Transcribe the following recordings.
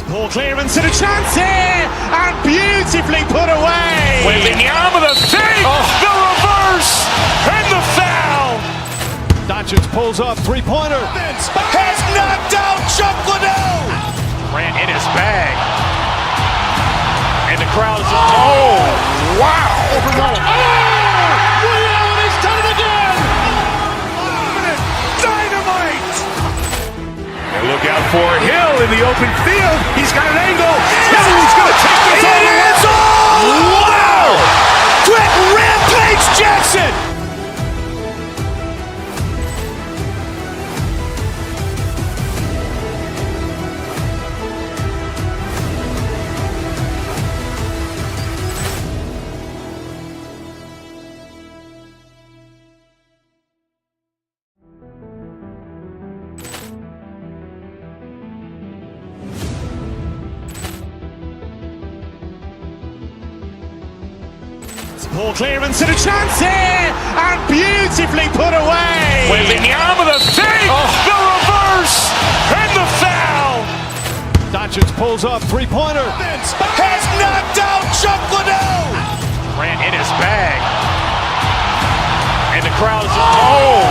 Poor clearance and a chance here, and beautifully put away. Wembanyama with a fake, the reverse, and the foul. Doncic pulls up, three-pointer. Has knocked out Chuck Liddell. Ran in his bag. And the crowd is, oh, wow. He's done it again. Dynamite. And look out for Hill in the open field. He's got an angle. He's going to take this all the way. Wow! Quick Rampage Jackson. Poor clearance and a chance here, and beautifully put away. Wembanyama with a fake, the reverse, and the foul. Doncic pulls up, three-pointer. Has knocked out Chuck Liddell. Ran in his bag. And the crowd is, oh,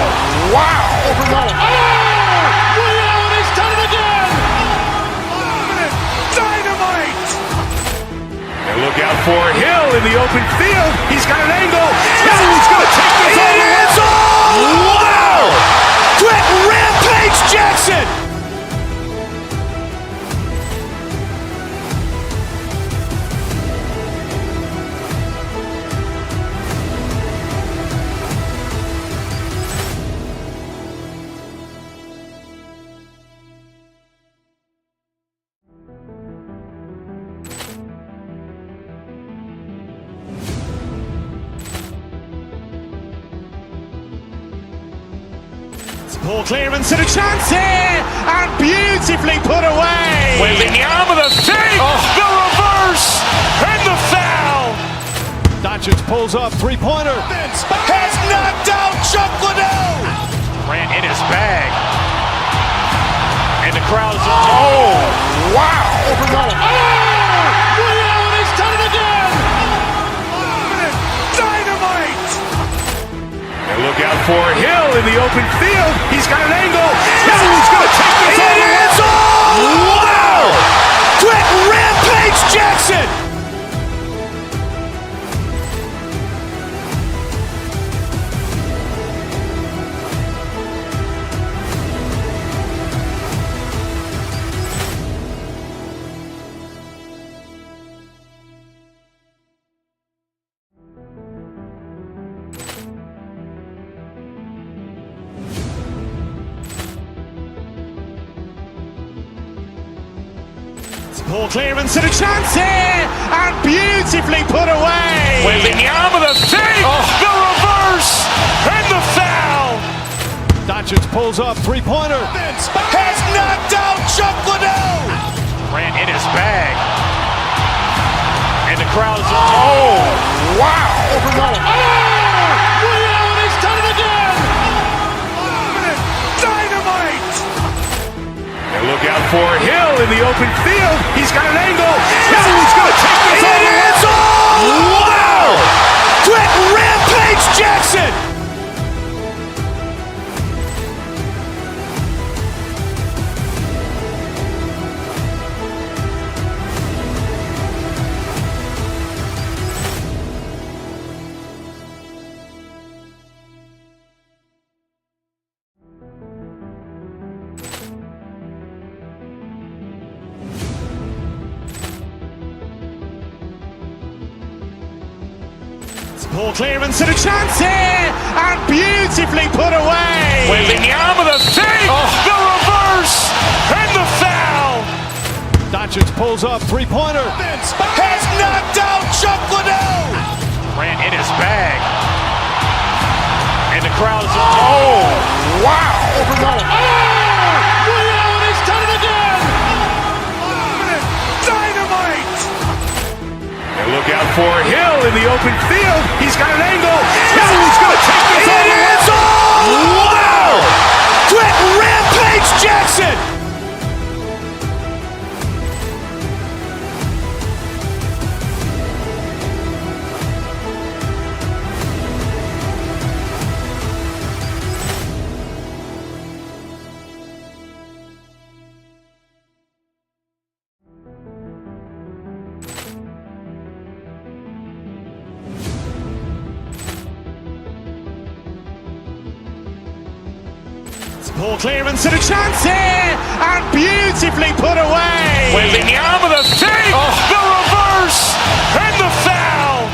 wow. He's done it again. Dynamite. And look out for Hill in the open field. He's got an angle. He's going to take this all the way. Wow! Quick Rampage Jackson. Poor clearance and a chance here, and beautifully put away. Wembanyama with a fake, the reverse, and the foul. Doncic pulls up, three-pointer. Has knocked out Chuck Liddell. Ran in his bag. And the crowd is, oh, wow. He's done it again. Dynamite. And look out for Hill in the open field. He's got an angle. He's going to take this all the way. Wow! Quick Rampage Jackson. Poor clearance and a chance here, and beautifully put away. Wembanyama with a fake, the reverse, and the foul. Doncic pulls up, three-pointer. Has knocked out Chuck Liddell. Ran in his bag. And the crowd is, oh, wow. He's done it again. Dynamite. And look out for Hill in the open field. He's got an angle. He's going to take this all the way. Wow! Quick Rampage Jackson. Poor clearance and a chance here, and beautifully put away. Wembanyama with a fake, the reverse, and the foul. Doncic pulls up, three-pointer. Has knocked out Chuck Liddell. Ran in his bag. And the crowd is, oh, wow. He's done it again. Dynamite. And look out for Hill in the open field. He's got an angle. He's going to take this all the way. Wow! Quick Rampage Jackson. Poor clearance and a chance here, and beautifully put away. Wembanyama with a fake, the reverse, and the foul.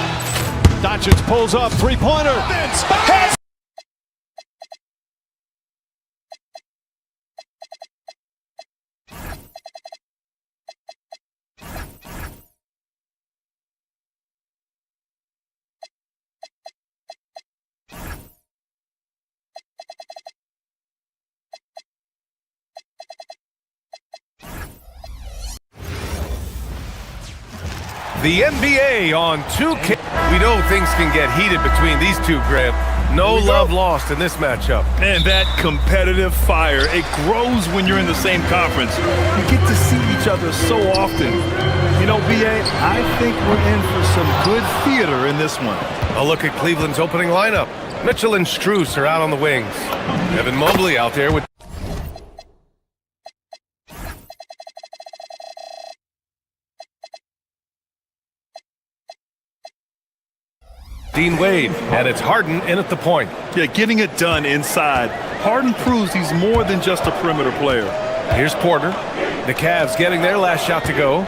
Doncic pulls up, three-pointer. The NBA on 2K. We know things can get heated between these two, Graham. No love lost in this matchup. And that competitive fire, it grows when you're in the same conference. You get to see each other so often. You know, BA, I think we're in for some good theater in this one. A look at Cleveland's opening lineup. Mitchell and Strus are out on the wings. Evan Mobley out there with... Dean Wade, and it's Harden in at the point. Yeah, getting it done inside. Harden proves he's more than just a perimeter player. Here's Porter. The Cavs getting their last shot to go.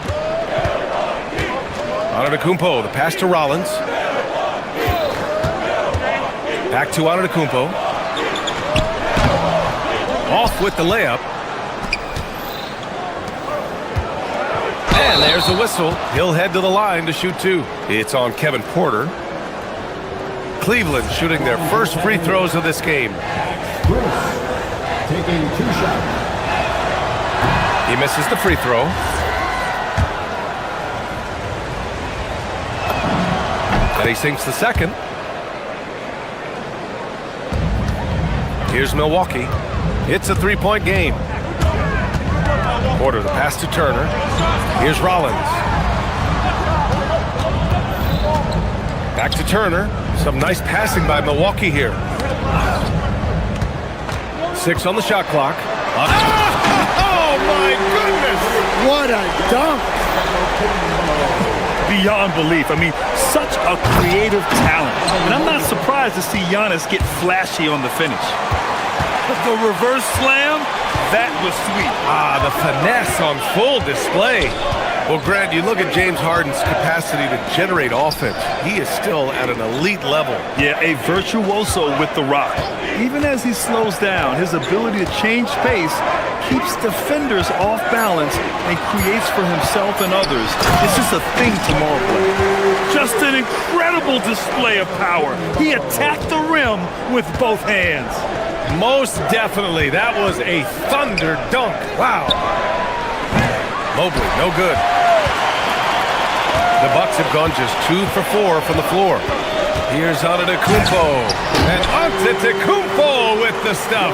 Antetokounmpo, the pass to Rollins. Back to Antetokounmpo. Off with the layup. And there's the whistle. He'll head to the line to shoot two. It's on Kevin Porter. Cleveland shooting their first free throws of this game. Taking 2 shots. He misses the free throw. And he sinks the second. Here's Milwaukee. It's a 3-point game. Porter, the pass to Turner. Here's Rollins. Back to Turner. Some nice passing by Milwaukee here. 6 on the shot clock. Oh my goodness! What a dunk! Beyond belief. I mean, such a creative talent. And I'm not surprised to see Giannis get flashy on the finish. But the reverse slam, that was sweet. The finesse on full display. Well, Grant, you look at James Harden's capacity to generate offense. He is still at an elite level. Yeah, a virtuoso with the rock. Even as he slows down, his ability to change pace keeps defenders off balance and creates for himself and others. It's just a thing tomorrow play. Just an incredible display of power. He attacked the rim with both hands. Most definitely. That was a thunder dunk. Wow. Mobley, no good. The Bucks have gone just 2 for 4 from the floor. Here's Antetokounmpo. And Antetokounmpo with the stuff.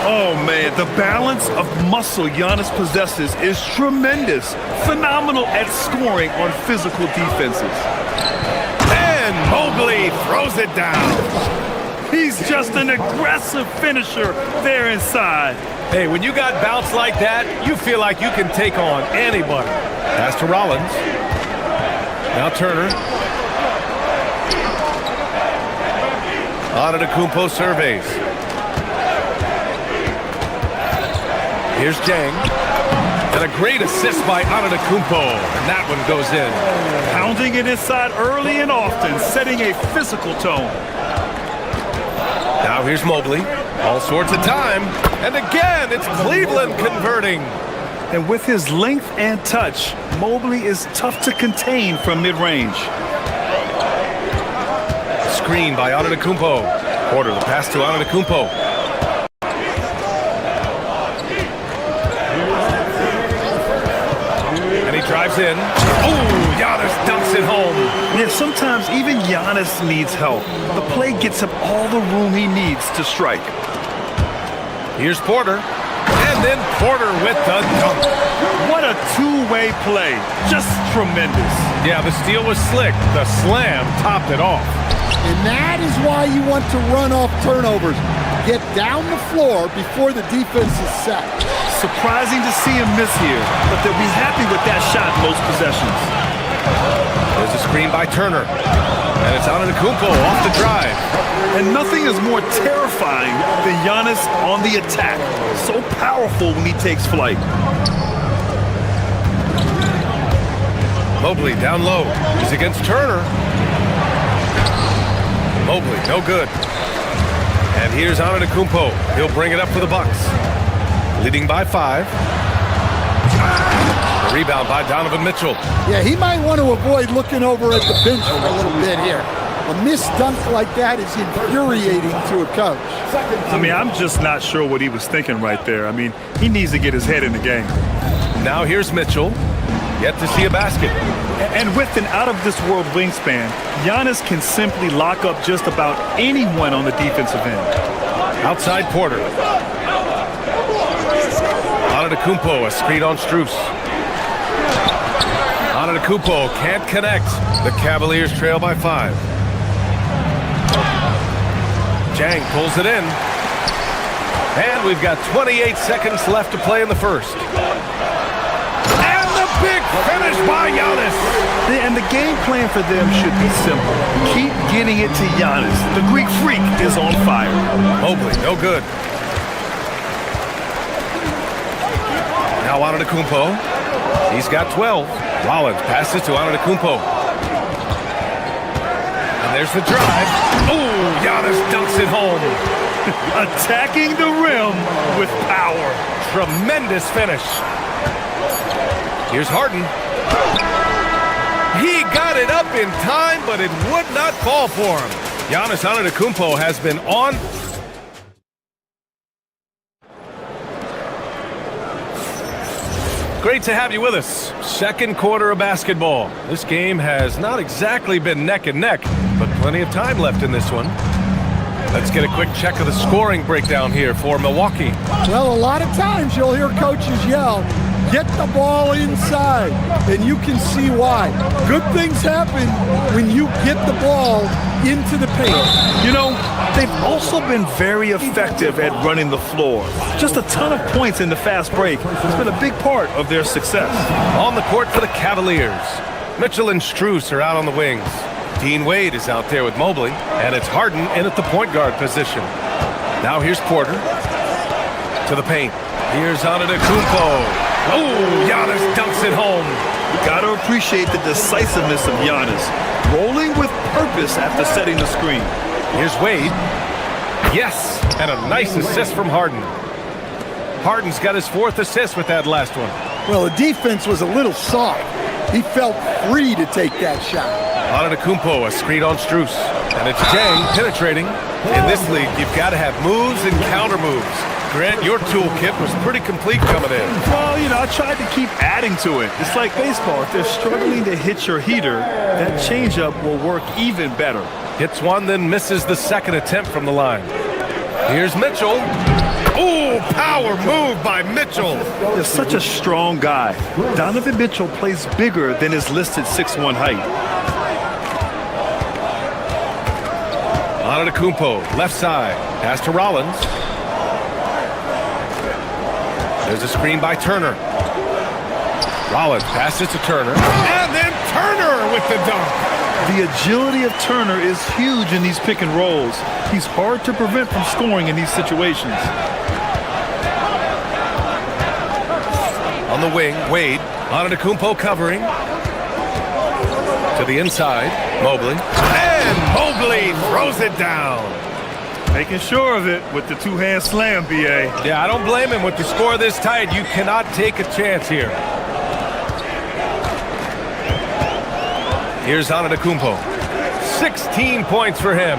Oh, man, the balance of muscle Giannis possesses is tremendous. Phenomenal at scoring on physical defenses. And Mobley throws it down. He's just an aggressive finisher there inside. Hey, when you got bounce like that, you feel like you can take on anybody. Pass to Rollins. Now Turner. Antetokounmpo surveys. Here's Jang. And a great assist by Antetokounmpo. And that one goes in. Pounding it inside early and often, setting a physical tone. Now here's Mobley. All sorts of time. And again, it's Cleveland converting. And with his length and touch, Mobley is tough to contain from mid-range. Screen by Antetokounmpo. Porter, the pass to Antetokounmpo. And he drives in. Ooh, Giannis dunks it home. Yeah, sometimes even Giannis needs help. The play gets him all the room he needs to strike. Here's Porter. And then Porter with the dunk. What a two-way play. Just tremendous. Yeah, the steal was slick. The slam topped it off. And that is why you want to run off turnovers. Get down the floor before the defense is set. Surprising to see him miss here, but they'll be happy with that shot most possessions. There's a screen by Turner. And it's Antetokounmpo off the drive. And nothing is more terrifying than Giannis on the attack. So powerful when he takes flight. Mobley down low. He's against Turner. Mobley, no good. And here's Antetokounmpo. He'll bring it up for the Bucks. Leading by 5. The rebound by Donovan Mitchell. Yeah, he might want to avoid looking over at the bench for a little bit here. A missed dunk like that is infuriating to a coach. I mean, I'm just not sure what he was thinking right there. I mean, he needs to get his head in the game. Now here's Mitchell. Yet to see a basket. And with an out-of-this-world wingspan, Giannis can simply lock up just about anyone on the defensive end. Outside Porter. Antetokounmpo, a screen on Strus. Antetokounmpo can't connect. The Cavaliers trail by 5. Jang pulls it in. And we've got 28 seconds left to play in the first. And the big finish by Giannis. And the game plan for them should be simple. Keep getting it to Giannis. The Greek freak is on fire. Mobley, no good. Now Antetokounmpo. He's got 12. Rollins passes to Antetokounmpo. And there's the drive. Oh, Giannis dunks it home. Attacking the rim with power. Tremendous finish. Here's Harden. He got it up in time, but it would not fall for him. Giannis Antetokounmpo has been on. Great to have you with us. Second quarter of basketball. This game has not exactly been neck and neck, but plenty of time left in this one. Let's get a quick check of the scoring breakdown here for Milwaukee. Well, a lot of times you'll hear coaches yell, "Get the ball inside," and you can see why. Good things happen when you get the ball into the paint. You know, they've also been very effective at running the floor. Just a ton of points in the fast break has been a big part of their success. On the court for the Cavaliers, Mitchell and Strus are out on the wings. Dean Wade is out there with Mobley, and it's Harden in at the point guard position. Now here's Porter to the paint. Here's Antetokounmpo. Oh, Giannis dunks it home. Got to appreciate the decisiveness of Giannis, rolling with purpose after setting the screen. Here's Wade. Yes, and a nice assist from Harden. Harden's got his 4th assist with that last one. Well, the defense was a little soft. He felt free to take that shot. Antetokounmpo, a screen on Strus. And it's Jang penetrating. In this league, you've got to have moves and counter moves. Grant, your toolkit was pretty complete coming in. Well, you know, I tried to keep adding to it. It's like baseball. If they're struggling to hit your heater, that changeup will work even better. Hits one, then misses the second attempt from the line. Here's Mitchell. Ooh, power move by Mitchell. He's such a strong guy. Donovan Mitchell plays bigger than his listed 6'1" height. Antetokounmpo, left side. Pass to Rollins. There's a screen by Turner. Rollins passes to Turner. And then Turner with the dunk. The agility of Turner is huge in these pick and rolls. He's hard to prevent from scoring in these situations. On the wing, Wade. Antetokounmpo covering. To the inside, Mobley. And Mobley throws it down. Making sure of it with the two-hand slam, B.A. Yeah, I don't blame him. With the score this tight, you cannot take a chance here. Here's Antetokounmpo. 16 points for him.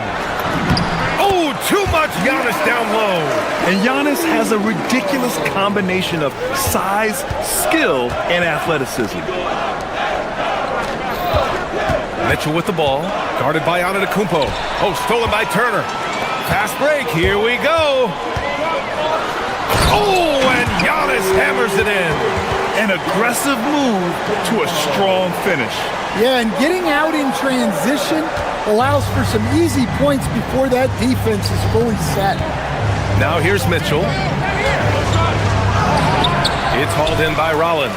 Oh, too much Giannis down low. And Giannis has a ridiculous combination of size, skill, and athleticism. Mitchell with the ball, guarded by Antetokounmpo. Oh, stolen by Turner. Fast break, here we go. Oh, and Giannis hammers it in. An aggressive move to a strong finish. Yeah, and getting out in transition allows for some easy points before that defense is fully set. Now here's Mitchell. It's hauled in by Rollins.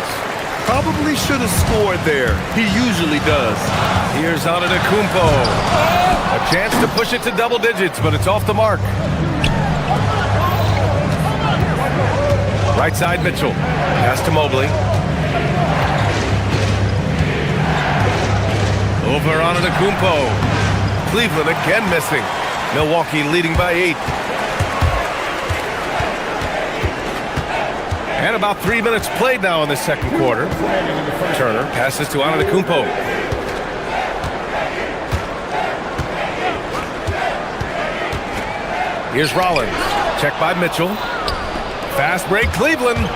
Probably should have scored there. He usually does. Here's Antetokounmpo. A chance to push it to double digits, but it's off the mark. Right side, Mitchell. Pass to Mobley. Over Antetokounmpo. Cleveland again missing. Milwaukee leading by 8. And about 3 minutes played now in the second quarter. Turner passes to Antetokounmpo. Here's Rollins. Check by Mitchell. Fast break, Cleveland.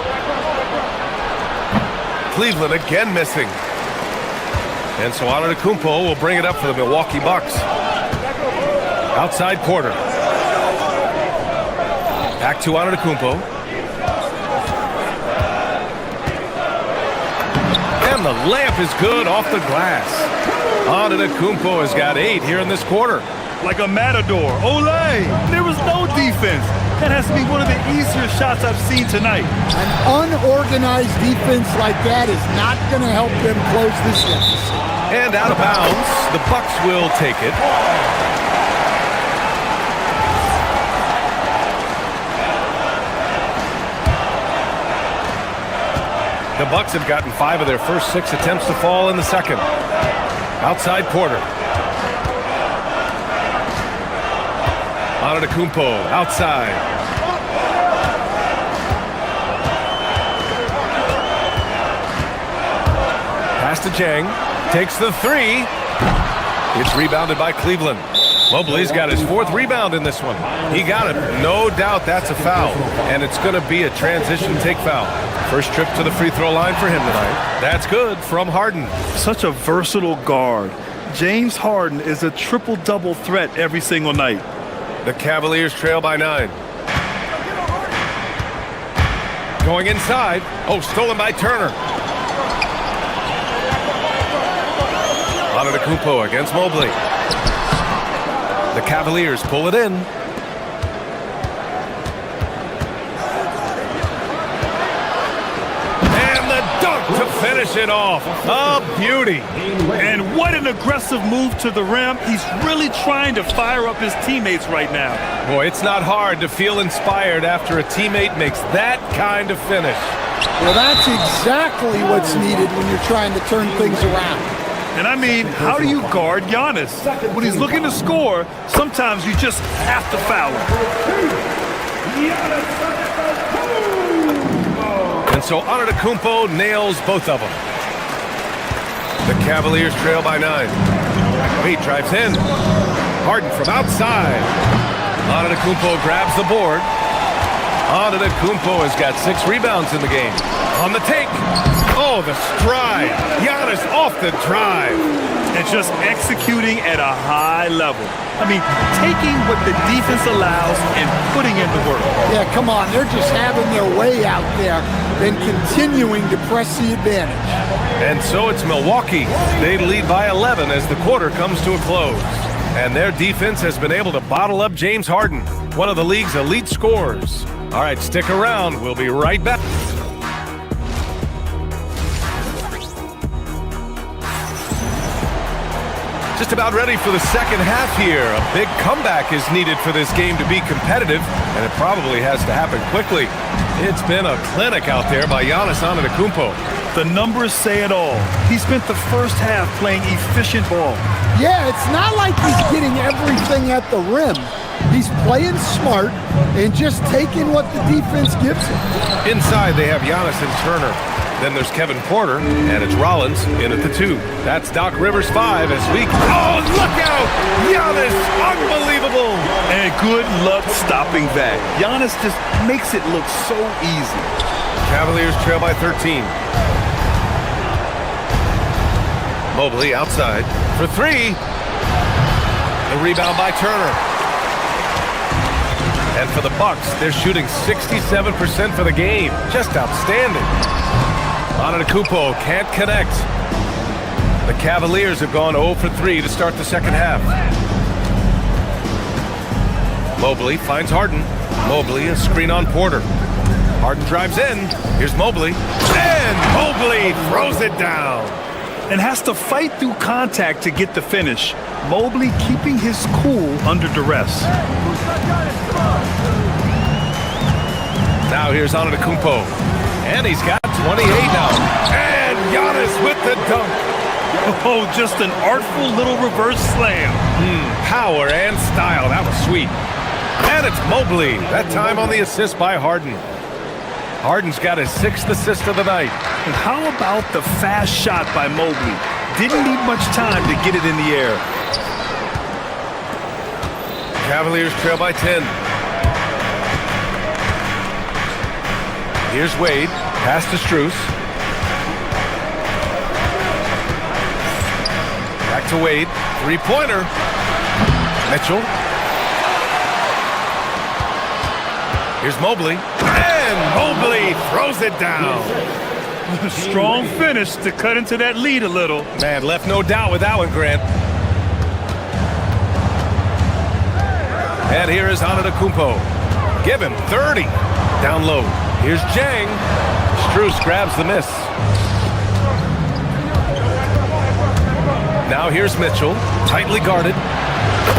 Cleveland again missing. And so Antetokounmpo will bring it up for the Milwaukee Bucks. Outside Porter. Back to Antetokounmpo. And the layup is good off the glass. Antetokounmpo has got 8 here in this quarter. Like a matador. Olé! There was no defense. That has to be one of the easier shots I've seen tonight. An unorganized defense like that is not going to help them close this deficit. And out of bounds, the Bucks will take it. The Bucks have gotten 5 of their first 6 attempts to fall in the second. Outside Porter. Antetokounmpo outside. Pass to Jang. Takes the 3. It's rebounded by Cleveland. Mobley's got his 4th rebound in this one. He got it. No doubt that's a foul. And it's going to be a transition take foul. First trip to the free throw line for him tonight. That's good from Harden. Such a versatile guard. James Harden is a triple-double threat every single night. The Cavaliers trail by 9. Going inside. Oh, stolen by Turner. Antetokounmpo against Mobley. The Cavaliers pull it in. And the dunk to finish it off. A beauty. And what an aggressive move to the rim. He's really trying to fire up his teammates right now. Boy, it's not hard to feel inspired after a teammate makes that kind of finish. Well, that's exactly what's needed when you're trying to turn things around. And I mean, how do you guard Giannis? When he's looking to score, sometimes you just have to foul him. And so Antetokounmpo nails both of them. The Cavaliers trail by 9. Wade drives in. Harden from outside. Antetokounmpo grabs the board. Antetokounmpo has got 6 rebounds in the game. On the take. Oh, the stride. Giannis off the drive. And just executing at a high level. I mean, taking what the defense allows and putting in the work. Yeah, come on. They're just having their way out there and continuing to press the advantage. And so it's Milwaukee. They lead by 11 as the quarter comes to a close. And their defense has been able to bottle up James Harden, one of the league's elite scorers. All right, stick around. We'll be right back. Just about ready for the second half here. A big comeback is needed for this game to be competitive, and it probably has to happen quickly. It's been a clinic out there by Giannis Antetokounmpo. The numbers say it all. He spent the first half playing efficient ball. Yeah, it's not like he's getting everything at the rim. He's playing smart and just taking what the defense gives him. Inside, they have Giannis and Turner. Then there's Kevin Porter, and it's Rollins in at the 2. That's Doc Rivers 5 as we... Oh, look out! Giannis, unbelievable! And good luck stopping that. Giannis just makes it look so easy. Cavaliers trail by 13. Mobley outside for 3. The rebound by Turner. And for the Bucks, they're shooting 67% for the game. Just outstanding. Antetokounmpo can't connect. The Cavaliers have gone 0 for 3 to start the second half. Mobley finds Harden. Mobley, a screen on Porter. Harden drives in. Here's Mobley. And Mobley throws it down. And has to fight through contact to get the finish. Mobley keeping his cool under duress. Now here's Antetokounmpo. And he's got 28 now. And Giannis with the dunk. Oh, just an artful little reverse slam. Power and style. That was sweet. And it's Mobley. That time on the assist by Harden. Harden's got his 6th assist of the night. And how about the fast shot by Mobley? Didn't need much time to get it in the air. Cavaliers trail by 10. Here's Wade. Pass to Strus. Back to Wade. Three-pointer. Mitchell. Here's Mobley. And Mobley throws it down. Strong finish to cut into that lead a little. Man, left no doubt with that one, Grant. And here is Antetokounmpo. Give him 30. Down low. Here's Jang. Strus grabs the miss. Now here's Mitchell. Tightly guarded.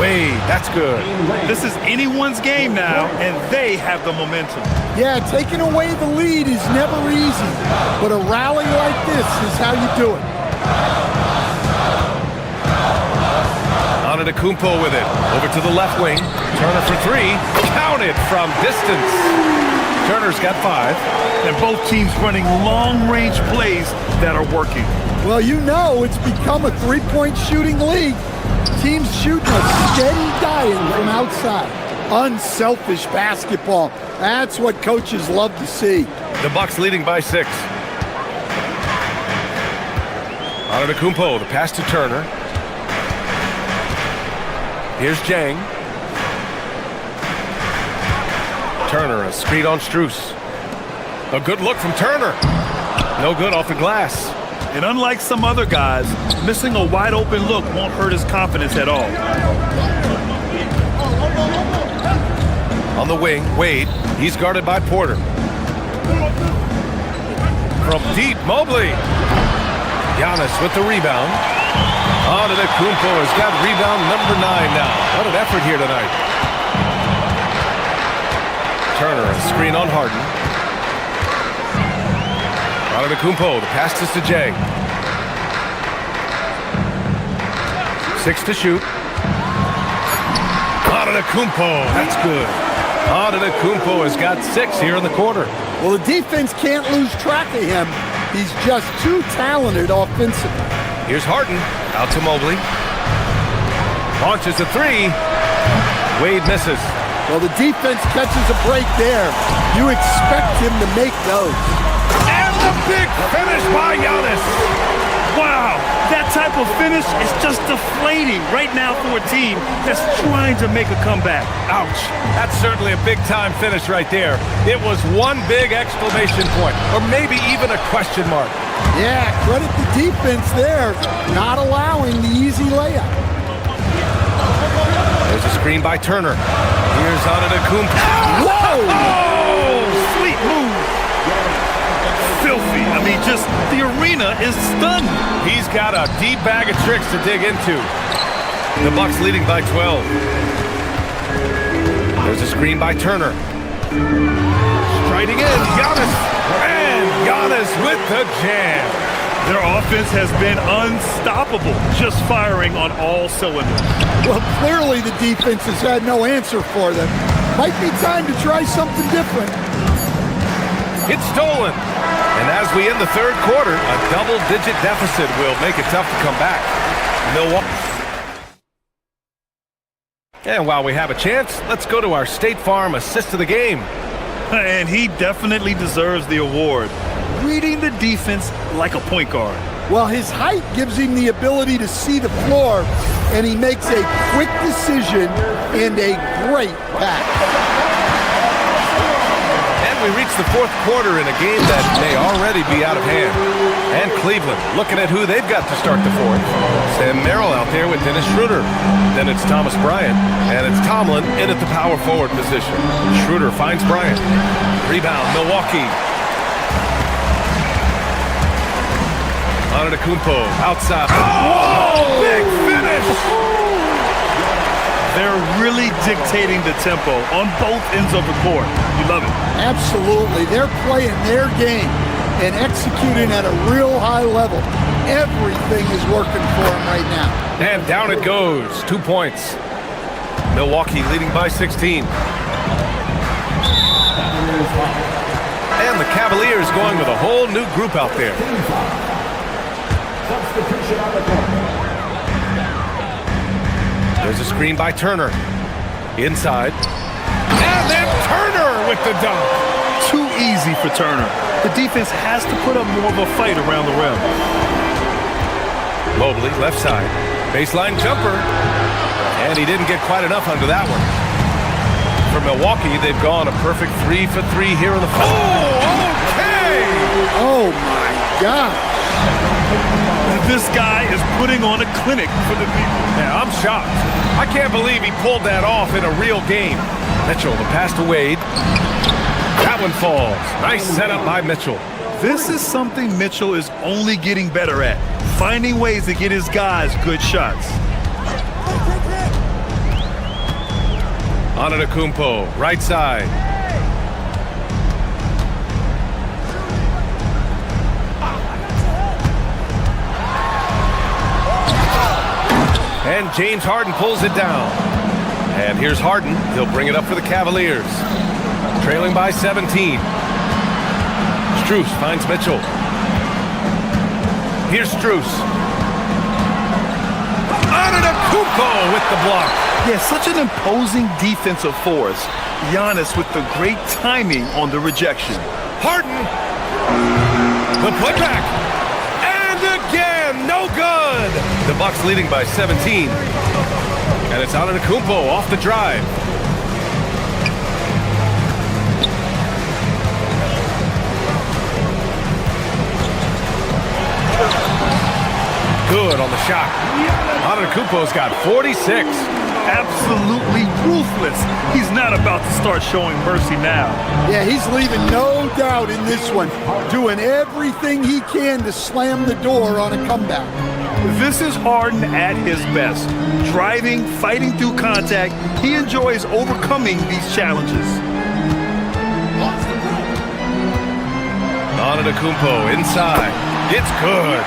Wade, that's good. This is anyone's game now, and they have the momentum. Yeah, taking away the lead is never easy, but a rally like this is how you do it. Antetokounmpo with it. Over to the left wing. Turner for 3. Counted from distance. Turner's got 5. And both teams running long-range plays that are working. Well, you know it's become a three-point shooting league. Teams shooting a steady diet from outside. Unselfish basketball. That's what coaches love to see. The Bucks leading by 6. Antetokounmpo, the pass to Turner. Here's Jang. Turner, a screen on Strus. A good look from Turner. No good off the glass. And unlike some other guys, missing a wide-open look won't hurt his confidence at all. On the wing, Wade. He's guarded by Porter. From deep, Mobley. Giannis with the rebound. Antetokounmpo has got rebound number 9 now. What an effort here tonight. Turner, a screen on Harden. Antetokounmpo, the pass to Jang. 6 to shoot. Antetokounmpo, that's good. Antetokounmpo has got 6 here in the quarter. Well, the defense can't lose track of him. He's just too talented offensively. Here's Harden, out to Mobley. Launches a 3. Wade misses. Well, the defense catches a break there. You expect him to make those. And the big finish by Giannis. Wow, that type of finish is just deflating right now for a team that's trying to make a comeback. Ouch. That's certainly a big-time finish right there. It was one big exclamation point, or maybe even a question mark. Yeah, credit the defense there, not allowing the easy layup. There's a screen by Turner. Here's Antetokounmpo. Whoa! Oh, sweet move. Filthy. I mean, just the arena is stunned. He's got a deep bag of tricks to dig into. The Bucks leading by 12. There's a screen by Turner. Striding in, Giannis. And Giannis with the jam. Their offense has been unstoppable, just firing on all cylinders. Well, clearly the defense has had no answer for them. Might be time to try something different. It's stolen. And as we end the third quarter, a double-digit deficit will make it tough to come back. Milwaukee. And while we have a chance, let's go to our State Farm assist of the game. And he definitely deserves the award. Reading the defense like a point guard. Well, his height gives him the ability to see the floor, and he makes a quick decision and a great pass. And we reach the fourth quarter in a game that may already be out of hand. And Cleveland looking at who they've got to start the fourth. Sam Merrill out there with Dennis Schroeder. Then it's Thomas Bryant. And it's Tomlin in at the power forward position. Schroeder finds Bryant. Rebound, Milwaukee. Antetokounmpo outside. Oh, big finish! They're really dictating the tempo on both ends of the court. You love it. Absolutely. They're playing their game and executing at a real high level. Everything is working for them right now. And down it goes. 2 points. Milwaukee leading by 16. And the Cavaliers going with a whole new group out there. There's a screen by Turner. Inside. And then Turner with the dunk. Too easy for Turner. The defense has to put up more of a fight around the rim. Mobley, left side. Baseline jumper. And he didn't get quite enough under that one. For Milwaukee, they've gone a perfect 3 for 3 here in the fourth. Oh, okay! Oh, my God. This guy is putting on a clinic for the people. Yeah, I'm shocked. I can't believe he pulled that off in a real game. Mitchell, the pass to Wade. That one falls. Nice setup by Mitchell. This is something Mitchell is only getting better at. Finding ways to get his guys good shots. Antetokounmpo, right side. And James Harden pulls it down. And here's Harden. He'll bring it up for the Cavaliers. Trailing by 17. Strus finds Mitchell. Here's Strus. Antetokounmpo with the block. Yeah, such an imposing defensive force. Giannis with the great timing on the rejection. Harden. The putback. And again, no good. The Bucks leading by 17. And it's Antetokounmpo off the drive. Good on the shot. Antetokounmpo's got 46. Absolutely ruthless. He's not about to start showing mercy now. Yeah, he's leaving no doubt in this one. Doing everything he can to slam the door on a comeback. This is Harden at his best. Driving, fighting through contact. He enjoys overcoming these challenges. Antetokounmpo inside. It's good.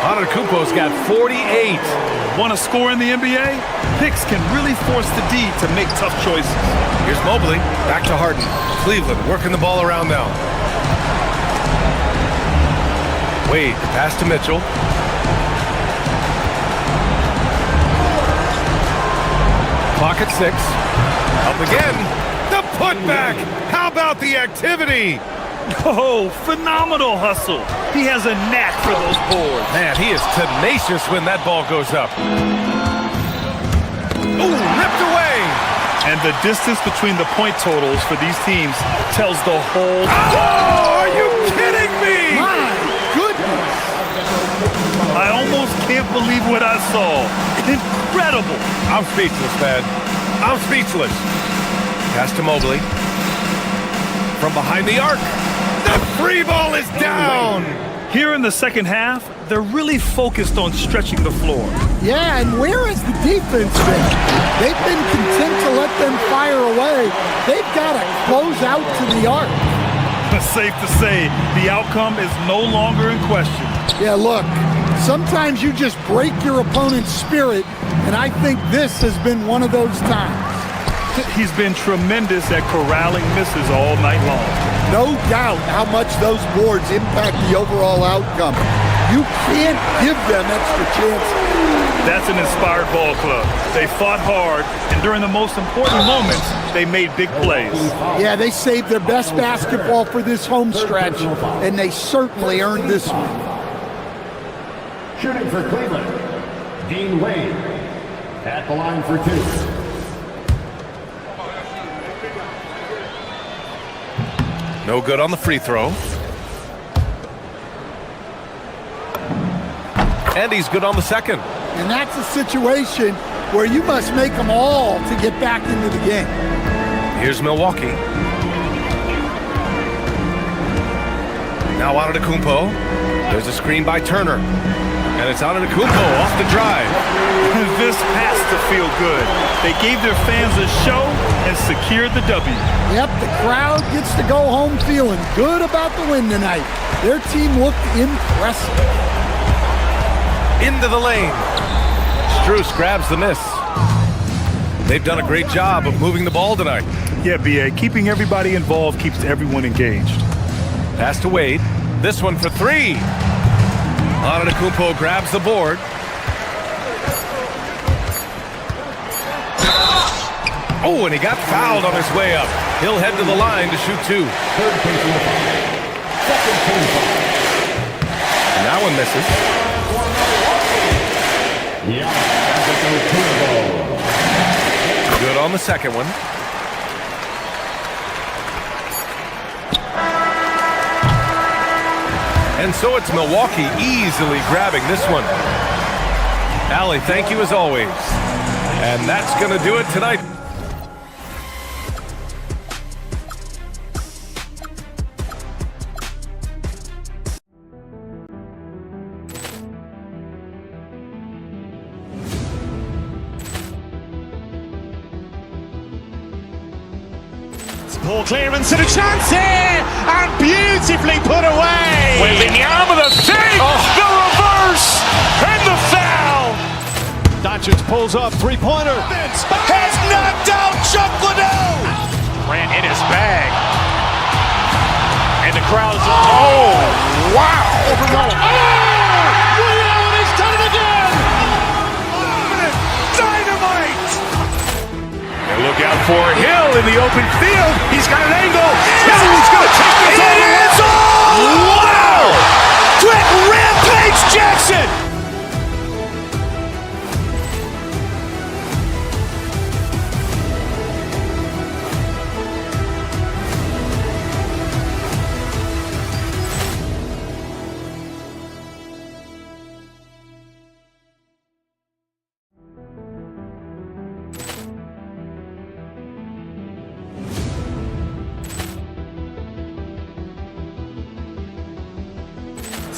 Antetokounmpo's got 48. Want to score in the NBA? Picks can really force the D to make tough choices. Here's Mobley. Back to Harden. Cleveland working the ball around now. Wade, the pass to Mitchell. Clock at 6. Up again. The putback. How about the activity? Oh, phenomenal hustle. He has a knack for those boards. Man, he is tenacious when that ball goes up. Ooh, ripped away. And the distance between the point totals for these teams tells the whole... Oh, are you kidding me? My goodness. I almost can't believe what I saw. Incredible. I'm speechless, man. I'm speechless. Pass to Mobley. From behind the arc. The free ball is down. Here in the second half, they're really focused on stretching the floor. Yeah, and where has the defense been? They've been content to let them fire away. They've got to close out to the arc. It's safe to say the outcome is no longer in question. Yeah, look, sometimes you just break your opponent's spirit, and I think this has been one of those times. He's been tremendous at corralling misses all night long. No doubt how much those boards impact the overall outcome. You can't give them extra chances. That's an inspired ball club. They fought hard, and during the most important moments, they made big plays. Yeah, they saved their best basketball for this home stretch, and they certainly earned this one. Shooting for Cleveland, Dean Wade at the line for 2. No good on the free throw. And he's good on the second. And that's a situation where you must make them all to get back into the game. Here's Milwaukee. Now Antetokounmpo. There's a screen by Turner. And it's Antetokounmpo off the drive. This has to feel good. They gave their fans a show and secured the W. Yep, the crowd gets to go home feeling good about the win tonight. Their team looked impressive. Into the lane. Strus grabs the miss. They've done a great job of moving the ball tonight. Yeah, B.A., keeping everybody involved keeps everyone engaged. Pass to Wade. This one for three. Antetokounmpo grabs the board. Oh, and he got fouled on his way up. He'll head to the line to shoot two. Third personal foul. Second team foul. And that one misses. Good on the second one. And so it's Milwaukee easily grabbing this one. Allie, thank you as always. And that's going to do it tonight. Poor clearance and a chance here, and beautifully put away. Wembanyama the save, the reverse, and the foul. Doncic pulls up, three-pointer. Has knocked out Chuck Liddell. Ran in his bag. And the crowd is... Oh, wow. Liddell has done it again. Dynamite. And look out for Hill in the open field. He's got an angle. He's going to take this all the way. Wow! Quick Rampage Jackson.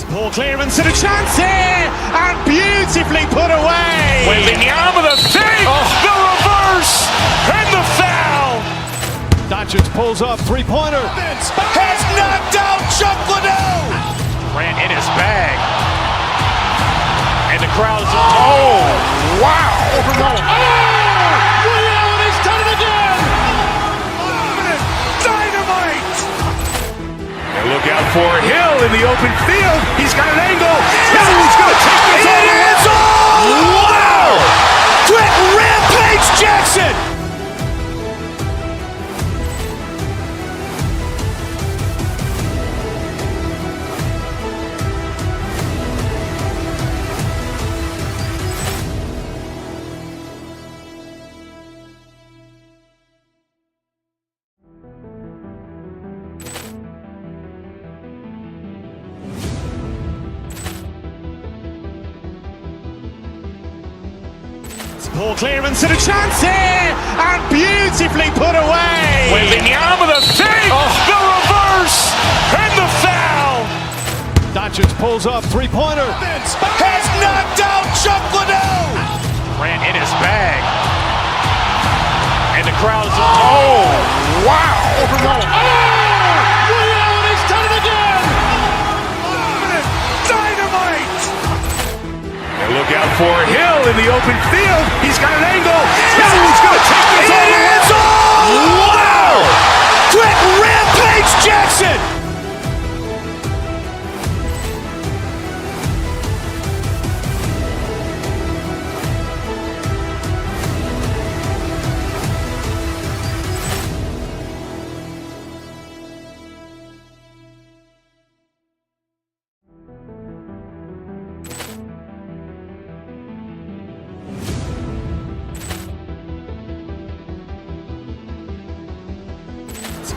Poor clearance and a chance here, and beautifully put away. Wembanyama the save, the reverse, and the foul. Doncic pulls up, three-pointer. Has knocked out Chuck Liddell. Ran in his bag. And the crowd is... Oh, wow. Liddell has done it again. Dynamite. And look out for Hill in the open field. He's got an angle. He's going to take this all the way. Wow! Quick Rampage Jackson. Poor clearance and a chance here, and beautifully put away. Wembanyama the save, the reverse, and the foul. Doncic pulls up, three-pointer. Has knocked out Chuck Liddell. Ran in his bag. And the crowd is... Oh, wow. Liddell has done it again. Dynamite. And look out for Hill in the open field. He's got an angle. He's going to take this all the way. Wow! Quick Rampage Jackson.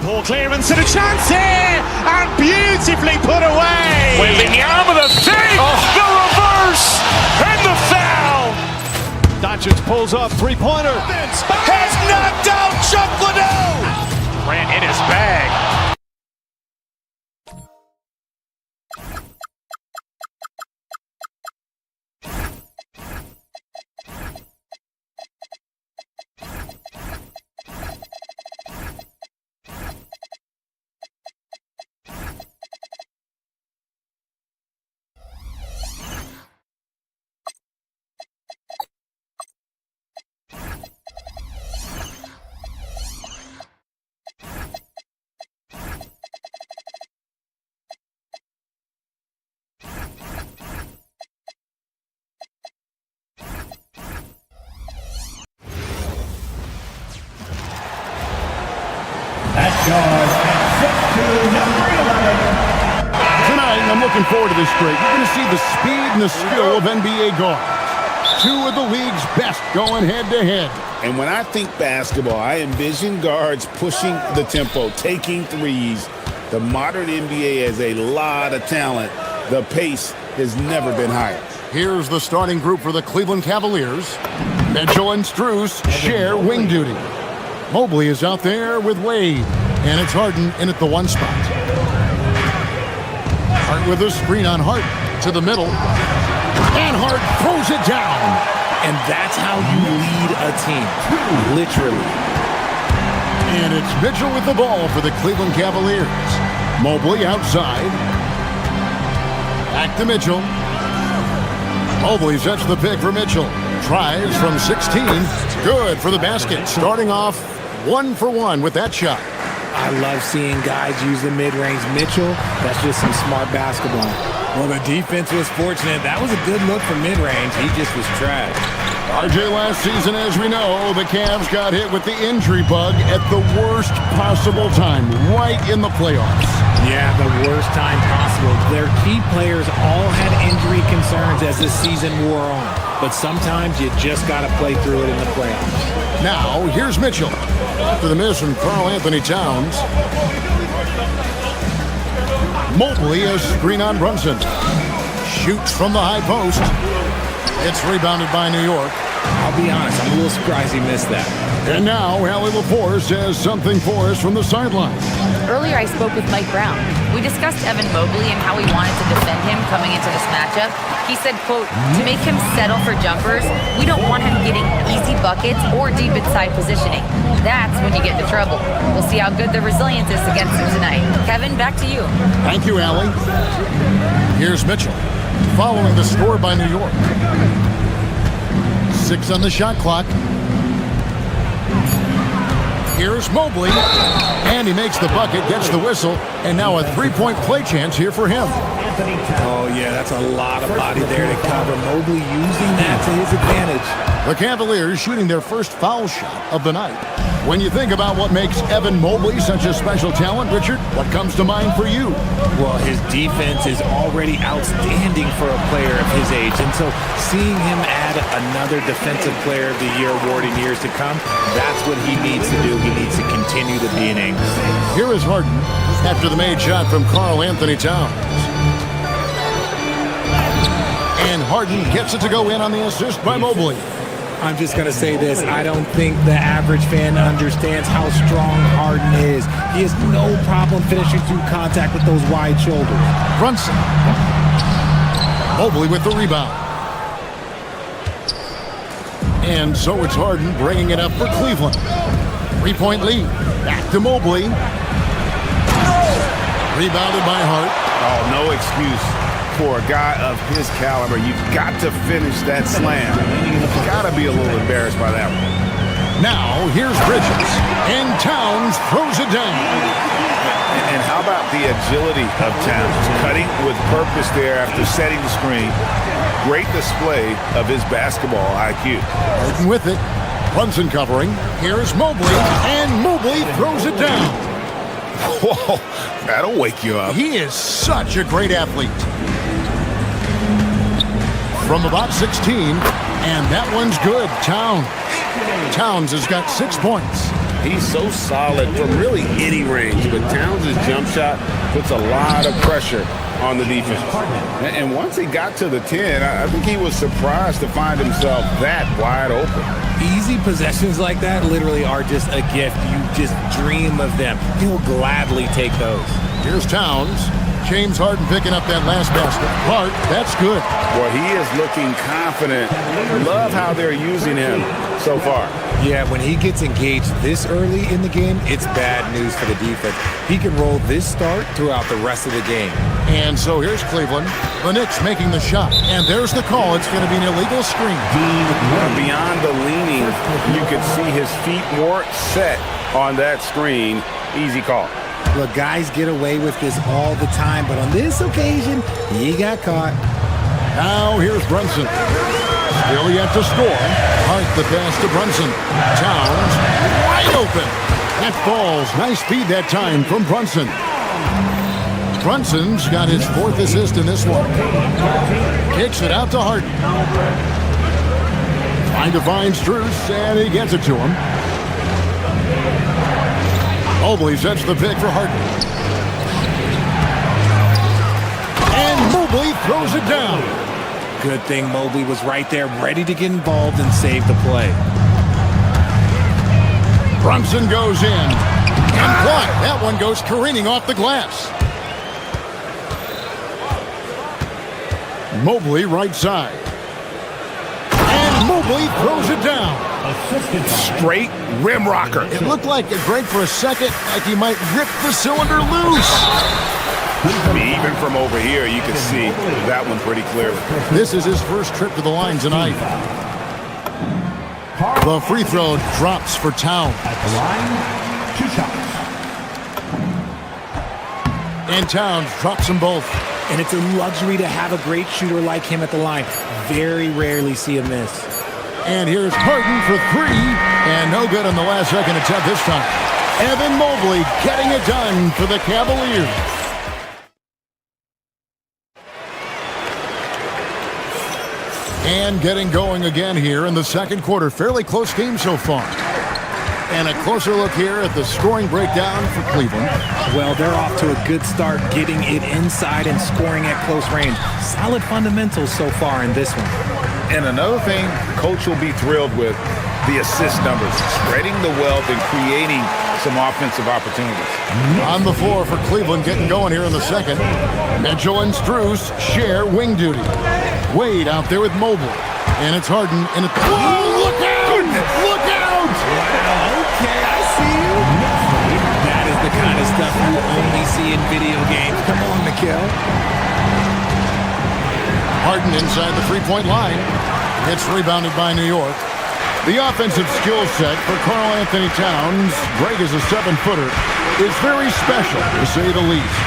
Poor clearance and a chance here, and beautifully put away. Wembanyama the save, the reverse, Hutchins pulls up, three-pointer. Has knocked out Chuck Liddell. Grant in his bag. Tonight, I'm looking forward to this break. You're going to see the speed and the skill of NBA guards. Two of the league's best going head-to-head. And when I think basketball, I envision guards pushing the tempo, taking threes. The modern NBA has a lot of talent. The pace has never been higher. Here's the starting group for the Cleveland Cavaliers. Mitchell and Strus share wing duty. Mobley is out there with Wade, and it's Harden in at the one spot. Hart with a screen on Hart to the middle, and Hart throws it down. And that's how you lead a team, literally. And it's Mitchell with the ball for the Cleveland Cavaliers. Mobley outside. Back to Mitchell. Mobley sets the pick for Mitchell. Tries from 16. Good for the basket. Starting off 1 for 1 with that shot. I love seeing guys use the mid-range. Mitchell, that's just some smart basketball. Well, the defense was fortunate. That was a good look for mid-range. He just was trash. RJ, last season, as we know, the Cavs got hit with the injury bug at the worst possible time, right in the playoffs. Yeah, the worst time possible. Their key players all had injury concerns as the season wore on. But sometimes you just got to play through it in the playoffs. Now, here's Mitchell. After the miss from Karl Anthony Towns. Mobley, a screen on Brunson. Shoots from the high post. It's rebounded by New York. I'll be honest, I'm a little surprised he missed that. And now, Allie LaForce has something for us from the sideline. Earlier, I spoke with Mike Brown. We discussed Evan Mobley and how we wanted to defend him coming into this matchup. He said, quote, to make him settle for jumpers, we don't want him getting easy buckets or deep inside positioning. That's when you get into trouble. We'll see how good the resilience is against him tonight. Kevin, back to you. Thank you, Allie. Here's Mitchell, following the score by New York. 6 on the shot clock. Here's Mobley, and he makes the bucket, gets the whistle, and now a three-point play chance here for him. Oh, yeah, that's a lot of body there to cover. Mobley using that to his advantage. The Cavaliers shooting their first foul shot of the night. When you think about what makes Evan Mobley such a special talent, Richard, what comes to mind for you? Well, his defense is already outstanding for a player of his age, and so seeing him add another Defensive Player of the Year award in years to come, that's what he needs to do. He needs to continue to be an anchor. Here is Harden after the made shot from Karl Anthony Towns. And Harden gets it to go in on the assist by Mobley. I'm just going to say this. I don't think the average fan understands how strong Harden is. He has no problem finishing through contact with those wide shoulders. Brunson. Mobley with the rebound. And so it's Harden bringing it up for Cleveland. 3-point lead. Back to Mobley. Rebounded by Hart. Oh, no excuse for a guy of his caliber. You've got to finish that slam. You've got to be a little embarrassed by that one. Now, here's Bridges. And Towns throws it down. And how about the agility of Towns? Cutting with purpose there after setting the screen. Great display of his basketball IQ. Harden with it. Brunson covering. Here's Mobley. And Mobley throws it down. Whoa, that'll wake you up. He is such a great athlete. From about 16, and that one's good. Towns has got 6 points. He's so solid from really any range, but Towns' jump shot puts a lot of pressure on the defense. And once he got to the 10, I think he was surprised to find himself that wide open. Easy possessions like that literally are just a gift. You just dream of them. He'll gladly take those. Here's Towns. James Harden picking up that last basket. Hart, that's good. Well, he is looking confident. Love how they're using him so far. Yeah, when he gets engaged this early in the game, it's bad news for the defense. He can roll this start throughout the rest of the game. And so here's Cleveland. The Knicks making the shot. And there's the call. It's going to be an illegal screen. Beyond the leaning, you could see his feet more set on that screen. Easy call. Look, guys get away with this all the time, but on this occasion, he got caught. Now here's Brunson. Still yet to score. Hart the pass to Brunson. Towns wide open. That falls. Nice speed that time from Brunson. Brunson's got his 4th assist in this one. Kicks it out to Harden. Trying to find Strus, and he gets it to him. Mobley sets the pick for Harden. And Mobley throws it down. Good thing Mobley was right there, ready to get involved and save the play. Brunson goes in. And blocked. That one goes careening off the glass. Mobley right side. And Mobley throws it down. Straight rim rocker. It looked like a break for a second, like he might rip the cylinder loose. Even from over here, you can see that one pretty clearly. This is his first trip to the line tonight. The free throw drops for Towns. And Towns drops them both. And it's a luxury to have a great shooter like him at the line. Very rarely see him miss. And here's Harden for 3. And no good on the last second attempt this time. Evan Mobley getting it done for the Cavaliers. And getting going again here in the second quarter. Fairly close game so far. And a closer look here at the scoring breakdown for Cleveland. Well, they're off to a good start getting it inside and scoring at close range. Solid fundamentals so far in this one. And another thing Coach will be thrilled with, the assist numbers. Spreading the wealth and creating some offensive opportunities. On the floor for Cleveland getting going here in the second. Mitchell and Strus share wing duty. Wade out there with Mobley. And it's Harden. And it's... Whoa, look out! Look out! Wow, okay, I see you. That is the kind of stuff you only see in video games. Come on, Mikal. Harden inside the three-point line. It's rebounded by New York. The offensive skill set for Karl Anthony Towns, great as a 7-footer, is very special, to say the least.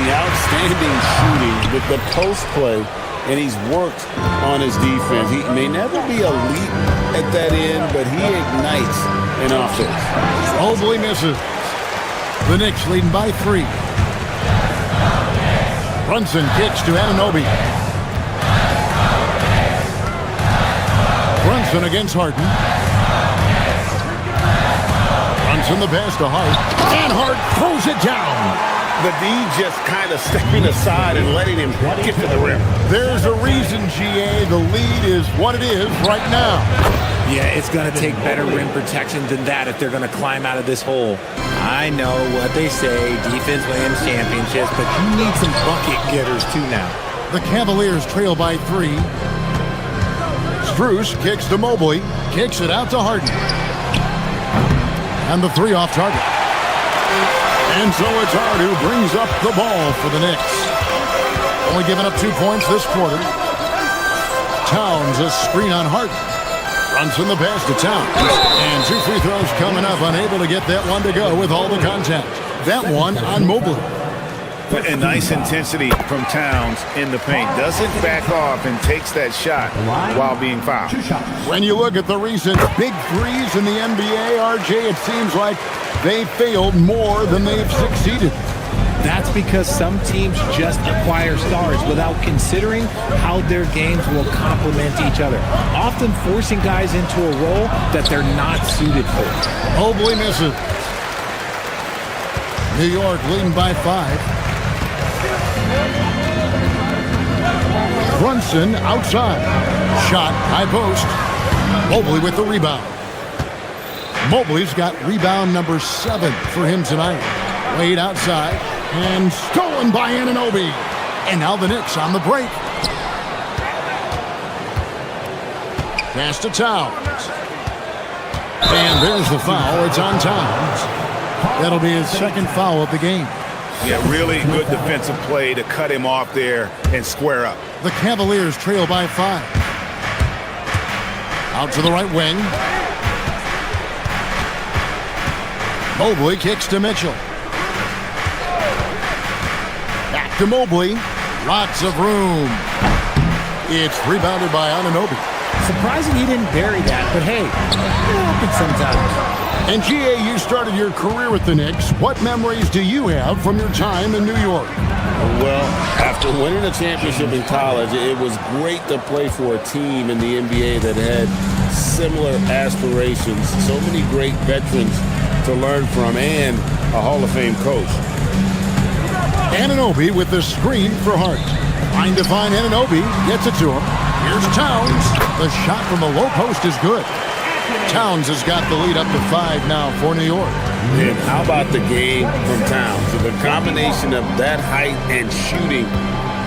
The outstanding shooting with the post play, and he's worked on his defense. He may never be elite at that end, but he ignites an offense. Mobley misses. The Knicks leading by 3. Brunson kicks to Anunoby. Brunson against Harden. Brunson the pass to Hart. And Hart throws it down. The D just kind of stepping aside and letting him get to the rim. There's a reason, GA, the lead is what it is right now. Yeah, it's going to take better rim protection than that if they're going to climb out of this hole. I know what they say, defense wins championships, but you need some bucket getters too now. The Cavaliers trail by 3. Strus kicks to Mobley, kicks it out to Harden. And the 3 off target. And so it's Hart who brings up the ball for the Knicks. Only giving up 2 points this quarter. Towns a screen on Hart. Brunson the pass to Towns. And 2 free throws coming up, unable to get that one to go with all the contact. That one on Mobley. A nice intensity from Towns in the paint. Doesn't back off and takes that shot while being fouled. When you look at the recent big threes in the NBA, RJ, it seems like they failed more than they've succeeded. That's because some teams just acquire stars without considering how their games will complement each other, often forcing guys into a role that they're not suited for. Mobley misses. New York leading by 5. Brunson outside. Shot, high post. Mobley with the rebound. Mobley's got rebound number 7 for him tonight. Wade outside and stolen by Anunoby. And now the Knicks on the break. Pass to Towns. And there's the foul. It's on Towns. That'll be his second foul of the game. Yeah, really good defensive play to cut him off there and square up. The Cavaliers trail by 5. Out to the right wing. Mobley kicks to Mitchell. Back to Mobley. Lots of room. It's rebounded by Anunoby. Surprising he didn't bury that, but hey, it happens sometimes. And G.A., you started your career with the Knicks. What memories do you have from your time in New York? Well, after winning a championship in college, it was great to play for a team in the NBA that had similar aspirations. So many great veterans to learn from and a Hall of Fame coach. Anunoby with the screen for Hart. Trying to find Anunoby. Gets it to him. Here's Towns. The shot from the low post is good. Towns has got the lead up to 5 now for New York. And how about the game from Towns? The combination of that height and shooting,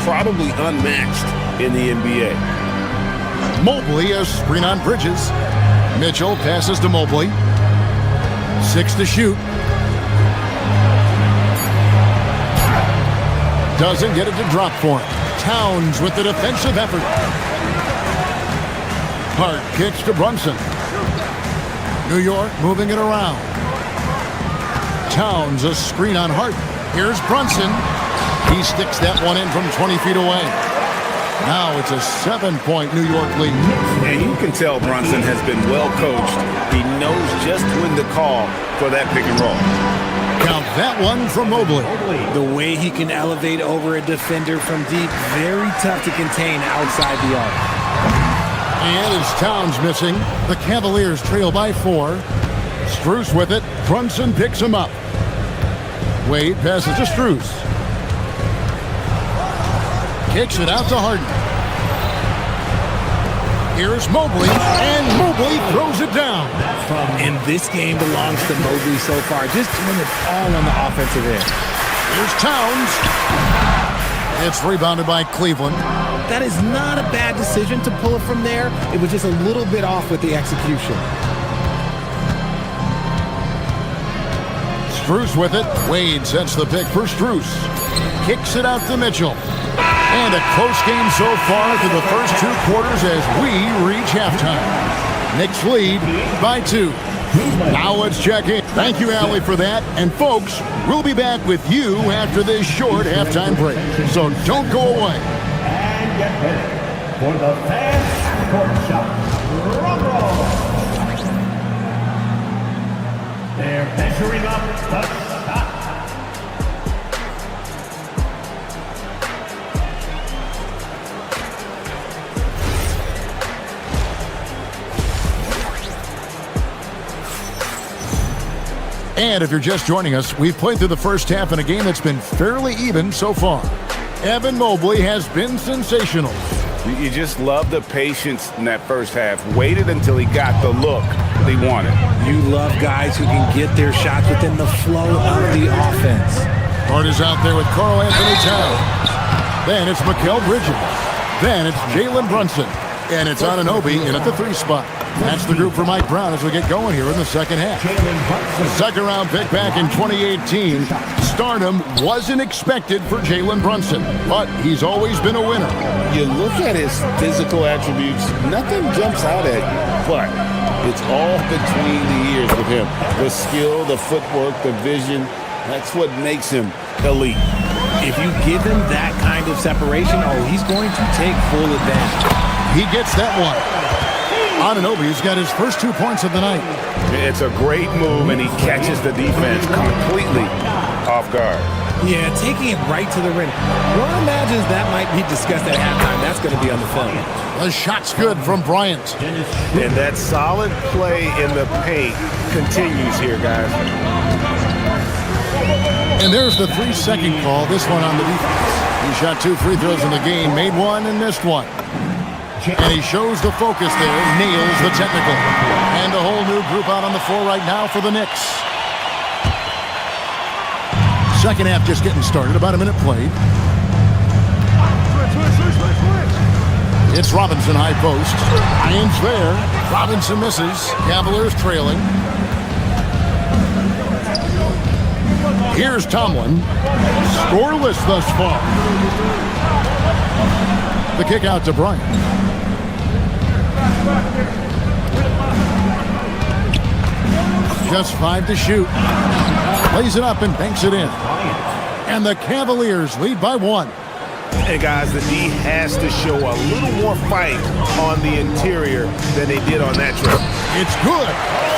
probably unmatched in the NBA. Mobley, a screen on Bridges. Mitchell passes to Mobley. 6 to shoot. Doesn't get it to drop for him. Towns with the defensive effort. Hart kicks to Brunson. New York moving it around. Towns, a screen on Hart. Here's Brunson. He sticks that one in from 20 feet away. Now it's a 7-point New York lead. And you can tell Brunson has been well coached. He knows just when to call for that pick and roll. Count that one from Mobley. The way he can elevate over a defender from deep, very tough to contain outside the arc. And as Towns missing, the Cavaliers trail by 4. Strus with it. Brunson picks him up. Wade passes to Strus. Kicks it out to Harden. Here's Mobley, and Mobley throws it down. And this game belongs to Mobley so far, just doing it all on the offensive end. Here's Towns. It's rebounded by Cleveland. That is not a bad decision to pull it from there. It was just a little bit off with the execution. Strus with it. Wade sets the pick for Strus. Kicks it out to Mitchell. And a close game so far through the first 2 quarters as we reach halftime. Knicks lead by 2. Now let's check in. Thank you, Allie, for that. And folks, we'll be back with you after this short halftime break. So don't go away. And get ready for the fans court shot. Drum roll. They're measuring up the shot. And if you're just joining us, we've played through the first half in a game that's been fairly even so far. Evan Mobley has been sensational. You just love the patience in that first half. Waited until he got the look that he wanted. You love guys who can get their shots within the flow of the offense. Hart is out there with Karl Anthony Towns. Then it's Mikal Bridges. Then it's Jalen Brunson. And it's Anunoby in at the 3 spot. That's the group for Mike Brown as we get going here in the second half. Second round pick back in 2018. Stardom wasn't expected for Jalen Brunson, but he's always been a winner. You look at his physical attributes, nothing jumps out at you, but it's all between the ears with him. The skill, the footwork, the vision, that's what makes him elite. If you give him that kind of separation, he's going to take full advantage. He gets that one. Anunoby's got his first 2 points of the night. It's a great move, and he catches the defense completely off guard. Yeah, taking it right to the rim. One imagines that might be discussed at halftime. That's going to be on the film. The shot's good from Bryant. And that solid play in the paint continues here, guys. And there's the 3-second call, this one on the defense. He shot 2 free throws in the game, made one and missed one. And he shows the focus there, nails the technical. And a whole new group out on the floor right now for the Knicks. Second half just getting started, about a minute played. It's Robinson high post. Irons there. Robinson misses. Cavaliers trailing. Here's Tomlin. Scoreless thus far. The kick out to Bryant. Just 5 to shoot. Lays it up and banks it in. And the Cavaliers lead by 1. And guys, the D has to show a little more fight on the interior than they did on that trip. It's good.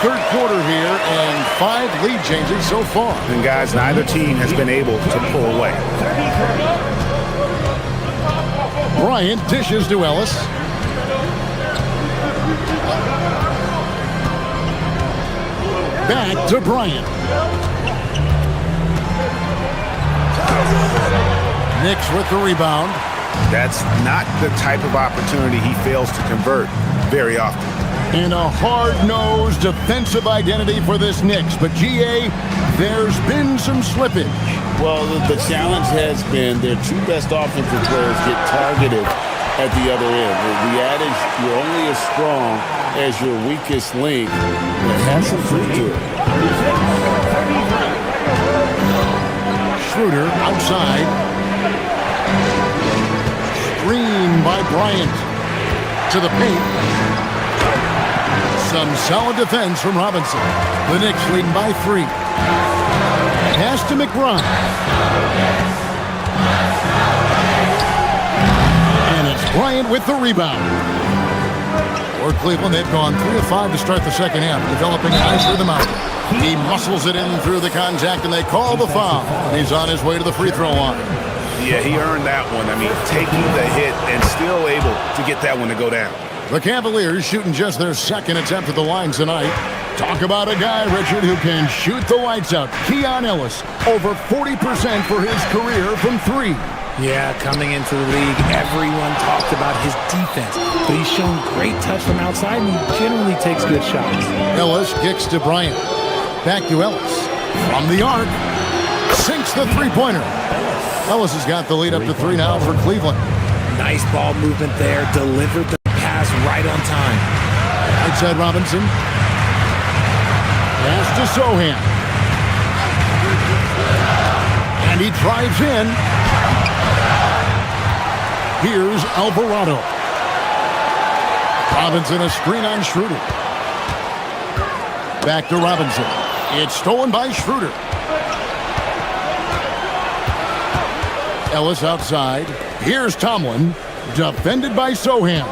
Third quarter here and 5 lead changes so far. And guys, neither team has been able to pull away. Bryant dishes to Ellis. Back to Bryant. Knicks with the rebound. That's not the type of opportunity he fails to convert very often. And a hard-nosed defensive identity for this Knicks. But, GA, there's been some slippage. Well, the challenge has been their 2 best offensive players get targeted at the other end. The adage, you're only as strong as your weakest link. It has some truth to it. Schroeder outside. Screen by Bryant. To the paint. Some solid defense from Robinson. The Knicks leading by 3. Pass to McBride. And it's Bryant with the rebound. For Cleveland, they've gone 3 of 5 to start the second half, developing a nice rhythm out. He muscles it in through the contact, and they call the foul. He's on his way to the free throw line. Yeah, he earned that one. I mean, taking the hit and still able to get that one to go down. The Cavaliers shooting just their second attempt at the line tonight. Talk about a guy, Richard, who can shoot the lights out. Keon Ellis, over 40% for his career from 3. Yeah, coming into the league, everyone talked about his defense, but he's shown great touch from outside, and he generally takes good shots. Ellis kicks to Bryant. Back to Ellis. From the arc. Sinks the three-pointer. Ellis has got the lead up to 3 now for Cleveland. Nice ball movement there. Delivered the pass right on time. Outside Robinson. Pass to Sohan. And he drives in. Here's Alvarado. Robinson, a screen on Schroeder. Back to Robinson. It's stolen by Schroeder. Ellis outside. Here's Tomlin. Defended by Sohan.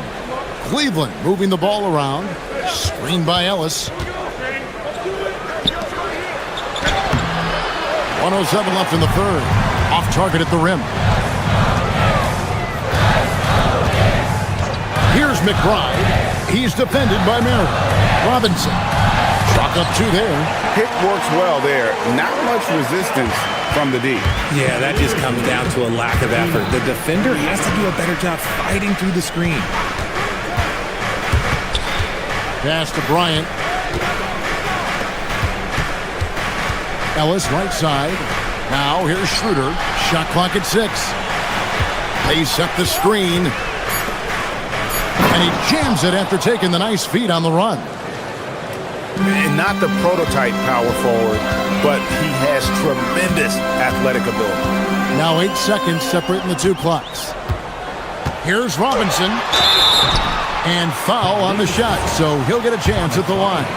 Cleveland moving the ball around. Screened by Ellis. 1:07 left in the third. Off target at the rim. Here's McBride. He's defended by Merrill. Robinson. Chalk up 2 there. Pick works well there. Not much resistance from the D. Yeah, that just comes down to a lack of effort. The defender has to do a better job fighting through the screen. Pass to Bryant. Ellis right side. Now here's Schroeder. Shot clock at 6. They set the screen. And he jams it after taking the nice feed on the run. And not the prototype power forward, but he has tremendous athletic ability. Now 8 seconds separating the 2 clocks. Here's Robinson. And foul on the shot, so he'll get a chance at the line.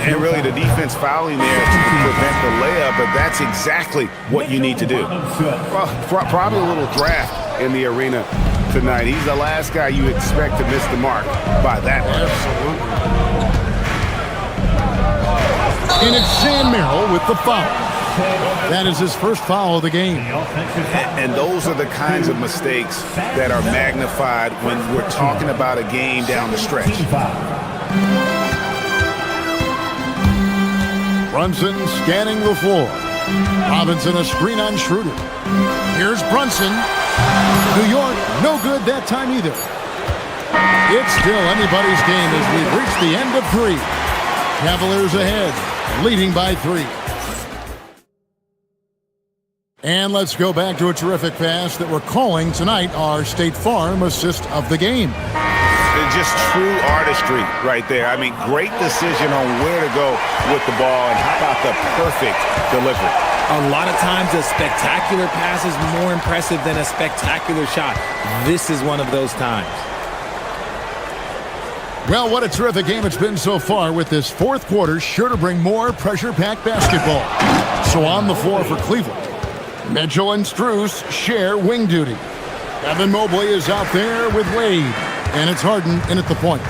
And really the defense fouling there to prevent the layup, but that's exactly what you need to do. Well, probably a little draft in the arena tonight. He's the last guy you expect to miss the mark by that much. Absolutely. And it's Sam Merrill with the foul. That is his first foul of the game. And those are the kinds of mistakes that are magnified when we're talking about a game down the stretch. Brunson scanning the floor. Robinson a screen on Schroeder. Here's Brunson. New York, no good that time either. It's still anybody's game as we've reached the end of 3. Cavaliers ahead, leading by 3. And let's go back to a terrific pass that we're calling tonight our State Farm assist of the game. Just true artistry right there. I mean, great decision on where to go with the ball, and how about the perfect delivery? A lot of times a spectacular pass is more impressive than a spectacular shot. This is one of those times. Well, what a terrific game it's been so far, with this fourth quarter sure to bring more pressure-packed basketball. So on the floor for Cleveland, Mitchell and Strus share wing duty. Evan Mobley is out there with Wade, and it's Harden in at the point.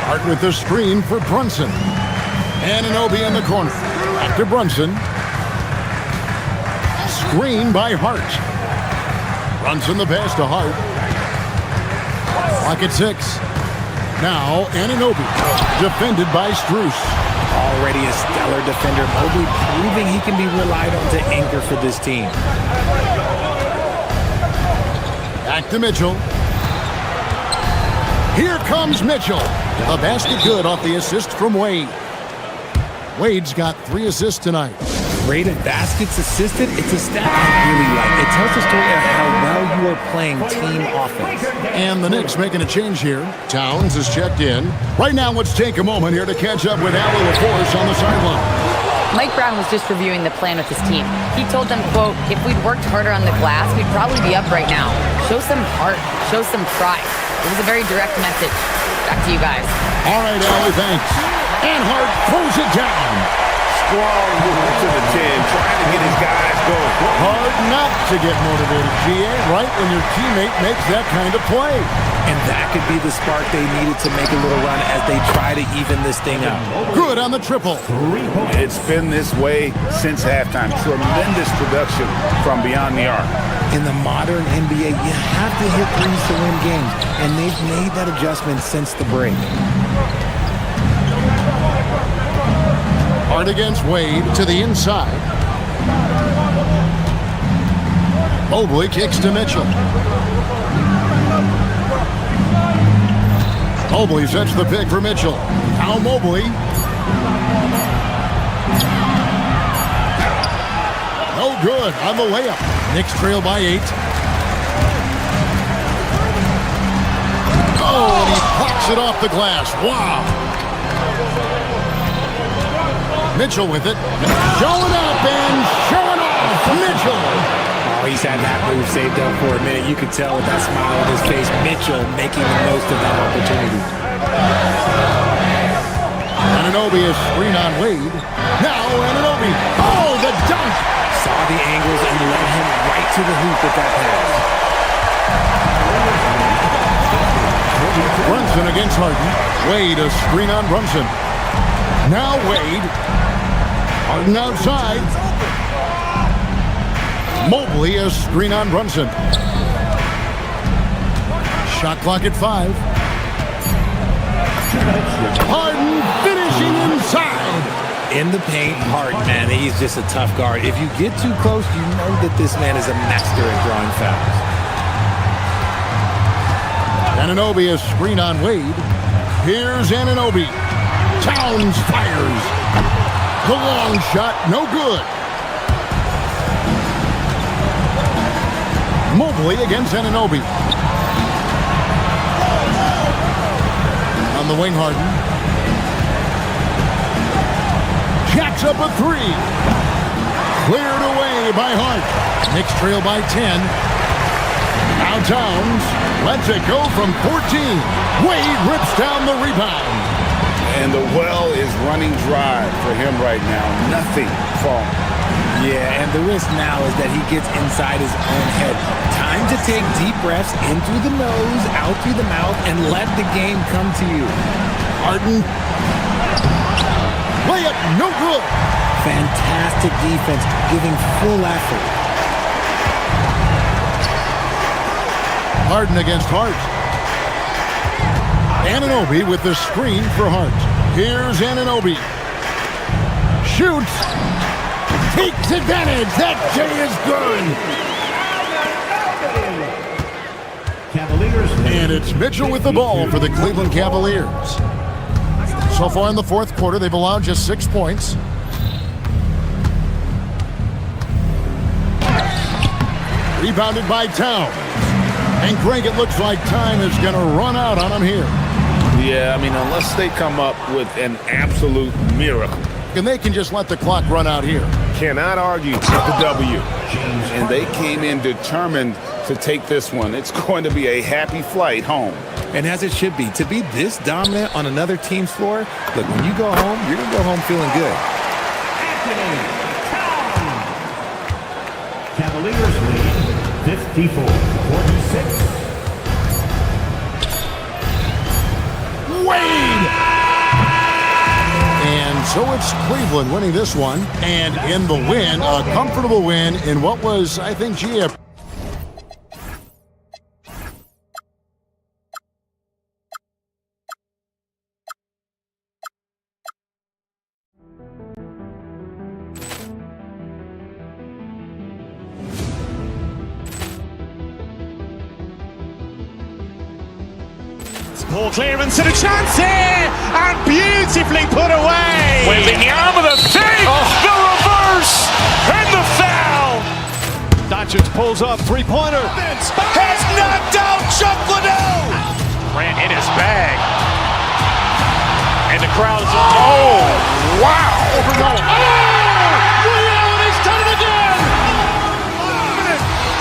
Hart with the screen for Brunson. Anunoby in the corner. Back to Brunson. Screen by Hart. Brunson the pass to Hart. Clock at 6. Now Anunoby, defended by Strus. Already a stellar defender, Mobley proving he can be relied on to anchor for this team. Back to Mitchell. Here comes Mitchell. The basket good off the assist from Wade. Wade's got 3 assists tonight. Rated baskets assisted, it's a stat I really like. It tells the story of how well you are playing team offense. And the Knicks making a change here. Towns is checked in. Right now, let's take a moment here to catch up with Allie LaForce on the sideline. Mike Brown was just reviewing the plan with his team. He told them, quote, if we'd worked harder on the glass, we'd probably be up right now. Show some heart, show some pride. It was a very direct message. Back to you guys. All right, Allie, thanks. And Hart pulls it down. Strong movement to the 10, trying to get his guys going. Hard not to get motivated, GA, right when your teammate makes that kind of play. And that could be the spark they needed to make a little run as they try to even this thing out. Good on the triple. It's been this way since halftime. Tremendous production from beyond the arc. In the modern NBA, you have to hit threes to win games, and they've made that adjustment since the break. Hart against Wade to the inside. Mobley kicks to Mitchell. Mobley sets the pick for Mitchell. Now Mobley. No good on the layup. Knicks trail by 8. Oh, and he pops it off the glass. Wow. Mitchell with it. Showing up and showing off. Mitchell. Oh, he's had that move saved up for a minute. You could tell with that smile on his face. Mitchell making the most of that opportunity. Anunoby is screen on Wade. Now Anunoby. Oh, the dunk. Saw the angles and led him right to the hoop with that pass. Brunson against Harden. Wade a screen on Brunson. Now Wade. Harden outside. Mobley a screen on Brunson. Shot clock at 5. Harden finishing inside. In the paint, Hart, man, he's just a tough guard. If you get too close, you know that this man is a master at drawing fouls. Anunoby a screen on Wade. Here's Anunoby. Towns fires. The long shot, no good. Mobley against Anunoby. On the wing, Harden. Jacks up a 3. Cleared away by Hart. Knicks trail by 10. Now Towns lets it go from 14. Wade rips down the rebound. And the well is running dry for him right now. Nothing falling. Yeah, and the risk now is that he gets inside his own head. Time to take deep breaths in through the nose, out through the mouth, and let the game come to you. Harden. Layup, no good. Fantastic defense, giving full effort. Harden against Hart. Anunoby with the screen for Hart. Here's Anunoby. Shoots. Takes advantage. That J is good. Cavaliers lead. And it's Mitchell with the ball for the Cleveland Cavaliers. So far in the fourth quarter, they've allowed just 6 points. Rebounded by Towns. And Greg, it looks like time is going to run out on him here. Yeah, I mean, unless they come up with an absolute miracle. And they can just let the clock run out here. Cannot argue with the W. And they came in determined to take this one. It's going to be a happy flight home. And as it should be, to be this dominant on another team's floor, look, when you go home, you're going to go home feeling good. Cavaliers lead 54-46. Wade! And so it's Cleveland winning this one. And in the win, a comfortable win in what was, I think, Ball clearance and a chance here, and beautifully put away. Wembanyama the fake, the reverse, and the foul. Doncic pulls up, three-pointer. Has knocked out Chuck Liddell. Grant in his bag. And the crowd is, oh, wow. He's done it again.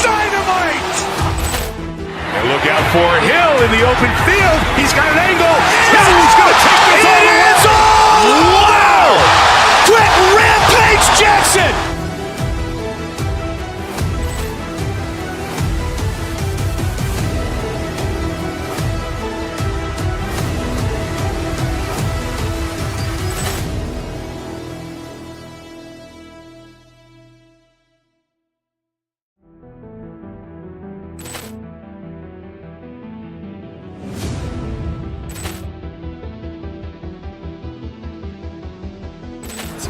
Dynamite. And look out for Hill in the open field. He's got an angle. He's going to take this all the way. Wow. Quit Rampage Jackson.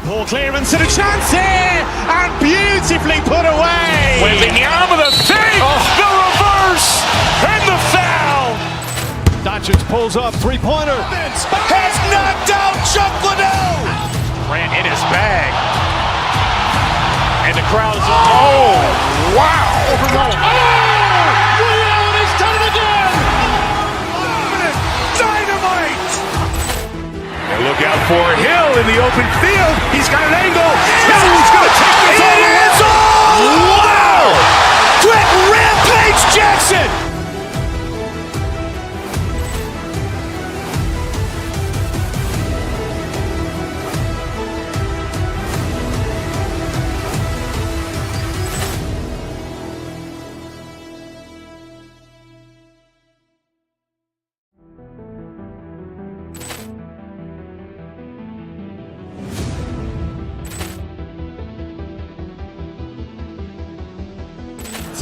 Ball clearance and a chance here, and beautifully put away. Wembanyama the fake, the reverse, and the foul. Doncic pulls up, three-pointer. Has knocked out Chuck Liddell. Grant in his bag. And the crowd is, oh, wow. He's done it again. Dynamite. And look out for Hill in the open field. He's got an angle. He's going to take this all the way. Wow. Quit Rampage Jackson.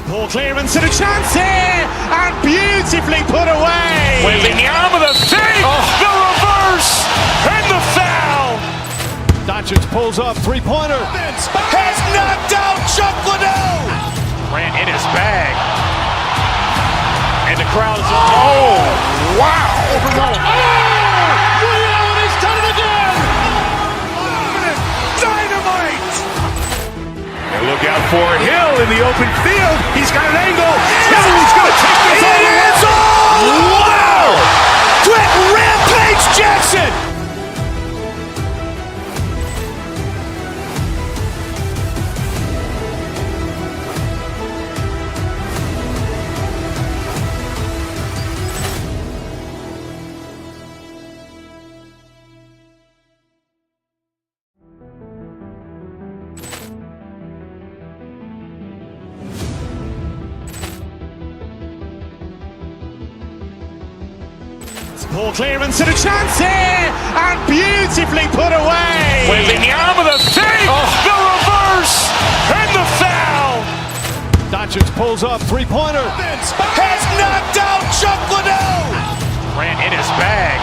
Ball clearance and a chance here, and beautifully put away. Wembanyama the fake, the reverse, and the foul. Doncic pulls up, three-pointer. Has knocked out Chuck Liddell. Grant in his bag. And the crowd is, oh, wow. He's done it again. Dynamite. And look out for Hill in the open field. He's got an angle. He's going to take this all the way. Wow. Quit Rampage Jackson. Ball clearance and a chance here, and beautifully put away. Wembanyama the fake, the reverse, and the foul. Doncic pulls up, three-pointer. Has knocked out Chuck Liddell. Grant in his bag.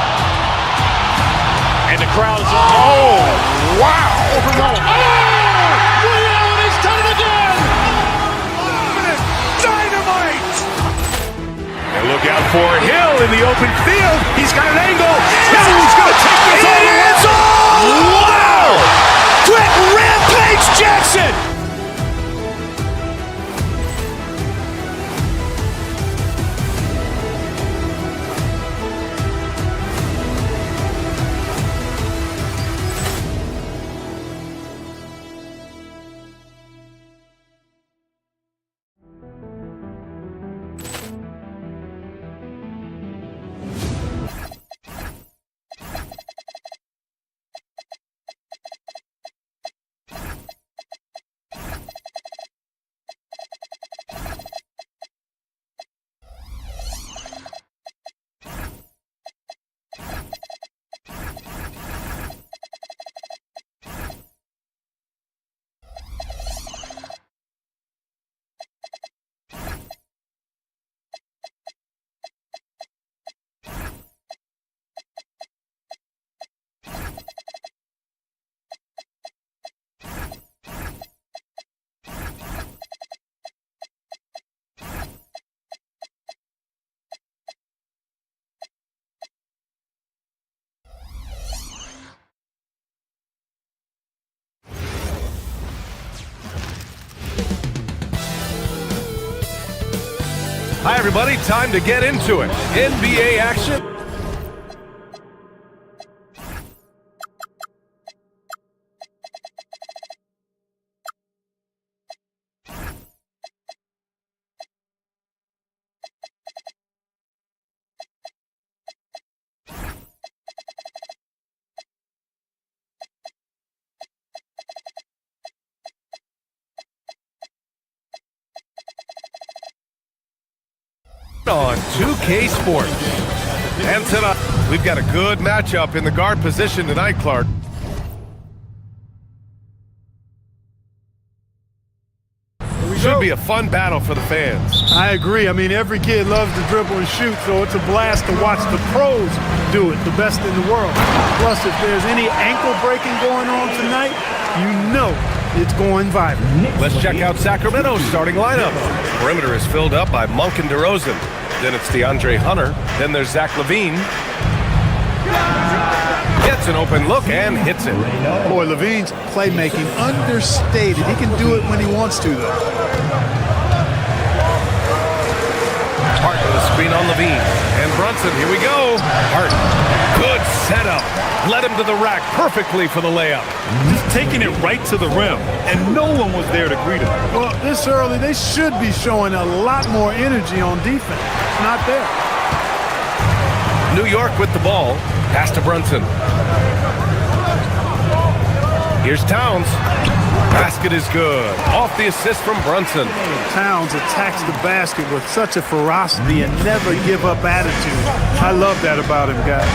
And the crowd is, oh, wow. He's done it again. Dynamite. And look Look out for Hill in the open field. He's got an angle. Hill's going to take this all the way. Wow! Quick Rampage Jackson! Hi, everybody. Time to get into it. NBA action. On 2K Sports. And tonight, we've got a good matchup in the guard position tonight, Clark. Should be a fun battle for the fans. I agree. I mean, every kid loves to dribble and shoot, so it's a blast to watch the pros do it, the best in the world. Plus, if there's any ankle breaking going on tonight, you know it's going viral. Let's check out Sacramento's starting lineup. Perimeter is filled up by Monk and DeRozan. Then it's DeAndre Hunter. Then there's Zach LaVine. Gets an open look and hits it. Boy, LaVine's playmaking understated. He can do it when he wants to, though. Hart with a screen on LaVine. And Brunson, here we go. Hart, good setup. Led him to the rack perfectly for the layup. Just taking it right to the rim, and no one was there to greet him. Well, this early, they should be showing a lot more energy on defense. It's not there. New York with the ball. Pass to Brunson. Here's Towns. Basket is good. Off the assist from Brunson. Towns attacks the basket with such a ferocity and never give up attitude. I love that about him, guys.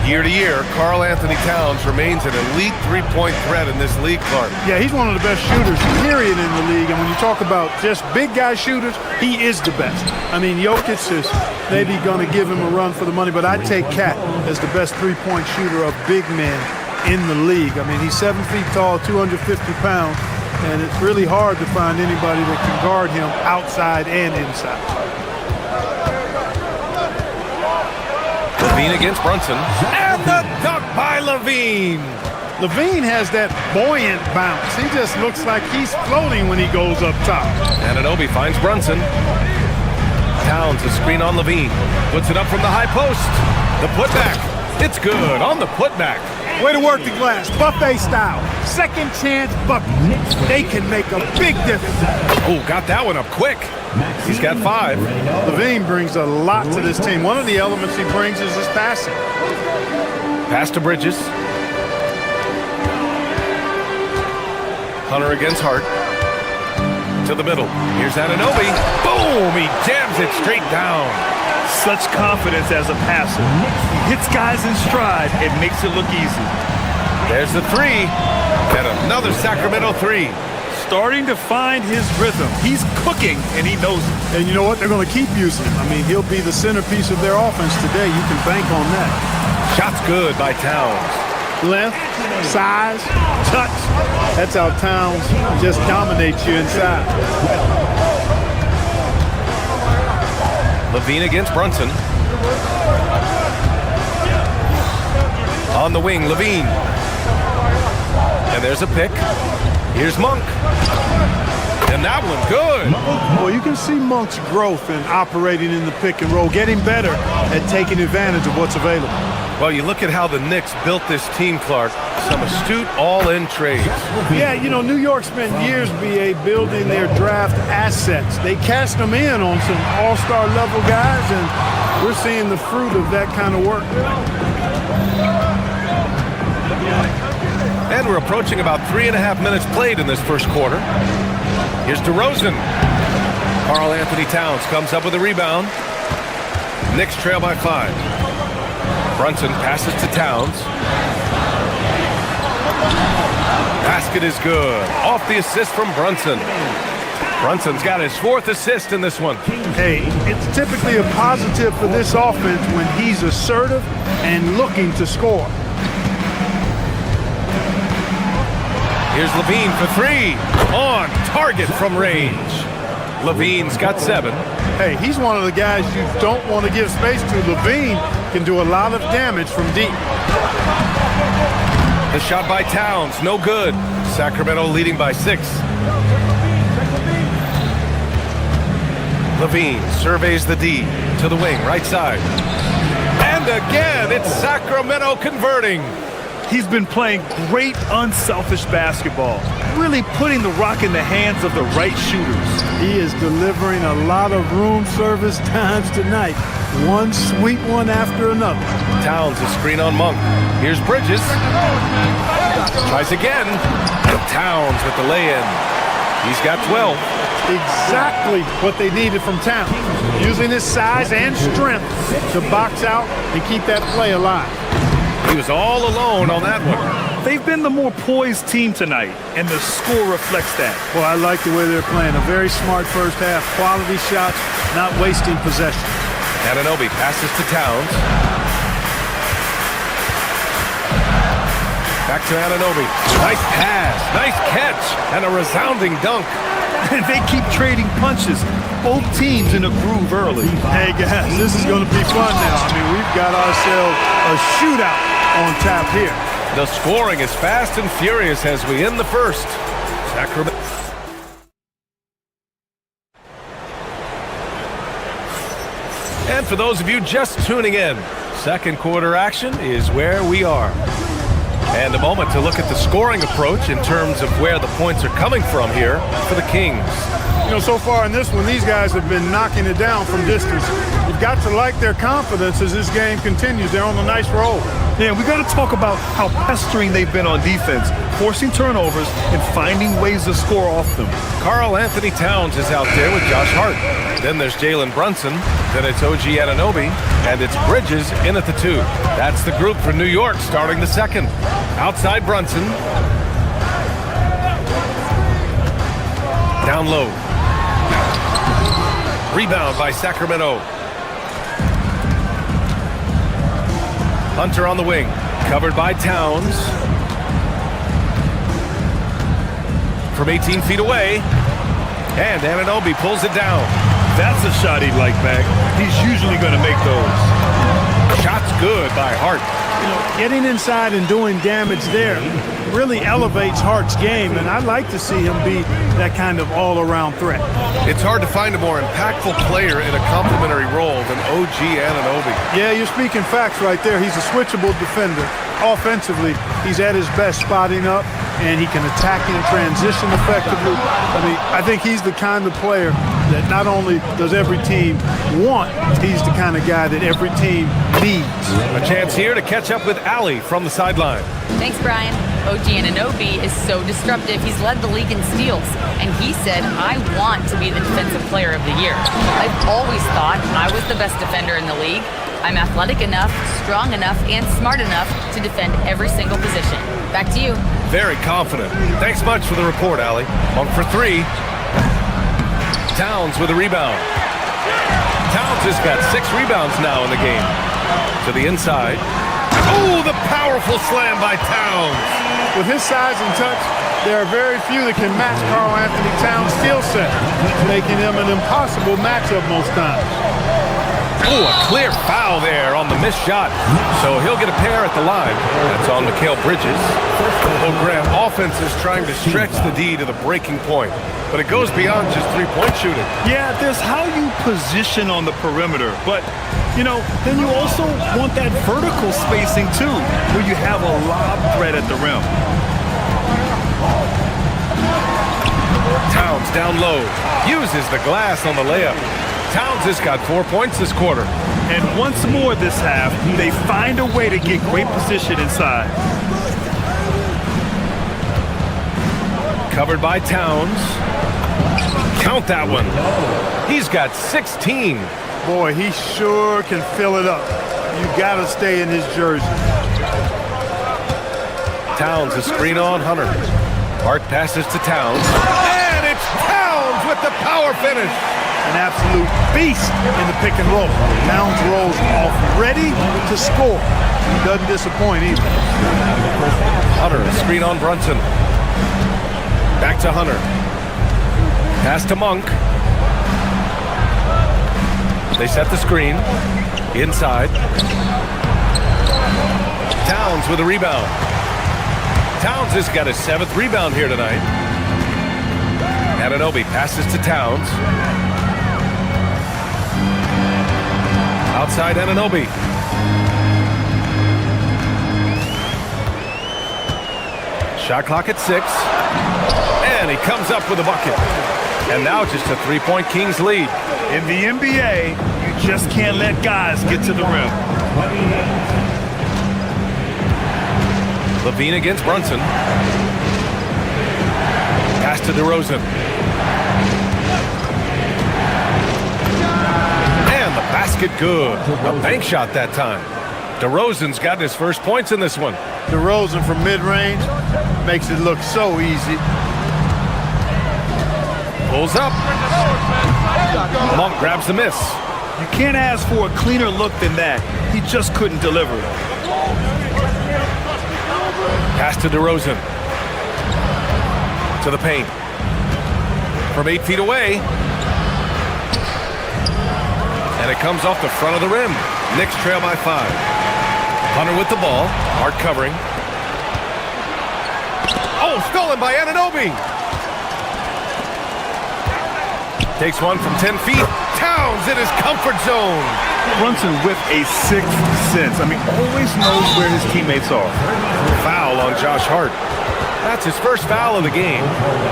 Year to year, Karl Anthony Towns remains an elite three-point threat in this league, Clark. Yeah, he's one of the best shooters, period, in the league. And when you talk about just big guy shooters, he is the best. I mean, Jokic is maybe going to give him a run for the money, but I'd take Cat as the best three-point shooter of big men in the league. I mean, he's 7 feet tall, 250 pounds, and it's really hard to find anybody that can guard him outside and inside. LaVine against Brunson. And the dunk by LaVine. LaVine has that buoyant bounce. He just looks like he's floating when he goes up top. Anunoby finds Brunson. Towns a screen on LaVine. Puts it up from the high post. The putback. It's good on the putback. Way to work the glass. Buffet style. Second chance buckets. They can make a big difference. Oh, got that one up quick. He's got 5. LaVine brings a lot to this team. One of the elements he brings is his passing. Pass to Bridges. Hunter against Hart. To the middle. Here's Anunoby. Boom! He jams it straight down. Such confidence as a passer. He hits guys in stride and makes it look easy. There's the 3. And another Sacramento 3. Starting to find his rhythm. He's cooking, and he knows it. And you know what? They're going to keep using him. I mean, he'll be the centerpiece of their offense today. You can bank on that. Shots good by Towns. Length, size, touch. That's how Towns just dominates you inside. Levine against Brunson. On the wing, Levine. And there's a pick. Here's Monk. And that one, good. Well, you can see Monk's growth in operating in the pick and roll, getting better at taking advantage of what's available. Well, you look at how the Knicks built this team, Clark. Some astute all-in trades. Yeah, you know, New York spent years, BA, building their draft assets. They cast them in on some all-star level guys, and we're seeing the fruit of that kind of work. And we're approaching about 3.5 minutes played in this first quarter. Here's DeRozan. Karl Anthony Towns comes up with a rebound. Knicks trail by 5. Brunson passes to Towns. Basket is good. Off the assist from Brunson. Brunson's got his 4th assist in this one. Hey, it's typically a positive for this offense when he's assertive and looking to score. Here's Levine for 3. On target from range. Levine's got 7. Hey, he's one of the guys you don't want to give space to. Levine can do a lot of damage from deep. The shot by Towns, no good. Sacramento leading by 6. Levine surveys the D to the wing, right side. And again, it's Sacramento converting. He's been playing great unselfish basketball, really putting the rock in the hands of the right shooters. He is delivering a lot of room service times tonight. One sweet one after another. Towns a screen on Monk. Here's Bridges. Tries again. Towns with the lay-in. He's got 12. Exactly what they needed from Towns. Using his size and strength to box out and keep that play alive. He was all alone on that one. They've been the more poised team tonight, and the score reflects that. Well, I like the way they're playing. A very smart first half. Quality shots, not wasting possession. Anunoby passes to Towns. Back to Anunoby. Nice pass, nice catch, and a resounding dunk. And they keep trading punches. Both teams in a groove early. Hey, guys, this is going to be fun now. I mean, we've got ourselves a shootout on tap here. The scoring is fast and furious as we end the first. Sacramento. And for those of you just tuning in, second quarter action is where we are. And a moment to look at the scoring approach in terms of where the points are coming from here for the Kings. You know, so far in this one, these guys have been knocking it down from distance. You've got to like their confidence as this game continues. They're on a nice roll. Yeah, we got to talk about how pestering they've been on defense, forcing turnovers and finding ways to score off them. Karl Anthony Towns is out there with Josh Hart. Then there's Jalen Brunson. Then it's OG Anunoby. And it's Bridges in at the 2. That's the group for New York starting the second. Outside Brunson. Down low. Rebound by Sacramento. Hunter on the wing. Covered by Towns. From 18 feet away. And Anunoby pulls it down. That's a shot he'd like back. He's usually going to make those. Shot's good by Hart. You know, getting inside and doing damage there really elevates Hart's game, and I'd like to see him be that kind of all-around threat. It's hard to find a more impactful player in a complementary role than OG Anunoby. Yeah, you're speaking facts right there. He's a switchable defender. Offensively, he's at his best spotting up, and he can attack in transition effectively. I mean, I think he's the kind of player that not only does every team want, he's the kind of guy that every team needs. A chance here to catch up with Allie from the sideline. Thanks, Brian. OG Anunoby is so disruptive. He's led the league in steals. And he said, I want to be the defensive player of the year. I've always thought I was the best defender in the league. I'm athletic enough, strong enough, and smart enough to defend every single position. Back to you. Very confident. Thanks much for the report, Allie. Monk for 3. Towns with a rebound. Towns has got 6 rebounds now in the game. To the inside. Oh, the powerful slam by Towns. With his size and touch, there are very few that can match Karl Anthony Towns' skill set, making him an impossible matchup most times. Oh, a clear foul there on the missed shot. So he'll get a pair at the line. That's on Mikal Bridges. Oh, Graham, offense is trying to stretch the D to the breaking point. But it goes beyond just three-point shooting. Yeah, there's how you position on the perimeter. But, you know, then you also want that vertical spacing, too, where you have a lob threat at the rim. Towns down low. Uses the glass on the layup. Towns has got 4 points this quarter. And once more this half, they find a way to get great position inside. Covered by Towns. Count that one. He's got 16. Boy, he sure can fill it up. You got to stay in his jersey. Towns a screen on Hunter. Hart passes to Towns. And it's Towns with the power finish. An absolute beast in the pick and roll. Towns rolls off ready to score. He doesn't disappoint either. Hunter, a screen on Brunson. Back to Hunter. Pass to Monk. They set the screen. Inside. Towns with a rebound. Towns has got his 7th rebound here tonight. Anunoby passes to Towns. Outside Anunoby. Shot clock at 6. And he comes up with a bucket. And now just a 3-point Kings lead. In the NBA, you just can't let guys get to the rim. Levine against Brunson. Pass to DeRozan. And the basket good. A bank shot that time. DeRozan's gotten his first points in this one. DeRozan from mid-range makes it look so easy. Pulls up. Monk grabs the miss. You can't ask for a cleaner look than that. He just couldn't deliver. Pass to DeRozan. To the paint. From 8 feet away. And it comes off the front of the rim. Knicks trail by 5. Hunter with the ball. Hart covering. Oh, stolen by Anunoby. Takes one from 10 feet. Towns in his comfort zone. Brunson with a 6th sense. I mean, always knows where his teammates are. Foul on Josh Hart. That's his first foul of the game.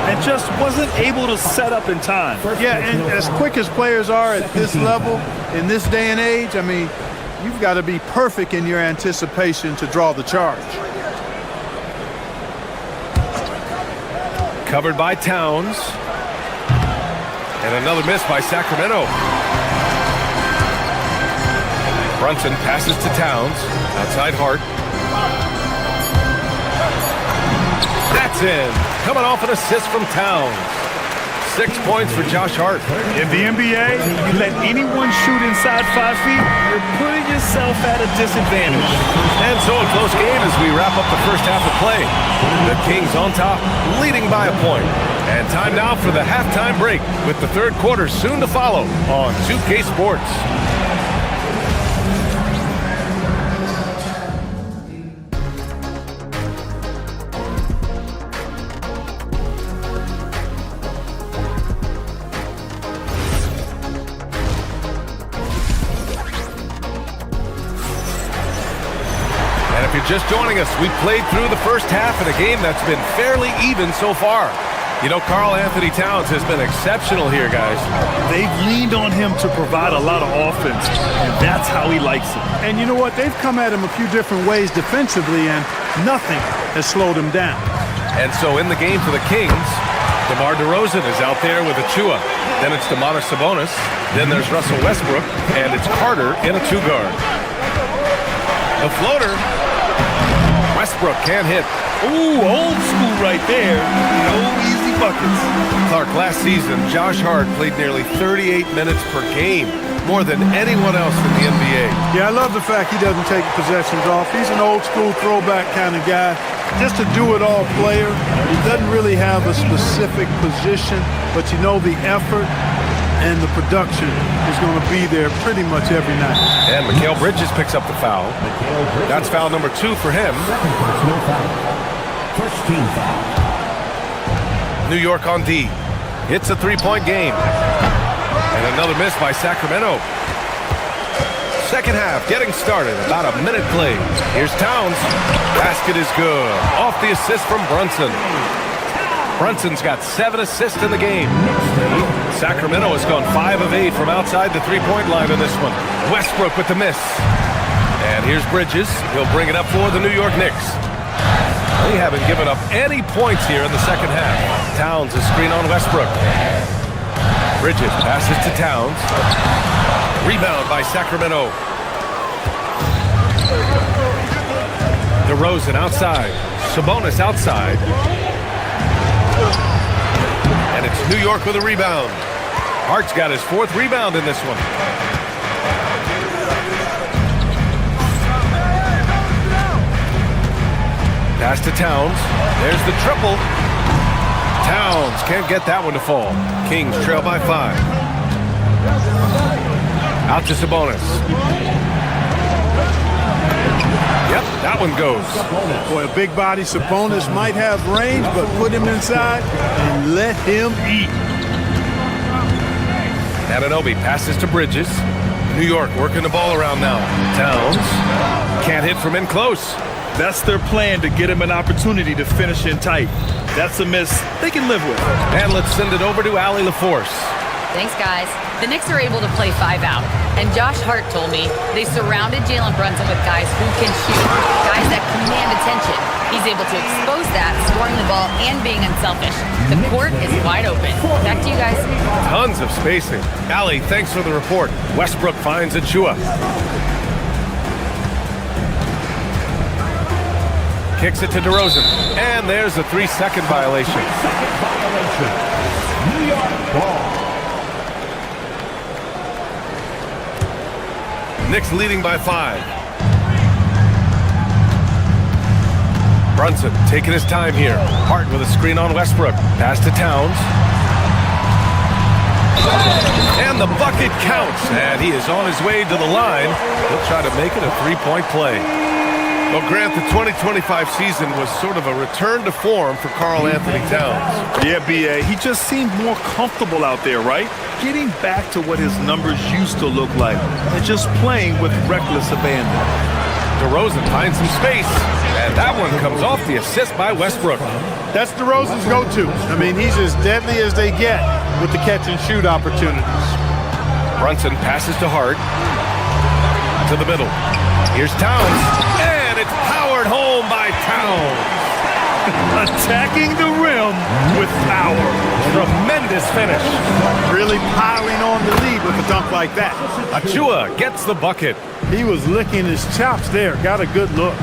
And just wasn't able to set up in time. Yeah, and as quick as players are at this level, in this day and age, I mean, you've got to be perfect in your anticipation to draw the charge. Covered by Towns. And another miss by Sacramento. Brunson passes to Towns. Outside Hart. That's in. Coming off an assist from Towns. 6 points for Josh Hart. In the NBA, you let anyone shoot inside 5 feet, you're putting yourself at a disadvantage. And so a close game as we wrap up the first half of play. The Kings on top, leading by a point. And time now for the halftime break with the third quarter soon to follow on 2K Sports. Just joining us, we played through the first half in a game that's been fairly even so far. You know, Karl Anthony Towns has been exceptional here, guys. They've leaned on him to provide a lot of offense, and that's how he likes it. And you know what? They've come at him a few different ways defensively, and nothing has slowed him down. And so in the game for the Kings, DeMar DeRozan is out there with Achua. Then it's Domantas Sabonis. Then there's Russell Westbrook, and it's Carter in a 2-guard. The floater. Westbrook can't hit. Ooh, old school right there. No easy buckets. Clark, last season, Josh Hart played nearly 38 minutes per game, more than anyone else in the NBA. Yeah, I love the fact he doesn't take possessions off. He's an old school throwback kind of guy. Just a do-it-all player. He doesn't really have a specific position, but you know the effort and the production is going to be there pretty much every night. And Mikal Bridges picks up the foul. That's foul number 2 for him. Personal foul. First team foul. New York on D. It's a 3-point game. And another miss by Sacramento. Second half getting started. About a minute played. Here's Towns. Basket is good. Off the assist from Brunson. Brunson's got 7 assists in the game. Sacramento has gone 5 of 8 from outside the 3-point line in this one. Westbrook with the miss. And here's Bridges. He'll bring it up for the New York Knicks. They haven't given up any points here in the second half. Towns is screen on Westbrook. Bridges passes to Towns. Rebound by Sacramento. DeRozan outside. Sabonis outside. And it's New York with a rebound. Hart's got his 4th rebound in this one. Pass to Towns. There's the triple. Towns can't get that one to fall. Kings trail by 5. Out to Sabonis. Yep, that one goes. Boy, a big body Sabonis might have range, but put him inside and let him eat. Anunoby passes to Bridges. New York working the ball around now. Towns can't hit from in close. That's their plan, to get him an opportunity to finish in tight. That's a miss they can live with. And let's send it over to Allie LaForce. Thanks, guys. The Knicks are able to play 5 out. And Josh Hart told me they surrounded Jalen Brunson with guys who can shoot, guys that command attention. He's able to expose that, scoring the ball and being unselfish. The court is wide open. Back to you guys. Tons of spacing. Allie, thanks for the report. Westbrook finds Achua. Kicks it to DeRozan. And there's a 3-second violation. New York ball. Knicks leading by 5. Brunson taking his time here. Hart with a screen on Westbrook. Pass to Towns. And the bucket counts. And he is on his way to the line. He'll try to make it a 3-point play. Well, Grant, the 2025 season was sort of a return to form for Karl Anthony Towns. Yeah, B.A., he just seemed more comfortable out there, right? Getting back to what his numbers used to look like and just playing with reckless abandon. DeRozan finds some space, and that one comes off the assist by Westbrook. That's DeRozan's go-to. I mean, he's as deadly as they get with the catch-and-shoot opportunities. Brunson passes to Hart. To the middle. Here's Towns. And it's powered home by Towns. Attacking the rim with power. Tremendous finish. Really piling on the lead with a dunk like that. Achua gets the bucket. He was licking his chops there. Got a good look.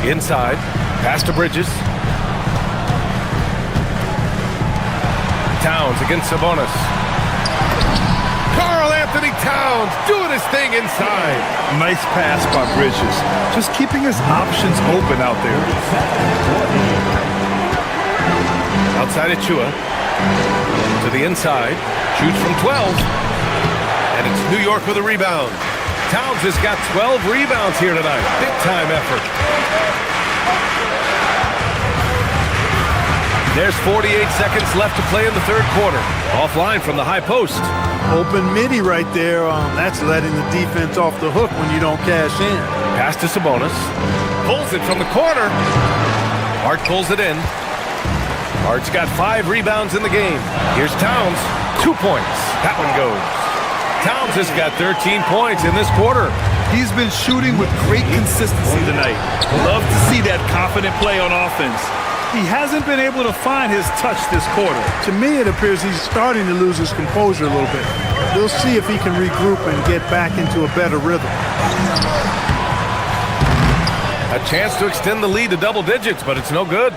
Inside. Pass to Bridges. Towns against Sabonis. Karl Anthony Towns doing his thing inside. Nice pass by Bridges. Just keeping his options open out there. Outside Achua. To the inside. Shoots from 12. And it's New York with a rebound. Towns has got 12 rebounds here tonight. Big time effort. There's 48 seconds left to play in the third quarter. Offline from the high post. Open midi right there. That's letting the defense off the hook when you don't cash in. Pass to Sabonis. Pulls it from the corner. Hart pulls it in. Hart's got 5 rebounds in the game. Here's Towns. 2 points. That one goes. Towns has got 13 points in this quarter. He's been shooting with great consistency tonight. Love to see that confident play on offense. He hasn't been able to find his touch this quarter. To me, it appears he's starting to lose his composure a little bit. We'll see if he can regroup and get back into a better rhythm. A chance to extend the lead to double digits, but it's no good.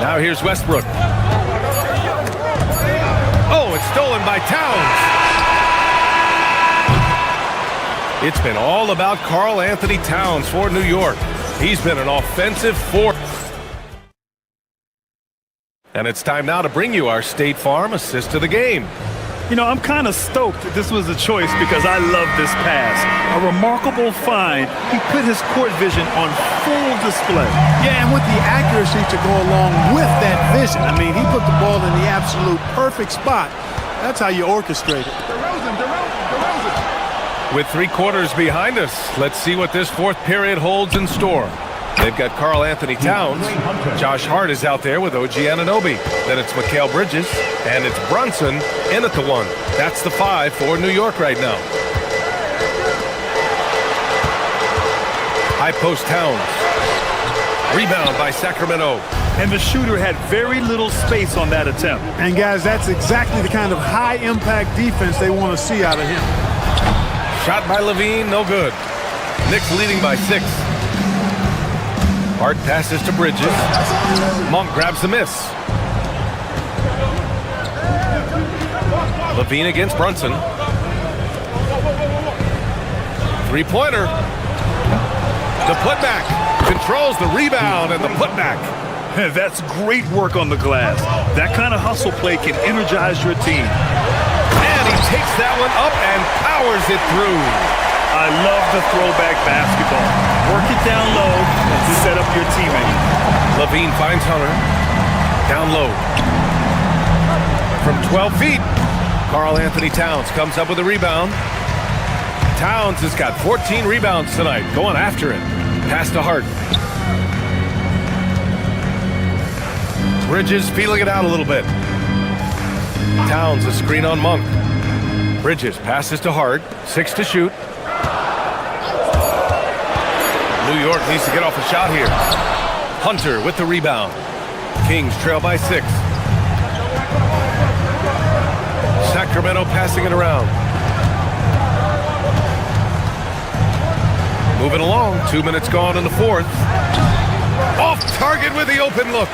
Now here's Westbrook. Oh, it's stolen by Towns. It's been all about Karl Anthony Towns for New York. He's been an offensive force. And it's time now to bring you our State Farm assist of the game. You know, I'm kind of stoked that this was a choice because I love this pass. A remarkable find. He put his court vision on full display. Yeah, and with the accuracy to go along with that vision. I mean, he put the ball in the absolute perfect spot. That's how you orchestrate it. With 3 quarters behind us, let's see what this 4th period holds in store. They've got Karl Anthony Towns. Josh Hart is out there with OG Anunoby. Then it's Mikal Bridges, and it's Brunson in at the 1. That's the 5 for New York right now. High post Towns. Rebound by Sacramento. And the shooter had very little space on that attempt. And guys, that's exactly the kind of high-impact defense they want to see out of him. Shot by Levine, no good. Knicks leading by 6. Hart passes to Bridges. Monk grabs the miss. Levine against Brunson. 3-pointer. The putback. Controls the rebound and the putback. That's great work on the glass. That kind of hustle play can energize your team. And he takes that one up and powers it through. I love the throwback basketball. Work it down low to set up your teammate. Levine finds Hunter. Down low. From 12 feet, Karl Anthony Towns comes up with a rebound. Towns has got 14 rebounds tonight, going after it. Pass to Hart. Bridges feeling it out a little bit. Towns a screen on Monk. Bridges passes to Hart. 6 to shoot. New York needs to get off a shot here. Hunter with the rebound. Kings trail by 6. Sacramento passing it around. Moving along. 2 minutes gone in the 4th. Off target with the open look.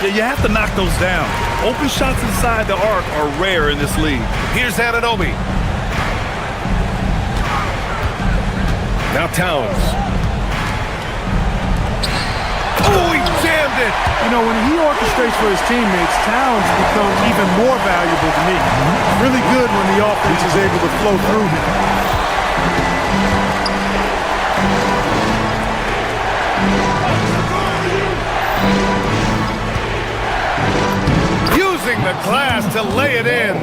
Yeah, you have to knock those down. Open shots inside the arc are rare in this league. Here's Anunoby. Now Towns. Oh, he jammed it! You know, when he orchestrates for his teammates, Towns becomes even more valuable to me. Really good when the offense is able to flow through him. Using the glass to lay it in.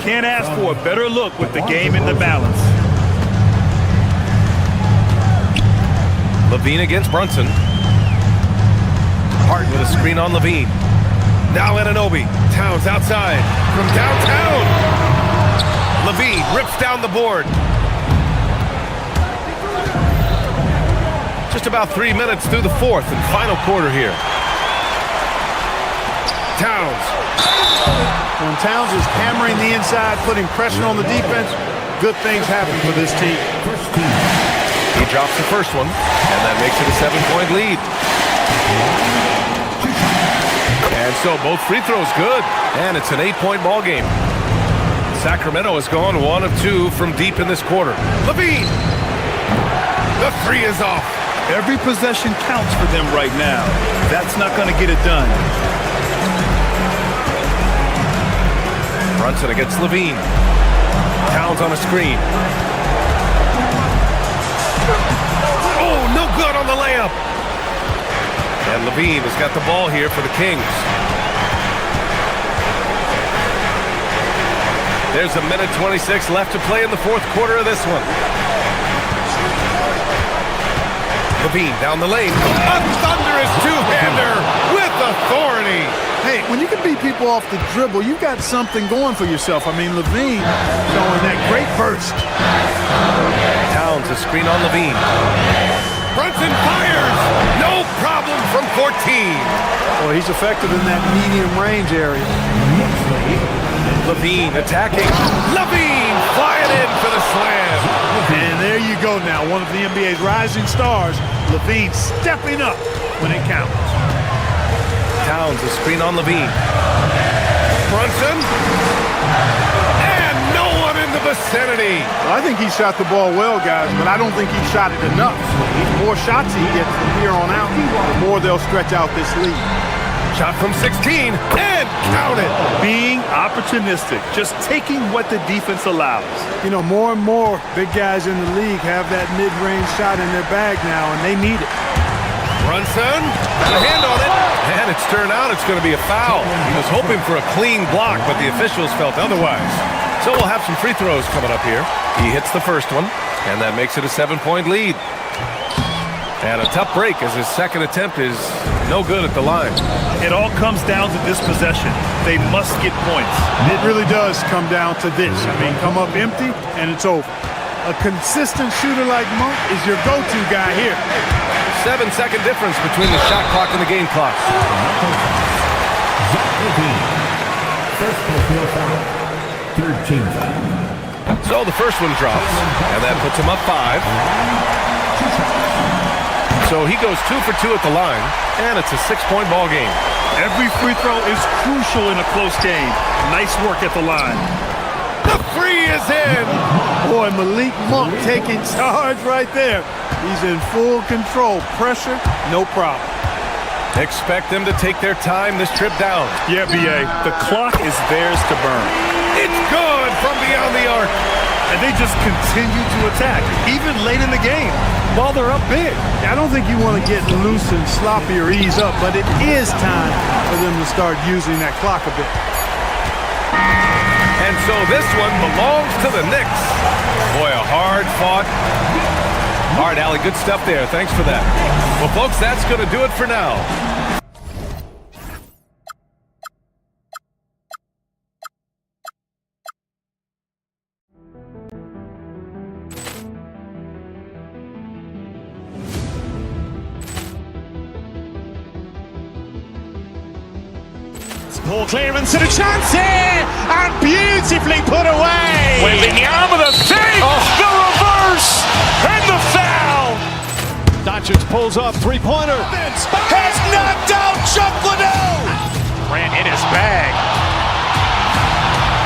Can't ask for a better look with the game in the balance. Levine against Brunson. Hart with a screen on Levine. Now Anunoby. Towns outside from downtown. Levine rips down the board. Just about 3 minutes through the 4th and final quarter here. Towns. When Towns is hammering the inside, putting pressure on the defense, good things happen for this team. He drops the first one, and that makes it a 7-point lead. And so both free throws good, and it's an 8-point ball game. Sacramento has gone 1 of 2 from deep in this quarter. Levine! The 3 is off. Every possession counts for them right now. That's not going to get it done. Brunson against Levine. Towns on a screen. Oh, no good on the layup. And Levine has got the ball here for the Kings. There's a minute 26 left to play in the 4th quarter of this one. Levine down the lane. A thunderous two-hander with authority. Hey, when you can beat people off the dribble, you've got something going for yourself. I mean, Levine showing that great burst. Towns a screen on Levine. Brunson fires. No problem from 14. Well, he's effective in that medium range area. Levine attacking. Levine flying in for the slam. And there you go now. One of the NBA's rising stars. Levine stepping up when it counts. Towns a screen on Levine. Brunson. And no one in the vicinity. Well, I think he shot the ball well, guys, but I don't think he shot it enough. The more shots he gets from here on out, the more they'll stretch out this lead. Shot from 16 and count it. Being opportunistic, just taking what the defense allows. You know, more and more big guys in the league have that mid-range shot in their bag now, and they need it. Brunson got a hand on it, and it's turned out it's going to be a foul. He was hoping for a clean block, but the officials felt otherwise. So we'll have some free throws coming up here. He hits the first one, and that makes it a 7-point lead. And a tough break as his second attempt is no good at the line. It all comes down to this possession. They must get points. It really does come down to this. I mean, come up empty, and it's over. A consistent shooter like Monk is your go-to guy here. 7-second difference between the shot clock and the game clock. First field foul. Third team foul. So the first one drops, and that puts him up 5. So he goes 2 for 2 at the line, and it's a 6-point ball game. Every free throw is crucial in a close game. Nice work at the line. The free is in. Boy, Malik Monk taking charge right there. He's in full control. Pressure, no problem. Expect them to take their time this trip down. Yeah, B.A., the clock is theirs to burn. It's good from beyond the arc. And they just continue to attack, even late in the game, while they're up big. I don't think you want to get loose and sloppy or ease up, but it is time for them to start using that clock a bit. And so this one belongs to the Knicks. Boy, a hard-fought. All right, Allie, good stuff there. Thanks for that. Well, folks, that's going to do it for now. Ball clearance and a chance here, and beautifully put away. Wembanyama the fake, the reverse, and the foul. Doncic pulls up, three-pointer. Has knocked out Chuck Liddell. Ran in his bag.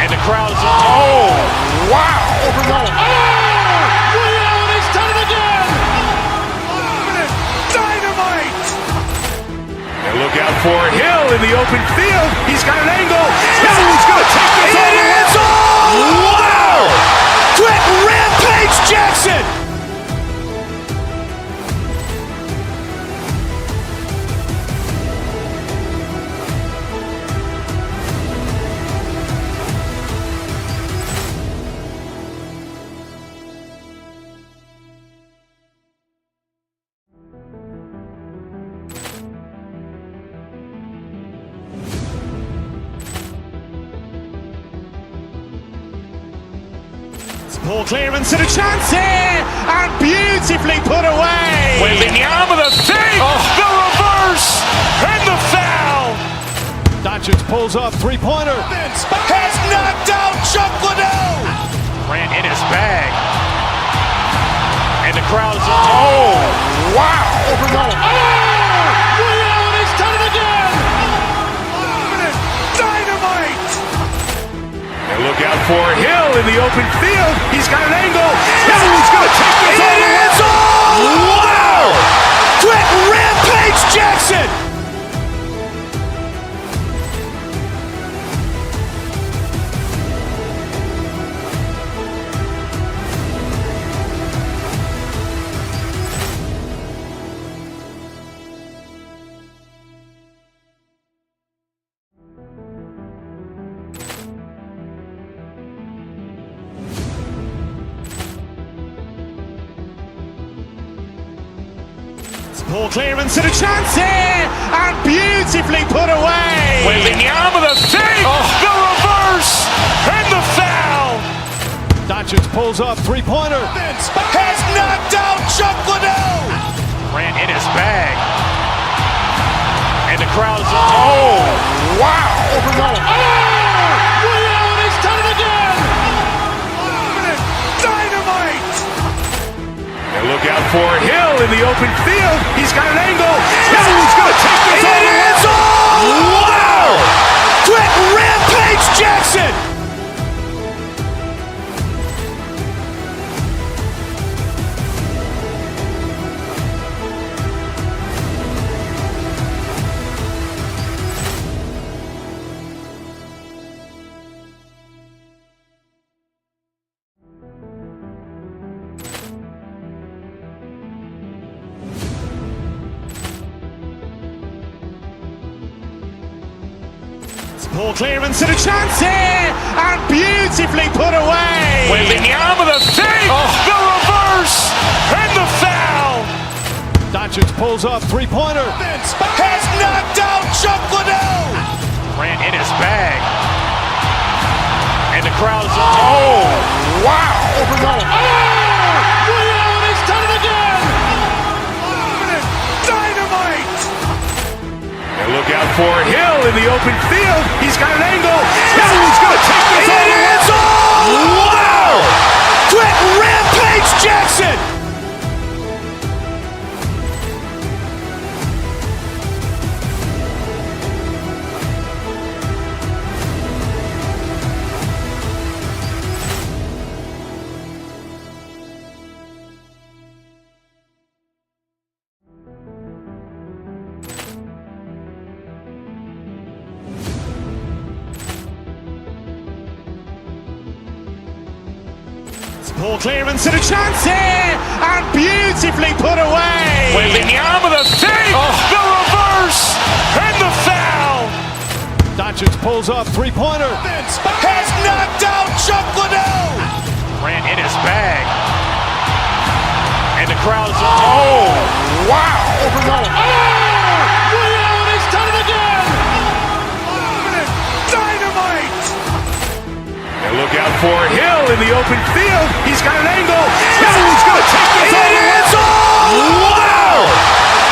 And the crowd is, oh, wow. Ray Allen has done it again. Dynamite. And look out for Hill in the open field. He's got an angle. He's going to take this all the way. Wow! Quick Rampage Jackson. Ball clearance and a chance here, and beautifully put away. Wembanyama the fake, the reverse, and the foul. Doncic pulls up, three-pointer. Has knocked out Chuck Liddell. Ran in his bag. And the crowd is, oh, wow. Ray Allen has done it again. Dynamite. And look out for Hill in the open field. He's got an angle. He's going to take this all the way. Wow! Quick Rampage Jackson. Ball clearance and a chance here, and beautifully put away. Wembanyama the fake, the reverse, and the foul. Doncic pulls up, three-pointer. Has knocked out Chuck Liddell. Ran in his bag. And the crowd is, oh, wow. Ray Allen has done it again. Dynamite. And look out for Hill in the open field. He's got an angle. He's going to take this all the way. Wow! Quick Rampage Jackson. Ball clearance and a chance here, and beautifully put away. Wembanyama with a fake, the reverse, and the foul. Doncic pulls up, three-pointer. Has knocked out Chuck Liddell. Grant in his bag. And the crowd is, oh, wow. Ray Allen has done it again. Dynamite. And look out for Hill in the open field. He's got an angle. Hill's going to take this all the way. It's all. Wow. Quick Rampage Jackson. Ball clearance and a chance here, and beautifully put away. Wembanyama with a fake, the reverse, and the foul. Doncic pulls up, three-pointer. Has knocked out Chuck Liddell. Grant in his bag. And the crowd is, oh, wow. Ray Allen has done it again. Dynamite. And look out for Hill in the open field. He's got an angle. Hill's going to take this all the way. It's all. Wow.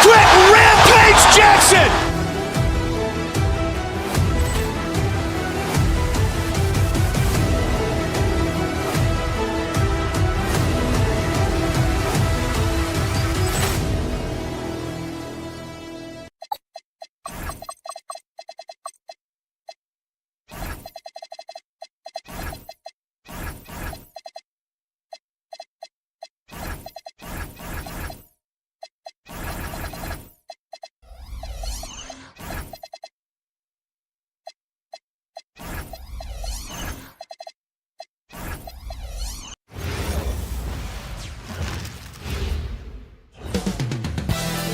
Quick Rampage Jackson.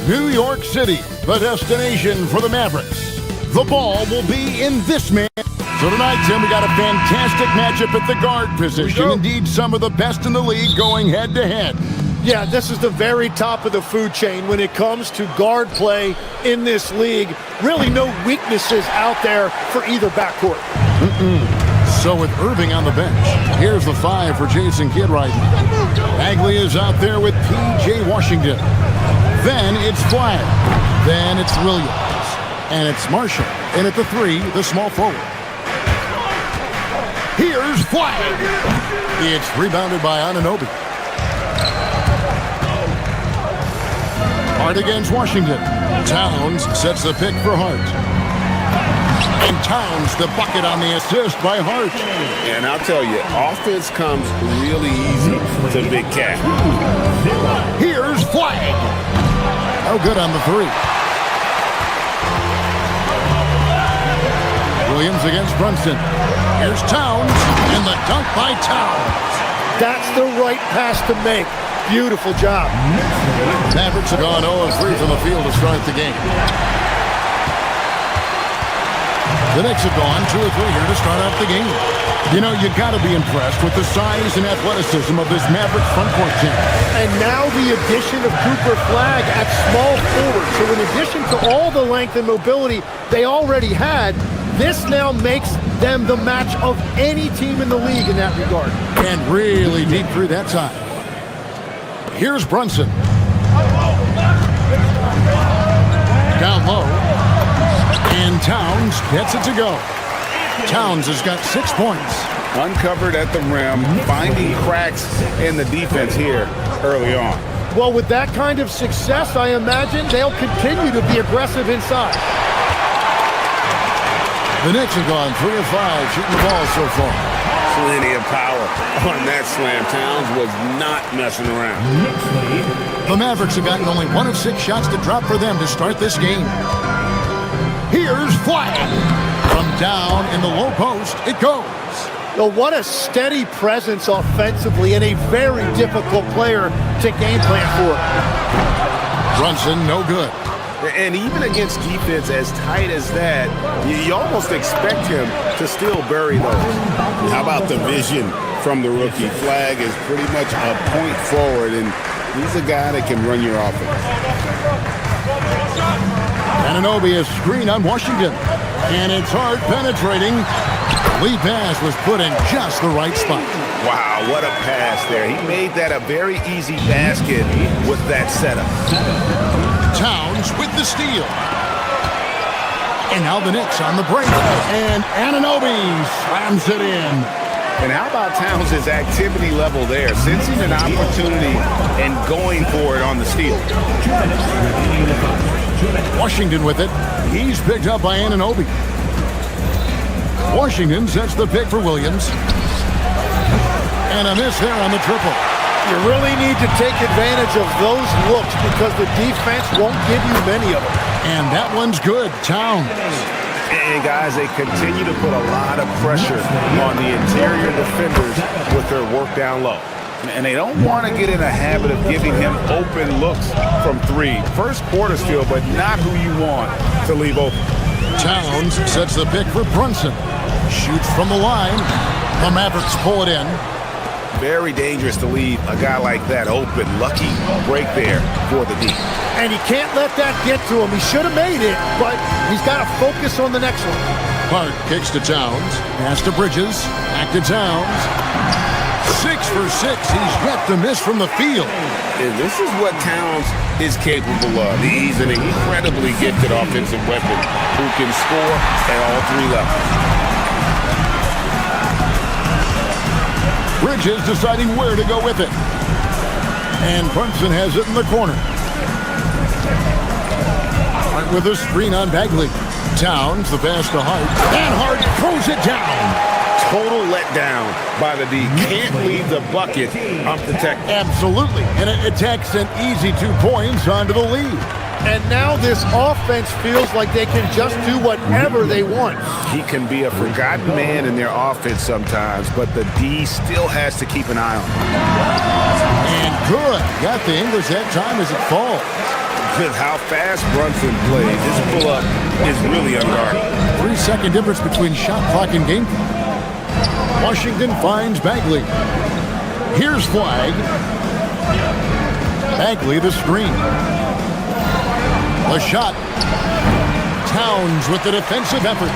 New York City, the destination for the Mavericks. The ball will be in this man. So tonight, Tim, we got a fantastic matchup at the guard position. Indeed, some of the best in the league going head-to-head. Yeah, this is the very top of the food chain when it comes to guard play in this league. Really no weaknesses out there for either backcourt. So with Irving on the bench, here's the 5 for Jason Kidd right now. Bagley is out there with P.J. Washington. Then it's Flagg. Then it's Williams. And it's Marshall. And at the 3, the small forward. Here's Flagg. It's rebounded by Anunoby. Hart against Washington. Towns sets the pick for Hart. And Towns the bucket on the assist by Hart. And I'll tell you, offense comes really easy to Big Cat. Here's Flagg. No good on the 3. Williams against Brunson. Here's Towns, and the dunk by Towns. That's the right pass to make. Beautiful job. Mavericks have gone 0-3 from the field to start the game. The Knicks have gone 2 of 3 here to start out the game. You know, you got to be impressed with the size and athleticism of this Mavericks front court team. And now the addition of Cooper Flagg at small forward. So in addition to all the length and mobility they already had, this now makes them the match of any team in the league in that regard. And really deep through that side. Here's Brunson. Down low. And Towns gets it to go. Towns has got 6 points. Uncovered at the rim, finding cracks in the defense here early on. Well, with that kind of success, I imagine they'll continue to be aggressive inside. The Knicks have gone 3 of 5 shooting the ball so far. Plenty of power on that slam. Towns was not messing around. The Mavericks have gotten only 1 of 6 shots to drop for them to start this game. Here's Flagg. From down in the low post, it goes. Well, what a steady presence offensively and a very difficult player to game plan for. Brunson, no good. And even against defense as tight as that, you almost expect him to still bury those. How about the vision from the rookie? Flag is pretty much a point forward, and he's a guy that can run your offense. Anunoby is screen on Washington. And it's hard penetrating. Lead pass was put in just the right spot. Wow, what a pass there. He made that a very easy basket with that setup. Towns with the steal. And now the Knicks on the break. And Anunoby slams it in. And how about Towns' activity level there? Sensing an opportunity and going for it on the steal. Washington with it. He's picked up by Anunoby. Washington sets the pick for Williams. And a miss there on the triple. You really need to take advantage of those looks because the defense won't give you many of them. And that one's good. Towns. And guys, they continue to put a lot of pressure on the interior defenders with their work down low. And they don't want to get in a habit of giving him open looks from three. First quarter still, but not who you want to leave open. Towns sets the pick for Brunson. Shoots from the line. The Mavericks pull it in. Very dangerous to leave a guy like that open. Lucky break there for the D. And he can't let that get to him. He should have made it, but he's got to focus on the next one. Clark kicks to Towns. Pass to Bridges. Back to Towns. 6 for 6. He's yet to miss from the field. And this is what Towns is capable of. He's an incredibly gifted offensive weapon who can score at all three levels. Bridges deciding where to go with it. And Brunson has it in the corner. Hart with a screen on Bagley. Towns, the pass to Hart. And Hart throws it down. Total letdown by the D. Can't leave the bucket unprotected. Absolutely. And it takes an easy 2 points onto the lead. And now this offense feels like they can just do whatever they want. He can be a forgotten man in their offense sometimes, but the D still has to keep an eye on him. And good. Got the English that time as it falls. With how fast Brunson plays, his pull-up is really unguarded. 3-second difference between shot clock and game clock. Washington finds Bagley. Here's Flag. Bagley the screen. The shot. Towns with the defensive effort.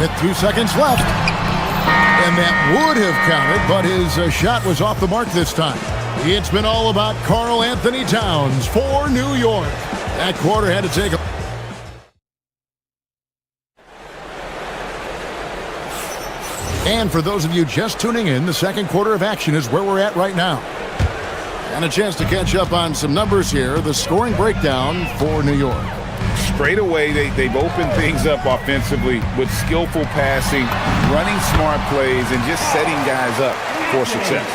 With 2 seconds left. And that would have counted, but his shot was off the mark this time. It's been all about Karl Anthony Towns for New York. That quarter had to take a... And for those of you just tuning in, the second quarter of action is where we're at right now. And a chance to catch up on some numbers here. The scoring breakdown for New York. Straight away, they've opened things up offensively with skillful passing, running smart plays, and just setting guys up for success.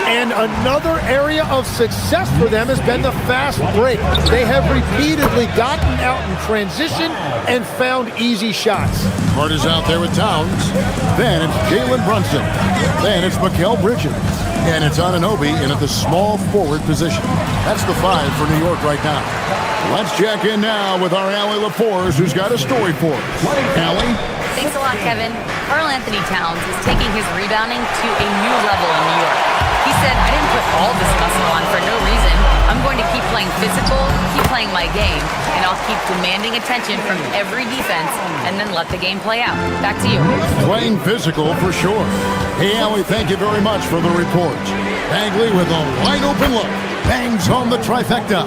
And another area of success for them has been the fast break. They have repeatedly gotten out in transition and found easy shots. Hart is out there with Towns. Then it's Jalen Brunson. Then it's Mikal Bridges. And it's Anunoby in at the small forward position. That's the 5 for New York right now. Let's check in now with our Allie LaForce, who's got a story for us. Allie? Thanks a lot, Kevin. Karl Anthony Towns is taking his rebounding to a new level in New York. He said, I didn't put all this muscle on for no reason. I'm going to keep playing physical, keep playing my game, and I'll keep demanding attention from every defense and then let the game play out. Back to you. Playing physical for sure. Hey, Allie, thank you very much for the report. Bagley with a wide open look. Bangs home the trifecta.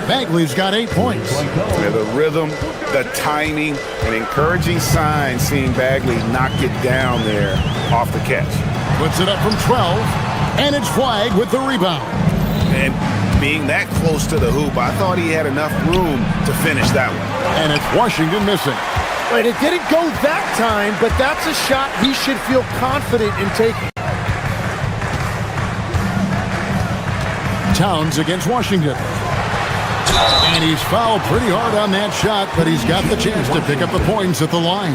Bagley's got 8 points. Yeah, the rhythm, the timing, an encouraging sign seeing Bagley knock it down there off the catch. Puts it up from 12, and it's Flag with the rebound. And being that close to the hoop, I thought he had enough room to finish that one. And it's Washington missing. Right, it didn't go that time, but that's a shot he should feel confident in taking. Towns against Washington. And he's fouled pretty hard on that shot, but he's got the chance to pick up the points at the line.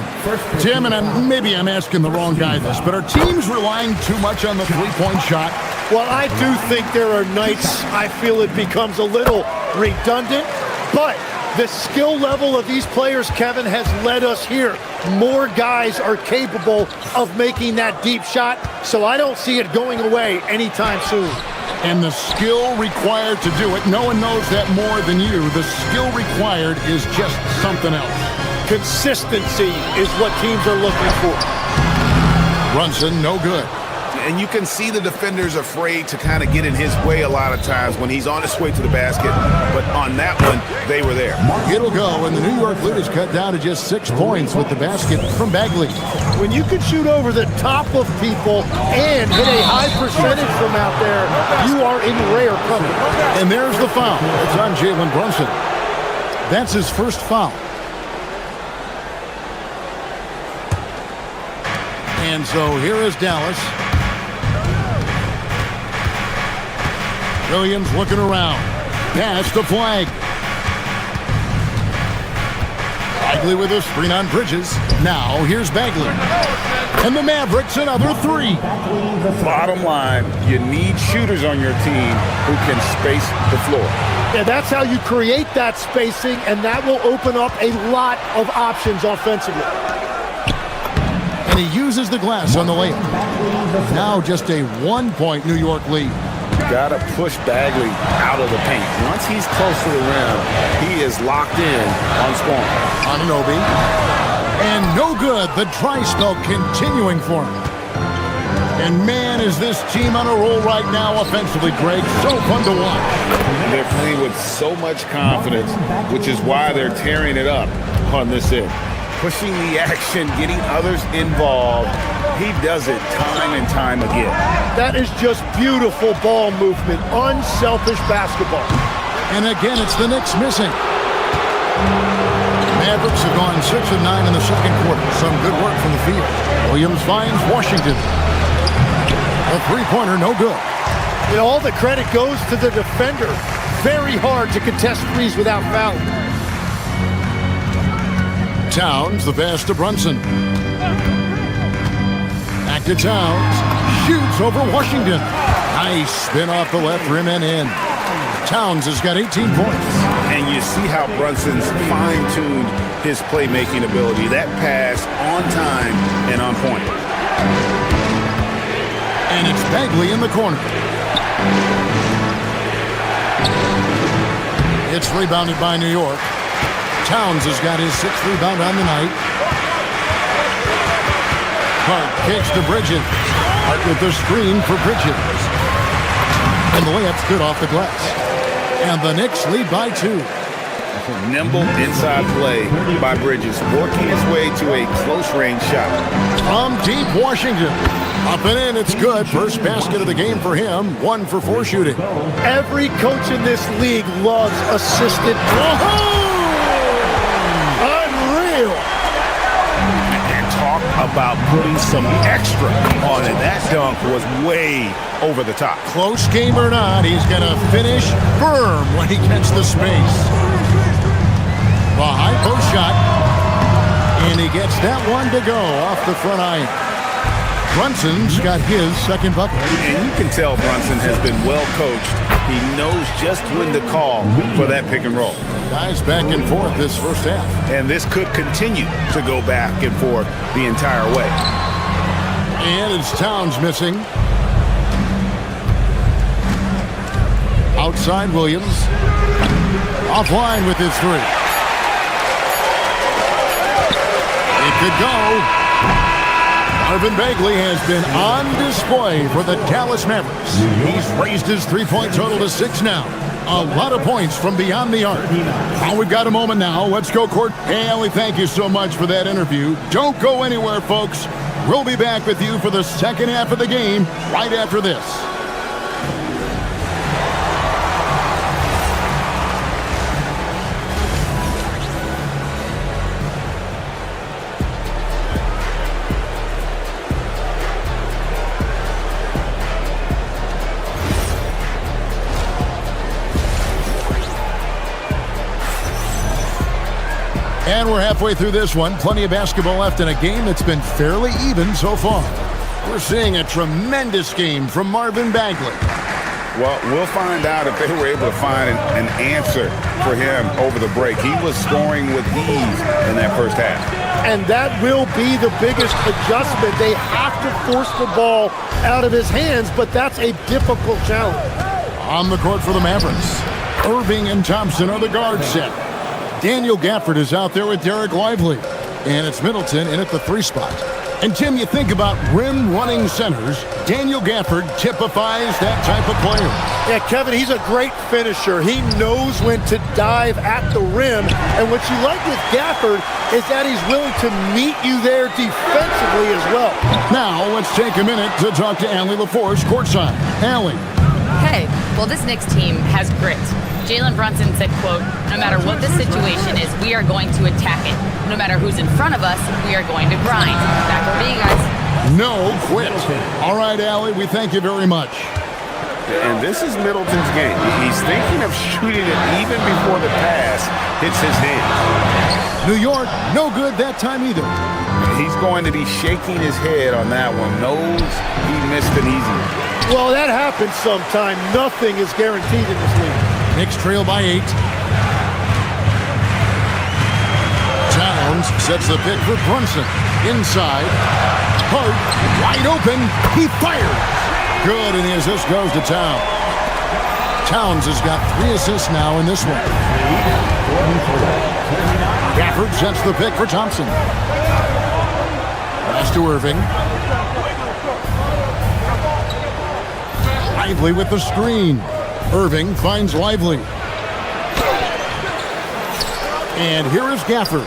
Tim, and maybe I'm asking the wrong guy this, but are teams relying too much on the three-point shot? Well, I do think there are nights I feel it becomes a little redundant, but the skill level of these players, Kevin, has led us here. More guys are capable of making that deep shot, so I don't see it going away anytime soon. And the skill required to do it, no one knows that more than you. The skill required is just something else. Consistency is what teams are looking for. Brunson, no good. And you can see the defenders afraid to kind of get in his way a lot of times when he's on his way to the basket. But on that one, they were there. It'll go, and the New York lead is cut down to just 6 points with the basket from Bagley. When you can shoot over the top of people and hit a high percentage from out there, you are in rare company. And there's the foul. It's on Jalen Brunson. That's his first foul. And so here is Dallas. Williams looking around. Pass to Flag. Bagley with a screen on Bridges. Now here's Bagley. And the Mavericks another 3. Bottom line, you need shooters on your team who can space the floor. Yeah, that's how you create that spacing, and that will open up a lot of options offensively. And he uses the glass on the layup. Now just a 1-point New York lead. Got to push Bagley out of the paint. Once he's close to the rim, he is locked in on Spawn. Anunoby. And no good. The dry spell continuing for him. And man, is this team on a roll right now offensively, Greg. So fun to watch. They're playing with so much confidence, which is why they're tearing it up on this end. Pushing the action, getting others involved. He does it time and time again. That is just beautiful ball movement, unselfish basketball. And again, it's the Knicks missing. Mavericks have gone 6 of 9 in the second quarter. Some good work from the field. Williams finds Washington. A three-pointer, no good. And all the credit goes to the defender. Very hard to contest threes without fouling. Towns, the pass to Brunson. Back to Towns. Shoots over Washington. Nice spin off the left rim and in. Towns has got 18 points. And you see how Brunson's fine-tuned his playmaking ability. That pass on time and on point. And it's Bagley in the corner. It's rebounded by New York. Towns has got his 6th rebound on the night. Hart kicks to Bridges. Hart with the screen for Bridges. And the layup's good off the glass. And the Knicks lead by 2. Nimble inside play by Bridges, working his way to a close-range shot. From deep Washington. Up and in, it's good. First basket of the game for him. 1 for 4 shooting. Every coach in this league loves assisted. Unreal. And talk about putting some extra on it. That dunk was way over the top. Close game or not, he's going to finish firm when he gets the space. A high post shot. And he gets that one to go off the front iron. Brunson's got his second bucket. And you can tell Brunson has been well coached. He knows just when to call for that pick and roll. Guys back and forth this first half. And this could continue to go back and forth the entire way. And it's Towns missing. Outside Williams. Offline with his 3. It could go. Marvin Bagley has been on display for the Dallas Mavericks. He's raised his three-point total to 6 now. A lot of points from beyond the arc. Well, we've got a moment now. Let's go, Court. Hey, Ellie, thank you so much for that interview. Don't go anywhere, folks. We'll be back with you for the second half of the game right after this. And we're halfway through this one. Plenty of basketball left in a game that's been fairly even so far. We're seeing a tremendous game from Marvin Bagley. Well, we'll find out if they were able to find an answer for him over the break. He was scoring with ease in that first half. And that will be the biggest adjustment. They have to force the ball out of his hands, but that's a difficult challenge. On the court for the Mavericks, Irving and Thompson are the guard set. Daniel Gafford is out there with Derek Lively. And it's Middleton in at the 3 spot. And Tim, you think about rim-running centers, Daniel Gafford typifies that type of player. Yeah, Kevin, he's a great finisher. He knows when to dive at the rim. And what you like with Gafford is that he's willing to meet you there defensively as well. Now, let's take a minute to talk to Allie LaForce courtside. Allie. Hey, well, this Knicks team has grit. Jalen Brunson said, quote, no matter what the situation is, we are going to attack it. No matter who's in front of us, we are going to grind. Back over to you guys. No quit. All right, Allie, we thank you very much. And this is Middleton's game. He's thinking of shooting it even before the pass hits his hand. New York, no good that time either. He's going to be shaking his head on that one. Knows he missed an easy one. Well, that happens sometime. Nothing is guaranteed in this league. Knicks trail by 8. Towns sets the pick for Brunson. Inside. Hart, wide open. He fired. Good, and the assist goes to Towns. Towns has got 3 assists now in this one. Gafford sets the pick for Thompson. Pass to Irving. Lively with the screen. Irving finds Lively. And here is Gafford.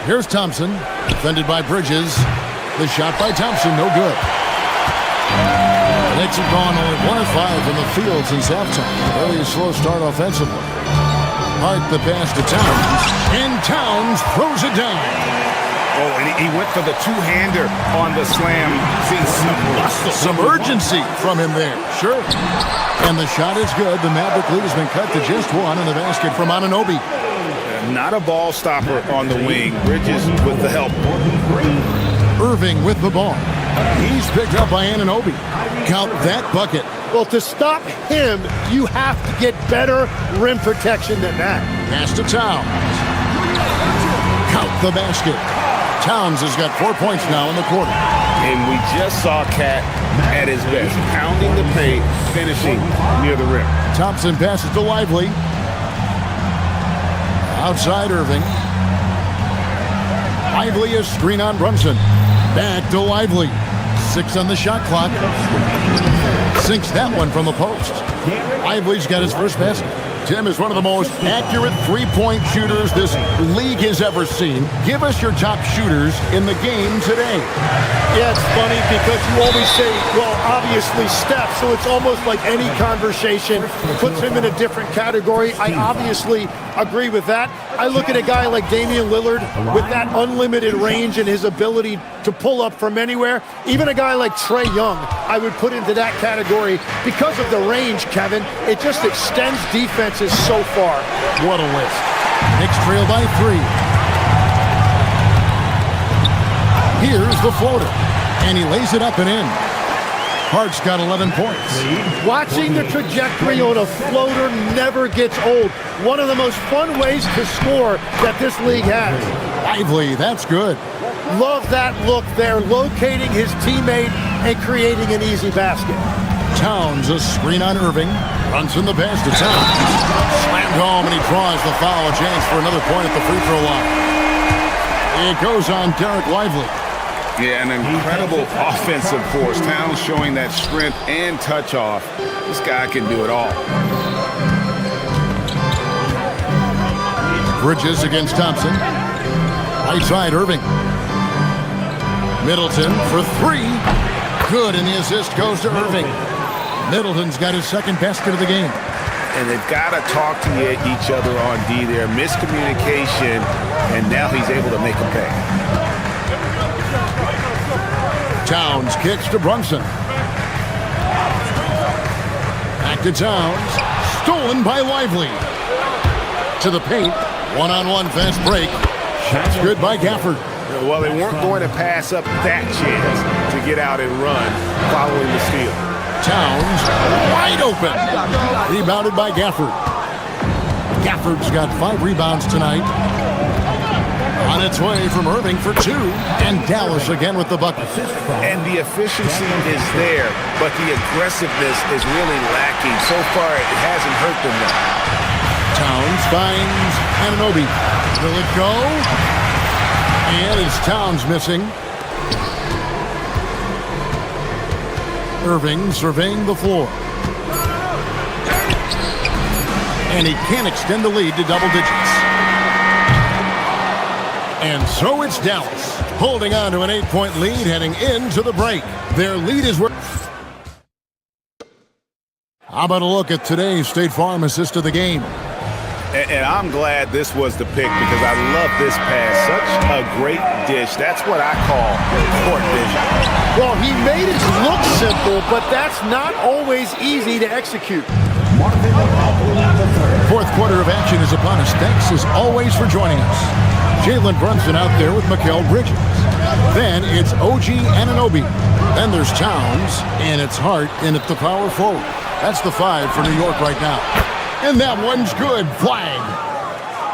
Here's Thompson, defended by Bridges. The shot by Thompson, no good. The Knicks have gone only 1 of 5 from the field since halftime. Very slow start offensively. Hart the pass to Towns, and Towns throws it down. Oh, and he went for the two-hander on the slam. Some urgency from him there. Sure. And the shot is good. The Maverick lead has been cut to just 1 in the basket from Anunoby. Not a ball stopper on the wing. Bridges with the help. Irving with the ball. He's picked up by Anunoby. Count that bucket. Well, to stop him, you have to get better rim protection than that. Pass to Towns. Count the basket. Towns has got 4 points now in the quarter. And we just saw Cat at his best, pounding the paint, finishing near the rim. Thompson passes to Lively. Outside Irving. Lively is screen on Brunson. Back to Lively. 6 on the shot clock. Sinks that one from the post. Lively's got his first basket. Tim is one of the most accurate three-point shooters this league has ever seen. Give us your top shooters in the game today. Yeah, it's funny because you always say, well, obviously Steph, so it's almost like any conversation puts him in a different category. I obviously agree with that. I look at a guy like Damian Lillard with that unlimited range and his ability to pull up from anywhere. Even a guy like Trae Young, I would put into that category because of the range, Kevin. It just extends defenses so far. What a list. Knicks trail by 3. Here's the floater, and he lays it up and in. Hart's got 11 points. Watching the trajectory on a floater never gets old. One of the most fun ways to score that this league has. Lively, that's good. Love that look there, locating his teammate and creating an easy basket. Towns, a screen on Irving. Runs in the pass to Towns. Slammed home, and he draws the foul. A chance for another point at the free throw line. It goes on Derek Lively. Yeah, an incredible offensive force. Towns showing that strength and touch off. This guy can do it all. Bridges against Thompson. Right side, Irving. Middleton for 3. Good, and the assist goes to Irving. Middleton's got his second basket of the game. And they've got to talk to each other on D there. Miscommunication, and now he's able to make a pay. Towns kicks to Brunson. Back to Towns. Stolen by Lively. To the paint. One-on-one fast break. Shot's good by Gafford. Well, they weren't going to pass up that chance to get out and run following the steal. Towns wide open. Rebounded by Gafford. Gafford's got 5 rebounds tonight. On its way from Irving for 2. And Dallas again with the bucket. And the efficiency is there, but the aggressiveness is really lacking. So far, it hasn't hurt them though. Towns finds Anunoby. Will it go? And it's Towns missing. Irving surveying the floor. And he can't extend the lead to double digits. And so it's Dallas, holding on to an 8-point lead heading into the break. Their lead is where... How about a look at today's State Farm assist of the game? And I'm glad this was the pick because I love this pass. Such a great dish. That's what I call court vision. Well, he made it look simple, but that's not always easy to execute. Fourth quarter of action is upon us. Thanks as always for joining us. Jalen Brunson out there with Mikal Bridges. Then it's OG Anunoby. Then there's Towns, and it's Hart in at the power forward. That's the 5 for New York right now. And that one's good. Flag.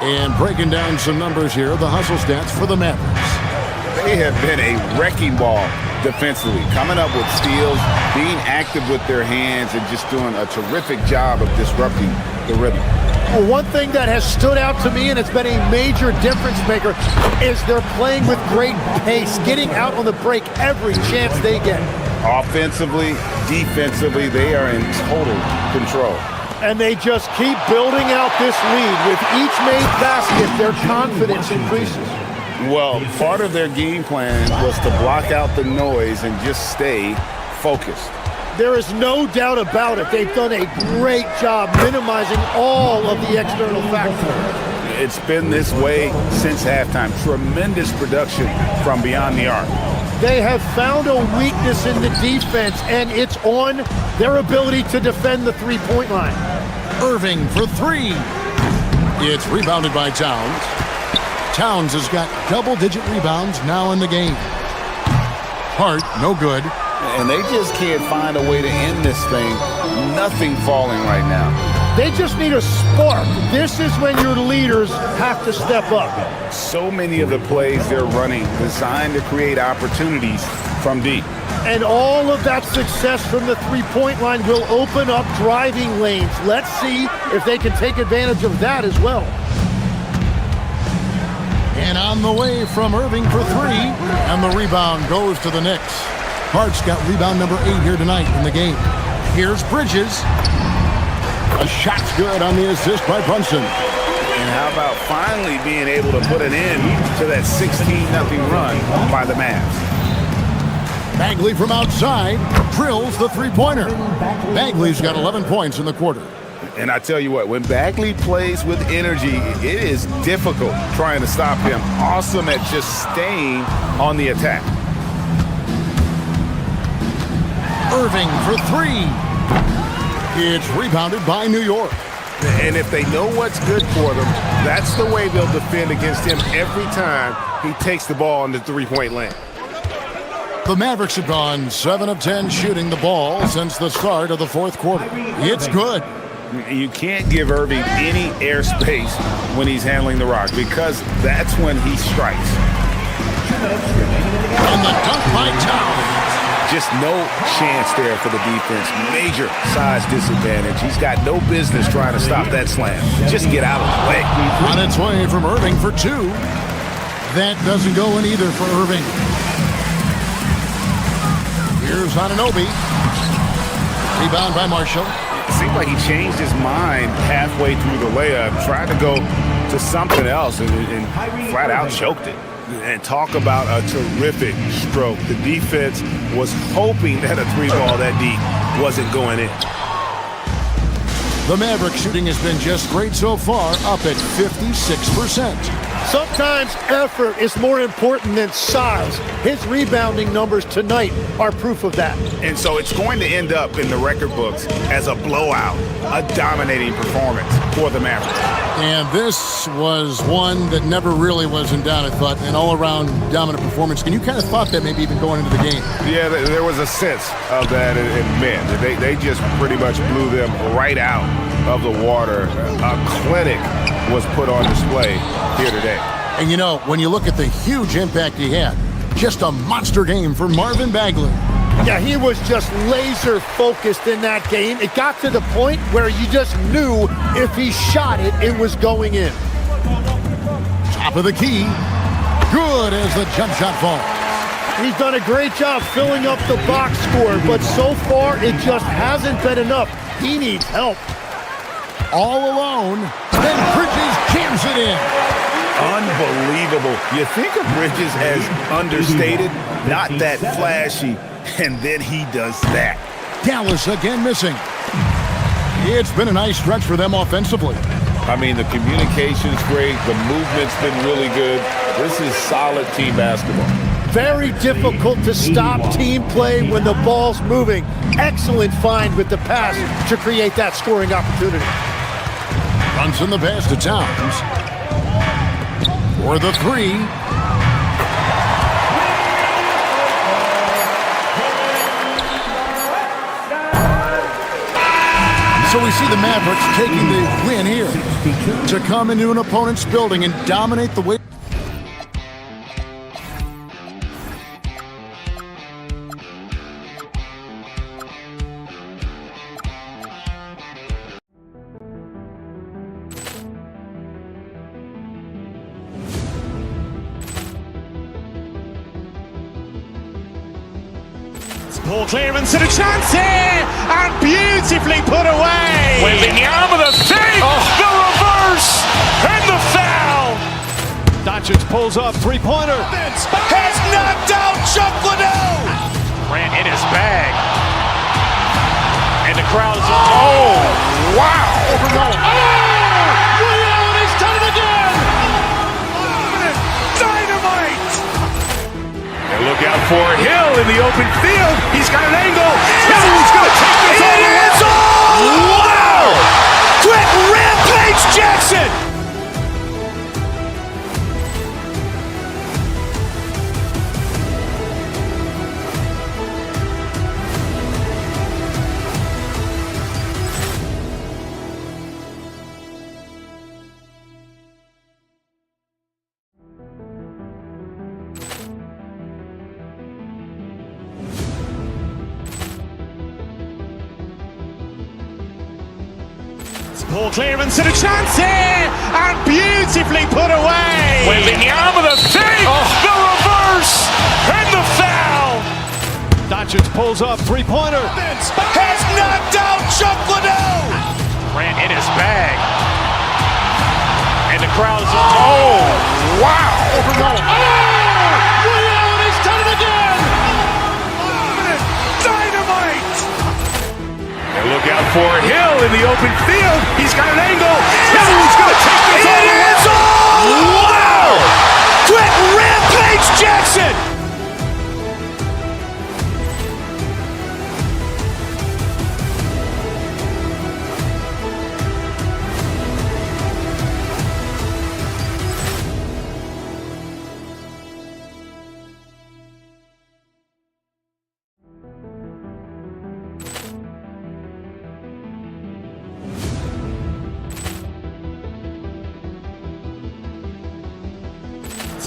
And breaking down some numbers here, the hustle stats for the Mavericks. They have been a wrecking ball defensively, coming up with steals, being active with their hands, and just doing a terrific job of disrupting the rhythm. Well, one thing that has stood out to me, and it's been a major difference maker, is they're playing with great pace, getting out on the break every chance they get. Offensively, defensively, they are in total control. And they just keep building out this lead. With each made basket, their confidence increases. Well, part of their game plan was to block out the noise and just stay focused. There is no doubt about it. They've done a great job minimizing all of the external factors. It's been this way since halftime. Tremendous production from beyond the arc. They have found a weakness in the defense, and it's on their ability to defend the three-point line. Irving for 3. It's rebounded by Towns. Towns has got double-digit rebounds now in the game. Hart, no good. And they just can't find a way to end this thing. Nothing falling right now. They just need a spark. This is when your leaders have to step up. So many of the plays they're running designed to create opportunities from deep. And all of that success from the three-point line will open up driving lanes. Let's see if they can take advantage of that as well. And on the way from Irving for 3. And the rebound goes to the Knicks. Hart's got rebound number 8 here tonight in the game. Here's Bridges. A shot's good on the assist by Brunson. And how about finally being able to put an end to that 16-0 run by the Mavs? Bagley from outside drills the three-pointer. Bagley's got 11 points in the quarter. And I tell you what, when Bagley plays with energy, it is difficult trying to stop him. Awesome at just staying on the attack. Irving for 3. It's rebounded by New York. And if they know what's good for them, that's the way they'll defend against him every time he takes the ball in the three-point lane. The Mavericks have gone 7 of 10 shooting the ball since the start of the fourth quarter. It's good. You can't give Irving any airspace when he's handling the rock because that's when he strikes. And the dunk by Towns. Just no chance there for the defense. Major size disadvantage. He's got no business trying to stop that slam. Just get out of the way. On its way from Irving for 2. That doesn't go in either for Irving. Here's Anunoby. Rebound by Marshall. It seemed like he changed his mind halfway through the layup, tried to go to something else, and flat out choked it. And talk about a terrific stroke. The defense was hoping that a three ball that deep wasn't going in. The Maverick shooting has been just great so far, up at 56%. Sometimes effort is more important than size. His rebounding numbers tonight are proof of that. And so it's going to end up in the record books as a blowout, a dominating performance for the Mavericks. And this was one that never really was in doubt, I thought, an all-around dominant performance. And you kind of thought that maybe even going into the game. Yeah, there was a sense of that in men. They just pretty much blew them right out of the water. A clinic was put on display here today. And you know, when you look at the huge impact he had, just a monster game for Marvin Bagley. Yeah, he was just laser focused in that game. It got to the point where you just knew if he shot it, it was going in. Top of the key. Good as the jump shot falls. He's done a great job filling up the box score, but so far it just hasn't been enough. He needs help. All alone, then Bridges jams it in. Unbelievable. You think of Bridges as understated, not that flashy, and then he does that. Dallas again missing. It's been a nice stretch for them offensively. I mean, the communication's great. The movement's been really good. This is solid team basketball. Very difficult to stop team play when the ball's moving. Excellent find with the pass to create that scoring opportunity. Runs in the pass to Towns. For the three. So we see the Mavericks taking the win here to come into an opponent's building and dominate the way. Ball clearance and a chance here, and beautifully put away. Wembanyama the fake, the reverse, and the foul. Doncic pulls up, three-pointer. Has knocked out Chuck Liddell. Ran in his bag. And the crowd is, oh, wow. Liddell, and he's done it again. Dynamite. And look out for Hill in the open field. He's got an angle. Hill's going to take this all the way. Wow! Quick rampage Jackson. Ball clearance and a chance here, and beautifully put away. Wembanyama the fake, the reverse, and the foul. Doncic pulls up, three-pointer. Has knocked out Chuck Liddell. Ran in his bag. And the crowd is, oh, wow. Liddell, and he's done it again. Dynamite. And look out for Hill in the open field. He's got an angle. Hill's going to take this all the way. Wow! Quick rampage Jackson.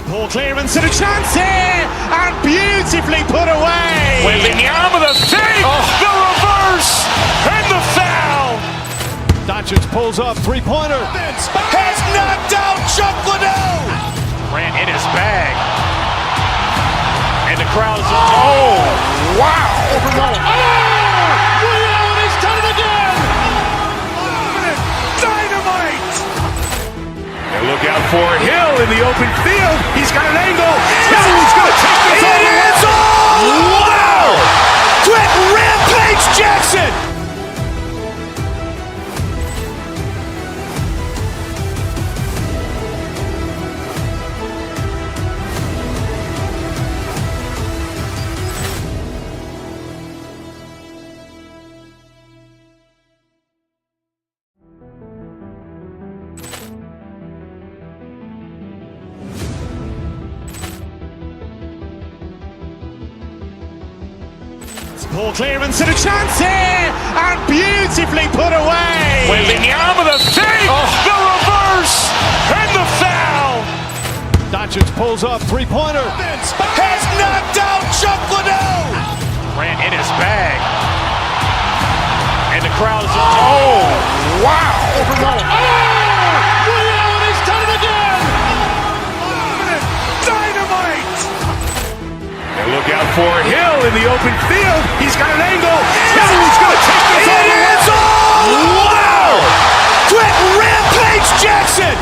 Ball clearance and a chance here, and beautifully put away. Wembanyama the fake, the reverse, and the foul. Doncic pulls up, three-pointer. Has knocked out Chuck Liddell. Ran in his bag. And the crowd is, oh, wow. Liddell, and he's done it again. Dynamite. And look out for Hill in the open field. He's got an angle. Hill's going to take this all the way. Wow! Quick rampage Jackson. Ball clearance and a chance here, and beautifully put away. Wembanyama the fake, the reverse, and the foul. Doncic pulls up, three-pointer. Has knocked out Chuck Liddell. Grant in his bag. And the crowd is, oh, wow. Ray Allen has done it again. Dynamite. And look out for Hill in the open field. He's got an angle. Hill's going to take this all the way. Wow. Quick Rampage Jackson.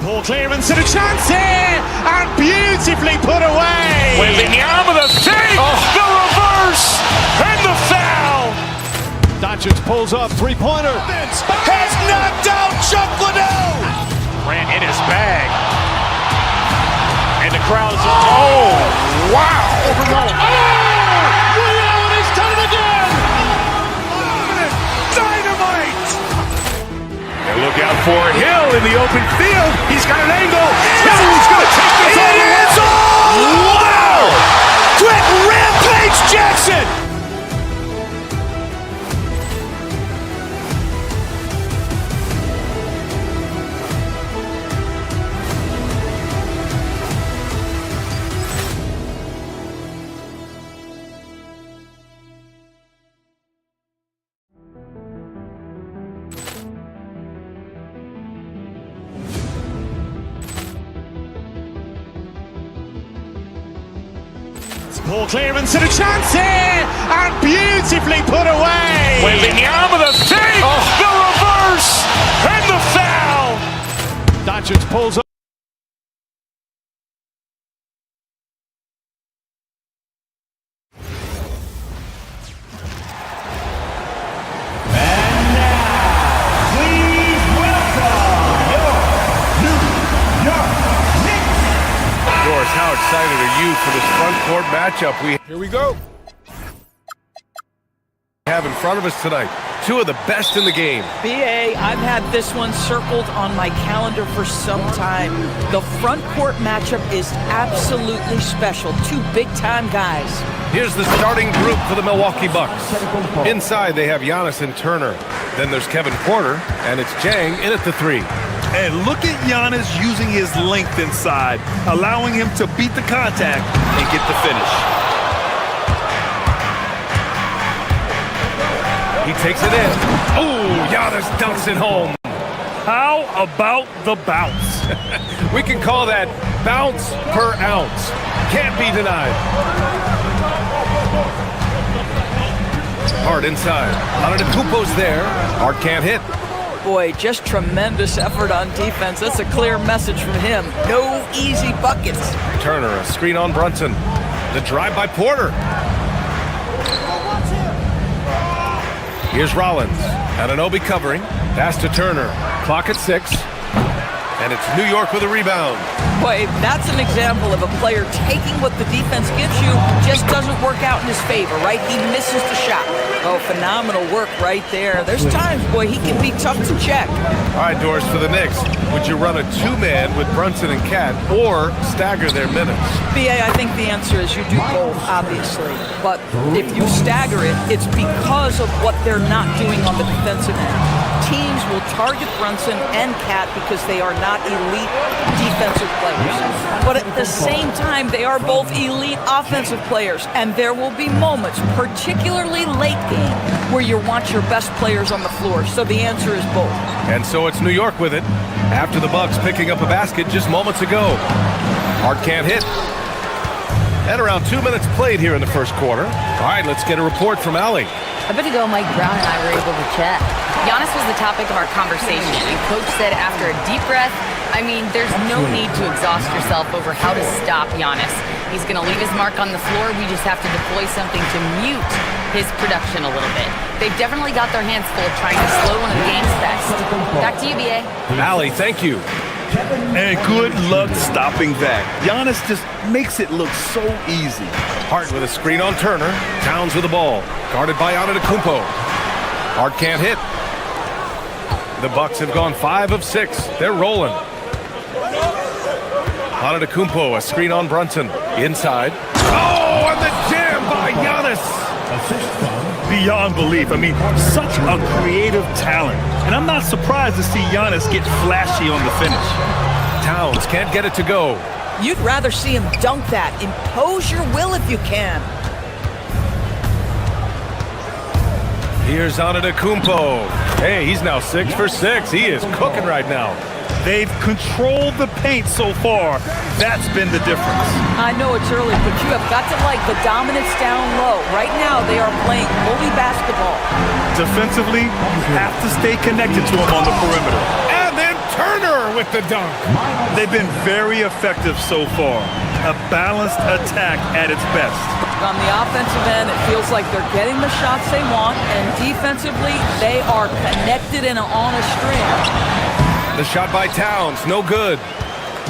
Ball clearance and a chance here, and beautifully put away. Wembanyama the fake, the reverse, and the foul. Doncic pulls up, three-pointer. Has knocked out Chuck Liddell. Grant in his bag. And the crowd is, oh, wow. Ray Allen has done it again. Dynamite. And look out for Hill in the open field. He's got an angle. Hill's going to take this all the way. Wow. Quick Rampage Jackson. Ball clearance and a chance here, and beautifully put away. Wembanyama the fake, the reverse, and the foul. Doncic pulls up. How excited are you for this front court matchup Here we go. have in front of us tonight? Two of the best in the game. BA, I've had this one circled on my calendar for some time. The front court matchup is absolutely special. Two big-time guys. Here's the starting group for the Milwaukee Bucks. Inside, they have Giannis and Turner. Then there's Kevin Porter, and it's Jang in at the three. And look at Giannis using his length inside, allowing him to beat the contact and get the finish. He takes it in. Oh, Giannis dunks it home. How about the bounce? We can call that bounce per ounce. Can't be denied. Hart inside. Antetokounmpo's there. Hart can't hit. Boy, just tremendous effort on defense. That's a clear message from him. No easy buckets. Turner, a screen on Brunson. The drive by Porter. Here's Rollins. Anunoby covering. Pass to Turner. Clock at 6. And it's New York with a rebound. Boy, that's an example of a player taking what the defense gives you, just doesn't work out in his favor, right? He misses the shot. Oh, phenomenal work right there. There's times, boy, he can be tough to check. All right, Doris, for the Knicks, would you run a two-man with Brunson and Cat or stagger their minutes? BA, I think the answer is you do both, obviously. But if you stagger it, it's because of what they're not doing on the defensive end. Teams will target Brunson and Cat because they are not elite defensive players. But at the same time, they are both elite offensive players. And there will be moments, particularly late game, where you want your best players on the floor. So the answer is both. And so it's New York with it. After the Bucks picking up a basket just moments ago. Hart can't hit. And around 2 minutes played here in the first quarter. All right, let's get a report from Allie. A bit ago, Mike Brown and I were able to chat. Giannis was the topic of our conversation, and Coach said after a deep breath, I mean, there's no need to exhaust yourself over how to stop Giannis. He's going to leave his mark on the floor. We just have to deploy something to mute his production a little bit. They've definitely got their hands full trying to slow one of the game's best. Back to you, B.A. Allie, thank you. And good luck stopping that. Giannis just makes it look so easy. Hart with a screen on Turner. Towns with the ball. Guarded by Antetokounmpo. Hart can't hit. The Bucks have gone 5 of 6. They're rolling. Antetokounmpo, a screen on Brunson. Inside. Oh, and the jam by Giannis. Beyond belief. I mean, such a creative talent. And I'm not surprised to see Giannis get flashy on the finish. Towns can't get it to go. You'd rather see him dunk that. Impose your will if you can. Here's Antetokounmpo. Hey, he's now 6 for 6. He is cooking right now. They've controlled the paint so far. That's been the difference. I know it's early, but you have got to like the dominance down low. Right now, they are playing bully basketball. Defensively, you have to stay connected to him on the perimeter. And then Turner with the dunk. They've been very effective so far. A balanced attack at its best. On the offensive end, it feels like they're getting the shots they want, and defensively, they are connected and on a string. The shot by Towns, no good.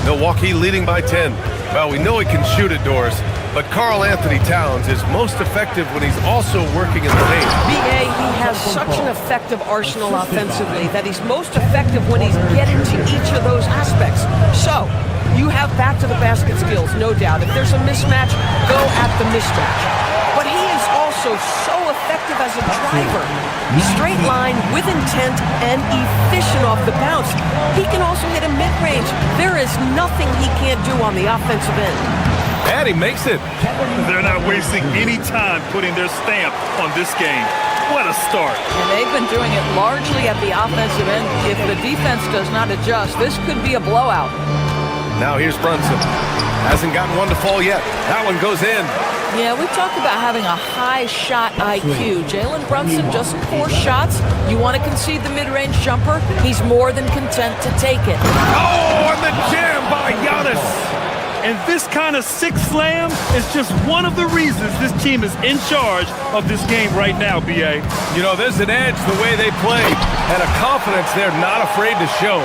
Milwaukee leading by 10. Well, we know he can shoot it, Doris, but Karl Anthony Towns is most effective when he's also working in the paint. B.A., he has such an effective arsenal offensively that he's most effective when he's getting to each of those aspects. So, you have back-to-the-basket skills, no doubt. If there's a mismatch, go at the mismatch. But he is also so effective as a driver. Straight line, with intent, and efficient off the bounce. He can also hit a mid-range. There is nothing he can't do on the offensive end. And he makes it. They're not wasting any time putting their stamp on this game. What a start. And they've been doing it largely at the offensive end. If the defense does not adjust, this could be a blowout. Now here's Brunson. Hasn't gotten one to fall yet. That one goes in. Yeah, we talked about having a high shot IQ. Jalen Brunson, just 4 shots. You want to concede the mid-range jumper? He's more than content to take it. Oh, and the jam by Giannis. And this kind of sick slam is just one of the reasons this team is in charge of this game right now, B.A. You know, there's an edge the way they play and a confidence they're not afraid to show.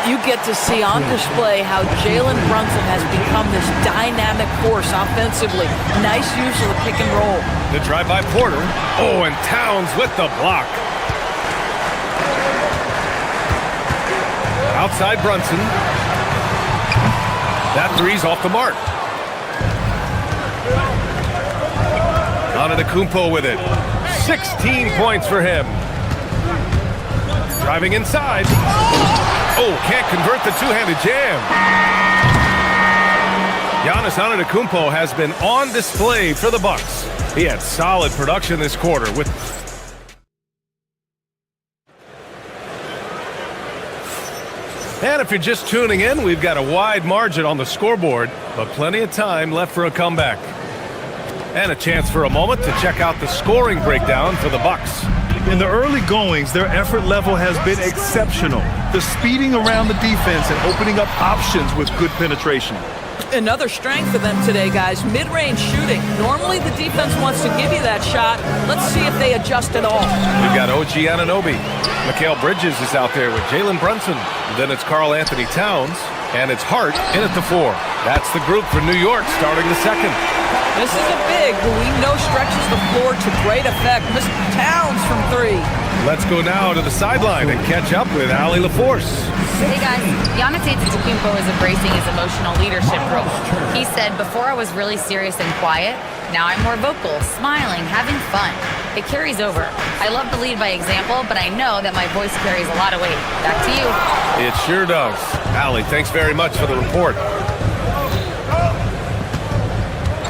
You get to see on display how Jalen Brunson has become this dynamic force offensively. Nice use of the pick and roll. The drive by Porter. Oh, and Towns with the block. Outside Brunson. That three's off the mark. Antetokounmpo with it. 16 points for him. Driving inside. Oh, can't convert the two-handed jam. Giannis Antetokounmpo has been on display for the Bucks. He had solid production this quarter with... And if you're just tuning in, we've got a wide margin on the scoreboard, but plenty of time left for a comeback. And a chance for a moment to check out the scoring breakdown for the Bucks. In the early goings, their effort level has been exceptional. The speeding around the defense and opening up options with good penetration. Another strength for them today, guys, mid-range shooting. Normally the defense wants to give you that shot. Let's see if they adjust at all. We've got OG Anunoby. Mikal Bridges is out there with Jalen Brunson. Then it's Karl Anthony Towns, and it's Hart in at the 4. That's the group for New York starting the second. This is a big who we know stretches the floor to great effect. Mr. Towns from 3. Let's go now to the sideline and catch up with Allie LaForce. Hey guys, Giannis Antetokounmpo is embracing his emotional leadership role. He said, before I was really serious and quiet, now I'm more vocal, smiling, having fun. It carries over. I love to lead by example, but I know that my voice carries a lot of weight. Back to you. It sure does. Allie, thanks very much for the report.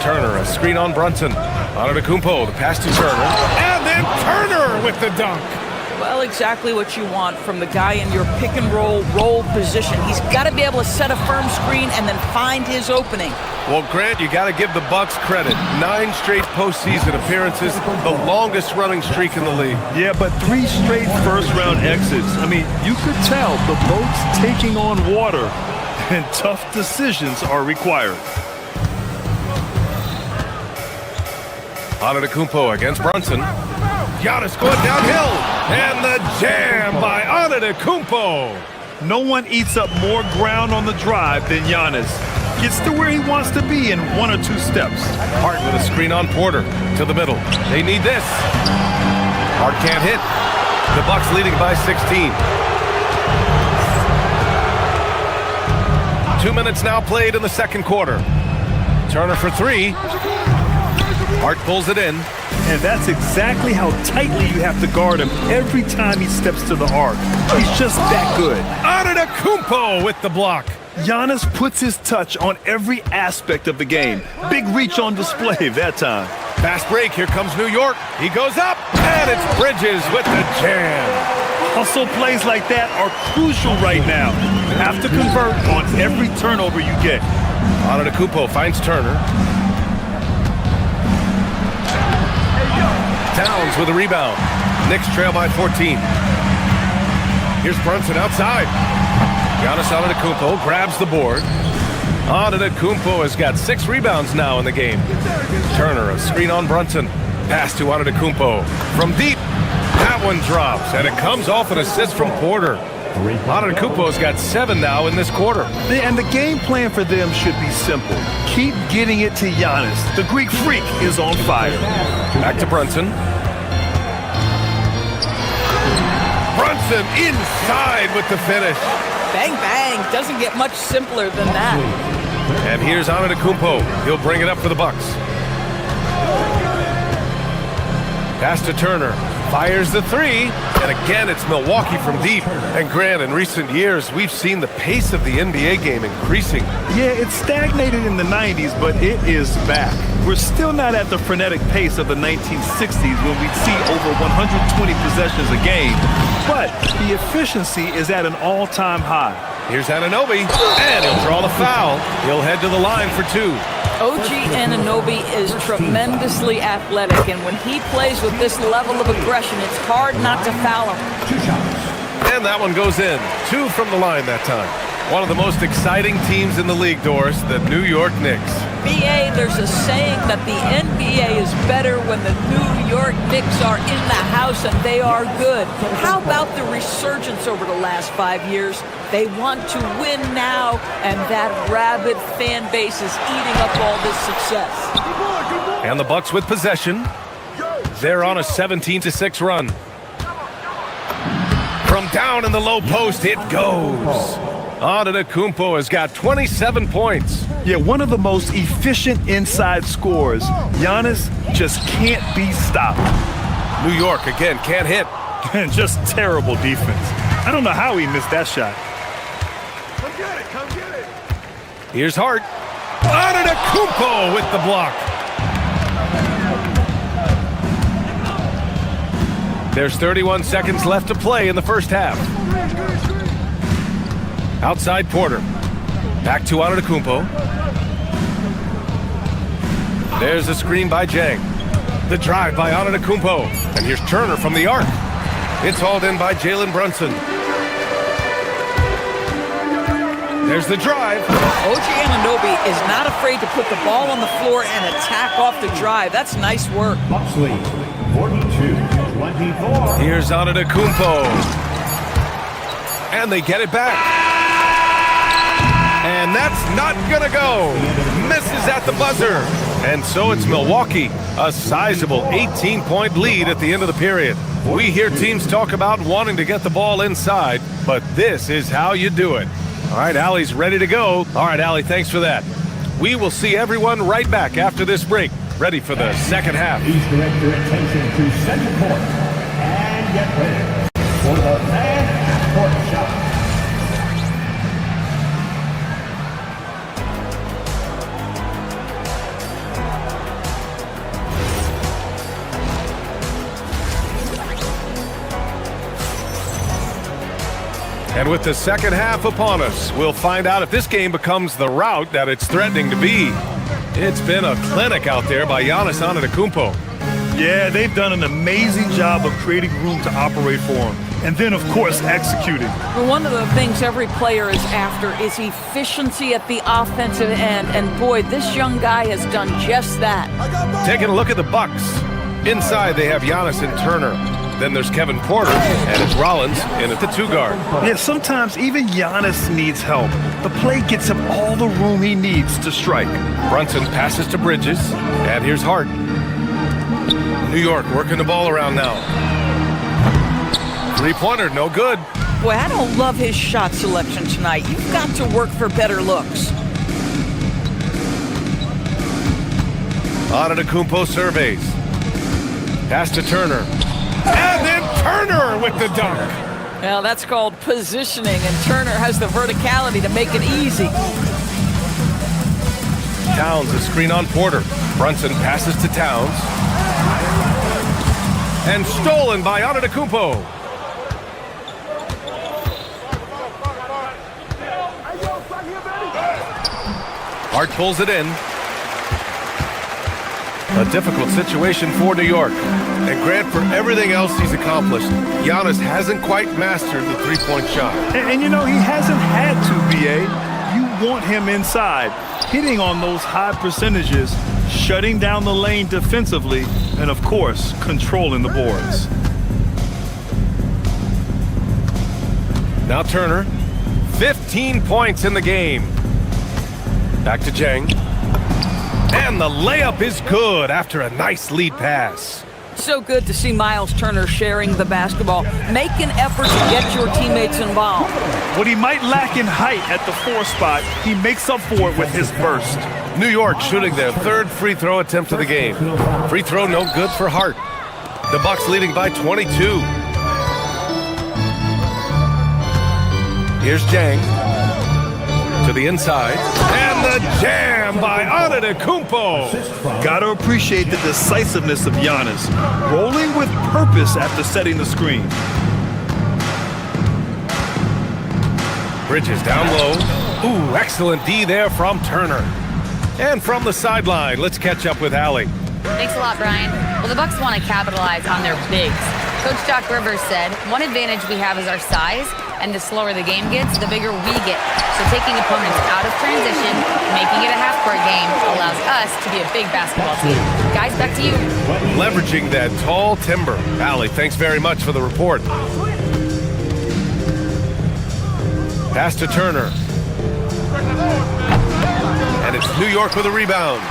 Turner, a screen on Brunson. Antetokounmpo, the pass to Turner. And then Turner with the dunk. Well, exactly what you want from the guy in your pick and roll position. He's got to be able to set a firm screen and then find his opening. Well, Grant, you got to give the Bucks credit. 9 straight postseason appearances, the longest running streak in the league. Yeah, but 3 straight first-round exits. I mean, you could tell the boat's taking on water, and tough decisions are required. Antetokounmpo against Brunson. Giannis going downhill. And the jam by Antetokounmpo. No one eats up more ground on the drive than Giannis. Gets to where he wants to be in 1 or 2 steps. Hart with a screen on Porter to the middle. They need this. Hart can't hit. The Bucks leading by 16. 2 minutes now played in the second quarter. Turner for 3. Hart pulls it in. And that's exactly how tightly you have to guard him every time he steps to the arc. He's just that good. Antetokounmpo with the block. Giannis puts his touch on every aspect of the game. Big reach on display that time. Fast break. Here comes New York. He goes up. And it's Bridges with the jam. Hustle plays like that are crucial right now. You have to convert on every turnover you get. Antetokounmpo finds Turner. Towns with a rebound. Knicks trail by 14. Here's Brunson outside. Giannis Antetokounmpo grabs the board. Antetokounmpo has got 6 rebounds now in the game. Turner, a screen on Brunson. Pass to Antetokounmpo. From deep, that one drops, and it comes off an assist from Porter. Antetokounmpo's got 7 now in this quarter. And the game plan for them should be simple. Keep getting it to Giannis. The Greek freak is on fire. Back to Brunson. Brunson inside with the finish. Bang, bang. Doesn't get much simpler than that. And here's Antetokounmpo. He'll bring it up for the Bucks. Pass to Turner. Fires the 3. And again, it's Milwaukee from deep. And Grant, in recent years, we've seen the pace of the NBA game increasing. Yeah, it stagnated in the 90s, but it is back. We're still not at the frenetic pace of the 1960s when we'd see over 120 possessions a game. But the efficiency is at an all-time high. Here's Anunoby, and he'll draw the foul. He'll head to the line for 2. OG Anunoby is tremendously athletic, and when he plays with this level of aggression, it's hard not to foul him. And that one goes in. 2 from the line that time. One of the most exciting teams in the league, Doris, the New York Knicks. BA, there's a saying that the NBA is better when the New York Knicks are in the house and they are good. How about the resurgence over the last 5 years? They want to win now, and that rabid fan base is eating up all this success. And the Bucks with possession. They're on a 17-6 run. From down in the low post, it goes. Antetokounmpo has got 27 points. Yeah, one of the most efficient inside scorers. Giannis just can't be stopped. New York, again, can't hit. Just terrible defense. I don't know how he missed that shot. Come get it, come get it. Here's Hart. Antetokounmpo with the block. There's 31 seconds left to play in the first half. Outside Porter. Back to Antetokounmpo. There's a screen by Jang. The drive by Antetokounmpo. And here's Turner from the arc. It's hauled in by Jalen Brunson. There's the drive. OG Anunoby is not afraid to put the ball on the floor and attack off the drive. That's nice work. Bucks lead, 42-24. Here's Antetokounmpo. And they get it back. And that's not gonna go. Misses at the buzzer. And so it's Milwaukee, a sizable 18-point lead at the end of the period. We hear teams talk about wanting to get the ball inside, but this is how you do it. All right, Allie's ready to go. All right, Allie, thanks for that. We will see everyone right back after this break, ready for the second half. Please direct your attention to center court and get ready for the fan court shot. And with the second half upon us, we'll find out if this game becomes the rout that it's threatening to be. It's been a clinic out there by Giannis Antetokounmpo. Yeah, they've done an amazing job of creating room to operate for him. And then, of course, executing. Well, one of the things every player is after is efficiency at the offensive end. And boy, this young guy has done just that. Taking a look at the Bucks. Inside, they have Giannis and Turner. Then there's Kevin Porter, and it's Rollins in at the 2 guard. Yeah, sometimes even Giannis needs help. The play gets him all the room he needs to strike. Brunson passes to Bridges, and here's Hart. New York working the ball around now. 3-pointer, no good. Boy, I don't love his shot selection tonight. You've got to work for better looks. Antetokounmpo surveys. Pass to Turner. And then Turner with the dunk. Well, that's called positioning, and Turner has the verticality to make it easy. Towns, a screen on Porter. Brunson passes to Towns. And stolen by Antetokounmpo. Hart pulls it in. A difficult situation for New York. And Grant, for everything else he's accomplished, Giannis hasn't quite mastered the three-point shot. And you know, he hasn't had to, B.A. You want him inside, hitting on those high percentages, shutting down the lane defensively, and, of course, controlling the boards. Now Turner, 15 points in the game. Back to Jang. And the layup is good after a nice lead pass. So good to see Miles Turner sharing the basketball. Make an effort to get your teammates involved. What he might lack in height at the 4 spot, he makes up for it with his burst. New York shooting their 3rd free throw attempt of the game. Free throw no good for Hart. The Bucks leading by 22. Here's Jang. To the inside. And the jam by Antetokounmpo. Gotta appreciate the decisiveness of Giannis. Rolling with purpose after setting the screen. Bridges down low. Ooh, excellent D there from Turner. And from the sideline, let's catch up with Allie. Thanks a lot, Brian. Well, the Bucks want to capitalize on their bigs. Coach Doc Rivers said, one advantage we have is our size, and the slower the game gets, the bigger we get. So taking opponents out of transition, making it a half-court game, allows us to be a big basketball team. Guys, back to you. Leveraging that tall timber. Allie, thanks very much for the report. Pass to Turner. And it's New York with a rebound.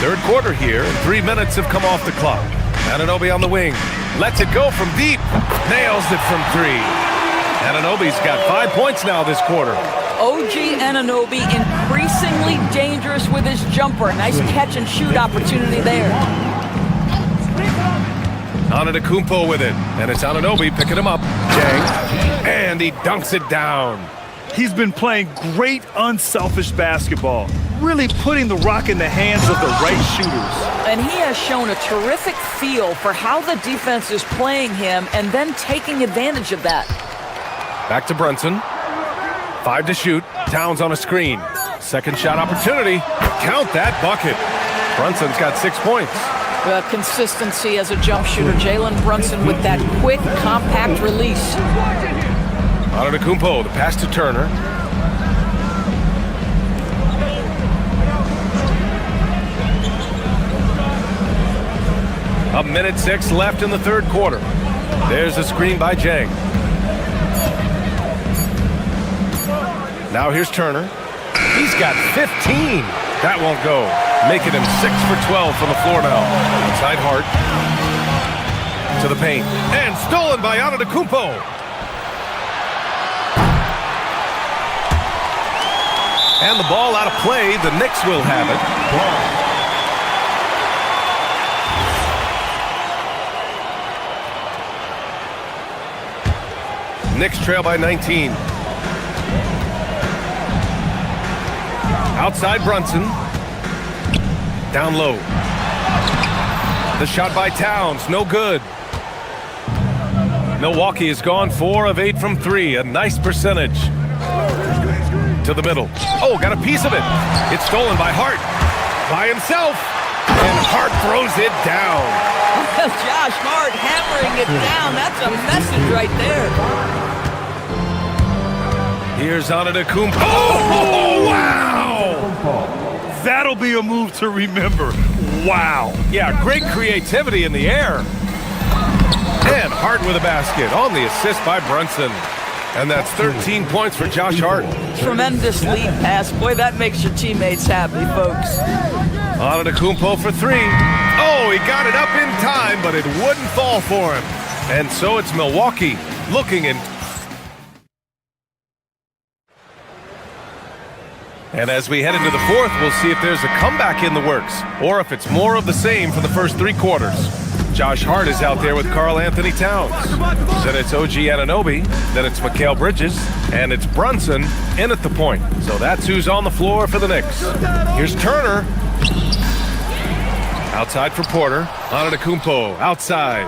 3rd quarter here. 3 minutes have come off the clock. Anunoby on the wing. Lets it go from deep. Nails it from 3. Anunoby's got 5 points now this quarter. OG Anunoby increasingly dangerous with his jumper. Nice catch and shoot opportunity there. Antetokounmpo with it. And it's Anunoby picking him up. Jang. And he dunks it down. He's been playing great, unselfish basketball, really putting the rock in the hands of the right shooters. And he has shown a terrific feel for how the defense is playing him and then taking advantage of that. Back to Brunson. 5 to shoot. Towns on a screen. Second shot opportunity. Count that bucket. Brunson's got 6 points. Consistency as a jump shooter. Jalen Brunson with that quick, compact release. Antetokounmpo, the pass to Turner. A minute 6 left in the 3rd quarter. There's a screen by Jang. Now here's Turner. He's got 15. That won't go. Making him 6 for 12 from the floor now. Inside Hart. To the paint. And stolen by Antetokounmpo. And the ball out of play. The Knicks will have it. Knicks trail by 19. Outside Brunson. Down low. The shot by Towns. No good. Milwaukee has gone 4 of 8 from 3. A nice percentage. To the middle. Oh, got a piece of it. It's stolen by Hart. By himself. And Hart throws it down. Josh Hart hammering it down. That's a message right there. Here's Antetokounmpo. Oh, wow! That'll be a move to remember. Wow. Yeah, great creativity in the air. And Hart with a basket on the assist by Brunson. And that's 13 points for Josh Hart. Tremendous lead pass. Boy, that makes your teammates happy, folks. Antetokounmpo for three. Oh, he got it up in time, but it wouldn't fall for him. And so it's Milwaukee looking in. And as we head into the fourth, we'll see if there's a comeback in the works or if it's more of the same for the first three quarters. Josh Hart is out there with Karl Anthony Towns. Then it's OG Anunoby. Then it's Mikal Bridges. And it's Brunson in at the point. So that's who's on the floor for the Knicks. Here's Turner. Outside for Porter. Antetokounmpo outside.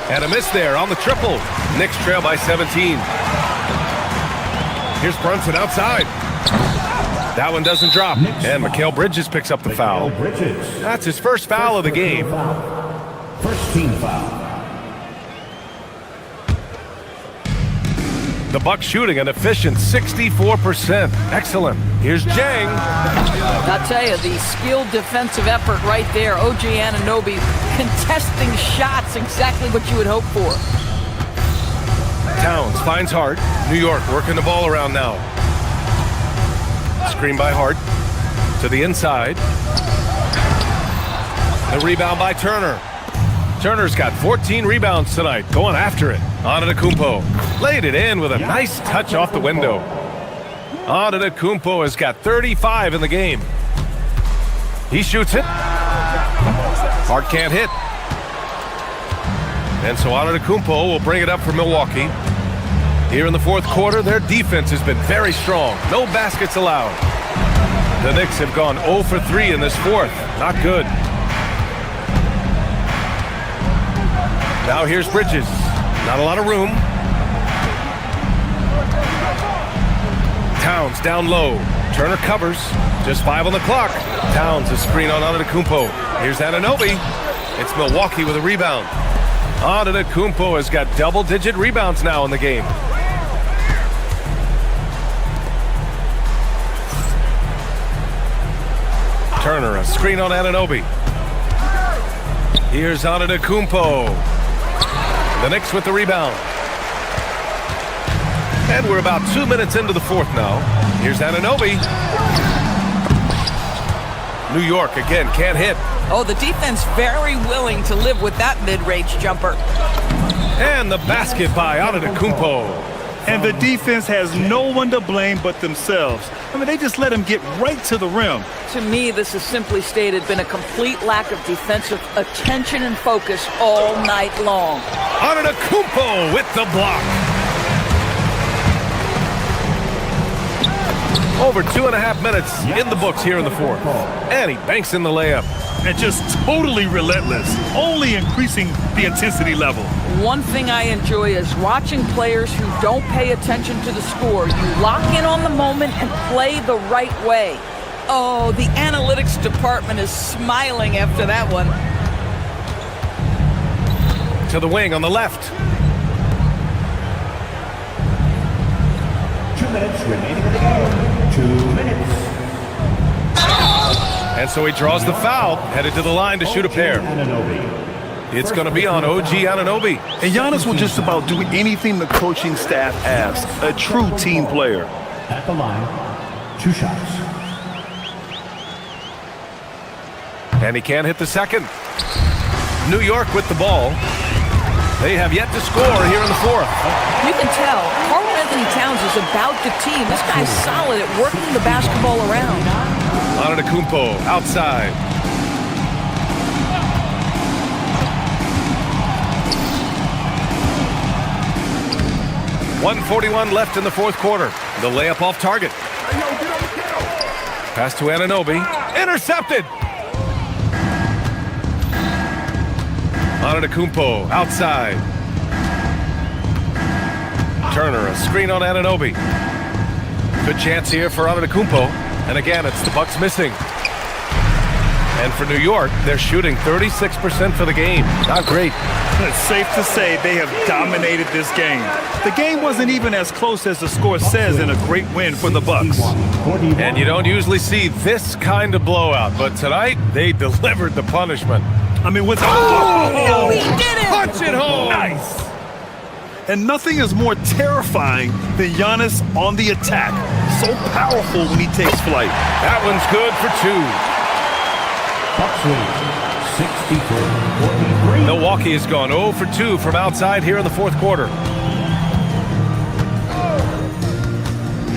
And a miss there on the triple. Knicks trail by 17. Here's Brunson outside. That one doesn't drop. And Mikal Bridges picks up the foul. That's his first foul of the game. First team foul. The Bucks shooting an efficient 64%. Excellent. Here's Jang. I'll tell you, the skilled defensive effort right there. OG Anunoby contesting shots, exactly what you would hope for. Towns finds Hart. New York working the ball around now. Screen by Hart. To the inside. The rebound by Turner. Turner's got 14 rebounds tonight. Going after it. Antetokounmpo laid it in with a nice touch off the window. Antetokounmpo has got 35 in the game. He shoots it. Hart can't hit. And so Antetokounmpo will bring it up for Milwaukee. Here in the fourth quarter, their defense has been very strong. No baskets allowed. The Knicks have gone 0 for 3 in this fourth. Not good. Now here's Bridges. Not a lot of room. Towns down low. Turner covers. Just 5 on the clock. Towns a screen on Antetokounmpo. Here's Anunoby. It's Milwaukee with a rebound. Antetokounmpo has got double-digit rebounds now in the game. Turner, a screen on Anunoby. Here's Antetokounmpo. The Knicks with the rebound. And we're about 2 minutes into the fourth now. Here's Anunoby. New York again can't hit. Oh, the defense very willing to live with that mid-range jumper. And the basket by Antetokounmpo. And the defense has no one to blame but themselves. I mean, they just let him get right to the rim. To me, this has simply stated been a complete lack of defensive attention and focus all night long. Antetokounmpo with the block. Over 2.5 minutes in the books here in the fourth. And he banks in the layup. And just totally relentless, only increasing the intensity level. One thing I enjoy is watching players who don't pay attention to the score. You lock in on the moment and play the right way. Oh, the analytics department is smiling after that one. To the wing on the left. 2 minutes remaining in the game. 2 minutes. And so he draws the foul, headed to the line to shoot a pair. It's going to be on OG Anunoby. And Giannis will just about do anything the coaching staff asks. A true team player. At the line, 2 shots. And he can't hit the second. New York with the ball. They have yet to score here in the fourth. You can tell Karl Anthony Towns is about the team. This guy's solid at working the basketball around. Antetokounmpo outside. .141 left in the fourth quarter. The layup off target. Pass to Anunoby. Intercepted. Antetokounmpo outside. Turner, a screen on Anunoby. Good chance here for Antetokounmpo. And again, it's the Bucks missing. And for New York, they're shooting 36% for the game. Not great. It's safe to say they have dominated this game. The game wasn't even as close as the score says in a great win for the Bucks. And you don't usually see this kind of blowout, but tonight they delivered the punishment. I mean, with No, he did it! Punch it home! Nice! And nothing is more terrifying than Giannis on the attack. So powerful when he takes flight. That one's good for two. Milwaukee has gone 0 for 2 from outside here in the fourth quarter.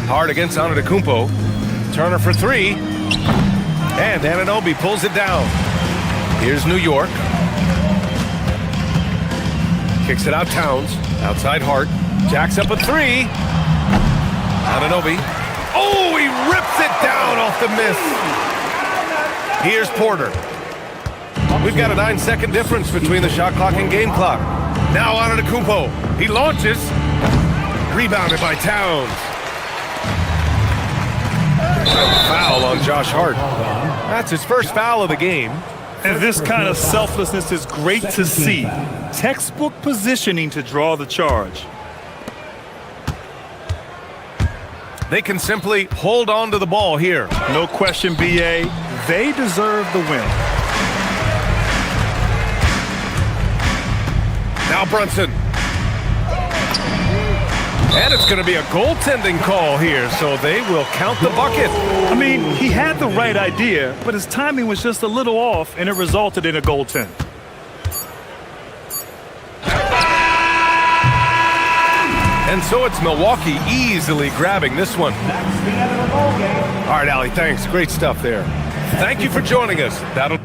Hard against Antetokounmpo. Turner for three. And Anunoby pulls it down. Here's New York. Kicks it out Towns. Outside Hart. Jacks up a three. Anunoby. Oh, he rips it down off the miss. Here's Porter. We've got a 9-second difference between the shot clock and game clock. Now Antetokounmpo. He launches. Rebounded by Towns. Foul on Josh Hart. That's his first foul of the game. And this kind of selflessness is great to see. Textbook positioning to draw the charge. They can simply hold on to the ball here. No question, B.A. They deserve the win. Now Brunson. And it's going to be a goaltending call here, so they will count the bucket. I mean, he had the right idea, but his timing was just a little off, and it resulted in a goaltend. And so it's Milwaukee easily grabbing this one. All right, Allie, thanks. Great stuff there. Thank you for joining us. That'll...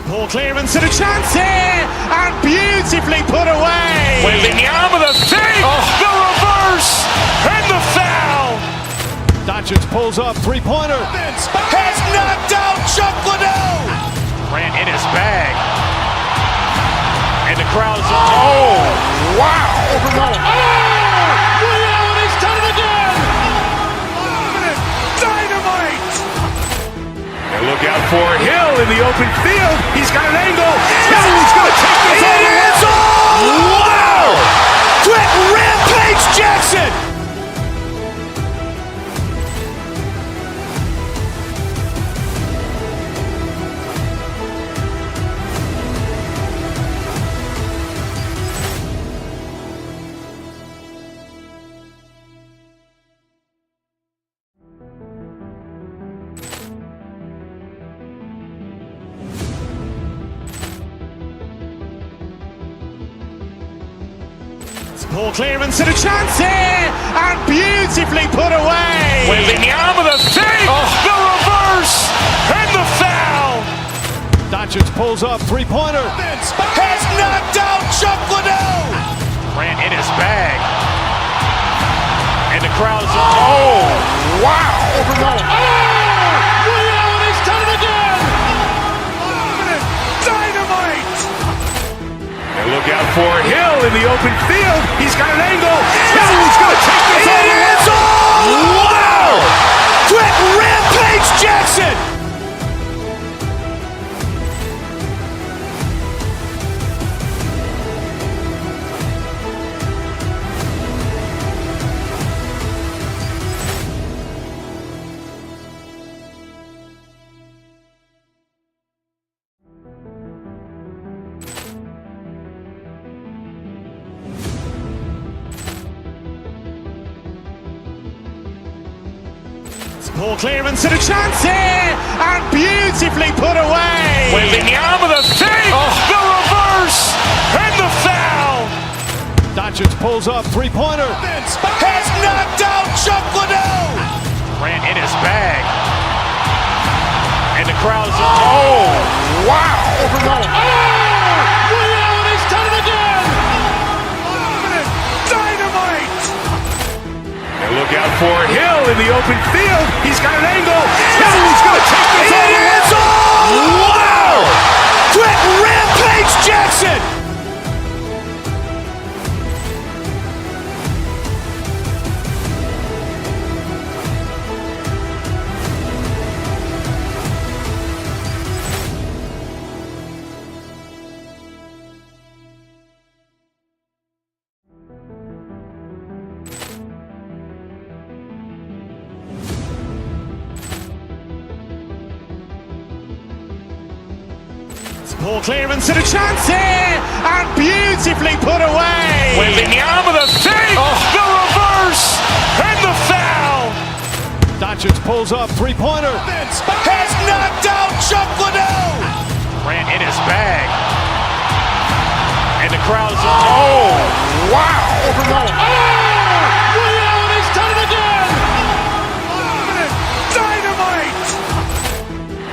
Ball clearance and a chance here, and beautifully put away. Wembanyama the save, the reverse, and the foul. Doncic pulls up, three-pointer. Has knocked out Chuck Liddell. Grant in his bag. And the crowd's, oh, wow. Reality's done it again. Dynamite. And look out for Hill in the open field. He's got an angle. He's going to take this all the way. Wow. Brett Rampage Jackson. Ball clearance and a chance here, and beautifully put away. Wembanyama the save, the reverse, and the foul. Doncic pulls up, three-pointer. Has knocked out Chuck Liddell. Grant in his bag. And the crowd's, oh, wow. Reality's done it again. Dynamite. And look out for Hill in the open field. He's got an angle. He's going to take this all the way. Wow. Brett Rampage Jackson. Ball clearance and a chance here, and beautifully put away. Wembanyama the save, the reverse, and the foul. Doncic pulls up, three-pointer. Has knocked out Chuck Liddell. Grant in his bag. And the crowd's, oh, wow. Reality's done it again. Dynamite. And look out for Hill in the open field. He's got an angle. He's going to Jackson! Poor clearance and a chance here, and beautifully put away. Wembanyama the fake, the reverse, and the foul. Doncic pulls up, three-pointer. Has knocked out Chuck Liddell. Grant in his bag. And the crowd is, oh, wow. Ray Allen has done it again. Dynamite.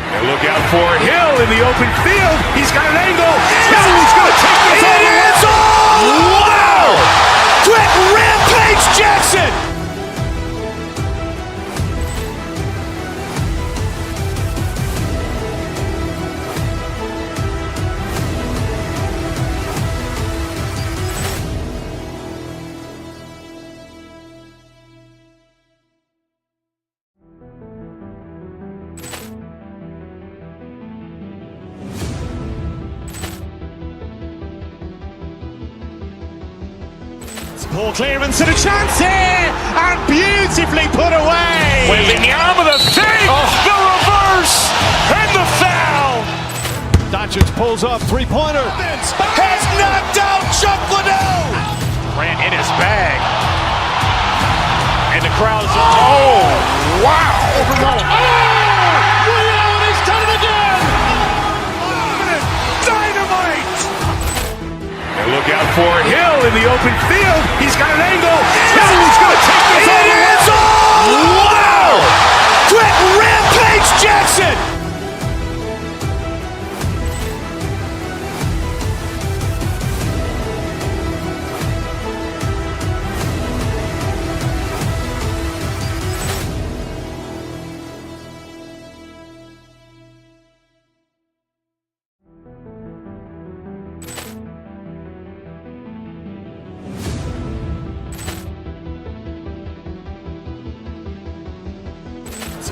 And look out for Hill in the open field. He's got an angle. He's going to take this all the way. Wow! Quick Rampage Jackson! Poor clearance and a chance here, and beautifully put away. Wembanyama the fake, the reverse, and the foul. Doncic pulls up, three-pointer. Has knocked out Chuck Liddell. Grant in his bag. And the crowd is, oh, wow. Ray Allen has done it again. Dynamite. And look out for Hill in the open field. He's got an angle. He's going to take this all the way. Wow! Quick Rampage Jackson!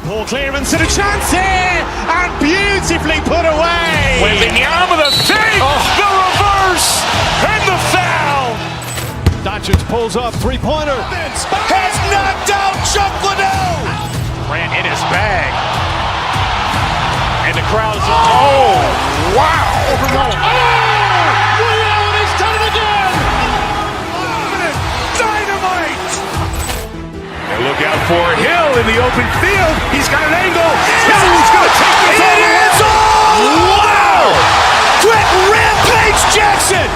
Poor clearance and a chance here, and beautifully put away. Wembanyama the fake, the reverse, and the foul. Doncic pulls up, three-pointer. Has knocked out Chuck Liddell. Grant in his bag. And the crowd is, oh, wow. Ray Allen has done it again. Dynamite. And look out for Hill in the open field. He's got an angle. He's going to take this all the way. Wow! Quick Rampage Jackson!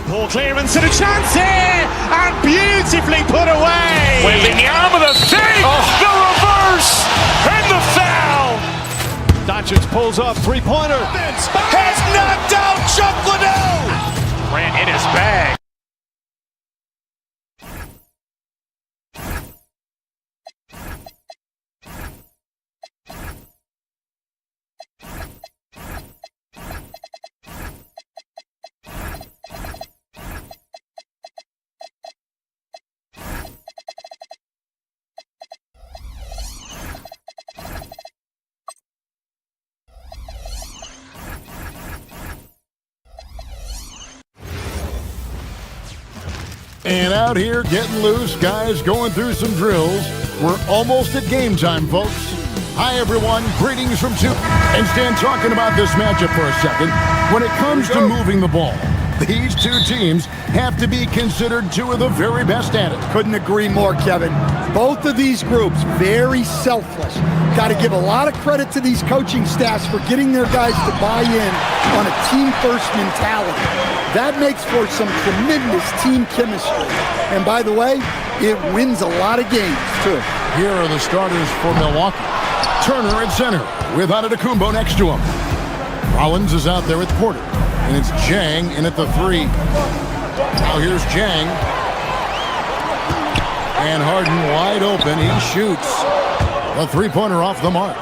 Poor clearance and a chance here, and beautifully put away. Wembanyama the fake, the reverse, and the foul. Doncic pulls up, three-pointer. Has knocked out Chuck Liddell. Grant in his bag. And out here getting loose, guys going through some drills. We're almost at game time, folks. Hi, everyone. Greetings from two. And stand talking about this matchup for a second. When it comes to moving the ball, these two teams have to be considered two of the very best at it. Couldn't agree more, Kevin. Both of these groups, very selfless. Got to give a lot of credit to these coaching staffs for getting their guys to buy in on a team-first mentality. That makes for some tremendous team chemistry. And by the way, it wins a lot of games, too. Here are the starters for Milwaukee. Turner at center with Antetokounmpo next to him. Rollins is out there with Porter. And it's Jang in at the 3. Now here's Jang. And Harden wide open. He shoots. A three-pointer off the mark.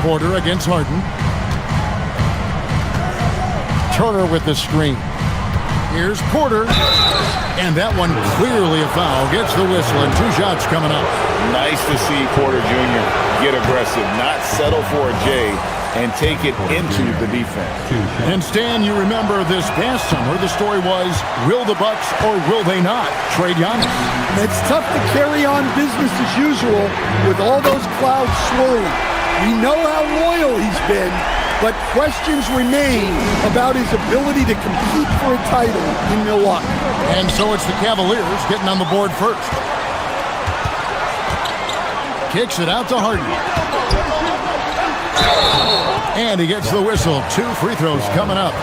Porter against Harden. Turner with the screen. Here's Porter. And that one clearly a foul. Gets the whistle and 2 shots coming up. Nice to see Porter Jr. get aggressive, not settle for a J, and take it into the defense. And Stan, you remember this past summer, the story was, will the Bucks or will they not trade Giannis? It's tough to carry on business as usual with all those clouds swirling. We know how loyal he's been, but questions remain about his ability to compete for a title in Milwaukee. And so it's the Cavaliers getting on the board first. Kicks it out to Harden. And he gets the whistle. 2 free throws coming up.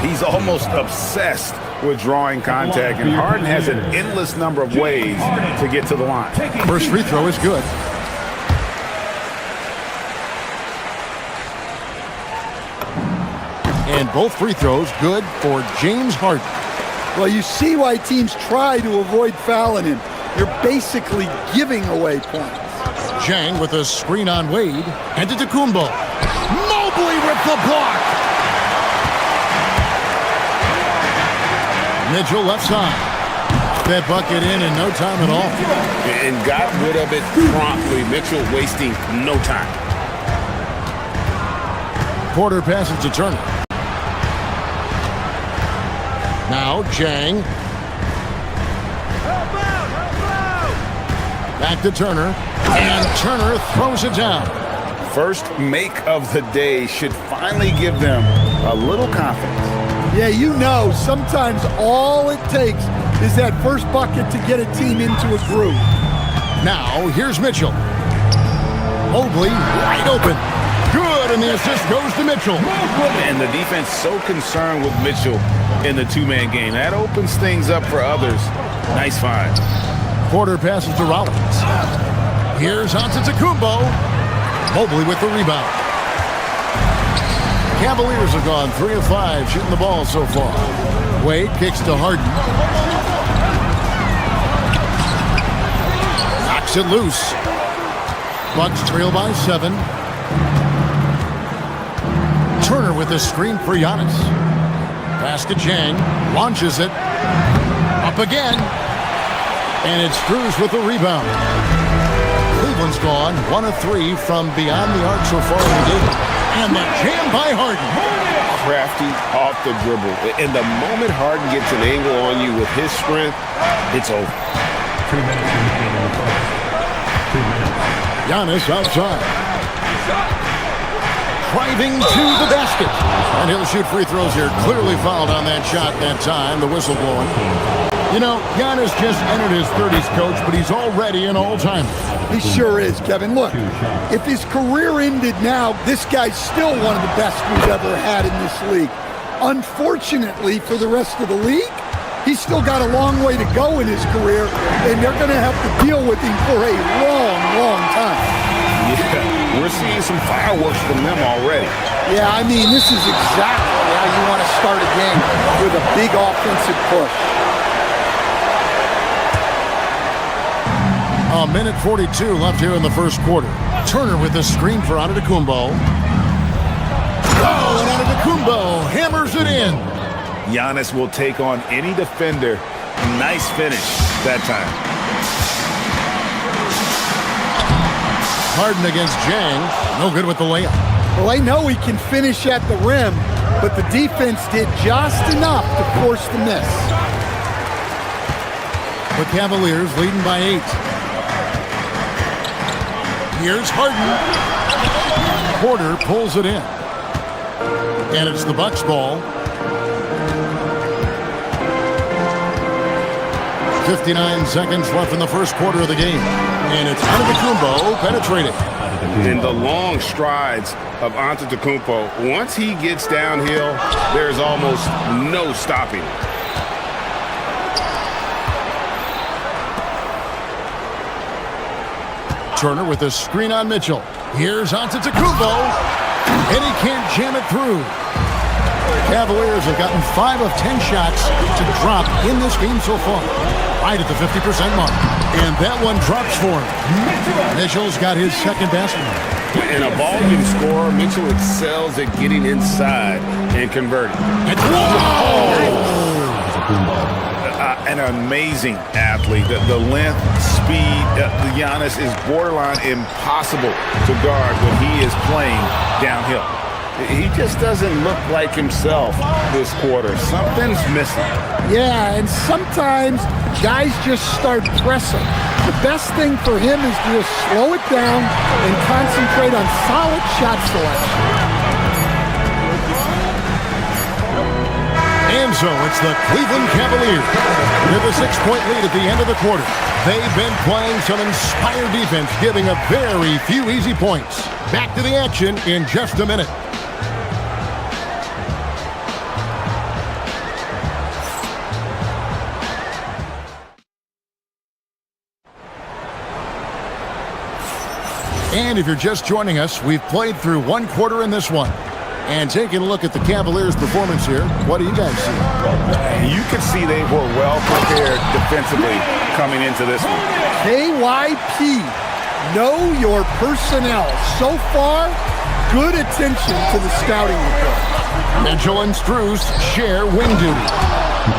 He's almost obsessed with drawing contact, and Harden has an endless number of ways to get to the line. First free throw is good. And both free throws good for James Harden. Well, you see why teams try to avoid fouling him. You're basically giving away points. Jang with a screen on Wade. And to Antetokounmpo. Mobley with the block. Mitchell left side. That bucket in no time at all. And got rid of it promptly. Mitchell wasting no time. Porter passes to Turner. Now Jang. Back to Turner. And Turner throws it down. First make of the day should finally give them a little confidence. Yeah, you know, sometimes all it takes is that first bucket to get a team into a groove. Now, here's Mitchell. Mobley wide open. Good, and the assist goes to Mitchell. And the defense so concerned with Mitchell in the 2-man game. That opens things up for others. Nice find. Porter passes to Rollins. Here's Antetokounmpo. Mobley with the rebound. Cavaliers have gone 3 of 5 shooting the ball so far. Wade kicks to Harden. Knocks it loose. Bucks trail by 7. Turner with a screen for Giannis. Pass to Jang. Launches it. Up again. And it's Strus with the rebound. Cleveland's gone 1 of 3 from beyond the arc so far in the game. And the jam by Harden. Crafty off the dribble. And the moment Harden gets an angle on you with his strength, it's over. 2 minutes remaining in the quarter. 2 minutes. Giannis outside. Driving to the basket. And he'll shoot free throws here. Clearly fouled on that shot that time. The whistle blowing. You know, Giannis just entered his 30s, Coach, but he's already an all-timer. He sure is, Kevin. Look, if his career ended now, this guy's still one of the best we've ever had in this league. Unfortunately for the rest of the league, he's still got a long way to go in his career, and they're going to have to deal with him for a long, long time. Yeah, we're seeing some fireworks from them already. Yeah, I mean, this is exactly how you want to start a game, with a big offensive push. A minute 42 left here in the first quarter. Turner with a screen for Antetokounmpo. Oh, and Antetokounmpo hammers it in. Giannis will take on any defender. Nice finish that time. Harden against Jang. No good with the layup. Well, I know he can finish at the rim, but the defense did just enough to force the miss. The Cavaliers leading by 8. Here's Harden. Porter pulls it in. And it's the Bucks ball. 59 seconds left in the first quarter of the game. And it's Antetokounmpo penetrating. And the long strides of Antetokounmpo, once he gets downhill, there's almost no stopping. Turner with a screen on Mitchell. Here's Antetokounmpo, and he can't jam it through. Cavaliers have gotten 5 of 10 shots to drop in this game so far, right at the 50% mark. And that one drops for him. Mitchell's got his second basket. And a volume scorer, Mitchell excels at getting inside and converting. An amazing athlete. The length, speed, Giannis is borderline impossible to guard when he is playing downhill. He just doesn't look like himself this quarter. Something's missing. Yeah, and sometimes guys just start pressing. The best thing for him is to just slow it down and concentrate on solid shot selection. And so it's the Cleveland Cavaliers with a 6-point lead at the end of the quarter. They've been playing some inspired defense, giving up very few easy points. Back to the action in just a minute. And if you're just joining us, we've played through one quarter in this one. And taking a look at the Cavaliers' performance here, what do you guys see? You can see they were well prepared defensively coming into this one. KYP, know your personnel. So far, good attention to the scouting report. Mitchell and Strus share wing duty.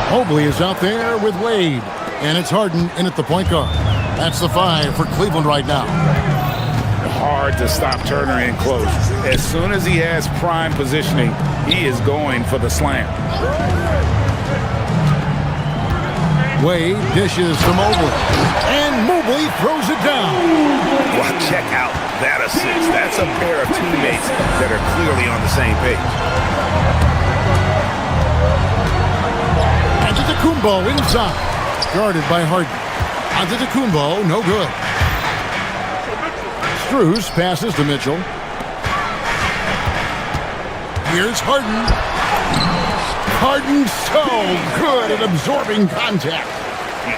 Mobley is out there with Wade. And it's Harden in at the point guard. That's the 5 for Cleveland right now. Hard to stop Turner in close. As soon as he has prime positioning, he is going for the slam. Wade dishes to Mobley. And Mobley throws it down. Well, check out that assist. That's a pair of teammates that are clearly on the same page. Antetokounmpo inside. Guarded by Harden. Antetokounmpo, no good. Strus passes to Mitchell. Here's Harden. Harden so good at absorbing contact.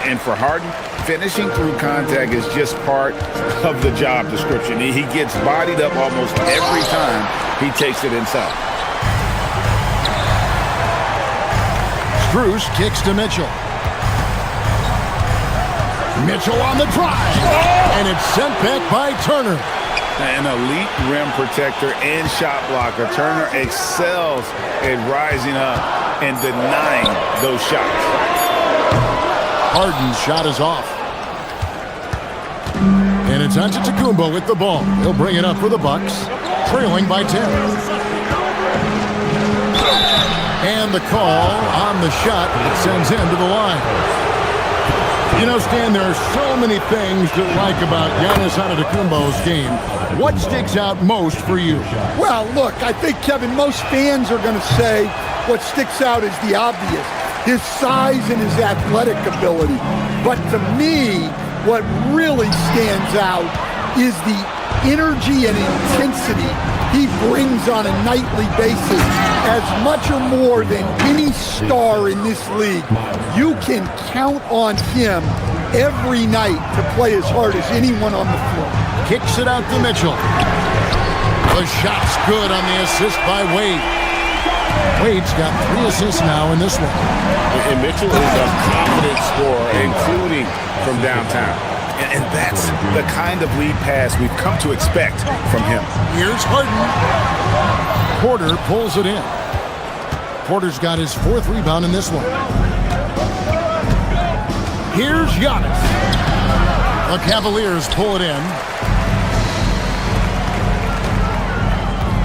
And for Harden, finishing through contact is just part of the job description. He gets bodied up almost every time he takes it inside. Strus kicks to Mitchell. Mitchell on the drive, and it's sent back by Turner. An elite rim protector and shot blocker. Turner excels at rising up and denying those shots. Harden's shot is off. And it's Antetokounmpo with the ball. He'll bring it up for the Bucks, trailing by 10. And the call on the shot that sends him to the line. You know, Stan, there are so many things to like about Giannis Antetokounmpo's game. What sticks out most for you? Well, look, I think, Kevin, most fans are going to say what sticks out is the obvious, his size and his athletic ability. But to me, what really stands out is the energy and intensity he brings on a nightly basis, as much or more than any star in this league. You can count on him every night to play as hard as anyone on the floor. Kicks it out to Mitchell. The shot's good on the assist by Wade. Wade's got 3 assists now in this one. And Mitchell is a confident scorer, including from downtown. And that's the kind of lead pass we've come to expect from him. Here's Harden. Porter pulls it in. Porter's got his 4th rebound in this one. Here's Giannis. The Cavaliers pull it in.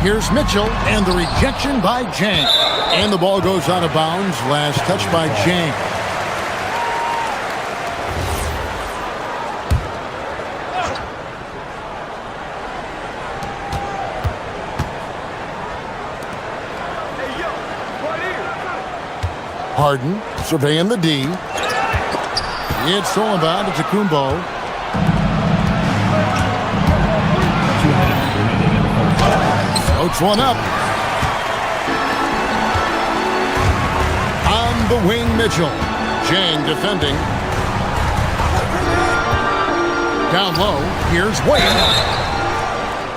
Here's Mitchell, and the rejection by Jang. And the ball goes out of bounds. Last touch by Jang. Harden surveying the D. It's all about Antetokounmpo. Floats one up. On the wing, Mitchell. Jang defending. Down low, here's Wade.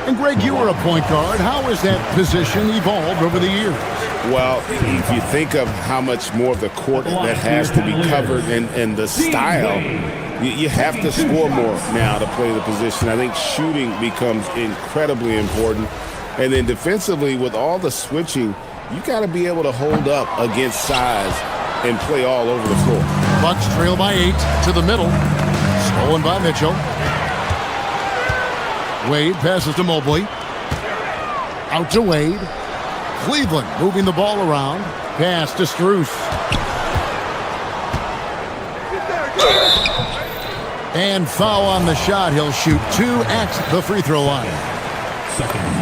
And Greg, you were a point guard. How has that position evolved over the years? Well, if you think of how much more of the court that has to be covered and the style, you have to score more now to play the position. I think shooting becomes incredibly important. And then defensively, with all the switching, you got to be able to hold up against size and play all over the floor. Bucks trail by 8 to the middle. Stolen by Mitchell. Wade passes to Mobley. Out to Wade. Cleveland moving the ball around. Pass to Strus. And foul on the shot. He'll shoot 2 at the free throw line.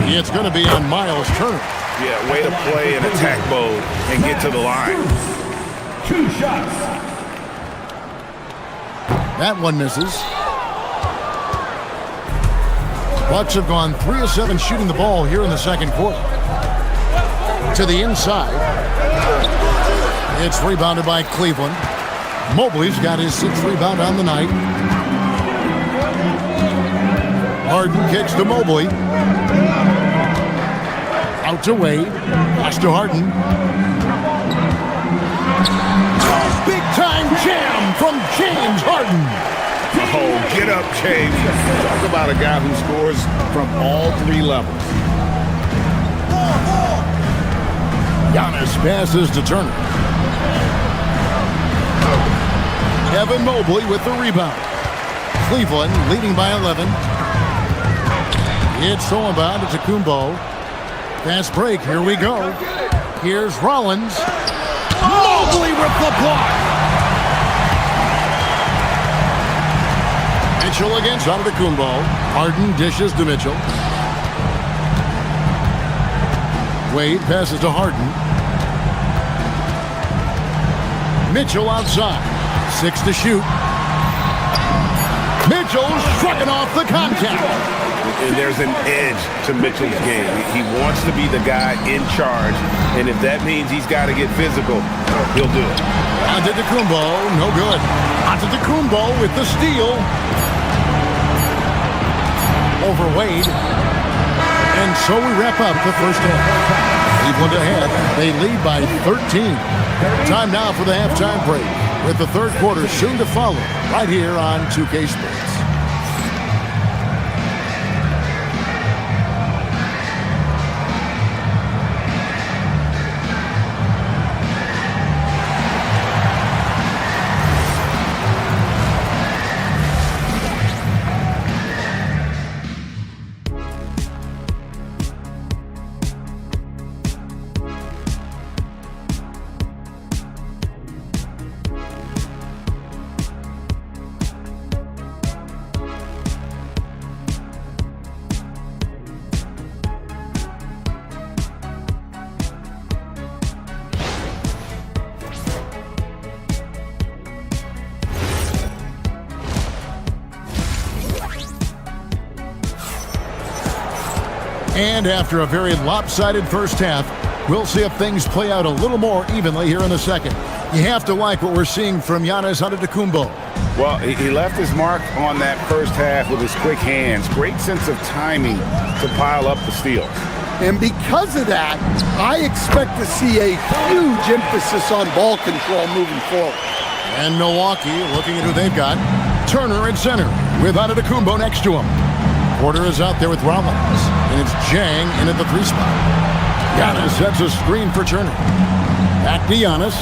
It's going to be on Miles Turner. Yeah, way to play in attack mode and get to the line. 2 shots. That one misses. Bucks have gone 3 of 7 shooting the ball here in the second quarter. To the inside. It's rebounded by Cleveland. Mobley's got his 6th rebound on the night. Harden kicks to Mobley. Out to Wade. Pass to Harden. Big time jam from James Harden. Oh, get up, James. Talk about a guy who scores from all 3 levels. Giannis passes to Turner. Evan Mobley with the rebound. Cleveland leading by 11. It's thrown about to Kumbo. Fast break, here we go. Here's Rollins. Mobley with the block. Mitchell against Antetokounmpo. Harden dishes to Mitchell. Wade passes to Harden. Mitchell outside. 6 to shoot. Mitchell shrugging off the contact. And there's an edge to Mitchell's game. He wants to be the guy in charge, and if that means he's got to get physical, he'll do it. Antetokounmpo, no good. Antetokounmpo with the steal. Over Wade. And so we wrap up the first half. Cleveland ahead. They lead by 13. Time now for the halftime break, with the third quarter soon to follow, right here on 2K Sports. And after a very lopsided first half, we'll see if things play out a little more evenly here in the second. You have to like what we're seeing from Giannis Antetokounmpo. Well, he left his mark on that first half with his quick hands. Great sense of timing to pile up the steals. And because of that, I expect to see a huge emphasis on ball control moving forward. And Milwaukee looking at who they've got. Turner at center with Antetokounmpo next to him. Porter is out there with Rollins. And it's Jang in at the 3 spot. Giannis sets a screen for Turner. Back to Giannis.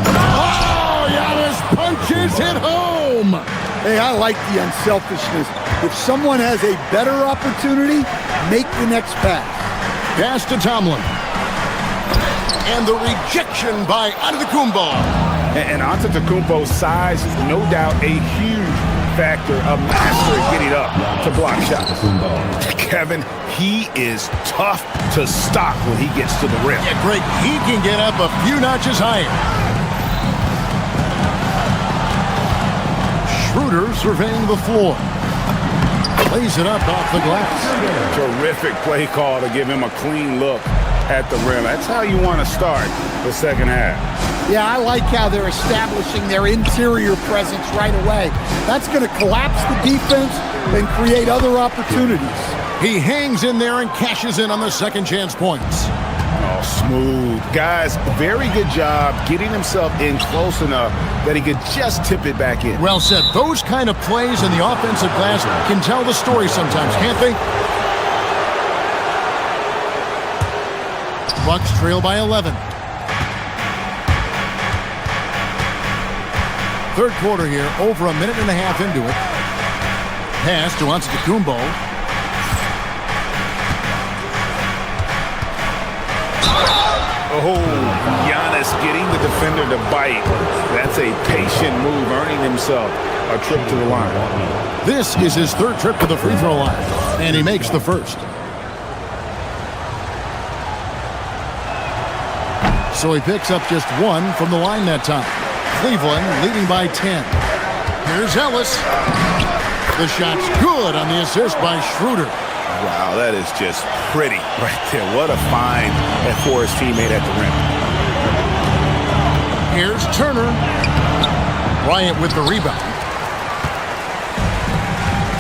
Oh, Giannis punches it home. Hey, I like the unselfishness. If someone has a better opportunity, make the next pass. Pass to Tomlin. And the rejection by Antetokounmpo. And Antetokounmpo's size is no doubt a huge factor, a master at getting up to block shots. Kevin, he is tough to stop when he gets to the rim. Yeah, Greg, he can get up a few notches higher. Schroeder surveying the floor. lays it up off the glass. Terrific play call to give him a clean look at the rim. That's how you want to start the second half. Yeah, I like how they're establishing their interior presence right away. That's going to collapse the defense and create other opportunities. He hangs in there and cashes in on the second chance points. Oh, smooth. Guys, very good job getting himself in close enough that he could just tip it back in. Well said. Those kind of plays in the offensive glass can tell the story sometimes, can't they? Bucks trail by 11. Third quarter here, over a minute and a half into it. Pass to Antetokounmpo. Oh, Giannis getting the defender to bite. That's a patient move, earning himself a trip to the line. This is his third trip to the free throw line, and he makes the first. So he picks up just one from the line that time. Cleveland leading by 10. Here's Ellis. The shot's good on the assist by Schroeder. Wow, that is just pretty right there. What a find for his teammate at the rim. Here's Turner. Bryant with the rebound.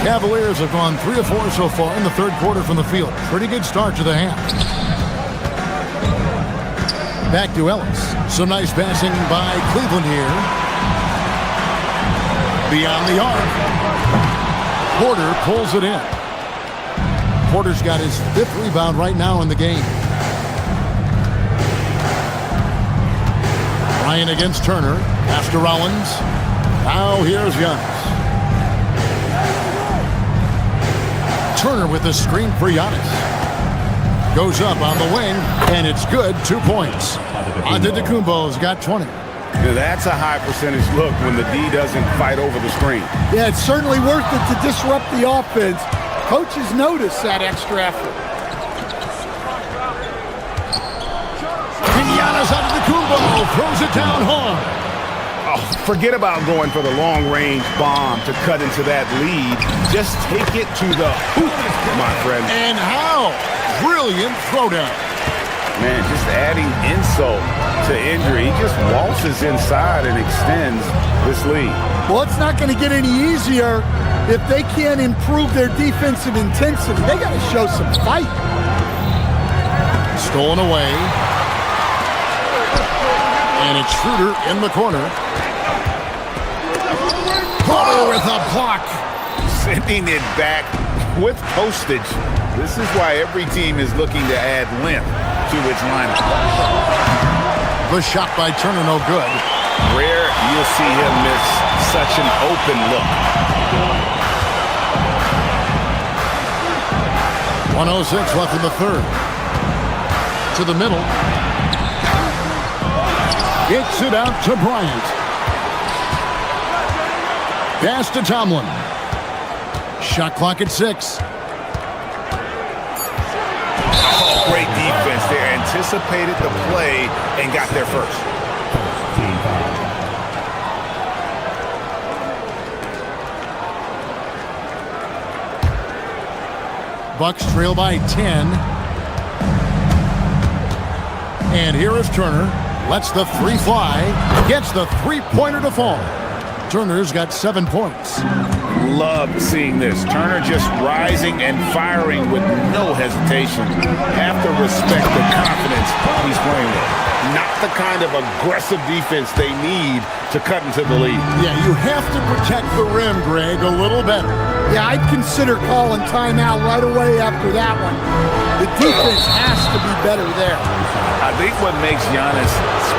Cavaliers have gone 3 of 4 so far in the third quarter from the field. Pretty good start to the half. Back to Ellis. Some nice passing by Cleveland here. Beyond the arc. Porter pulls it in. Porter's got his 5th rebound right now in the game. Bryant against Turner. Pass to Rollins. Now here's Giannis. Turner with the screen for Giannis. Goes up on the wing, and it's good. 2 points. Antetokounmpo's got 20. That's a high percentage look when the D doesn't fight over the screen. Yeah, it's certainly worth it to disrupt the offense. Coaches notice that extra effort. And Giannis Antetokounmpo throws it down hard. Oh, forget about going for the long-range bomb to cut into that lead. Just take it to the hoop, my friend. And how? Brilliant throwdown. Man, just adding insult to injury. He just waltzes inside and extends this lead. Well, it's not going to get any easier if they can't improve their defensive intensity. They got to show some fight. Stolen away. And it's Schroeder in the corner. Porter with a block. Sending it back with postage. This is why every team is looking to add length to its lineup. The shot by Turner, no good. Rare you'll see him miss such an open look. 1:06 left in the third. To the middle. Gets it out to Bryant. Pass to Tomlin. Shot clock at 6. Oh, great defense there. Anticipated the play and got there first. Bucks trail by 10. And here is Turner. Lets the 3 fly. Gets the 3-pointer to fall. Turner's got 7 points. Love seeing this. Turner just rising and firing with no hesitation. Have to respect the confidence he's playing with. Not the kind of aggressive defense they need to cut into the lead. Yeah, you have to protect the rim, Greg, a little better. Yeah, I'd consider calling timeout right away after that one. The defense has to be better there. I think what makes Giannis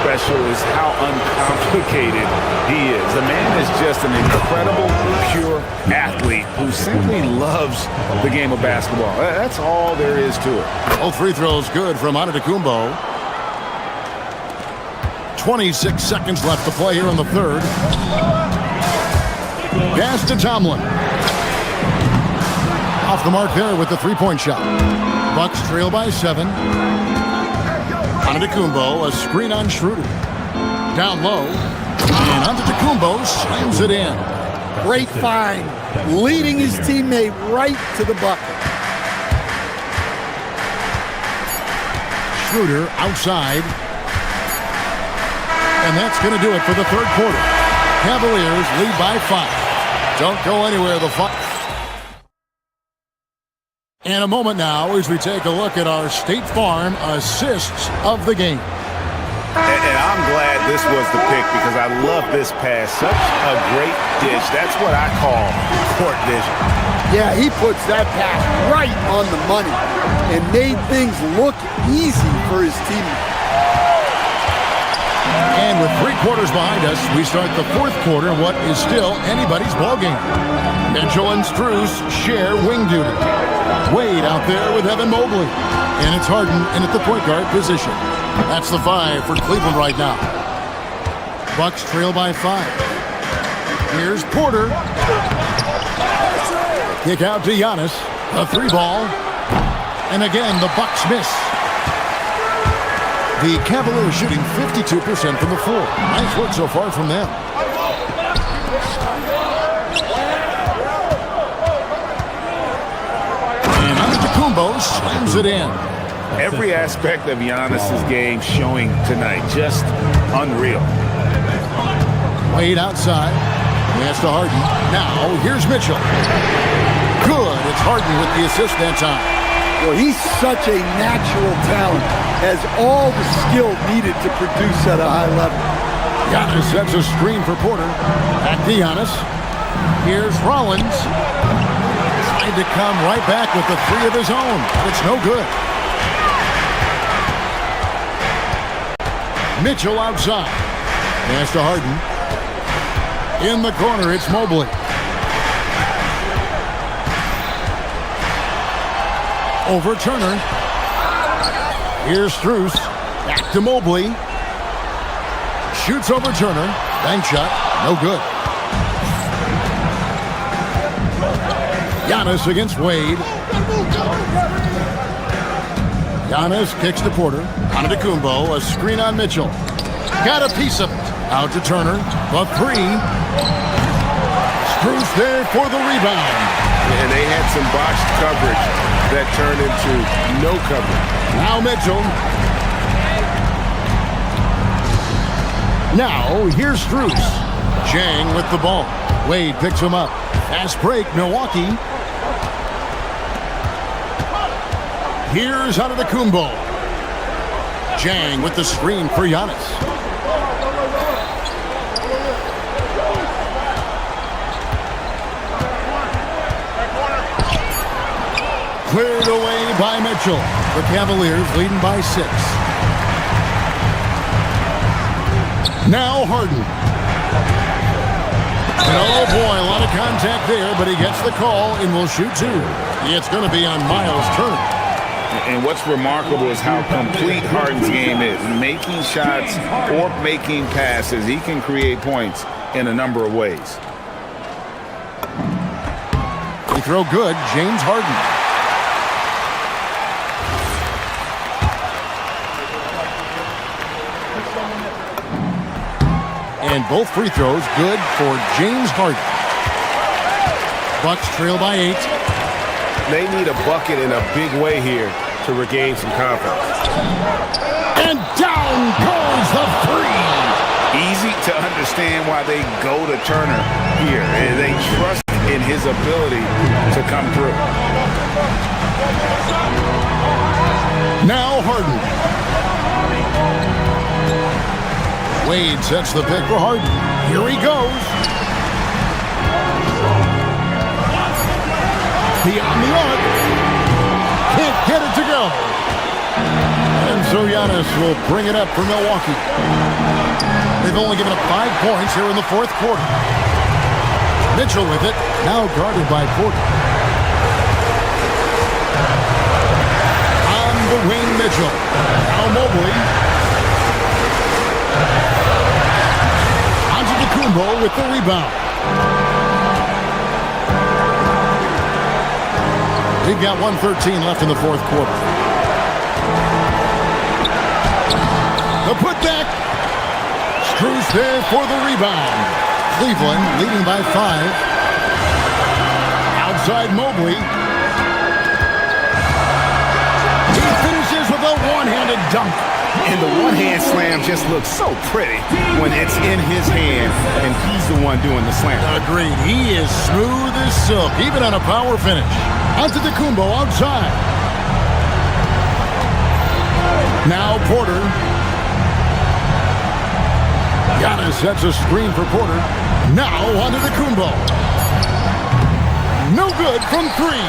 special is how uncomplicated he is. The man is just an incredible, pure athlete who simply loves the game of basketball. That's all there is to it. All free throws good from Antetokounmpo. 26 seconds left to play here in the third. Pass to Tomlin. Off the mark there with the 3-point shot. Bucks trail by 7. Antetokounmpo, a screen on Schroeder. Down low. And Antetokounmpo slams it in. Great find. leading his teammate right to the bucket. Schroeder outside. And that's going to do it for the third quarter. Cavaliers lead by 5. Don't go anywhere. The fight. In a moment now as we take a look at our State Farm assists of the game. And I'm glad this was the pick because I love this pass. Such a great dish. That's what I call court vision. Yeah, he puts that pass right on the money and made things look easy for his teammates. And with 3 quarters behind us, we start the fourth quarter in what is still anybody's ballgame. Mitchell and Strus share wing duty. Wade out there with Evan Mobley. And it's Harden in at the point guard position. That's the 5 for Cleveland right now. Bucks trail by 5. Here's Porter. Kick out to Giannis. A 3-ball. And again, the Bucks miss. The Cavaliers shooting 52% from the floor. Nice work so far from them. And Antetokounmpo slams it in. Every aspect of Giannis' game showing tonight. Just unreal. Wade outside. Pass to Harden. Now, here's Mitchell. Good. It's Harden with the assist that time. Well, he's such a natural talent. Has all the skill needed to produce at a high level. Giannis sets a screen for Porter. Back to Giannis. Here's Rollins. Trying to come right back with the 3 of his own. But it's no good. Mitchell outside. Pass to Harden. In the corner, it's Mobley. Over Turner. Here's Strus. Back to Mobley. Shoots over Turner. Bank shot. No good. Giannis against Wade. Giannis kicks to Porter. Antetokounmpo, a screen on Mitchell. Got a piece of it. Out to Turner. The 3. Strus there for the rebound. And they had some botched coverage that turned into no coverage. Now Mitchell. Now here's Strus. Chang with the ball. Wade picks him up. Fast break, Milwaukee. Here's Antetokounmpo. Chang with the screen for Giannis. Cleared away by Mitchell. The Cavaliers leading by 6. Now Harden. And oh boy, a lot of contact there, but he gets the call and will shoot 2. It's going to be on Miles Turner. And what's remarkable is how complete Harden's game is. Making shots or making passes, he can create points in a number of ways. They throw good, James Harden. And both free throws good for James Harden. Bucks trail by 8. They need a bucket in a big way here to regain some confidence. And down goes the 3. Easy to understand why they go to Turner here. And they trust in his ability to come through. Now Harden. Wade sets the pick for Harden. Here he goes. Beyond the arc. Can't get it to go. And so Giannis will bring it up for Milwaukee. They've only given up 5 points here in the fourth quarter. Mitchell with it. Now guarded by Porter. On the wing, Mitchell. Now Mobley. Antetokounmpo with the rebound. We've got 1:13 left in the fourth quarter. The putback. Strus there for the rebound. Cleveland leading by 5. outside Mobley. He finishes with a one-handed dunk. And the one-hand slam just looks so pretty when it's in his hand and he's the one doing the slam. Agreed. He is smooth as silk, even on a power finish. Onto the Kumbo outside. Now Porter. Giannis sets a screen for Porter. Now onto the Kumbo. No good from three.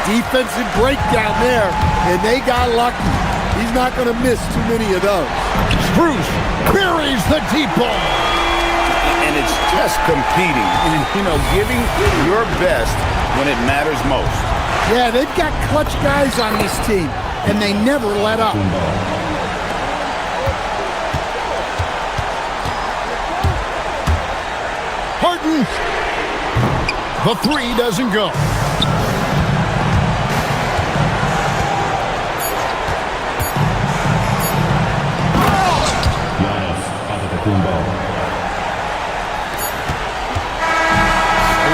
Defensive breakdown there, and they got lucky. He's not going to miss too many of those. Strus buries the deep ball. And it's just competing and, giving your best when it matters most. Yeah, they've got clutch guys on this team, and they never let up. Harden. The three doesn't go.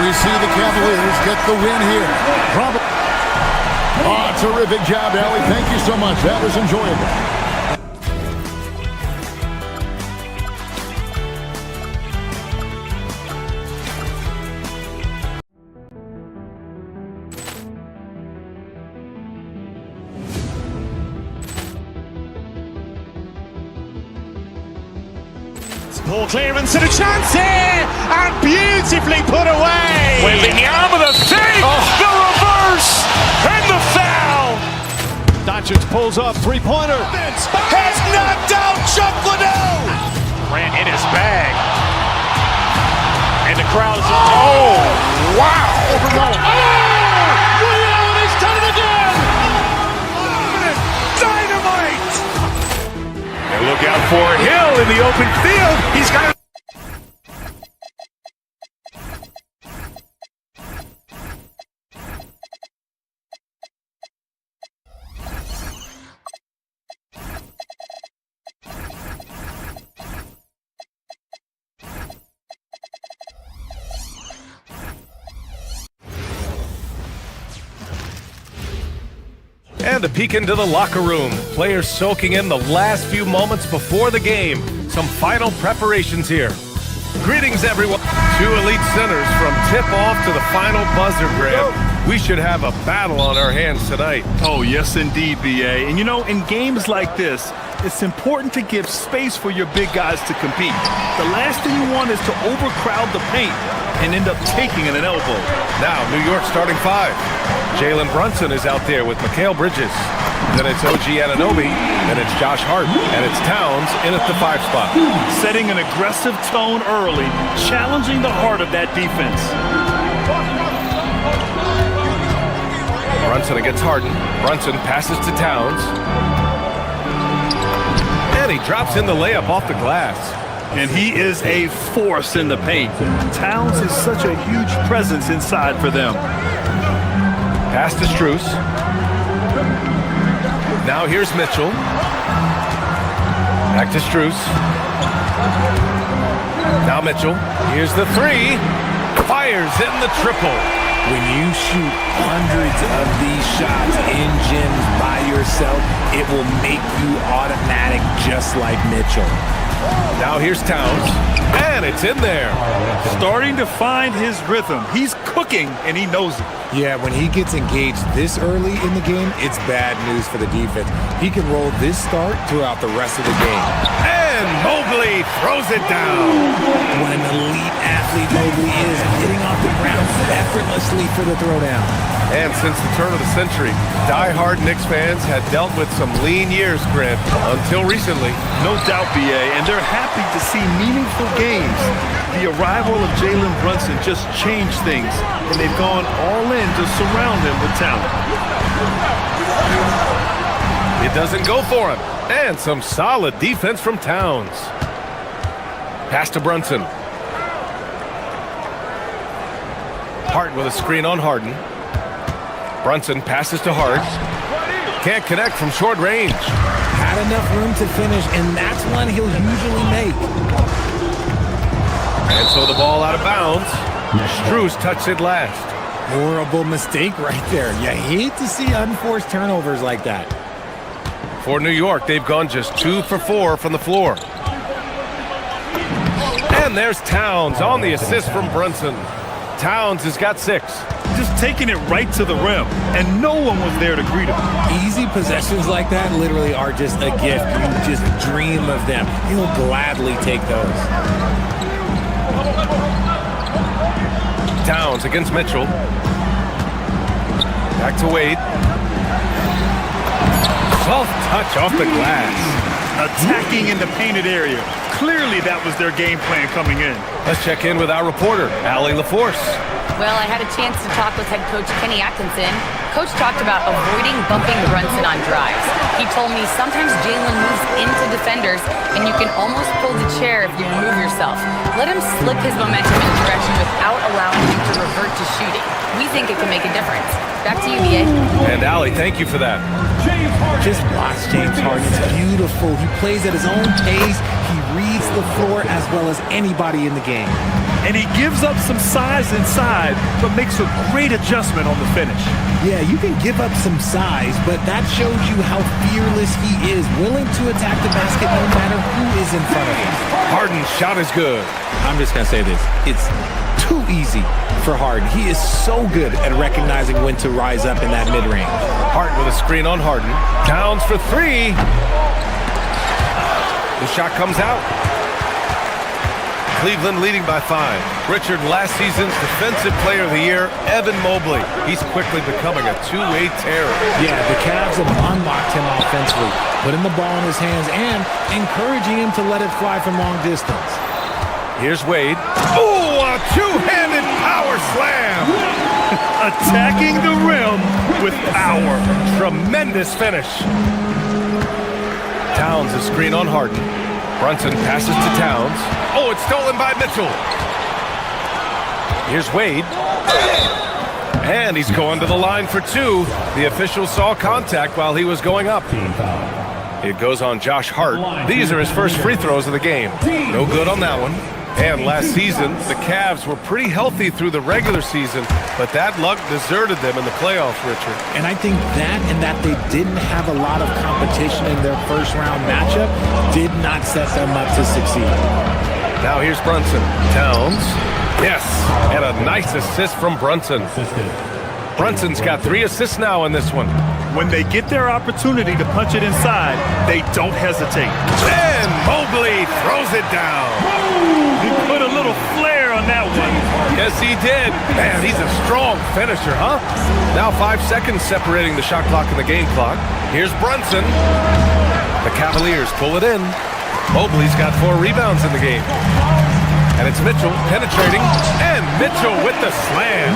We see the Cavaliers get the win here. Oh, terrific job, Allie. Thank you so much. That was enjoyable. Ball clearance and a chance here, and beautifully put away. Wembanyama the save, the reverse, and the foul. Doncic pulls up, three-pointer. Has knocked out Chuck Liddell. Ran in his bag, and the crowd is. Oh, wow! Liddell, and he's done it again. Dynamite! And look out for Hill in the open field. He's got. And a peek into the locker room. Players soaking in the last few moments before the game. Some final preparations here. Greetings, everyone. Two elite centers from tip-off to the final buzzer grab. We should have a battle on our hands tonight. Oh, yes, indeed, B.A. And, in games like this, it's important to give space for your big guys to compete. The last thing you want is to overcrowd the paint and end up taking an elbow. Now, New York starting five. Jalen Brunson is out there with Mikal Bridges. Then it's OG Anunoby. Then it's Josh Hart. And it's Towns in at the 5 spot. Setting an aggressive tone early, challenging the heart of that defense. Brunson against Harden. Brunson passes to Towns. And he drops in the layup off the glass. And he is a force in the paint. Towns is such a huge presence inside for them. Pass to Strus. Now here's Mitchell. Back to Strus. Now Mitchell. Here's the three. Fires in the triple. When you shoot hundreds of these shots in gyms by yourself, it will make you automatic just like Mitchell. Now here's Towns, and it's in there. Starting to find his rhythm. He's cooking, and he knows it. Yeah, when he gets engaged this early in the game, it's bad news for the defense. He can roll this start throughout the rest of the game. And Mobley throws it down. What an elite athlete Mobley is, hitting off the ground effortlessly for the throwdown. And since the turn of the century, die-hard Knicks fans had dealt with some lean years, Grant, until recently. No doubt, B.A., and they're happy to see meaningful games. The arrival of Jalen Brunson just changed things, and they've gone all in to surround him with talent. It doesn't go for him. And some solid defense from Towns. Pass to Brunson. Hart with a screen on Harden. Brunson passes to Hart. Can't connect from short range. Had enough room to finish, and that's one he'll usually make. And so the ball out of bounds. Strus touched it last. horrible mistake right there. You hate to see unforced turnovers like that. For New York, they've gone just 2 for 4 from the floor. And there's Towns on the assist from Brunson. Towns has got 6. Just taking it right to the rim, and no one was there to greet him. Easy possessions like that literally are just a gift. You just dream of them. He'll gladly take those. Towns against Mitchell. Back to Wade. Soft touch off the glass. Attacking in the painted area. Clearly that was their game plan coming in. Let's check in with our reporter, Allie LaForce. Well, I had a chance to talk with head coach Kenny Atkinson. Coach talked about avoiding bumping Brunson on drives. He told me sometimes Jalen moves into defenders, and you can almost pull the chair if you remove yourself. Let him slip his momentum in direction without allowing him to revert to shooting. We think it can make a difference. Back to you, BA. And Allie, thank you for that. Just watch James Harden. It's beautiful. He plays at his own pace. He reads the floor as well as anybody in the game. And he gives up some size inside, but makes a great adjustment on the finish. Yeah, you can give up some size, but that shows you how fearless he is, willing to attack the basket no matter who is in front of him. Harden's shot is good. I'm just going to say this. It's too easy for Harden. He is so good at recognizing when to rise up in that mid-range. Hart with a screen on Harden. Towns for 3. The shot comes out. Cleveland leading by 5. Richard, last season's Defensive Player of the Year, Evan Mobley. He's quickly becoming a two-way terror. Yeah, the Cavs have unlocked him offensively, putting the ball in his hands and encouraging him to let it fly from long distance. Here's Wade. Oh, a two-handed power slam. Attacking the rim with power. Tremendous finish. Towns a screen on Harden. Brunson passes to Towns. Oh, it's stolen by Mitchell. Here's Wade. And he's going to the line for 2. The official saw contact while he was going up. It goes on Josh Hart. These are his first free throws of the game. No good on that one. And last season, the Cavs were pretty healthy through the regular season, but that luck deserted them in the playoffs, Richard. And I think that and that they didn't have a lot of competition in their first-round matchup did not set them up to succeed. Now here's Brunson. Towns. Yes, and a nice assist from Brunson. Brunson's got 3 assists now in this one. When they get their opportunity to punch it inside, they don't hesitate. And Mobley throws it down. He put a little flair on that one. Yes, he did. Man, he's a strong finisher, huh? Now 5 seconds separating the shot clock and the game clock. Here's Brunson. The Cavaliers pull it in. Mobley's got 4 rebounds in the game. And it's Mitchell penetrating, and Mitchell with the slam.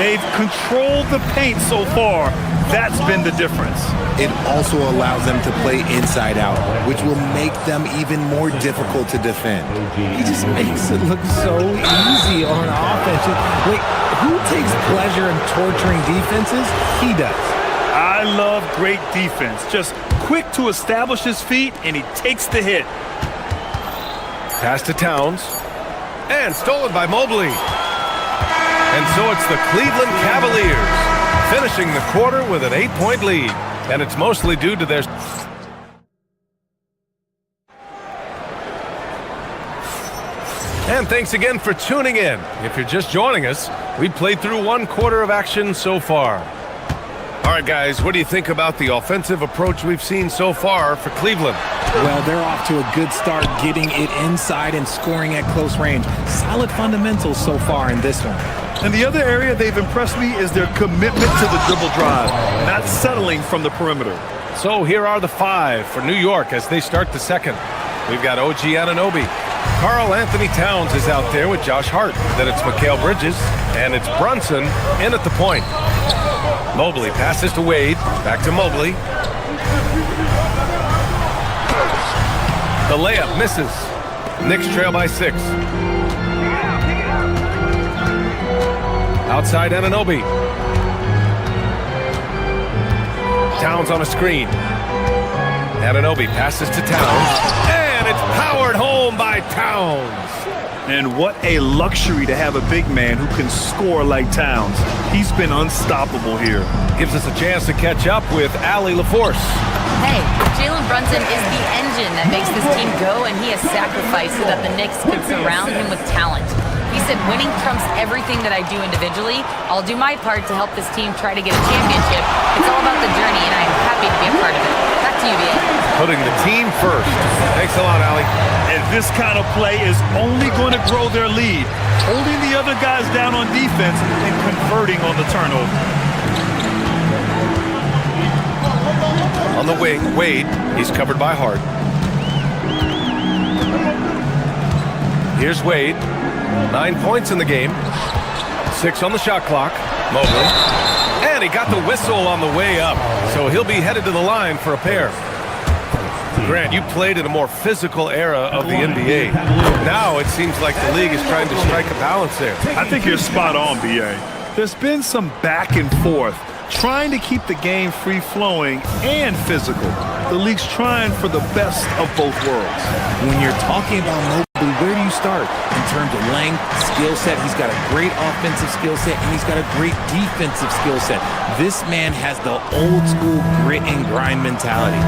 They've controlled the paint so far. That's been the difference. It also allows them to play inside out, which will make them even more difficult to defend. He just makes it look so easy on offense. Wait, who takes pleasure in torturing defenses? He does. I love great defense. Just quick to establish his feet, and he takes the hit. Pass to Towns. And stolen by Mobley. And so it's the Cleveland Cavaliers finishing the quarter with an 8-point lead. And it's mostly due to their... And thanks again for tuning in. If you're just joining us, we played through 1 quarter of action so far. All right, guys, what do you think about the offensive approach we've seen so far for Cleveland? Well, they're off to a good start getting it inside and scoring at close range. Solid fundamentals so far in this one. And the other area they've impressed me is their commitment to the dribble drive, not settling from the perimeter. So here are the 5 for New York as they start the second. We've got OG Anunoby. Karl Anthony Towns is out there with Josh Hart. Then it's Mikal Bridges, and it's Brunson in at the point. Mobley passes to Wade. Back to Mobley. The layup misses. Knicks trail by 6. Outside Anunoby. Towns on a screen. Anunoby passes to Towns. And it's powered home by Towns. And what a luxury to have a big man who can score like Towns. He's been unstoppable here. Gives us a chance to catch up with Allie LaForce. Hey, Jalen Brunson is the engine that makes this team go, and he has sacrificed so that the Knicks could surround him with talent. He said, winning trumps everything that I do individually. I'll do my part to help this team try to get a championship. It's all about the journey, and I'm happy to be a part of it. Back to you, BA. Putting the team first. Thanks a lot, Allie. And this kind of play is only going to grow their lead, holding the other guys down on defense and converting on the turnover. On the wing, Wade. He's covered by Hart. Here's Wade. 9 points in the game. 6 on the shot clock. Mobley. And he got the whistle on the way up. So he'll be headed to the line for a pair. Grant, you played in a more physical era of the NBA. Now it seems like the league is trying to strike a balance there. I think you're spot on, BA. There's been some back and forth, trying to keep the game free-flowing and physical. The league's trying for the best of both worlds. When you're talking about Mobley, where do you start? In terms of length, skill set, he's got a great offensive skill set, and he's got a great defensive skill set. This man has the old-school grit and grind mentality.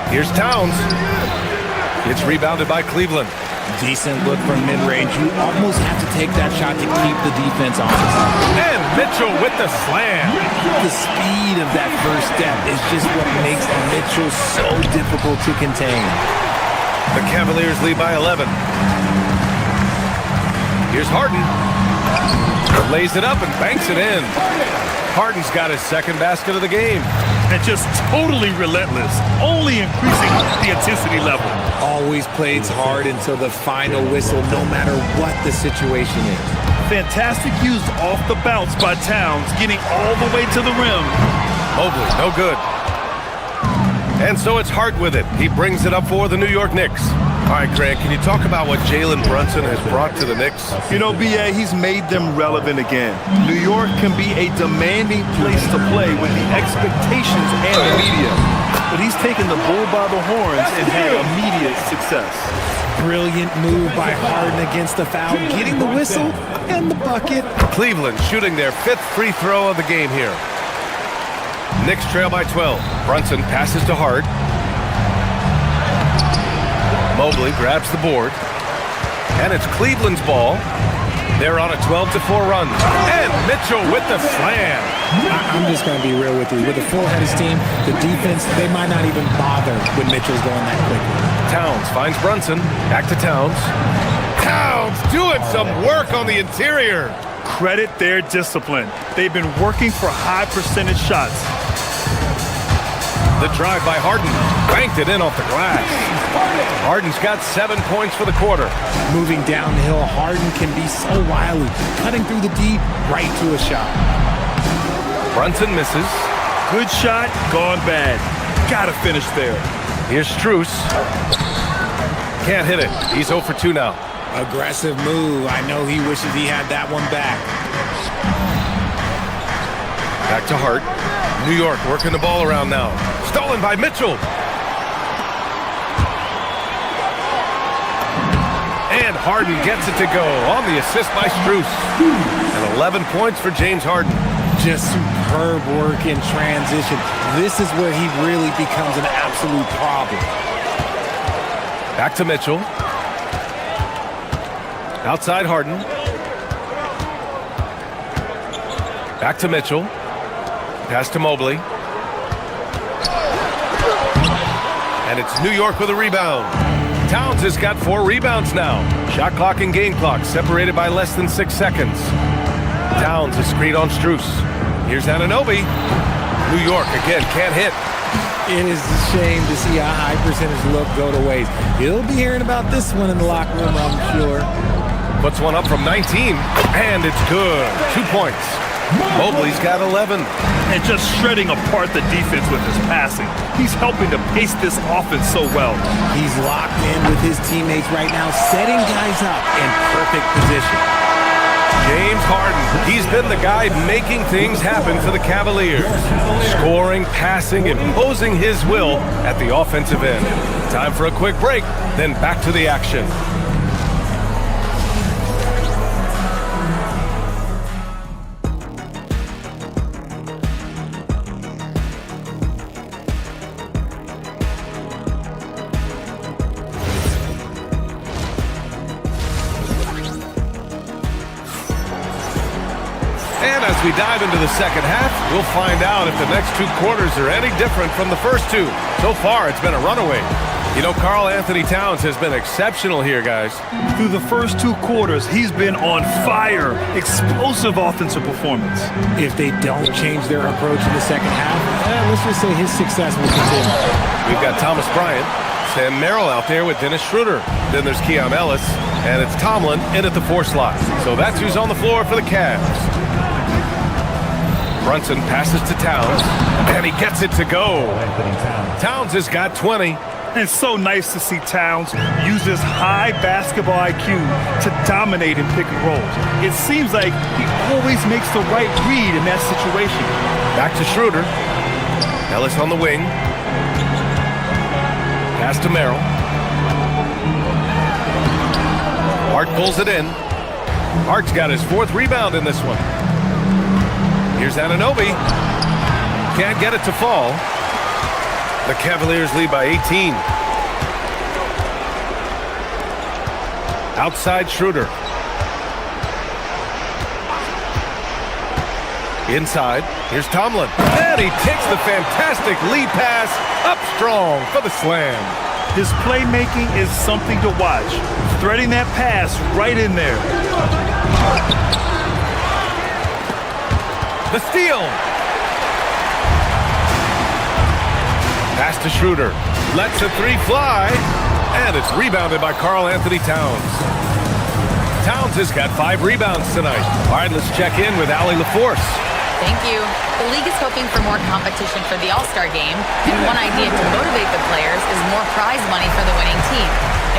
Here's Towns. It's rebounded by Cleveland. Decent look from mid-range. You almost have to take that shot to keep the defense honest. And Mitchell with the slam. The speed of that first step is just what makes Mitchell so difficult to contain. The Cavaliers lead by 11. Here's Harden. Lays it up and banks it in. Harden's got his second basket of the game. And just totally relentless, only increasing the intensity level. Always plays hard until the final whistle, no matter what the situation is. Fantastic use off the bounce by Towns, getting all the way to the rim. Mobley, no good. And so it's Hart with it. He brings it up for the New York Knicks. All right, Grant, can you talk about what Jalen Brunson has brought to the Knicks? You know, BA, he's made them relevant again. New York can be a demanding place to play with the expectations and the media. But he's taken the bull by the horns and had immediate success. Brilliant move by Harden against the foul, getting the whistle and the bucket. Cleveland shooting their 5th free throw of the game here. Knicks trail by 12. Brunson passes to Hart. Mobley grabs the board. And it's Cleveland's ball. They're on a 12-4 run. And Mitchell with the slam. I'm just going to be real with you. With a full-headed team, the defense, they might not even bother when Mitchell's going that quickly. Towns finds Brunson. Back to Towns. Towns doing some work on the interior. Credit their discipline. They've been working for high percentage shots. The drive by Harden. Banked it in off the glass. Harden's got 7 points for the quarter. Moving downhill, Harden can be so wily. Cutting through the D, right to a shot. Brunson misses. Good shot, gone bad. Gotta finish there. Here's Strus. Can't hit it. He's 0 for 2 now. Aggressive move. I know he wishes he had that one back. Back to Hart. New York working the ball around now. Stolen by Mitchell. And Harden gets it to go on the assist by Strus. And 11 points for James Harden. Just superb work in transition. This is where he really becomes an absolute problem. Back to Mitchell. Outside Harden. Back to Mitchell. Pass to Mobley. And it's New York with a rebound. Towns has got 4 rebounds now. Shot clock and game clock separated by less than 6 seconds. Towns is screened on Strus. Here's Anunoby. New York again can't hit. It is a shame to see a high percentage look go to waste. He'll be hearing about this one in the locker room, I'm sure. Puts one up from 19, and it's good. 2 points. Mobley's got 11. And just shredding apart the defense with his passing. He's helping to pace this offense so well. He's locked in with his teammates right now, setting guys up in perfect position. James Harden, he's been the guy making things happen for the Cavaliers. Scoring, passing, imposing his will at the offensive end. Time for a quick break, then back to the action. And as we dive into the second half, we'll find out if the next 2 quarters are any different from the first 2. So far, it's been a runaway. You know, Karl Anthony Towns has been exceptional here, guys. Through the first 2 quarters, he's been on fire. Explosive offensive performance. If they don't change their approach in the second half, let's just say his success will continue. We've got Thomas Bryant, Sam Merrill out there with Dennis Schroeder. Then there's Keon Ellis, and it's Tomlin in at the 4 slot. So that's who's on the floor for the Cavs. Brunson passes to Towns, and he gets it to go. Towns has got 20. It's so nice to see Towns use his high basketball IQ to dominate in pick and rolls. It seems like he always makes the right read in that situation. Back to Schroeder. Ellis on the wing. Pass to Merrill. Hart pulls it in. Hart's got his 4th rebound in this one. Here's Anunoby. Can't get it to fall. The Cavaliers lead by 18. Outside Schroeder. Inside, here's Tomlin. And he takes the fantastic lead pass up strong for the slam. His playmaking is something to watch. Threading that pass right in there. The steal. Pass to Schroeder. Lets a 3 fly. And it's rebounded by Karl Anthony Towns. Towns has got 5 rebounds tonight. All right, let's check in with Allie LaForce. Thank you. The league is hoping for more competition for the All-Star game, and one idea to motivate the players is more prize money for the winning team.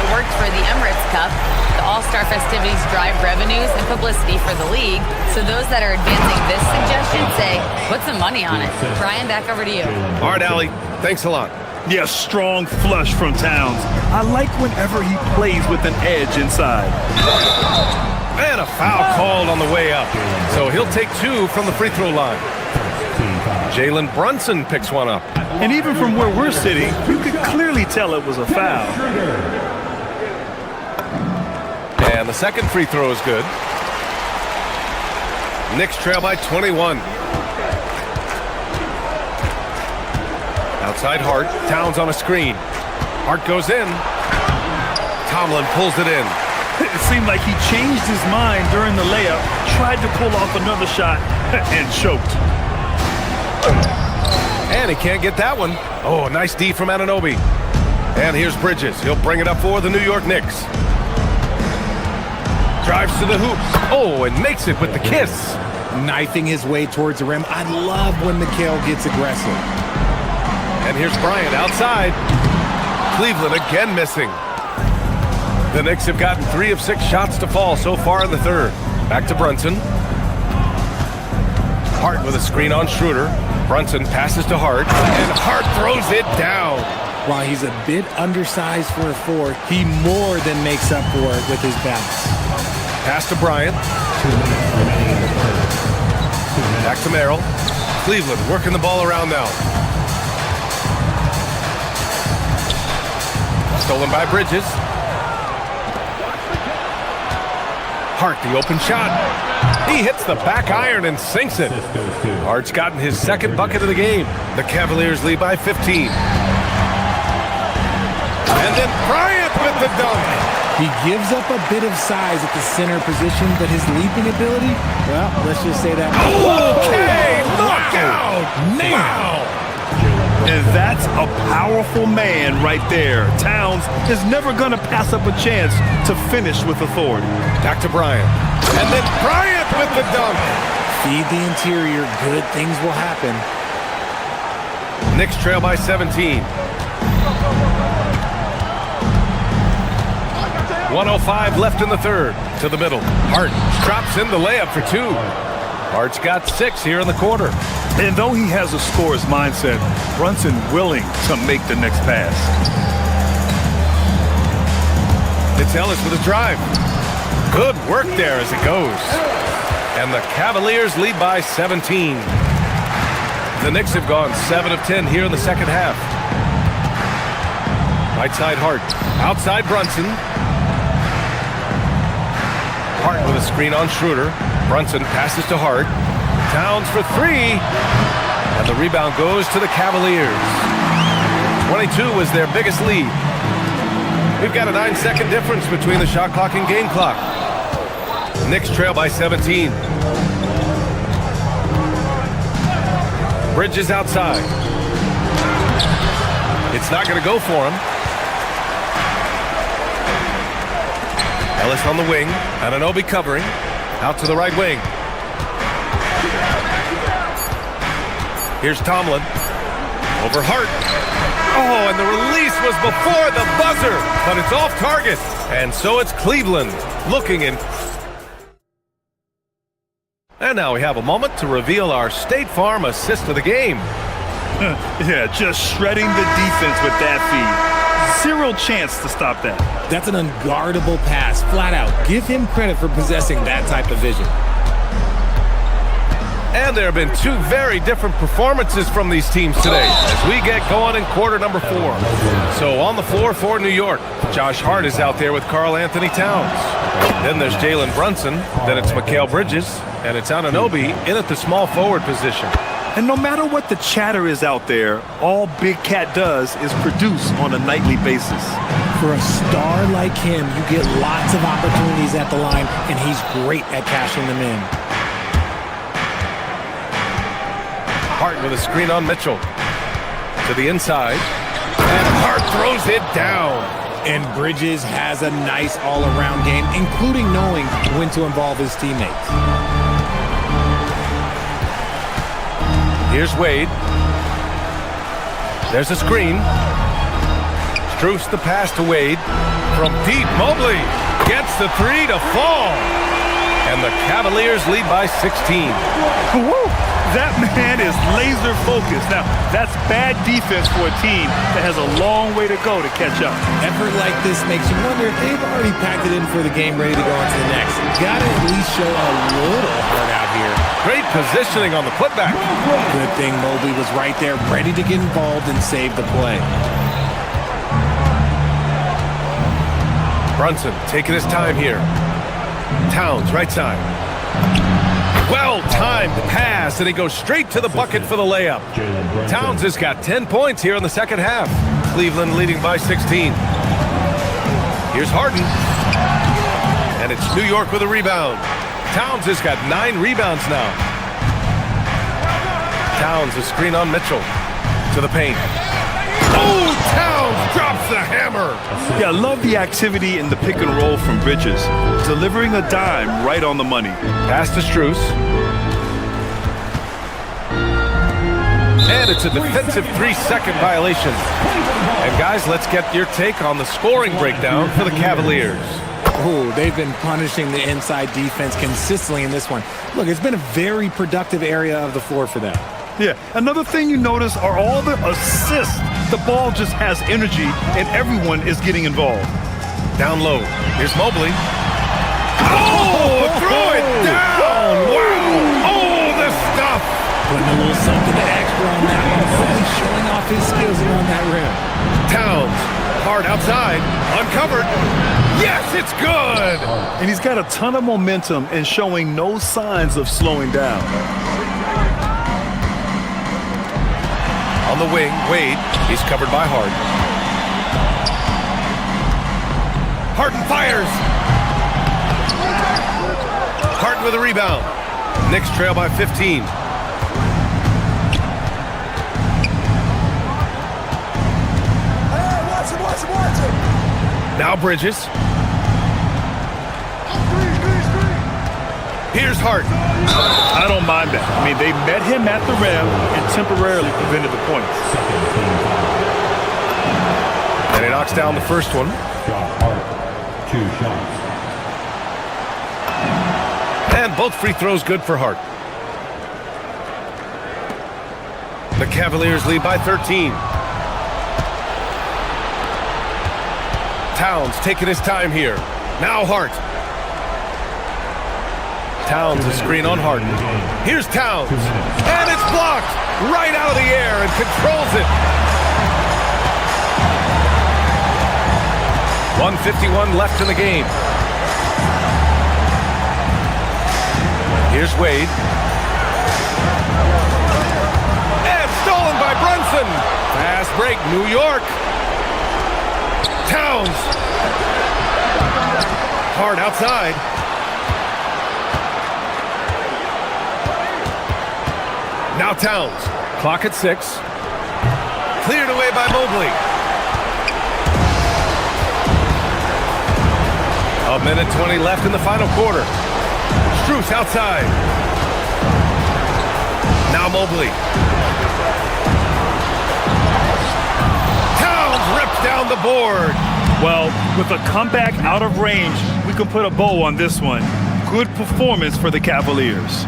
It worked for the Emirates Cup. The All-Star festivities drive revenues and publicity for the league, so those that are advancing this suggestion say, put some money on it. Brian, back over to you. All right, Allie, thanks a lot. Yeah, strong flush from Towns. I like whenever he plays with an edge inside. And a foul called on the way up. So he'll take 2 from the free throw line. Jalen Brunson picks one up. And even from where we're sitting, you could clearly tell it was a foul. And the second free throw is good. Knicks trail by 21. Outside Hart. Towns on a screen. Hart goes in. Tomlin pulls it in. It seemed like he changed his mind during the layup, tried to pull off another shot, and choked. And he can't get that one. Oh, nice D from Anunoby. And here's Bridges. He'll bring it up for the New York Knicks. Drives to the hoop. Oh, and makes it with the kiss. Knifing his way towards the rim. I love when Mikal gets aggressive. And here's Bryant outside. Cleveland again missing. The Knicks have gotten 3 of 6 shots to fall so far in the third. Back to Brunson. Hart with a screen on Schroeder. Brunson passes to Hart, and Hart throws it down. While he's a bit undersized for a 4, he more than makes up for it with his bounce. Pass to Bryant. Back to Merrill. Cleveland working the ball around now. Stolen by Bridges. Hart, the open shot. He hits the back iron and sinks it. Hart's gotten his 2nd bucket of the game. The Cavaliers lead by 15. And then Bryant with the dunk. He gives up a bit of size at the center position, but his leaping ability, well, let's just say that. Okay, look out! Wow! And that's a powerful man right there. Towns is never going to pass up a chance to finish with authority. Back to Bryant. And then Bryant with the dunk. Feed the interior. Good things will happen. Knicks trail by 17. 1:05 left in the third. To the middle. Hart drops in the layup for 2. Hart's got 6 here in the quarter. And though he has a scorer's mindset, Brunson willing to make the next pass. It's Ellis with a drive. Good work there as it goes. And the Cavaliers lead by 17. The Knicks have gone 7 of 10 here in the second half. Right side Hart. Outside Brunson. Hart with a screen on Schroeder. Brunson passes to Hart. Towns for three. And the rebound goes to the Cavaliers. 22 was their biggest lead. We've got a 9-second difference between the shot clock and game clock. Knicks trail by 17. Bridges outside. It's not going to go for him. Ellis on the wing. Anunoby covering. Out to the right wing. Here's Tomlin. Over Hart. Oh, and the release was before the buzzer, but it's off target. And so it's Cleveland looking in. And now we have a moment to reveal our State Farm assist of the game. Yeah, just shredding the defense with that feed. Zero chance to stop that. That's an unguardable pass, flat out. Give him credit for possessing that type of vision. And there have been two very different performances from these teams today as we get going in quarter number 4. So on the floor for New York, Josh Hart is out there with Karl Anthony Towns. Then there's Jalen Brunson. Then it's Mikal Bridges. And it's Anunoby in at the small forward position. And no matter what the chatter is out there, all Big Cat does is produce on a nightly basis. For a star like him, you get lots of opportunities at the line, and he's great at cashing them in. Hart with a screen on Mitchell. To the inside. And Hart throws it down. And Bridges has a nice all-around game, including knowing when to involve his teammates. Here's Wade. There's a screen. Strus the pass to Wade. From deep, Mobley gets the three to fall. And the Cavaliers lead by 16. Woo! That man is laser focused. Now, that's bad defense for a team that has a long way to go to catch up. Effort like this makes you wonder if they've already packed it in for the game, ready to go into the next. Got to at least show a little effort out here. Great positioning on the putback. Good thing Mobley was right there, ready to get involved and save the play. Brunson taking his time here. Towns, right side. Well-timed pass, and he goes straight to the bucket for the layup. Towns has got 10 points here in the second half. Cleveland leading by 16. Here's Harden. And it's New York with a rebound. Towns has got 9 rebounds now. Towns a screen on Mitchell. To the paint. Oh, Towns drops the hammer. Yeah, I love the activity in the pick and roll from Bridges. Delivering a dime right on the money. Pass to Strus. And it's a defensive 3-second violation. And guys, let's get your take on the scoring breakdown for the Cavaliers. Oh, they've been punishing the inside defense consistently in this one. Look, it's been a very productive area of the floor for them. Yeah, another thing you notice are all the assists. The ball just has energy, and everyone is getting involved. Down low. Here's Mobley. Oh, throw it down! Wow! Oh, the stuff! Putting a little something extra on that one. Really showing off his skills around that rim. Towns, hard outside, uncovered. Yes, it's good! And he's got a ton of momentum and showing no signs of slowing down. On the wing, Wade. He's covered by Hart. Harden fires! Hart with a rebound. Knicks trail by 15. Now Bridges. Here's Hart. I don't mind that. I mean, they met him at the rim and temporarily prevented the points. And he knocks down the first one. Hart, 2 shots. And both free throws good for Hart. The Cavaliers lead by 13. Towns taking his time here. Now Hart. Towns a screen on Harden. Here's Towns. And it's blocked right out of the air and controls it. 1:51 left in the game. Here's Wade. Wilson. Fast break, New York. Towns. Hard outside. Now Towns. Clock at 6. Cleared away by Mobley. A minute 20 left in the final quarter. Strus outside. Now Mobley. Towns rips down the board. Well, with a comeback out of range, we can put a bow on this one. Good performance for the Cavaliers.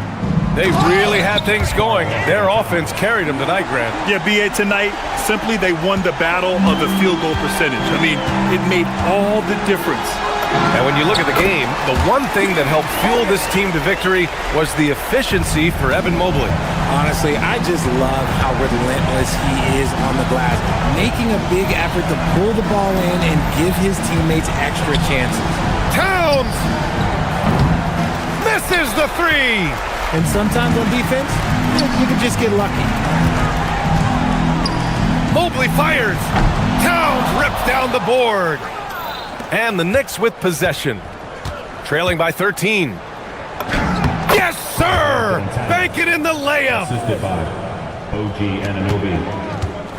They really had things going. Their offense carried them tonight, Grant. Yeah, B.A., tonight, simply they won the battle of the field goal percentage. I mean, it made all the difference. And when you look at the game, the one thing that helped fuel this team to victory was the efficiency for Evan Mobley. Honestly, I just love how relentless he is on the glass, making a big effort to pull the ball in and give his teammates extra chances. Towns misses the three. And sometimes on defense, you can just get lucky. Mobley fires. Towns rips down the board. And the Knicks with possession. Trailing by 13. Yes, sir! Bank it in the layup. Assisted by OG Anunoby.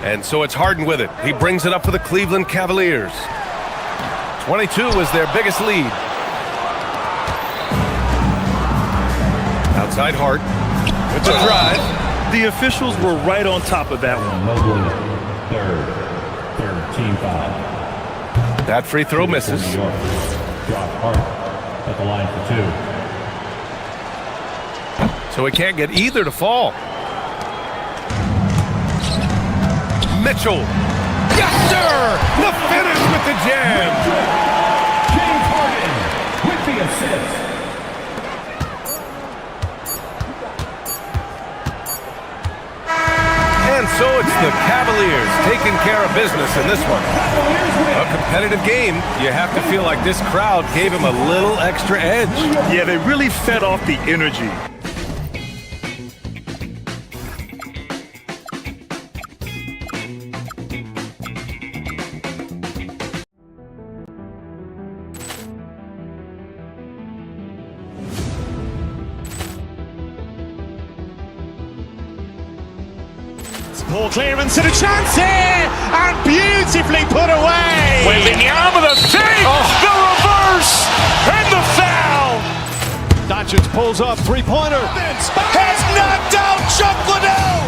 And so it's Harden with it. He brings it up for the Cleveland Cavaliers. 22 is their biggest lead. Outside Hart with the drive. The officials were right on top of that one. Mobley, third team foul. That free throw misses. New York. Josh Hart at the line for 2. So he can't get either to fall. Mitchell. Yes, sir! The finish with the jam. James Harden with the assist. And so it's the Cavaliers taking care of business in this one. A competitive game. You have to feel like this crowd gave him a little extra edge. Yeah, they really fed off the energy. Poor clearance and a chance here, and beautifully put away. Wembanyama the save, the reverse, and the foul. Doncic pulls up, three-pointer. Has knocked out Chuck Liddell.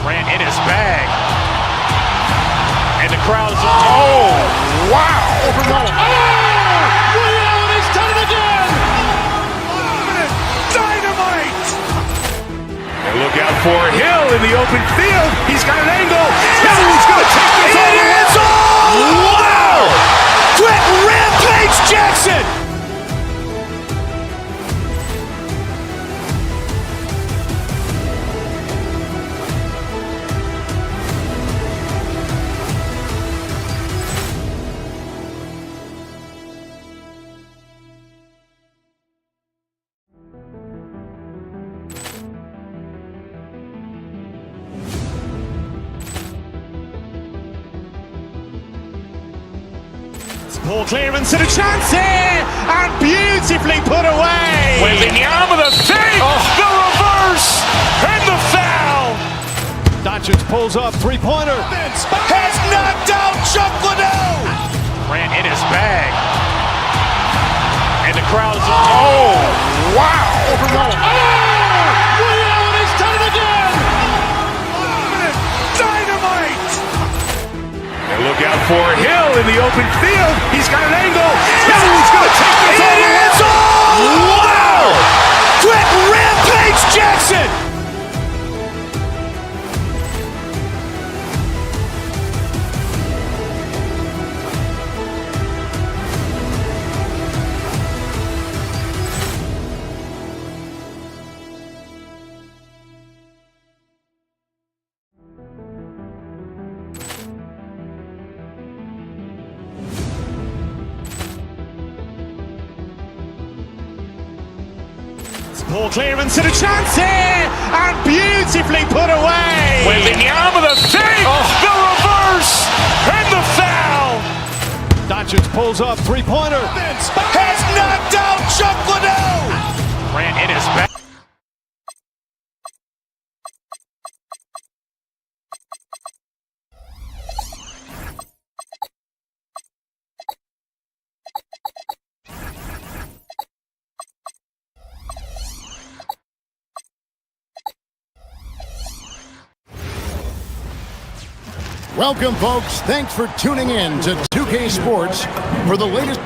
Ran in his bag. And the crowd is, oh, wow. Liddell, and he's done it again. Dynamite. And look out for Hill in the open field. He's got an angle. He's going to take this all the way. Wow! Quick Rampage Jackson. Poor clearance and a chance here, and beautifully put away. Wembanyama the save, the reverse, and the foul. Doncic pulls up, three-pointer. Has knocked out Chuck Liddell. Ran in his bag. And the crowd is, oh, wow. Liddell, and he's done it again. Dynamite. And look out for Hill in the open field. He's got an angle. He's going to take this all the way. Wow! Quick Rampage Jackson. Ball clearance and a chance here, and beautifully put away. Wembanyama the save, the reverse, and the foul. Doncic pulls up, three-pointer. Has knocked out Chuck Liddell. Grant in his back. Welcome, folks. Thanks for tuning in to 2K Sports for the latest.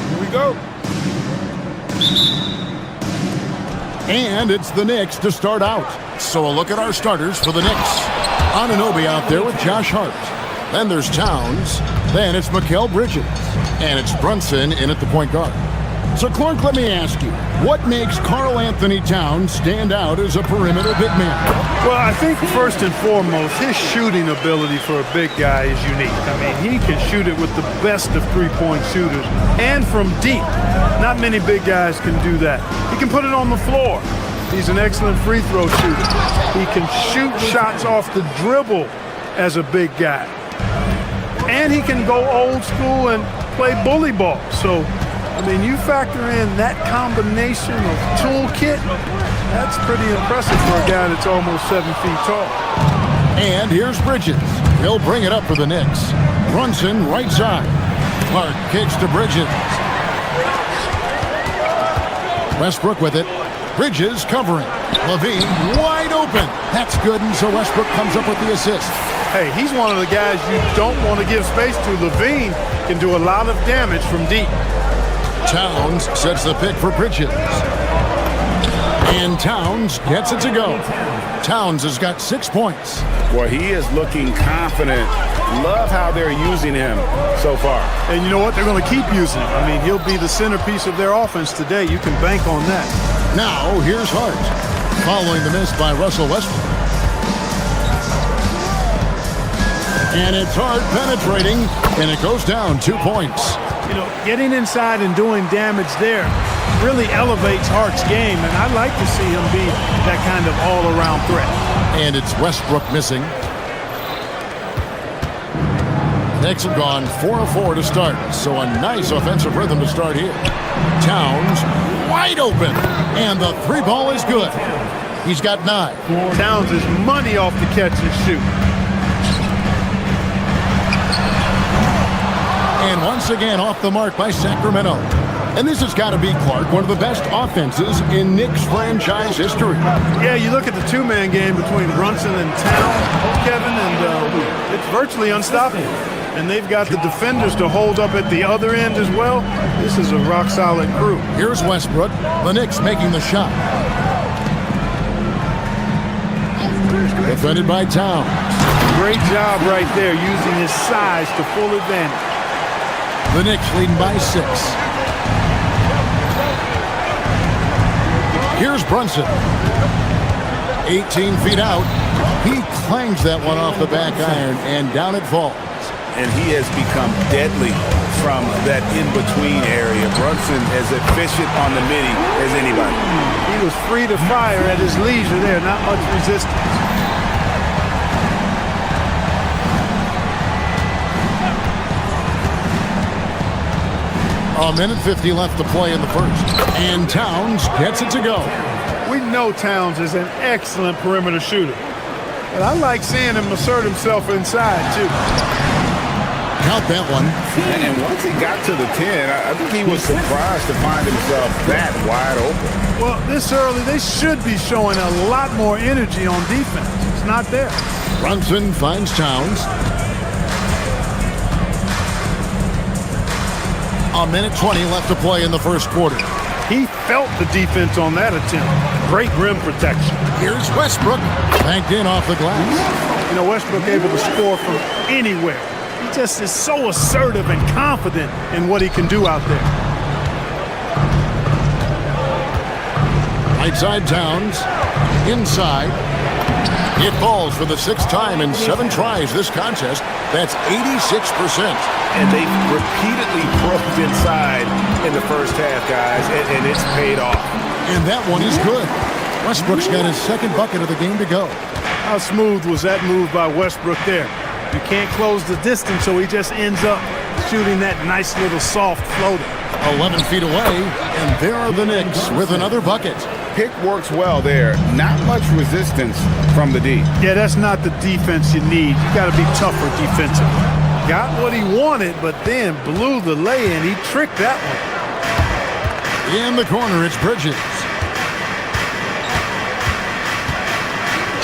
Here we go. And it's the Knicks to start out. So a look at our starters for the Knicks. Anunoby out there with Josh Hart. Then there's Towns. Then it's Mikal Bridges. And it's Brunson in at the point guard. So, Clark, let me ask you, what makes Karl Anthony Towns stand out as a perimeter big man? Well, I think first and foremost, his shooting ability for a big guy is unique. I mean, he can shoot it with the best of three-point shooters and from deep. Not many big guys can do that. He can put it on the floor. He's an excellent free throw shooter. He can shoot shots off the dribble as a big guy. And he can go old school and play bully ball. So, I mean, you factor in that combination of toolkit, that's pretty impressive for a guy that's almost 7 feet tall. And here's Bridges. He'll bring it up for the Knicks. Brunson right side. Clark kicks to Bridges. Westbrook with it. Bridges covering. Levine wide open. That's good, and so Westbrook comes up with the assist. Hey, he's one of the guys you don't want to give space to. Levine can do a lot of damage from deep. Towns sets the pick for Bridges. And Towns gets it to go. Towns has got 6 points. Boy, he is looking confident. Love how they're using him so far. And you know what? They're going to keep using him. I mean, he'll be the centerpiece of their offense today. You can bank on that. Now, here's Hart. Following the miss by Russell Westbrook. And it's Hart penetrating, and it goes down 2 points. You know, getting inside and doing damage there really elevates Hart's game, and I'd like to see him be that kind of all-around threat. And it's Westbrook missing. Knicks have gone 4 of 4 to start, so a nice offensive rhythm to start here. Towns wide open, and the three ball is good. He's got 9. Towns is money off the catch and shoot. And once again off the mark by Sacramento. And this has got to be, Clark, one of the best offenses in Knicks franchise history. Yeah, you look at the two-man game between Brunson and Towns, Kevin, and it's virtually unstoppable. And they've got the defenders to hold up at the other end as well. This is a rock-solid crew. Here's Westbrook. The Knicks making the shot. Defended by Towns. Great job right there, using his size to full advantage. The Knicks leading by 6. Here's Brunson. 18 feet out. He clangs that one off the back iron, and down it falls. And he has become deadly from that in-between area. Brunson as efficient on the midi as anybody. He was free to fire at his leisure there, not much resistance. A minute 50 left to play in the first. And Towns gets it to go. We know Towns is an excellent perimeter shooter. But I like seeing him assert himself inside, too. Count that one. And once he got to the 10, I think he was surprised to find himself that wide open. Well, this early, they should be showing a lot more energy on defense. It's not there. Brunson finds Towns. A minute 20 left to play in the first quarter. He felt the defense on that attempt. Great rim protection. Here's Westbrook. Banked in off the glass. You know, Westbrook able to score from anywhere. He just is so assertive and confident in what he can do out there. Right side Towns. Inside. It falls for the 6th time in 7 tries this contest. That's 86%. And they've repeatedly probed inside in the first half, guys, and it's paid off. And that one is good. Westbrook's got his 2nd bucket of the game to go. How smooth was that move by Westbrook there? You can't close the distance, so he just ends up shooting that nice little soft floater. 11 feet away, and there are the Knicks with another bucket. Pick works well there. Not much resistance from the D. Yeah, that's not the defense you need. You got to be tougher defensively. Got what he wanted, but then blew the lay-in. He tricked that one. In the corner, it's Bridges.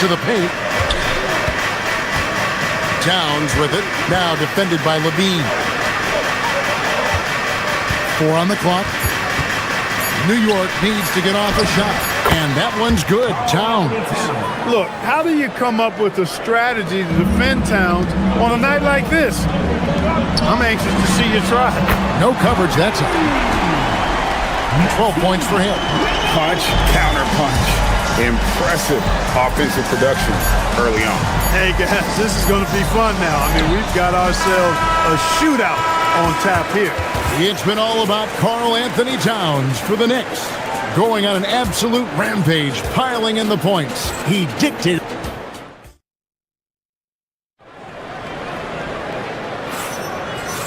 To the paint. Towns with it. Now defended by Levine. 4 on the clock. New York needs to get off a shot. And that one's good. Towns. Look, how do you come up with a strategy to defend Towns on a night like this? I'm anxious to see you try. No coverage that time. 12 points for him. Punch, counter punch. Impressive offensive production early on. Hey, guys, this is going to be fun now. I mean, we've got ourselves a shootout on tap here. It's been all about Karl Anthony Towns for the Knicks. Going on an absolute rampage, piling in the points. He dictated.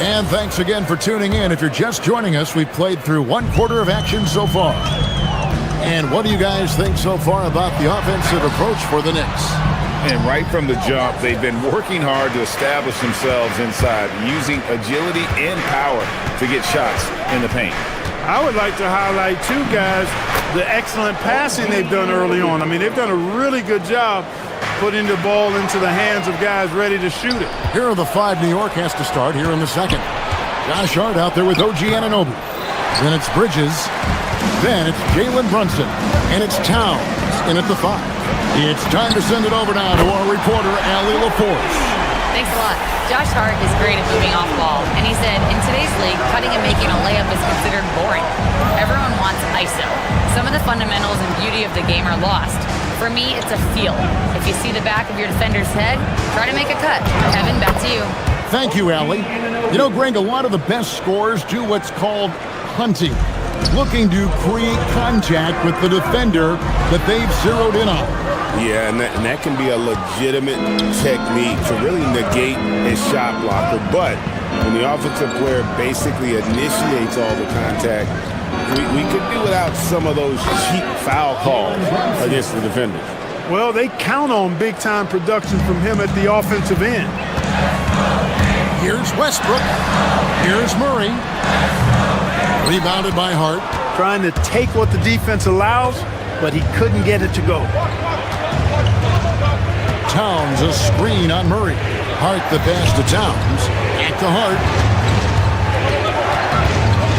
And thanks again for tuning in. If you're just joining us, we've played through 1/4 of action so far. And what do you guys think so far about the offensive approach for the Knicks? And right from the jump, they've been working hard to establish themselves inside, using agility and power to get shots in the paint. I would like to highlight, too, guys, the excellent passing they've done early on. I mean, they've done a really good job putting the ball into the hands of guys ready to shoot it. Here are the 5 New York has to start here in the second. Josh Hart out there with OG Anunoby. Then it's Bridges. Then it's Jalen Brunson. And it's Towns in at the 5. It's time to send it over now to our reporter, Allie LaForce. Thanks a lot. Josh Hart is great at moving off ball, and he said, in today's league, cutting and making a layup is considered boring. Everyone wants ISO. Some of the fundamentals and beauty of the game are lost. For me, it's a feel. If you see the back of your defender's head, try to make a cut. Kevin, back to you. Thank you, Allie. You know, Greg, a lot of the best scorers do what's called hunting, looking to create contact with the defender that they've zeroed in on. Yeah, and that can be a legitimate technique to really negate a shot blocker. But when the offensive player basically initiates all the contact, we could do without some of those cheap foul calls against the defenders. Well, they count on big-time production from him at the offensive end. Here's Westbrook. Here's Murray. Rebounded by Hart. Trying to take what the defense allows, but he couldn't get it to go. Towns, a screen on Murray. Hart the pass to Towns. Back to Hart.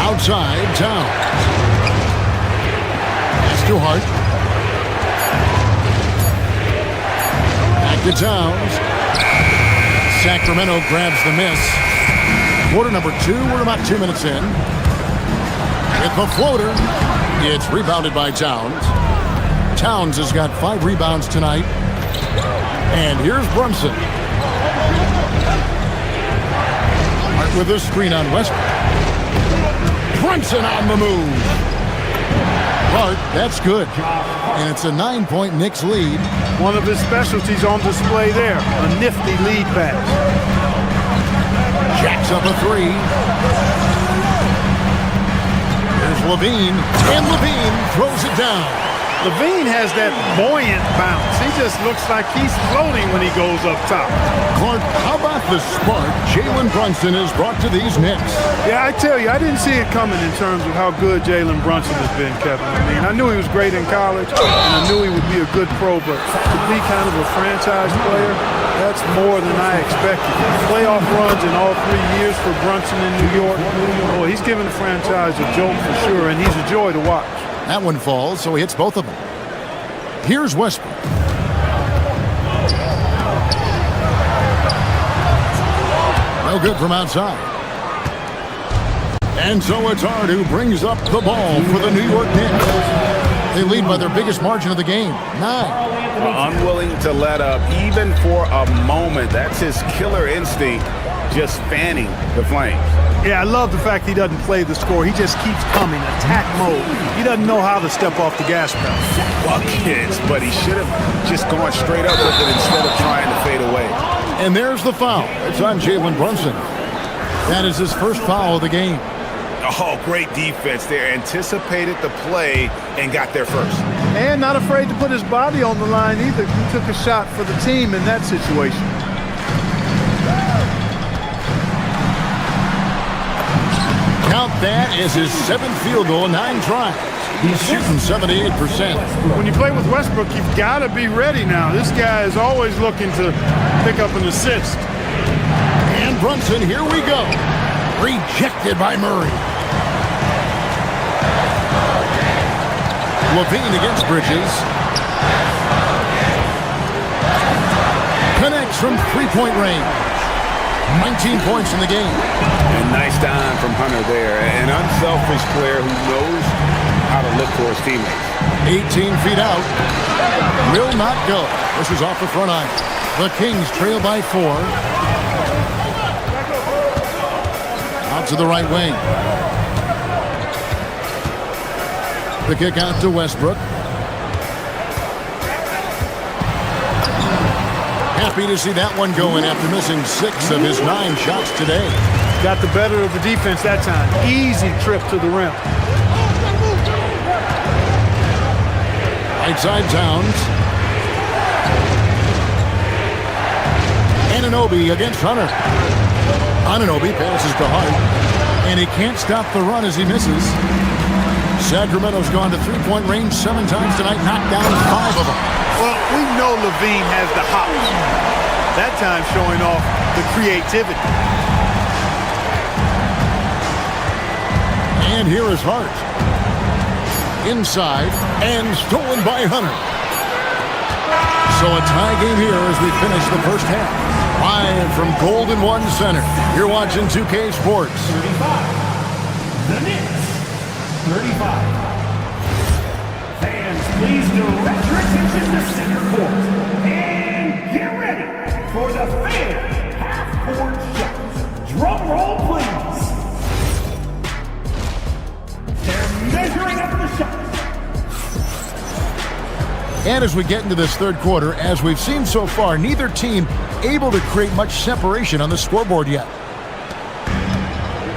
Outside, Towns. Pass to Hart. Back to Towns. Sacramento grabs the miss. Quarter number 2, we're about 2 minutes in. With the floater, it's rebounded by Towns. Towns has got 5 rebounds tonight. And here's Brunson. Hart with a screen on Westbrook. Brunson on the move. Hart, that's good. And it's a 9-point Knicks lead. One of his specialties on display there. A nifty lead pass. Jacks up a 3. Here's Levine. And Levine throws it down. Levine has that buoyant bounce. He just looks like he's floating when he goes up top. Clark, how about the spark Jalen Brunson has brought to these Knicks? Yeah, I tell you, I didn't see it coming in terms of how good Jalen Brunson has been, Kevin. I mean, I knew he was great in college, and I knew he would be a good pro, but to be kind of a franchise player, that's more than I expected. Playoff runs in all 3 years for Brunson in New York. Boy, he's given the franchise a jolt for sure, and he's a joy to watch. That one falls, so he hits both of them. Here's Westbrook. No good from outside. And so it's Hart who brings up the ball for the New York Knicks. They lead by their biggest margin of the game, 9. Unwilling to let up even for a moment. That's his killer instinct, just fanning the flames. Yeah, I love the fact he doesn't play the score. He just keeps coming, attack mode. He doesn't know how to step off the gas pedal. Buckets, but he should have just gone straight up with it instead of trying to fade away. And there's the foul. It's on Jalen Brunson. That is his first foul of the game. Oh, great defense there. Anticipated the play and got there first. And not afraid to put his body on the line either. He took a shot for the team in that situation. Count that as his 7th field goal, 9 tries. He's shooting 78%. When you play with Westbrook, you've got to be ready now. This guy is always looking to pick up an assist. And Brunson, here we go. Rejected by Murray. Levine against Bridges. Connects from three-point range. 19 points in the game. And nice dime from Hunter there. An unselfish player who knows how to look for his teammates. 18 feet out. Will not go. This is off the front iron. The Kings trail by 4. Out to the right wing. The kick out to Westbrook. Happy to see that one going after missing 6 of his 9 shots today. Got the better of the defense that time. Easy trip to the rim. Right side Towns. Anunoby against Hunter. Anunoby passes to Hart. And he can't stop the run as he misses. Sacramento's gone to three-point range 7 times tonight, knocked down 5 of them. Well, we know Levine has the hops. That time showing off the creativity. And here is Hart. Inside and stolen by Hunter. So a tie game here as we finish the first half. Live from Golden One Center. You're watching 2K Sports. 35. The Knicks. 35. Fans, please direct your attention to center court. And get ready for the fan half-court shots. Drum roll, please. They're measuring up the shots. And as we get into this third quarter, as we've seen so far, neither team able to create much separation on the scoreboard yet.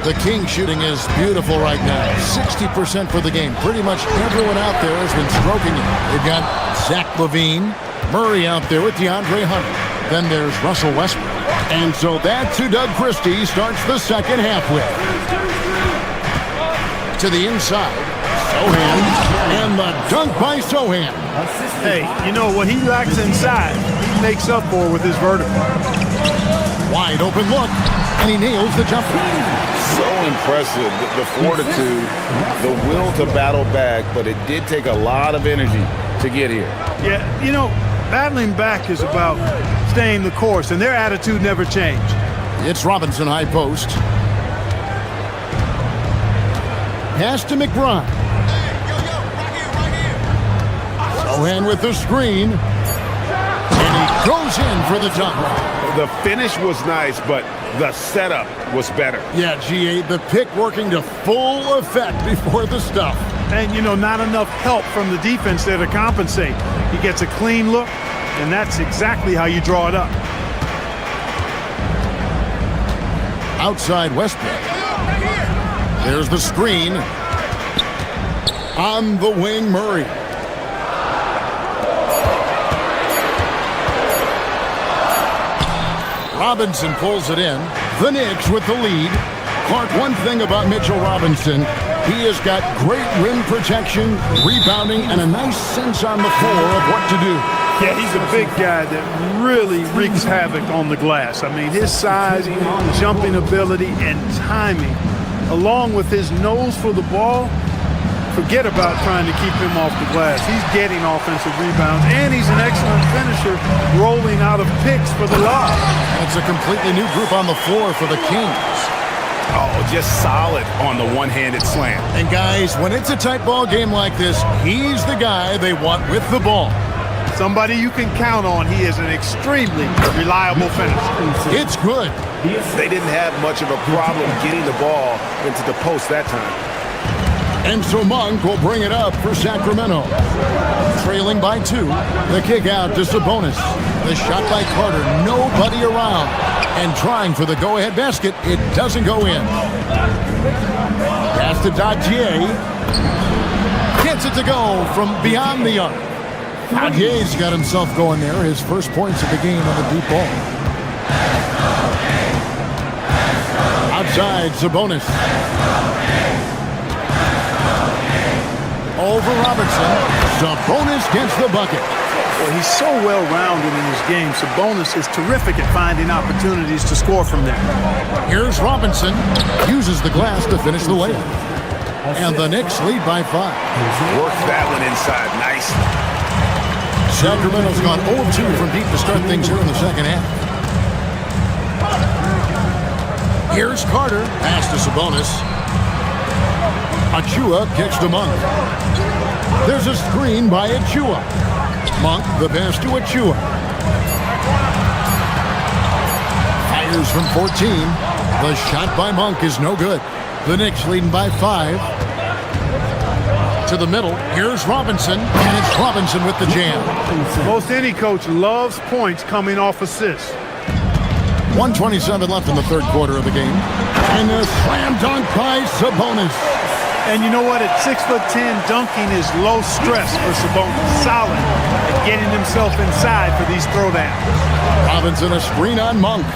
The King shooting is beautiful right now. 60% for the game. Pretty much everyone out there has been stroking it. They've got Zach LaVine, Murray out there with DeAndre Hunter. Then there's Russell Westbrook. And so that's who Doug Christie starts the second half with. To the inside, Sohan, and the dunk by Sohan. Hey, you know what he lacks inside, he makes up for with his vertical. Wide open look, and he nails the jumper. So impressive, the fortitude, the will to battle back, but it did take a lot of energy to get here. Yeah, you know, battling back is about staying the course, and their attitude never changed. It's Robinson high post. Pass to McBride. Sohan with the screen. And he goes in for the dunk. The finish was nice, but the setup was better. Yeah, GA, the pick working to full effect before the stuff. And, you know, not enough help from the defense there to compensate. He gets a clean look, and that's exactly how you draw it up. Outside Westbrook. There's the screen. On the wing, Murray. Robinson pulls it in. The Knicks with the lead. Clark, one thing about Mitchell Robinson, he has got great rim protection, rebounding, and a nice sense on the floor of what to do. Yeah, he's a big guy that really wreaks havoc on the glass. I mean, his size, jumping ability, and timing, along with his nose for the ball, forget about trying to keep him off the glass. He's getting offensive rebounds, and he's an excellent finisher, rolling out of picks for the lob. It's a completely new group on the floor for the Kings. Oh, just solid on the one-handed slam. And guys, when it's a tight ball game like this, he's the guy they want with the ball. Somebody you can count on. He is an extremely reliable finisher. It's good. They didn't have much of a problem getting the ball into the post that time. And so Monk will bring it up for Sacramento. Trailing by 2. The kick out to Sabonis. The shot by Carter. Nobody around. And trying for the go-ahead basket. It doesn't go in. Pass to Dadier. Gets it to go from beyond the arc. Dadier's got himself going there. His first points of the game on the deep ball. Outside, Sabonis. Over Robinson. Sabonis gets the bucket. Well, he's so well-rounded in his game. Sabonis is terrific at finding opportunities to score from there. Here's Robinson. Uses the glass to finish the layup. And the Knicks lead by 5. Work that one inside nicely. Sacramento's gone 0-2 from deep to start things here in the second half. Here's Carter. Pass to Sabonis. Achua kicks to Monk. There's a screen by Achua. Monk, the pass to Achua. Fires from 14. The shot by Monk is no good. The Knicks leading by 5. To the middle. Here's Robinson. And it's Robinson with the jam. Most any coach loves points coming off assists. 1:27 left in the third quarter of the game. And a slam dunk by Sabonis. And you know what? At 6'10", dunking is low stress for Sabonis. Solid at getting himself inside for these throwdowns. Robinson, a screen on Monk.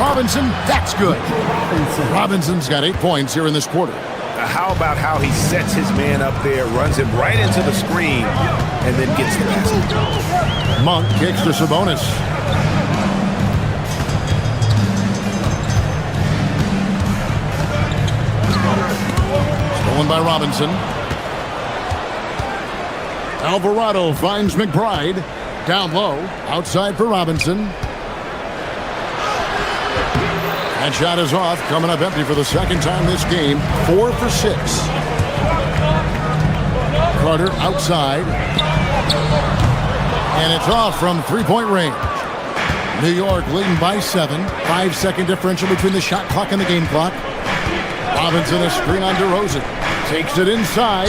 Robinson, that's good. Robinson's got 8 points here in this quarter. Now how about how he sets his man up there, runs him right into the screen, and then gets the basket. Monk kicks to Sabonis. Stolen by Robinson. Alvarado finds McBride. Down low. Outside for Robinson. That shot is off. Coming up empty for the second time this game. 4 for 6. Carter outside. And it's off from three-point range. New York leading by 7. 5-second differential between the shot clock and the game clock. Robinson, a screen on DeRozan. Takes it inside.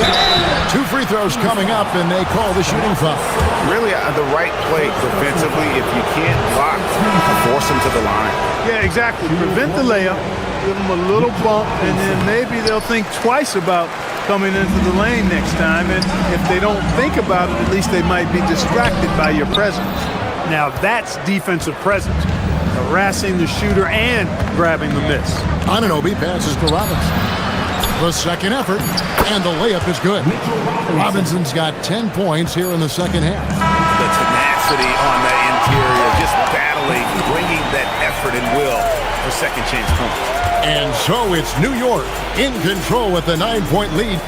2 free throws coming up, and they call the shooting foul. Really the right play defensively. If you can't block, force him to the line. Yeah, exactly. Prevent the layup. Give them a little bump, and then maybe they'll think twice about coming into the lane next time. And if they don't think about it, at least they might be distracted by your presence. Now that's defensive presence. Harassing the shooter and grabbing the miss. Anunoby passes to Robinson. The second effort, and the layup is good. Robinson's got 10 points here in the second half. The tenacity on the interior, just battling, bringing that effort and will for second chance points. And so it's New York in control with a 9-point lead.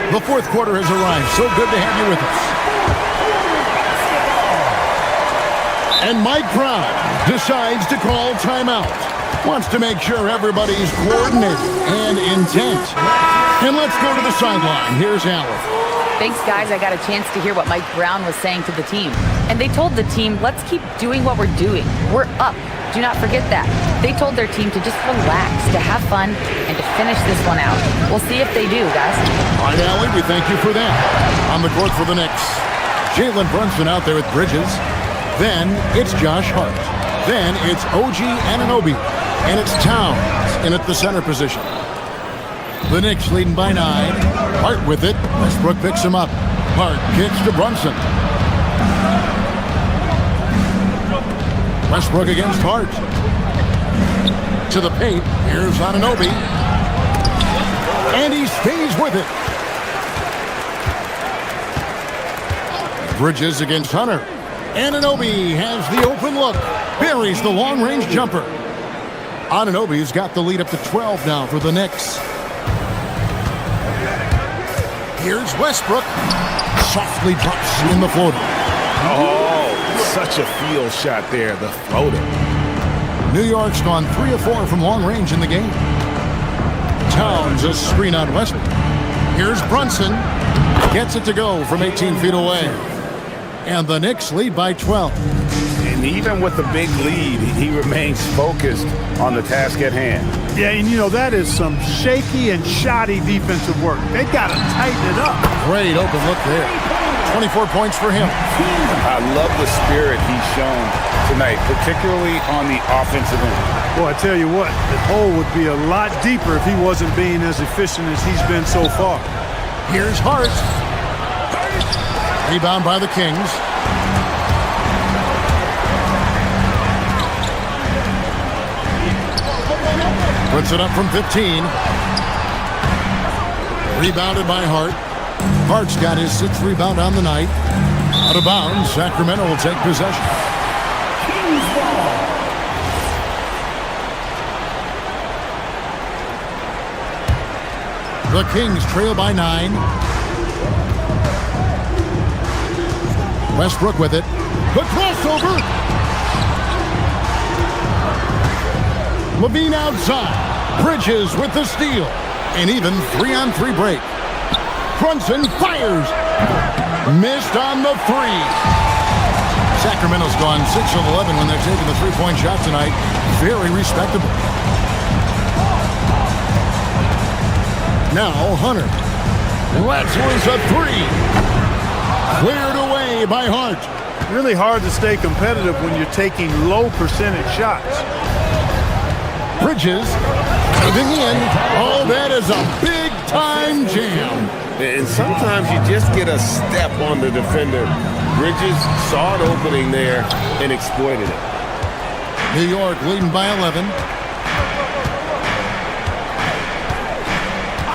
The fourth quarter has arrived. So good to have you with us. And Mike Brown decides to call timeout. Wants to make sure everybody's coordinated and intent. And let's go to the sideline. Here's Allen. Thanks, guys. I got a chance to hear what Mike Brown was saying to the team. And they told the team, let's keep doing what we're doing. We're up. Do not forget that. They told their team to just relax, to have fun, and to finish this one out. We'll see if they do, guys. All right, Allie, we thank you for that. On the court for the Knicks, Jalen Brunson out there with Bridges. Then it's Josh Hart. Then it's OG Anunoby. And it's Towns in at the center position. The Knicks leading by 9. Hart with it. Westbrook picks him up. Hart kicks to Brunson. Westbrook against Hart. To the paint. Here's Anunoby. And he stays with it. Bridges against Hunter. Anunoby has the open look. Buries the long-range jumper. Anunoby's got the lead up to 12 now for the Knicks. Here's Westbrook. Softly drops in the floater. Oh, Such a field shot there, the floater. New York's gone 3 of 4 from long range in the game. Towns a screen on Westbrook. Here's Brunson. Gets it to go from 18 feet away. And the Knicks lead by 12. And even with the big lead, he remains focused on the task at hand. Yeah, and you know, that is some shaky and shoddy defensive work. They got to tighten it up. Great open look there. 24 points for him. I love the spirit he's shown tonight, particularly on the offensive end. Boy, I tell you what, the hole would be a lot deeper if he wasn't being as efficient as he's been so far. Here's Hart. Rebound by the Kings. Puts it up from 15. Rebounded by Hart. Hart's got his 6th rebound on the night. Out of bounds, Sacramento will take possession. The Kings trail by 9. Westbrook with it. The crossover. Levine outside. Bridges with the steal. An even 3-on-3 break. Brunson fires. Missed on the 3. Sacramento's gone 6 of 11 when they're taking the 3-point shot tonight. Very respectable. Now Hunter. Wrestles a 3. Cleared away by Hart. Really hard to stay competitive when you're taking low percentage shots. Bridges moving in. Oh, that is a big-time jam. And sometimes you just get a step on the defender. Bridges saw an opening there and exploited it. New York leading by 11.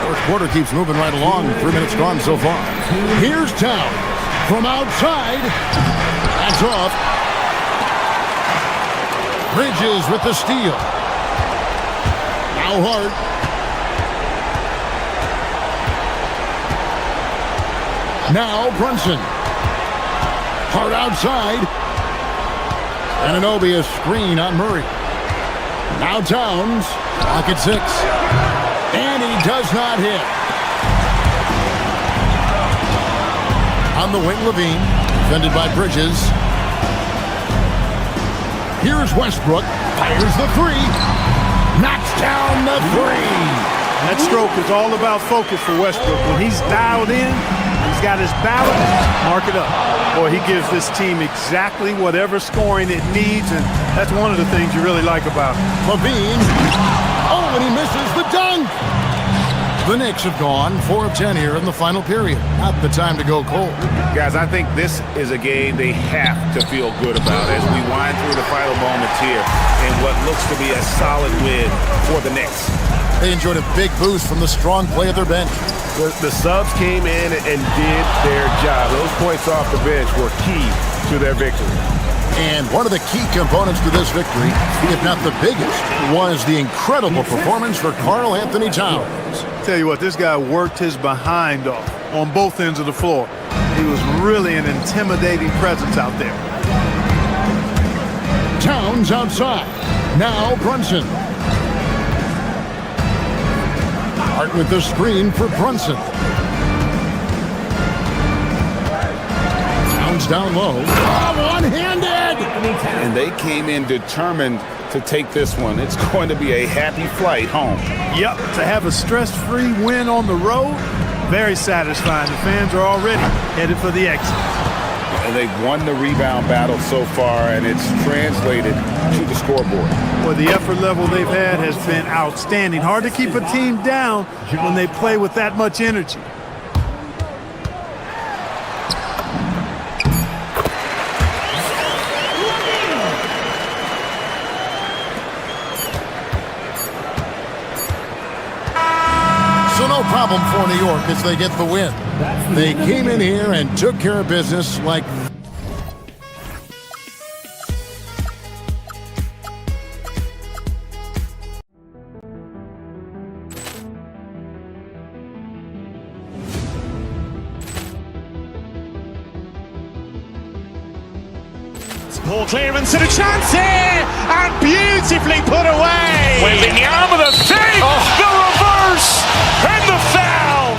Fourth quarter keeps moving right along. 3 minutes gone so far. Here's Town from outside. That's off. Bridges with the steal. Now Hart. Now Brunson. Hart outside. Anunoby a screen on Murray. Now Towns. Clock at 6. And he does not hit. On the wing, Levine. Defended by Bridges. Here's Westbrook. Fires the 3. Knocks down the 3. That stroke is all about focus for Westbrook. When he's dialed in, he's got his balance, mark it up. Boy, he gives this team exactly whatever scoring it needs, and that's one of the things you really like about him. Levine. Oh, and he misses the dunk. The Knicks have gone 4 of 10 here in the final period. Not the time to go cold. Guys, I think this is a game they have to feel good about as we wind through the final moments here in what looks to be a solid win for the Knicks. They enjoyed a big boost from the strong play of their bench. The subs came in and did their job. Those points off the bench were key to their victory. And one of the key components to this victory, if not the biggest, was the incredible performance for Karl Anthony Towns. Tell you what, this guy worked his behind off on both ends of the floor. He was really an intimidating presence out there. Towns outside. Now Brunson. Hart with the screen for Brunson. Towns down low. Oh, one-handed! And they came in determined to take this one. It's going to be a happy flight home. Yep, to have a stress-free win on the road, very satisfying. The fans are already headed for the exit. And they've won the rebound battle so far, and it's translated to the scoreboard. Well, the effort level they've had has been outstanding. Hard to keep a team down when they play with that much energy. So no problem for New York as they get the win. They came in here and took care of business like Ball clearance and a chance here, and beautifully put away. Wembanyama the fake, the reverse, and the foul.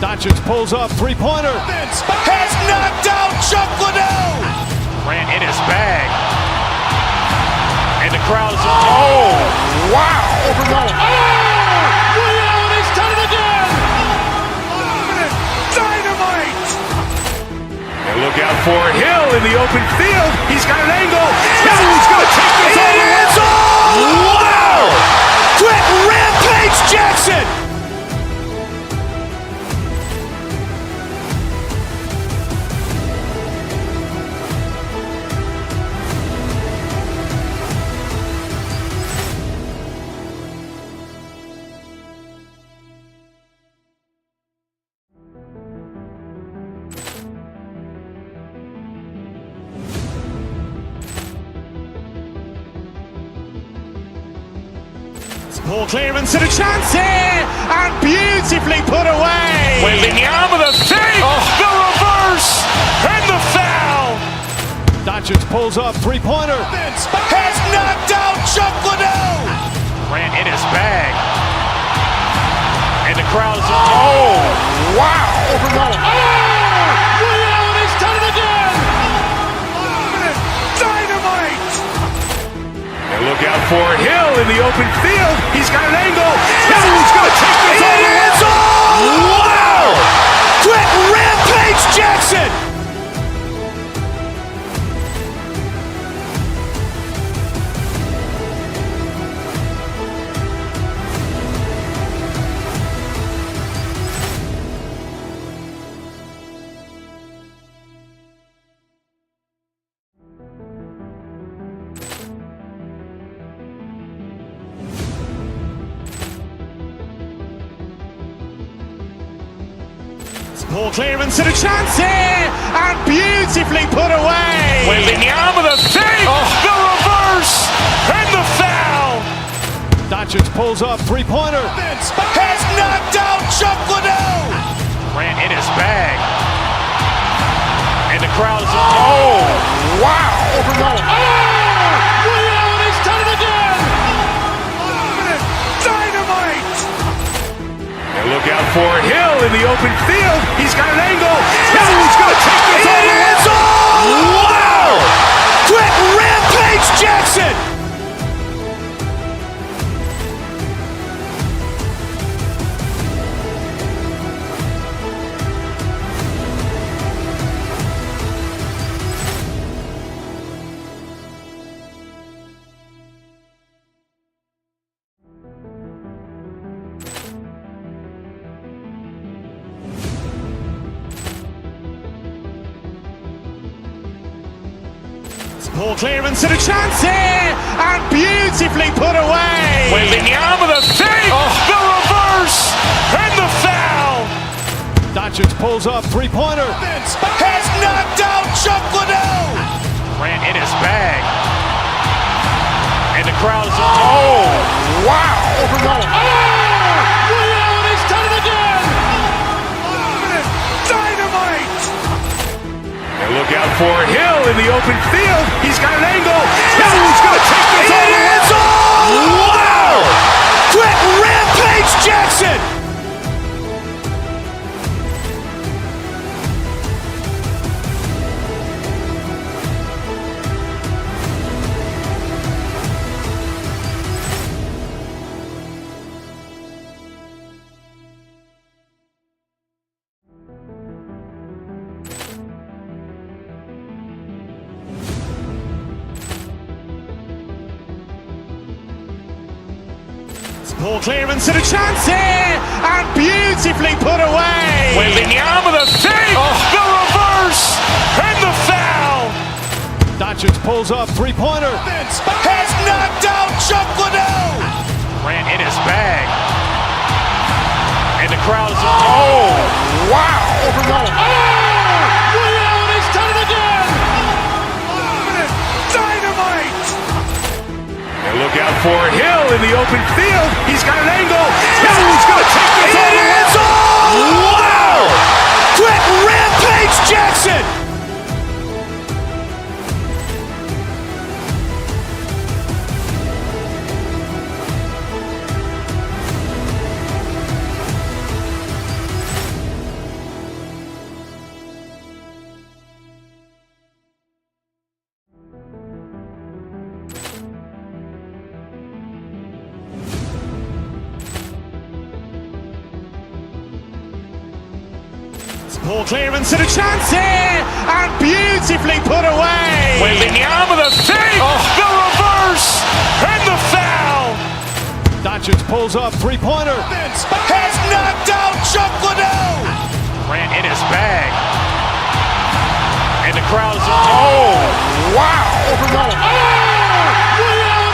Doncic pulls up, three-pointer. Has knocked out Chuck Liddell. Ran in his bag. And the crowd is, oh, wow. Lee Allen has done it again. Dynamite. And look out for Hill in the open field. He's got an angle. He's going to take this all the way. Wow. Quick Rampage Jackson. Ball clearance and a chance here, and beautifully put away. Wembanyama the fake, the reverse, and the foul. Doncic pulls up, three-pointer. Has knocked out Chuck Liddell. Ran in his bag. And the crowd is, oh, wow. Lee Allen has done it again. Dynamite. And look out for Hill in the open field. He's got an angle. He's going to take this all the way. Wow. Quick Rampage Jackson. Ball clearance and a chance here, and beautifully put away. Wembanyama the fake, the reverse, and the foul. Doncic pulls up, three-pointer. Has knocked out Chuck Liddell. Ran in his bag. And the crowd is, oh, wow. Lee Allen has done it again. Dynamite. And look out for Hill in the open field. He's got an angle. He's going to take this all the way. Wow. Quick Rampage Jackson. Ball clearance and a chance here, and beautifully put away. Wembanyama the fake, the reverse, and the foul. Doncic pulls up, three-pointer. Has knocked out Chuck Liddell. Ran in his bag. And the crowd is, oh, wow. Lee Allen has done it again. Dynamite. And look out for Hill in the open field. He's got an angle. He's going to take this all the way. Wow. Quick Rampage Jackson. Ball clearance and a chance here, and beautifully put away. Wembanyama the fake, the reverse, and the foul. Doncic pulls up, three-pointer. Has knocked out Chuck Liddell. Ran in his bag. And the crowd is, oh, wow. Lee Allen has done it again. Dynamite. And look out for Hill in the open field. He's got an angle. He's going to take this all the way. Wow. Quick Rampage Jackson. Poor clearance and a chance here, and beautifully put away. Wembanyama the fake, the reverse, and the foul. Doncic pulls up, three-pointer. Has knocked out Chuck Liddell. Grant in his bag. And the crowd's, oh, wow.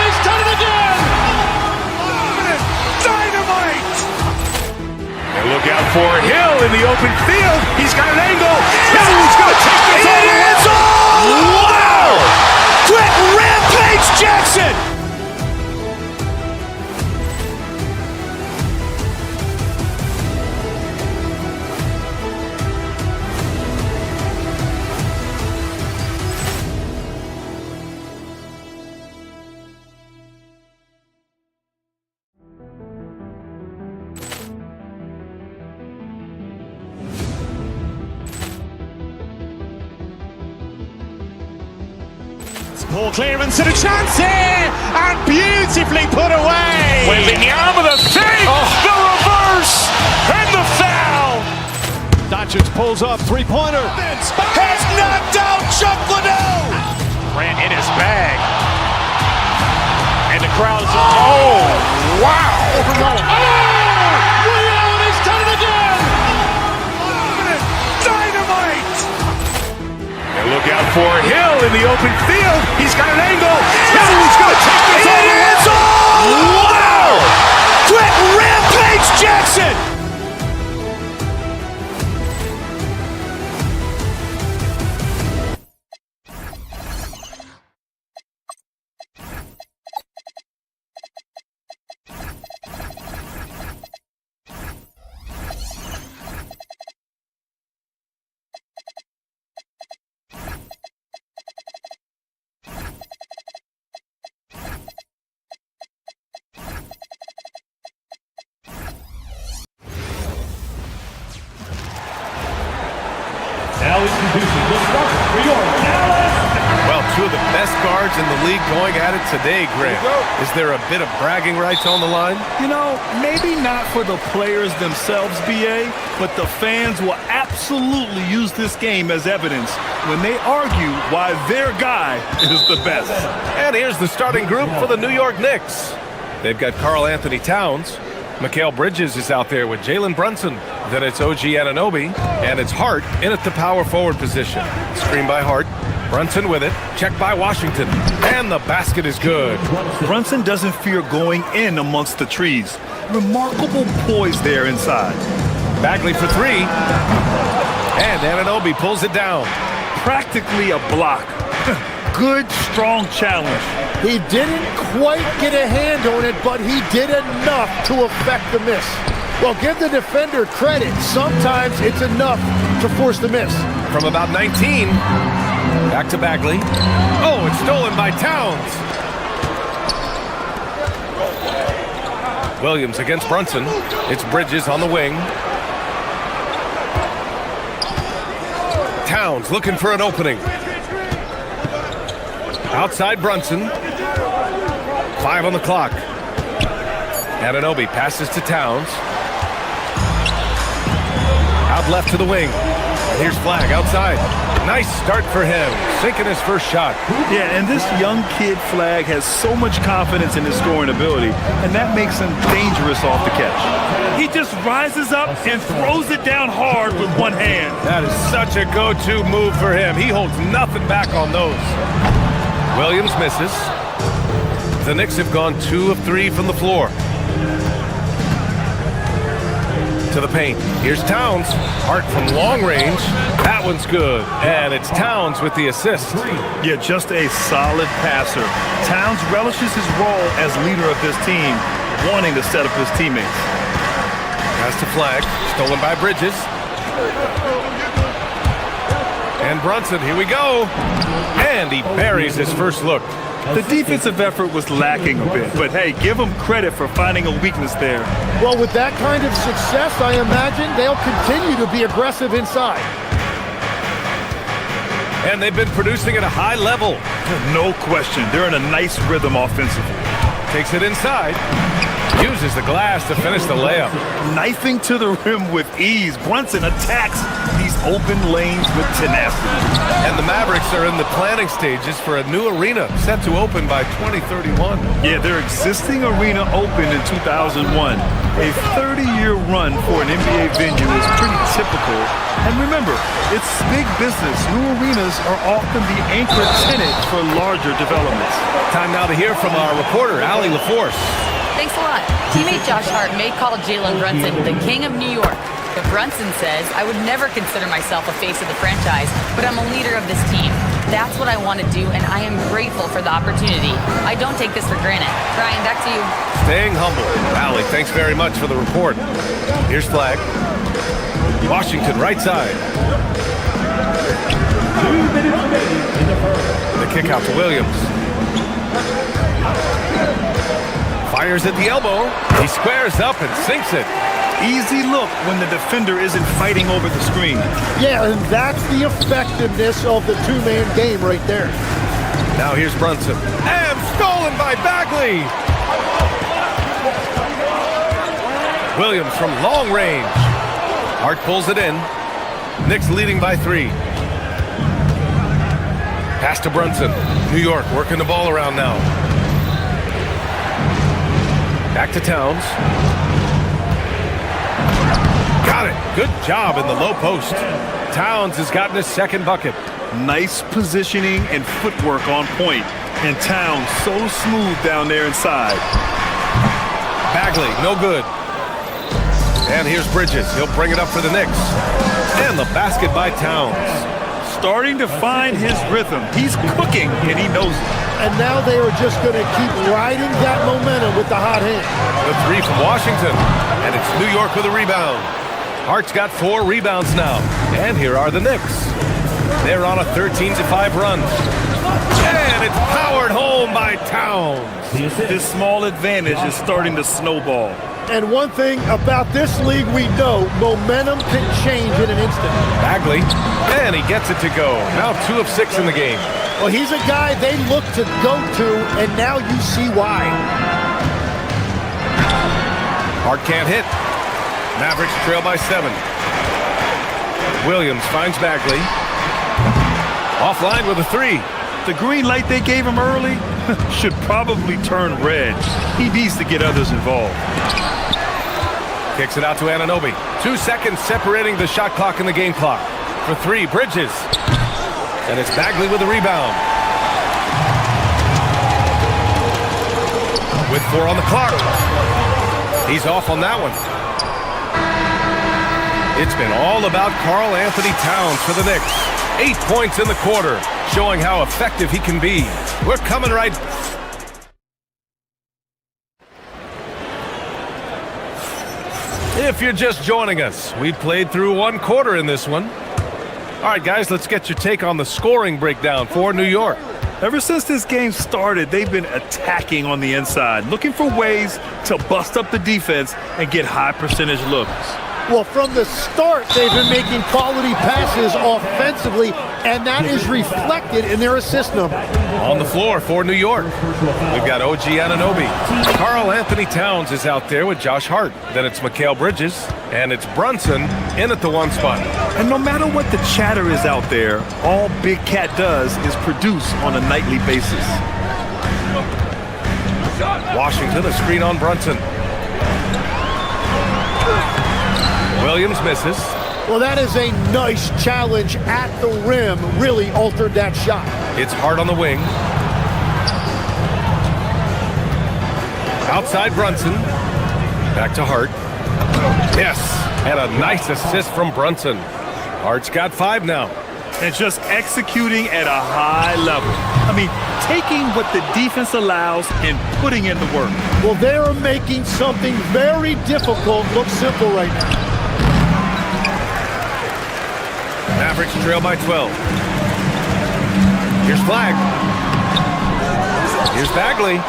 He's done it again. Dynamite. And look out for Hill in the open field. He's got an angle. He's going to take this all the way. Wow. Quick Rampage Jackson. Poor clearance and a chance here, and beautifully put away. Wembanyama the fake, the reverse, and the foul. Doncic pulls up, three-pointer. Has knocked out Chuck Liddell. Grant in his bag. And the crowd's, oh, wow. He's done it again. Dynamite. And look out for Hill in the open field. He's got an angle. He's going to take this all the way. Wow. Quick Rampage Jackson. Now introducing the starter for your Dallas. Well, two of the best guards in the league going at it today, Grant. Is there a bit of bragging rights on the line? You know, maybe not for the players themselves, BA, but the fans will absolutely use this game as evidence when they argue why their guy is the best. And here's the starting group for the New York Knicks. They've got Karl Anthony Towns. Mikal Bridges is out there with Jalen Brunson. Then it's OG Anunoby, and it's Hart in at the power forward position. Screen by Hart. Brunson with it. Checked by Washington. And the basket is good. Brunson doesn't fear going in amongst the trees. Remarkable poise there inside. Bagley for three. And Anunoby pulls it down. Practically a block. Good, strong challenge. He didn't quite get a hand on it, but he did enough to affect the miss. Well, give the defender credit. Sometimes it's enough to force the miss. From about 19, back to Bagley. Oh, it's stolen by Towns. Williams against Brunson. It's Bridges on the wing. Towns looking for an opening. Outside Brunson. 5 on the clock. Anunoby passes to Towns. Out left to the wing. And here's Flag outside. Nice start for him. Sinking his first shot. Yeah, and this young kid Flag has so much confidence in his scoring ability, and that makes him dangerous off the catch. He just rises up and throws it down hard with one hand. That is such a go-to move for him. He holds nothing back on those. Williams misses. The Knicks have gone 2 of 3 from the floor. To the paint. Here's Towns. Hart from long range. That one's good. And it's Towns with the assist. Yeah, just a solid passer. Towns relishes his role as leader of this team, wanting to set up his teammates. Pass to Flag. Stolen by Bridges. And Brunson, here we go. And he buries his first look. The defensive effort was lacking a bit, but hey, give them credit for finding a weakness there. Well, with that kind of success, I imagine they'll continue to be aggressive inside. And they've been producing at a high level. No question. They're in a nice rhythm offensively. Takes it inside. Uses the glass to finish the layup. Knifing to the rim with ease. Brunson attacks these open lanes with tenacity. And the Mavericks are in the planning stages for a new arena set to open by 2031. Yeah, their existing arena opened in 2001. A 30-year run for an NBA venue is pretty typical. And remember, it's big business. New arenas are often the anchor tenant for larger developments. Time now to hear from our reporter, Allie LaForce. Thanks a lot. Teammate Josh Hart may call Jalen Brunson the king of New York. But Brunson says, I would never consider myself a face of the franchise, but I'm a leader of this team. That's what I want to do, and I am grateful for the opportunity. I don't take this for granted. Brian, back to you. Staying humble. Allie, thanks very much for the report. Here's flag. Washington, right side. The kick out to Williams. Fires at the elbow. He squares up and sinks it. Easy look when the defender isn't fighting over the screen. Yeah, and that's the effectiveness of the two-man game right there. Now here's Brunson. And stolen by Bagley. Williams from long range. Hart pulls it in. Knicks leading by 3. Pass to Brunson. New York working the ball around now. Back to Towns. Got it. Good job in the low post. Towns has gotten his second bucket. Nice positioning and footwork on point. And Towns so smooth down there inside. Bagley, no good. And here's Bridges. He'll bring it up for the Knicks. And the basket by Towns. Starting to find his rhythm. He's cooking, and he knows it. And now they are just going to keep riding that momentum with the hot hand. The 3 from Washington. And it's New York with a rebound. Hart's got 4 rebounds now. And here are the Knicks. They're on a 13-5 run. And it's powered home by Towns. This small advantage is starting to snowball. And one thing about this league we know, momentum can change in an instant. Bagley, and he gets it to go. Now 2 of 6 in the game. Well, he's a guy they look to go to, and now you see why. Hart can't hit. Mavericks trail by 7. Williams finds Bagley. Offline with a 3. The green light they gave him early should probably turn red. He needs to get others involved. Kicks it out to Anunoby. 2 seconds separating the shot clock and the game clock. For 3, Bridges. And it's Bagley with the rebound. With 4 on the clock. He's off on that one. It's been all about Karl Anthony Towns for the Knicks. 8 points in the quarter, showing how effective he can be. We're coming right. If you're just joining us, we played through 1 quarter in this one. All right, guys, let's get your take on the scoring breakdown for New York. Ever since this game started, they've been attacking on the inside, looking for ways to bust up the defense and get high percentage looks. Well, from the start, they've been making quality passes offensively, and that is reflected in their assist number. On the floor for New York, we've got OG Anunoby. Karl Anthony Towns is out there with Josh Hart. Then it's Mikal Bridges, and it's Brunson in at the 1 spot. And no matter what the chatter is out there, all Big Cat does is produce on a nightly basis. Washington, a screen on Brunson. Williams misses. Well, that is a nice challenge at the rim. Really altered that shot. It's Hart on the wing. Outside Brunson. Back to Hart. Yes, and a nice assist from Brunson. Hart's got 5 now. And just executing at a high level. I mean, taking what the defense allows and putting in the work. Well, they're making something very difficult look simple right now. Mavericks trail by 12. Here's Flag. Here's Bagley.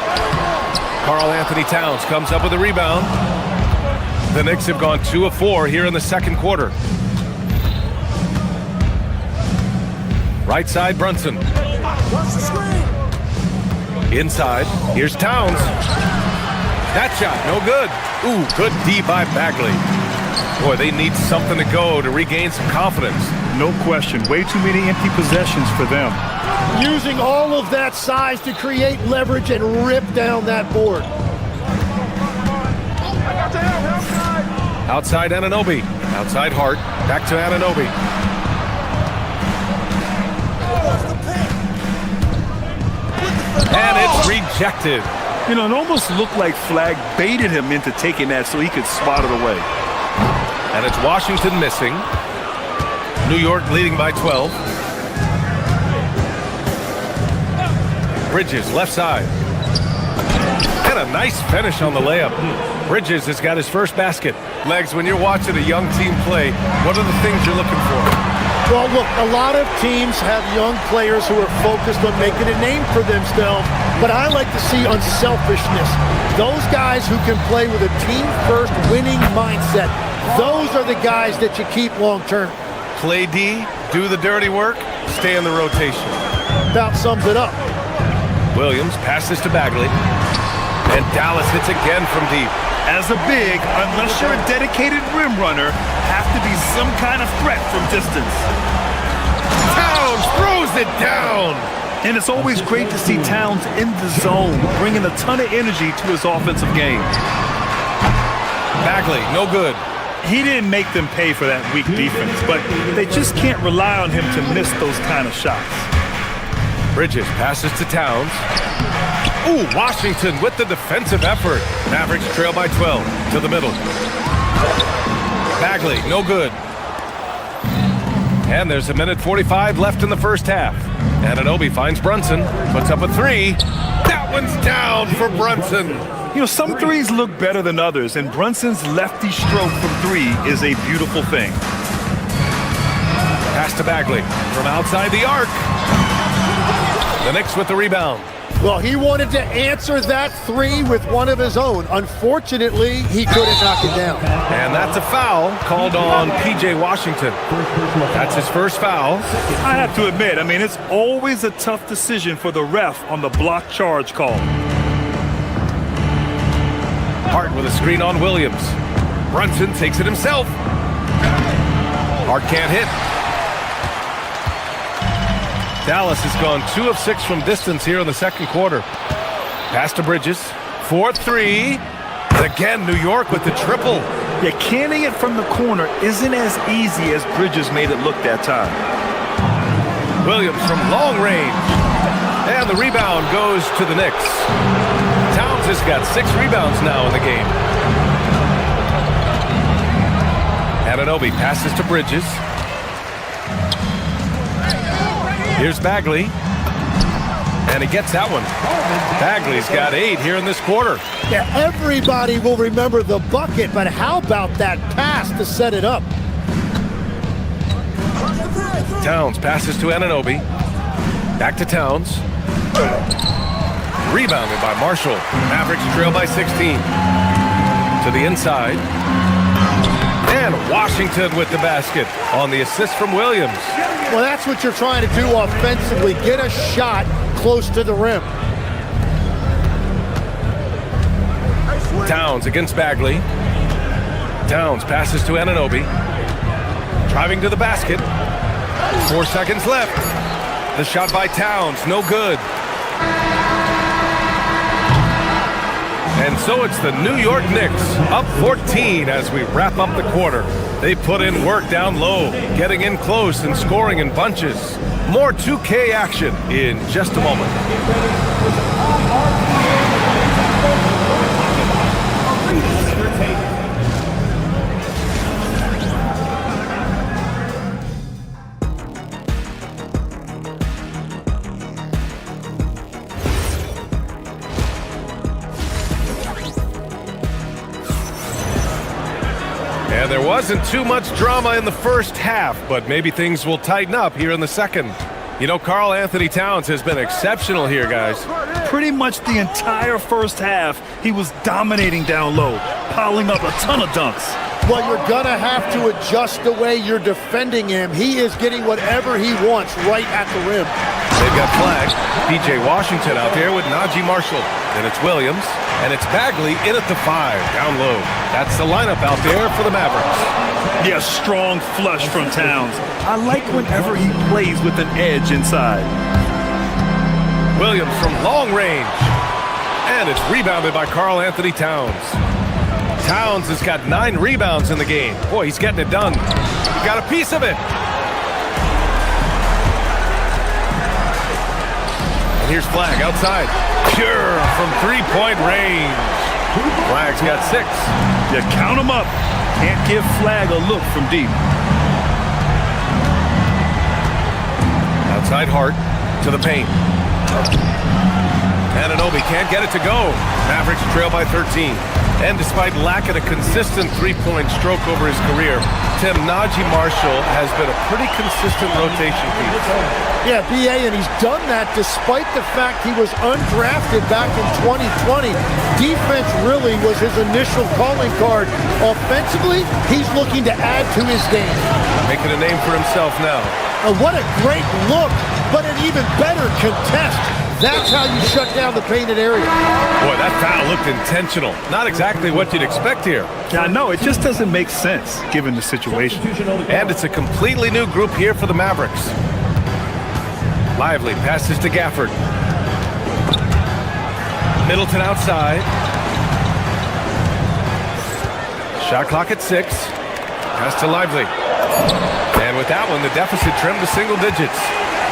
Karl Anthony Towns comes up with a rebound. The Knicks have gone 2 of 4 here in the second quarter. Right side, Brunson. Inside, here's Towns. That shot, no good. Ooh, good D by Bagley. Boy, they need something to go to regain some confidence. No question. Way too many empty possessions for them. Using all of that size to create leverage and rip down that board. Outside Anunoby. Outside Hart. Back to Anunoby. And it's rejected. You know, it almost looked like Flag baited him into taking that so he could spot it away. And it's Washington missing. New York leading by 12. Bridges, left side. And a nice finish on the layup. Bridges has got his first basket. Legs, when you're watching a young team play, what are the things you're looking for? Well, look, a lot of teams have young players who are focused on making a name for themselves, but I like to see unselfishness. Those guys who can play with a team-first winning mindset, those are the guys that you keep long-term. Play D, do the dirty work, stay in the rotation. About sums it up. Williams passes to Bagley, and Dallas hits again from deep. As a big, unless you're a dedicated rim runner, have to be some kind of threat from distance. Towns throws it down. And it's always great to see Towns in the zone, bringing a ton of energy to his offensive game. Bagley, no good. He didn't make them pay for that weak defense, but they just can't rely on him to miss those kind of shots. Bridges passes to Towns. Ooh, Washington with the defensive effort. Mavericks trail by 12 to the middle. Bagley, no good. And there's 1:45 left in the first half. Anunoby finds Brunson, puts up a three. That one's down for Brunson. You know, some threes look better than others, and Brunson's lefty stroke from three is a beautiful thing. Pass to Bagley from outside the arc. The Knicks with the rebound. Well, he wanted to answer that three with one of his own. Unfortunately, he couldn't knock it down. And that's a foul called on P.J. Washington. That's his first foul. I have to admit, I mean, it's always a tough decision for the ref on the block charge call. Hart with a screen on Williams. Brunson takes it himself. Hart can't hit. Dallas has gone 2 of 6 from distance here in the second quarter. Pass to Bridges. 4-3. And again, New York with the triple. Yeah, canning it from the corner isn't as easy as Bridges made it look that time. Williams from long range. And the rebound goes to the Knicks. Towns has got 6 rebounds now in the game. Anunoby passes to Bridges. Here's Bagley. And he gets that one. Bagley's got 8 here in this quarter. Yeah, everybody will remember the bucket, but how about that pass to set it up? Towns passes to Anunoby. Back to Towns. Rebounded by Marshall. Mavericks trail by 16. To the inside. And Washington with the basket on the assist from Williams. Well, that's what you're trying to do offensively. Get a shot close to the rim. Towns against Bagley. Towns passes to Anunoby. Driving to the basket. 4 seconds left. The shot by Towns, no good. And so it's the New York Knicks up 14 as we wrap up the quarter. They put in work down low, getting in close and scoring in bunches. More 2K action in just a moment. And there wasn't too much drama in the first half, but maybe things will tighten up here in the second. You know, Karl Anthony Towns has been exceptional here, guys. Pretty much the entire first half, he was dominating down low, piling up a ton of dunks. Well, you're going to have to adjust the way you're defending him. He is getting whatever he wants right at the rim. They've got flagged. P.J. Washington out there with Najee Marshall. And it's Williams. And it's Bagley in at the 5, down low. That's the lineup out there for the Mavericks. Yeah, strong flush from Towns. I like whenever he plays with an edge inside. Williams from long range. And it's rebounded by Karl Anthony Towns. Towns has got 9 rebounds in the game. Boy, he's getting it done. He got a piece of it. And here's Flagg outside. Pure from three-point range. Flagg's got 6. Yeah, count him up. Can't give Flagg a look from deep. Outside Hart to the paint. Anunoby can't get it to go. Mavericks trail by 13. And despite lacking a consistent three-point stroke over his career, Tim, Najee Marshall has been a pretty consistent rotation piece. Yeah, B.A., and he's done that despite the fact he was undrafted back in 2020. Defense really was his initial calling card. Offensively, he's looking to add to his game. Making a name for himself now. What a great look, but an even better contest. That's how you shut down the painted area. Boy, that foul looked intentional. Not exactly what you'd expect here. Yeah, I know. It just doesn't make sense, given the situation. And it's a completely new group here for the Mavericks. Lively passes to Gafford. Middleton outside. Shot clock at 6. Pass to Lively. And with that one, the deficit trimmed to single digits.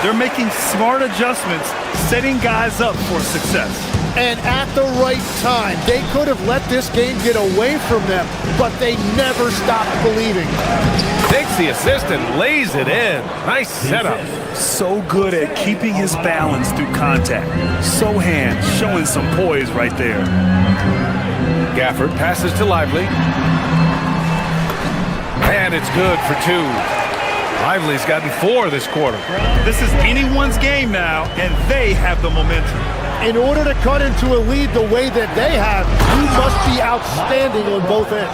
They're making smart adjustments, setting guys up for success. And at the right time, they could have let this game get away from them, but they never stopped believing. Takes the assist and lays it in. Nice setup. So good at keeping his balance through contact. Sohan showing some poise right there. Gafford passes to Lively. And it's good for 2. Lively's gotten 4 this quarter. This is anyone's game now, and they have the momentum. In order to cut into a lead the way that they have, you must be outstanding on both ends.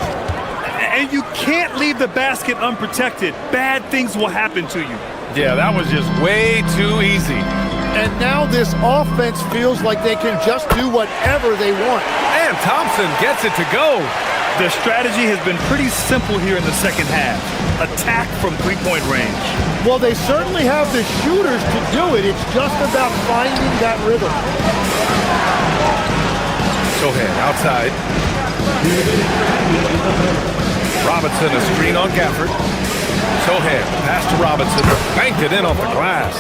And you can't leave the basket unprotected. Bad things will happen to you. Yeah, that was just way too easy. And now this offense feels like they can just do whatever they want. And Thompson gets it to go. Their strategy has been pretty simple here in the second half. Attack from three-point range. Well, they certainly have the shooters to do it. It's just about finding that rhythm. Sohan outside. Robinson, a screen on Gafford. Sohan, pass to Robinson. Banked it in off the glass.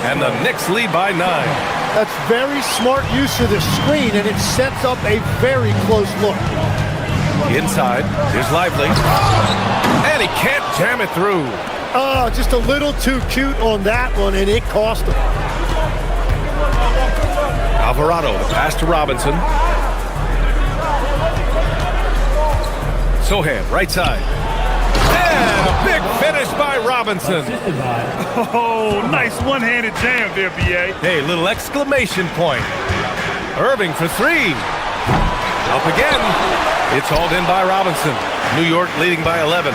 And the Knicks lead by 9. That's very smart use of the screen, and it sets up a very close look. Inside, here's Lively. And he can't jam it through. Oh, just a little too cute on that one, and it cost him. Alvarado, the pass to Robinson. Sohan, right side. And a big finish by Robinson. Oh, nice one-handed jam there, B.A. Hey, little exclamation point. Irving for 3. Up again. It's hauled in by Robinson. New York leading by 11.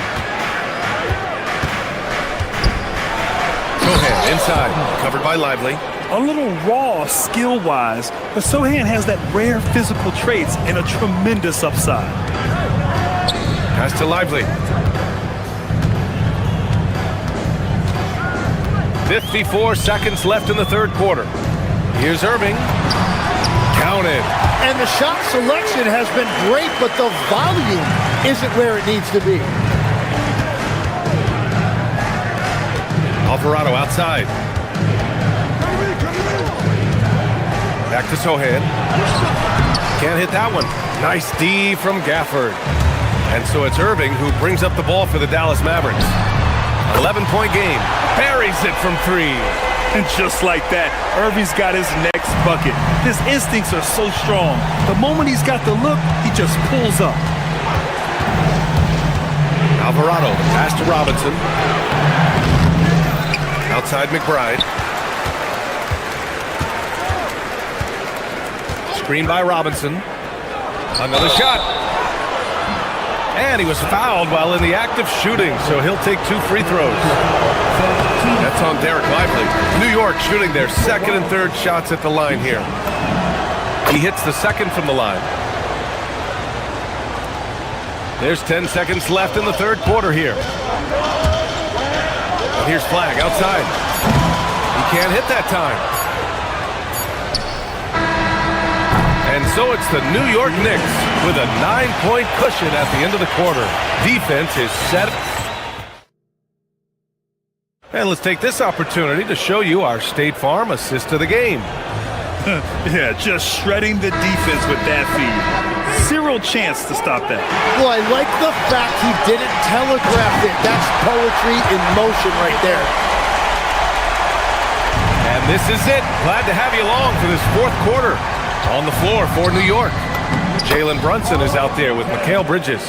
Sohan inside, covered by Lively. A little raw skill-wise, but Sohan has that rare physical traits and a tremendous upside. Pass to Lively. 54 seconds left in the third quarter. Here's Irving. Counted. And the shot selection has been great, but the volume isn't where it needs to be. Alvarado outside. Back to Sohan. Can't hit that one. Nice D from Gafford. And so it's Irving who brings up the ball for the Dallas Mavericks. 11-point game. Buries it from 3. And just like that, Irving's got his next bucket. His instincts are so strong. The moment he's got the look, he just pulls up. Alvarado, the pass to Robinson. Outside McBride. Screen by Robinson. Another shot. And he was fouled while in the act of shooting, so he'll take 2 free throws. That's on Derek Lively. New York shooting their second and third shots at the line here. He hits the second from the line. There's 10 seconds left in the third quarter here. And here's Flag outside. He can't hit that time. And so it's the New York Knicks with a 9-point cushion at the end of the quarter. Defense is set. And let's take this opportunity to show you our State Farm assist of the game. Yeah, just shredding the defense with that feed. Zero chance to stop that. Well, I like the fact he didn't telegraph it. That's poetry in motion right there. And this is it. Glad to have you along for this fourth quarter. On the floor for New York, Jalen Brunson is out there with Mikal Bridges.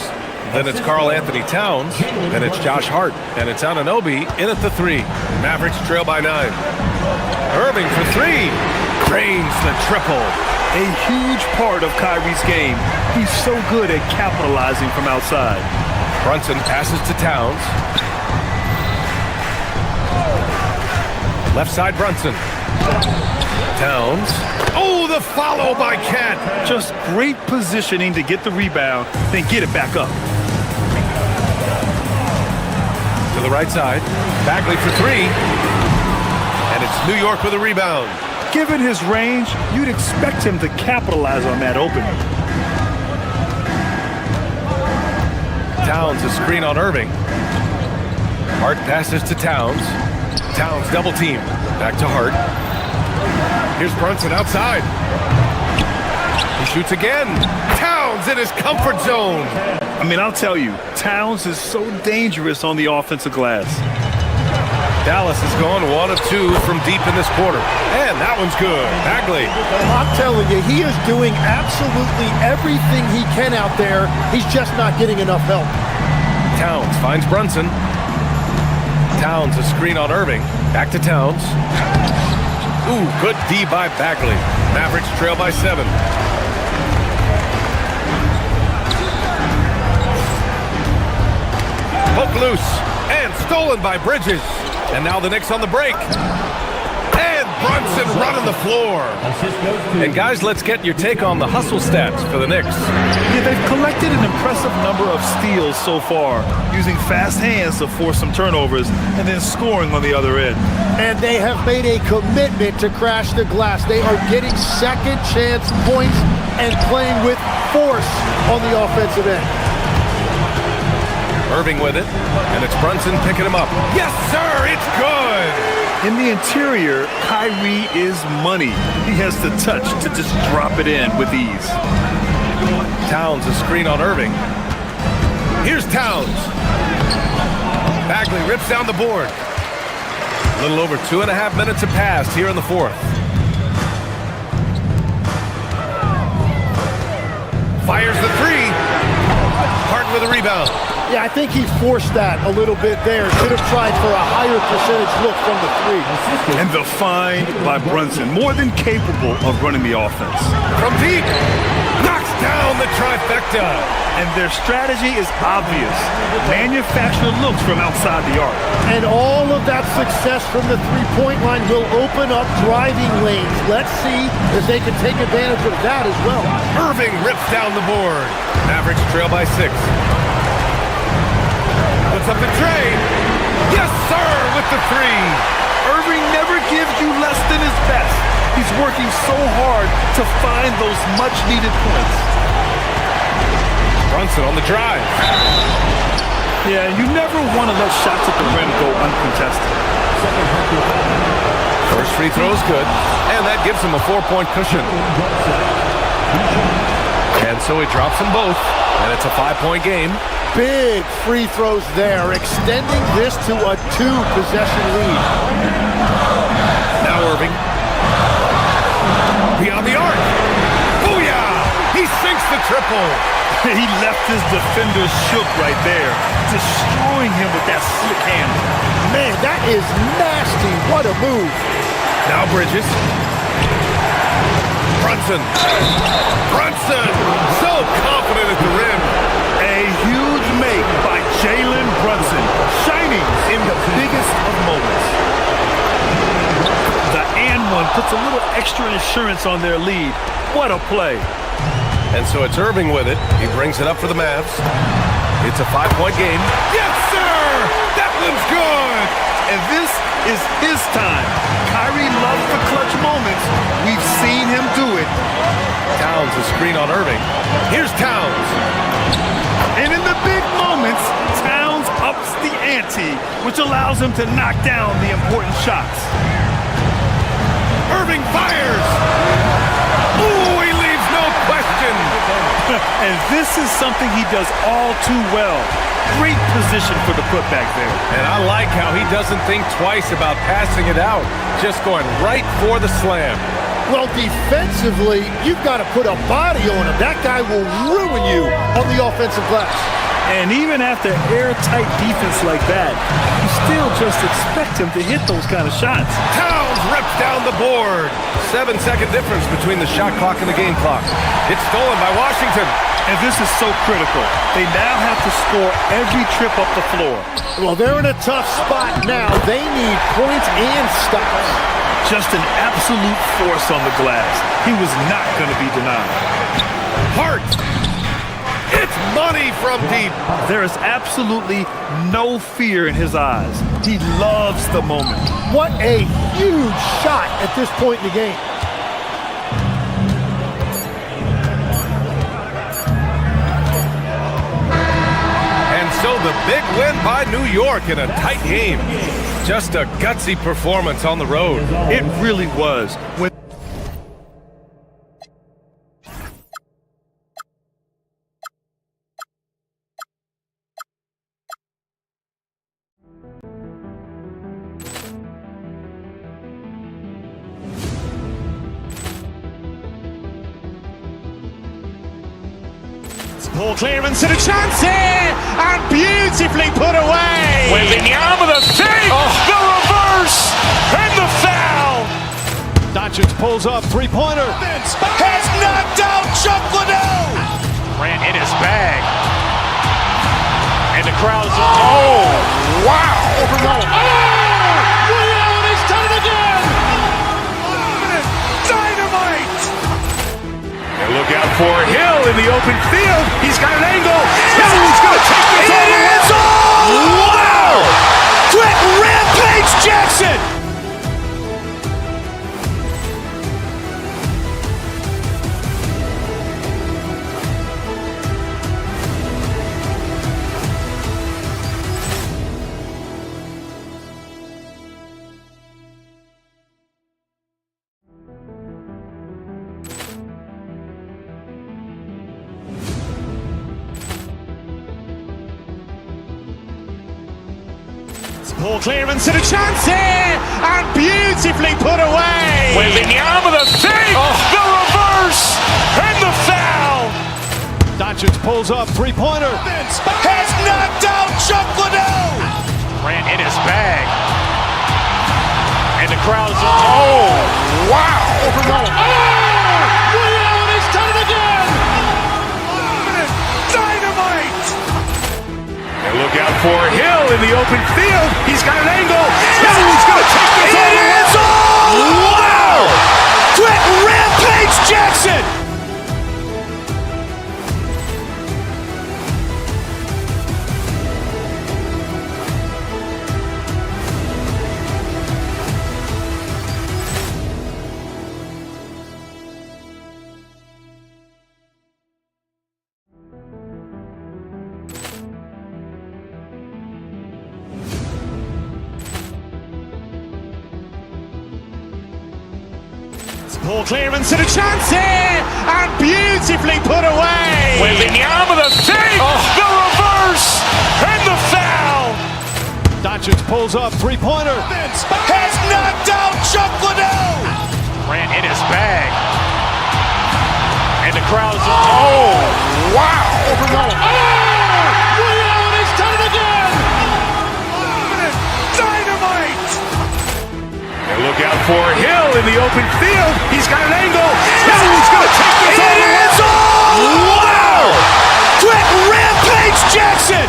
Then it's Karl Anthony Towns. Then it's Josh Hart. And it's Anunoby in at the 3. Mavericks trail by 9. Irving for 3. Drains the triple. A huge part of Kyrie's game. He's so good at capitalizing from outside. Brunson passes to Towns. Left side Brunson. Towns. Oh, the follow by Cat. Just great positioning to get the rebound, then get it back up. To the right side. Bagley for 3. And it's New York with a rebound. Given his range, you'd expect him to capitalize on that opening. Towns a screen on Irving. Hart passes to Towns. Towns double team. Back to Hart. Here's Brunson outside. He shoots again. Towns in his comfort zone. I mean, I'll tell you, Towns is so dangerous on the offensive glass. Dallas has gone 1 of 2 from deep in this quarter. And that one's good. Bagley. I'm telling you, he is doing absolutely everything he can out there. He's just not getting enough help. Towns finds Brunson. Towns a screen on Irving. Back to Towns. Ooh, good D by Bagley. Mavericks trail by 7. Poke loose and stolen by Bridges. And now the Knicks on the break. And Brunson running the floor. And guys, let's get your take on the hustle stats for the Knicks. Yeah, they've collected an impressive number of steals so far, using fast hands to force some turnovers and then scoring on the other end. And they have made a commitment to crash the glass. They are getting second chance points and playing with force on the offensive end. Irving with it, and it's Brunson picking him up. Yes, sir, it's good! In the interior, Kyrie is money. He has the touch to just drop it in with ease. Towns a screen on Irving. Here's Towns. Bagley rips down the board. A little over 2.5 minutes have passed here in the fourth. Fires the 3. Hart with a rebound. Yeah, I think he forced that a little bit there. Should have tried for a higher percentage look from the 3. And the find by Brunson, more than capable of running the offense. From deep, knocks down the trifecta. And their strategy is obvious. Manufacture looks from outside the arc. And all of that success from the three-point line will open up driving lanes. Let's see if they can take advantage of that as well. Irving rips down the board. Mavericks trail by 6. Puts up the tray. Yes, sir, with the 3. Irving never gives you less than his best. He's working so hard to find those much-needed points. Brunson on the drive. Yeah, you never want to let shots at the rim go uncontested. First free throw is good, and that gives him a 4-point cushion. And so he drops them both, and it's a 5-point game. Big free throws there, extending this to a 2-possession lead. Now Irving. Beyond the arc. Booyah! He sinks the triple. He left his defender shook right there, destroying him with that slick hand. Man, that is nasty. What a move. Now Bridges. Brunson. Brunson! So confident at the rim. A huge make by Jalen Brunson, shining in the biggest of moments. The and one puts a little extra insurance on their lead. What a play. And so it's Irving with it. He brings it up for the Mavs. It's a 5-point game. Yes, sir! That one's good! And this is his time. Kyrie loves the clutch moments. We've seen him do it. Towns a screen on Irving. Here's Towns. And in the big moments, Towns ups the ante, which allows him to knock down the important shots. Irving fires! Ooh, he leaves no question! And this is something he does all too well. Great position for the putback there. And I like how he doesn't think twice about passing it out, just going right for the slam. Well, defensively, you've got to put a body on him. That guy will ruin you on the offensive glass. And even after airtight defense like that, you still just expect him to hit those kind of shots. Towns rips down the board. 7-second difference between the shot clock and the game clock. It's stolen by Washington. And this is so critical. They now have to score every trip up the floor. Well, they're in a tough spot now. They need points and stops. Just an absolute force on the glass. He was not going to be denied. Hart! It's money from deep. There is absolutely no fear in his eyes. He loves the moment. What a huge shot at this point in the game. So the big win by New York in a tight game. Just a gutsy performance on the road. It really was. Poor clearance and a chance here, and beautifully put away. Wembanyama the fake, the reverse, and the foul. Doncic pulls up, three-pointer. Has knocked out Chuck Liddell. Ran in his bag, and the crowd is wow! Allen has done it again. Dynamite. And look out for Hill in the open field. He's got an angle. He's going to take this all the way. Wow! Quick Rampage Jackson. Poor clearance and a chance here, and beautifully put away. Wembanyama the fake, the reverse, and the foul. Doncic pulls up, three-pointer. Has knocked out Chuck Liddell. Ran in his bag, and the crowd is wow! Allen has done it again. Dynamite. And look out for Hill in the open field. He's got an angle. He's going to take this all the way. Wow! Quick Rampage Jackson. Poor clearance and a chance here, and beautifully put away. Wembanyama the fake, the reverse, and the foul. Doncic pulls up, three-pointer. Has knocked out Chuck Liddell. Ran in his bag, and the crowd is wow! Allen has done it again. Dynamite. And look out for Hill in the open field. He's got an angle. He's going to take this all the way. Wow! Quick Rampage Jackson.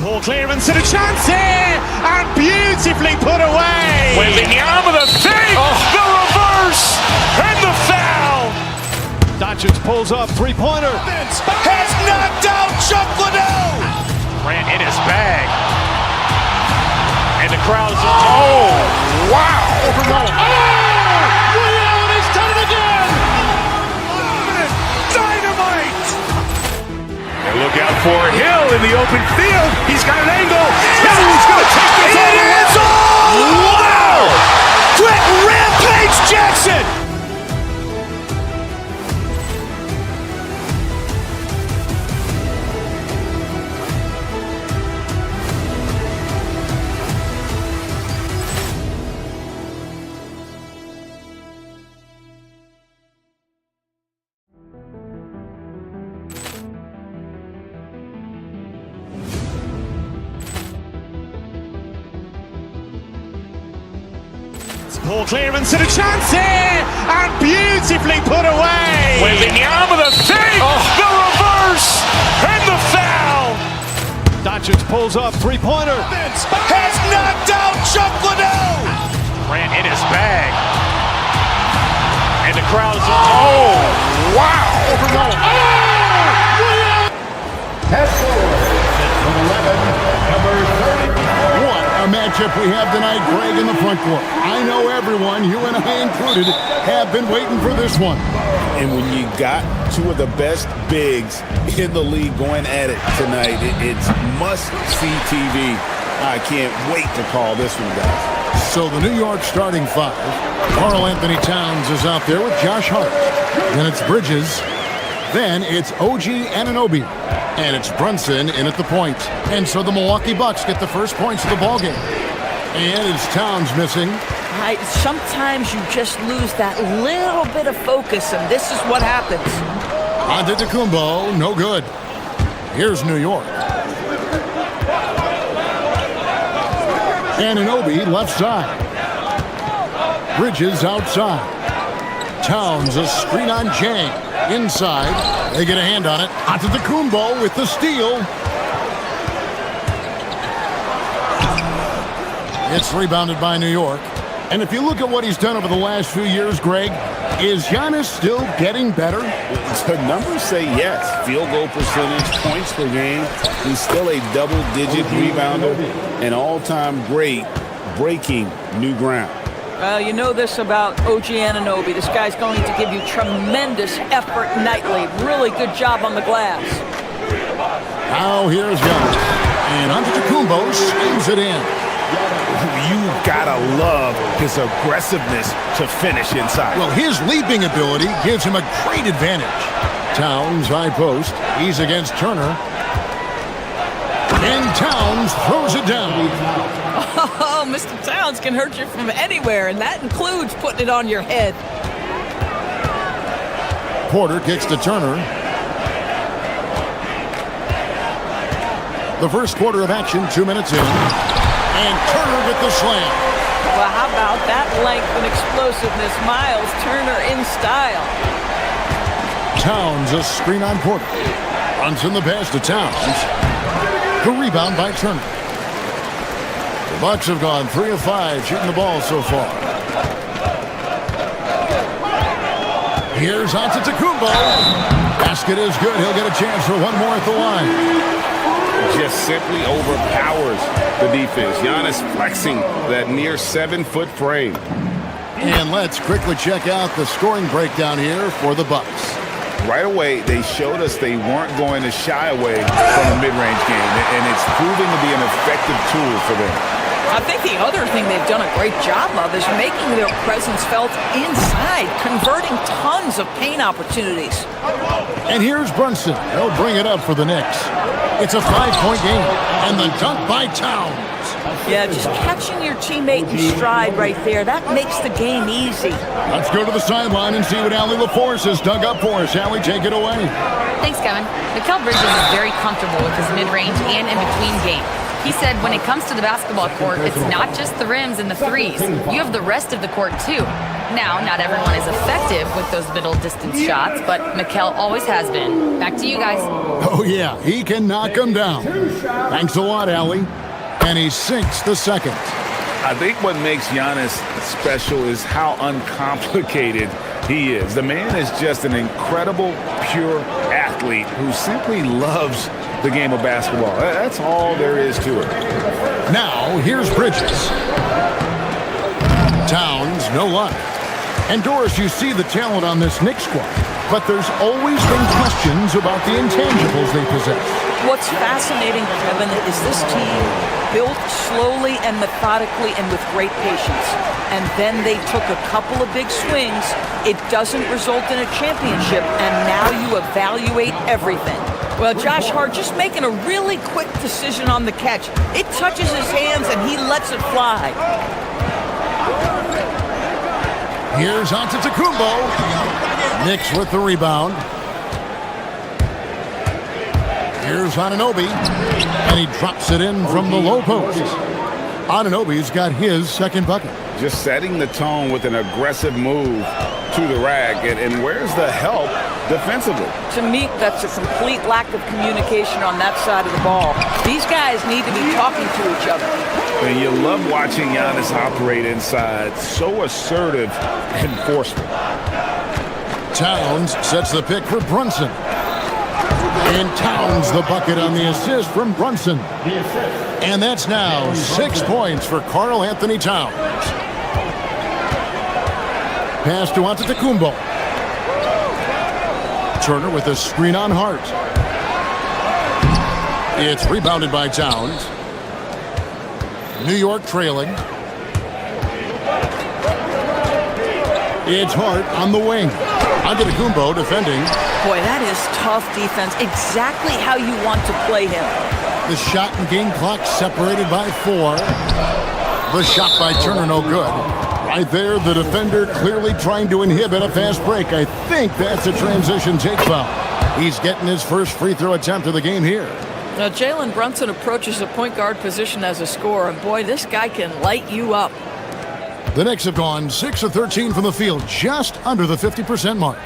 Poor clearance and a chance here, and beautifully put away. Wembanyama the fake, the reverse, and the foul. Doncic pulls up, three-pointer. Has knocked out Chuck Liddell. Grant in his bag. And the crowd's, oh, wow. Ray Allen has done it again. Dynamite. And look out for Hill in the open field. He's got an angle. Hill's going to take this all the way. Wow. Brett Rampage Jackson. Poor clearance and a chance here, and beautifully put away. Wembanyama the fake, the reverse, and the foul. Doncic pulls up, three-pointer. Has knocked out Chuck Liddell. Grant in his bag. And the crowd's, oh, wow. What a matchup we have tonight, Greg, in the front court. I know everyone, you and I included, have been waiting for this one. And when you got two of the best bigs in the league going at it tonight, it's must-see TV. I can't wait to call this one, guys. So the New York starting five. Karl Anthony Towns is out there with Josh Hart. Then it's Bridges. Then it's OG Anunoby. And it's Brunson in at the point. And so the Milwaukee Bucks get the first points of the ballgame. And it's Towns missing. Sometimes you just lose that little bit of focus, and this is what happens. Antetokounmpo, no good. Here's New York. Anunoby left side. Bridges outside. Towns a screen on Jang. Inside. They get a hand on it. Antetokounmpo with the steal. It's rebounded by New York. And if you look at what he's done over the last few years, Greg, is Giannis still getting better? The numbers say yes. Field goal percentage, points per game. He's still a double-digit rebounder, an all-time great, breaking new ground. Well, you know this about OG Anunoby. This guy's going to give you tremendous effort nightly. Really good job on the glass. Now here's Giannis. And Antetokounmpo slams it in. You gotta love his aggressiveness to finish inside. Well, his leaping ability gives him a great advantage. Towns high post. He's against Turner. And Towns throws it down. Oh, Mr. Towns can hurt you from anywhere, and that includes putting it on your head. Porter kicks to Turner. The first quarter of action, 2 minutes in. And Turner with the slam. Well, how about that length and explosiveness? Miles Turner in style. Towns a screen on Porter. Runs in the pass to Towns. The rebound by Turner. The Bucks have gone 3 of 5 shooting the ball so far. Here's Antetokounmpo. Basket is good. He'll get a chance for one more at the line. Just simply overpowers the defense. Giannis flexing that near 7-foot frame. And let's quickly check out the scoring breakdown here for the Bucks. Right away, they showed us they weren't going to shy away from the mid-range game, and it's proven to be an effective tool for them. I think the other thing they've done a great job of is making their presence felt inside, converting tons of paint opportunities. And here's Brunson. They'll bring it up for the Knicks. It's a 5-point game, and the dunk by Towns. Yeah, just catching your teammate in stride right there, that makes the game easy. Let's go to the sideline and see what Allie LaForce has dug up for us. Allie, take it away. Thanks, Kevin. Mikal Bridges is very comfortable with his mid-range and in-between game. He said when it comes to the basketball court, it's not just the rims and the threes. You have the rest of the court, too. Now, not everyone is effective with those middle distance shots, but Mikal always has been. Back to you guys. Oh, yeah, he can knock them down. Thanks a lot, Allie. And he sinks the second. I think what makes Giannis special is how uncomplicated he is. The man is just an incredible, pure athlete who simply loves the game of basketball. That's all there is to it. Now, here's Bridges. Towns, no luck. And Doris, you see the talent on this Knicks squad, but there's always been questions about the intangibles they possess. What's fascinating, Kevin, is this team built slowly and methodically and with great patience. And then they took a couple of big swings. It doesn't result in a championship, and now you evaluate everything. Well, Josh Hart just making a really quick decision on the catch. It touches his hands, and he lets it fly. Here's Antetokounmpo. Knicks with the rebound. Here's Anunoby, and he drops it in from the low post. Anunoby's got his second bucket. Just setting the tone with an aggressive move to the rack, and where's the help defensively? To me, that's a complete lack of communication on that side of the ball. These guys need to be talking to each other. And you love watching Giannis operate inside. So assertive and forceful. Towns sets the pick for Brunson. And Towns the bucket on the assist from Brunson. And that's now 6 points for Karl Anthony Towns. Pass to Antetokounmpo. Turner with a screen on Hart. It's rebounded by Towns. New York trailing. It's Hart on the wing. Antetokounmpo defending. Boy, that is tough defense. Exactly how you want to play him. The shot and game clock separated by 4. The shot by Turner no good. Right there, the defender clearly trying to inhibit a fast break. I think that's a transition take foul. He's getting his first free throw attempt of the game here. Now, Jalen Brunson approaches the point guard position as a scorer, and boy, this guy can light you up. The Knicks have gone 6 of 13 from the field, just under the 50% mark.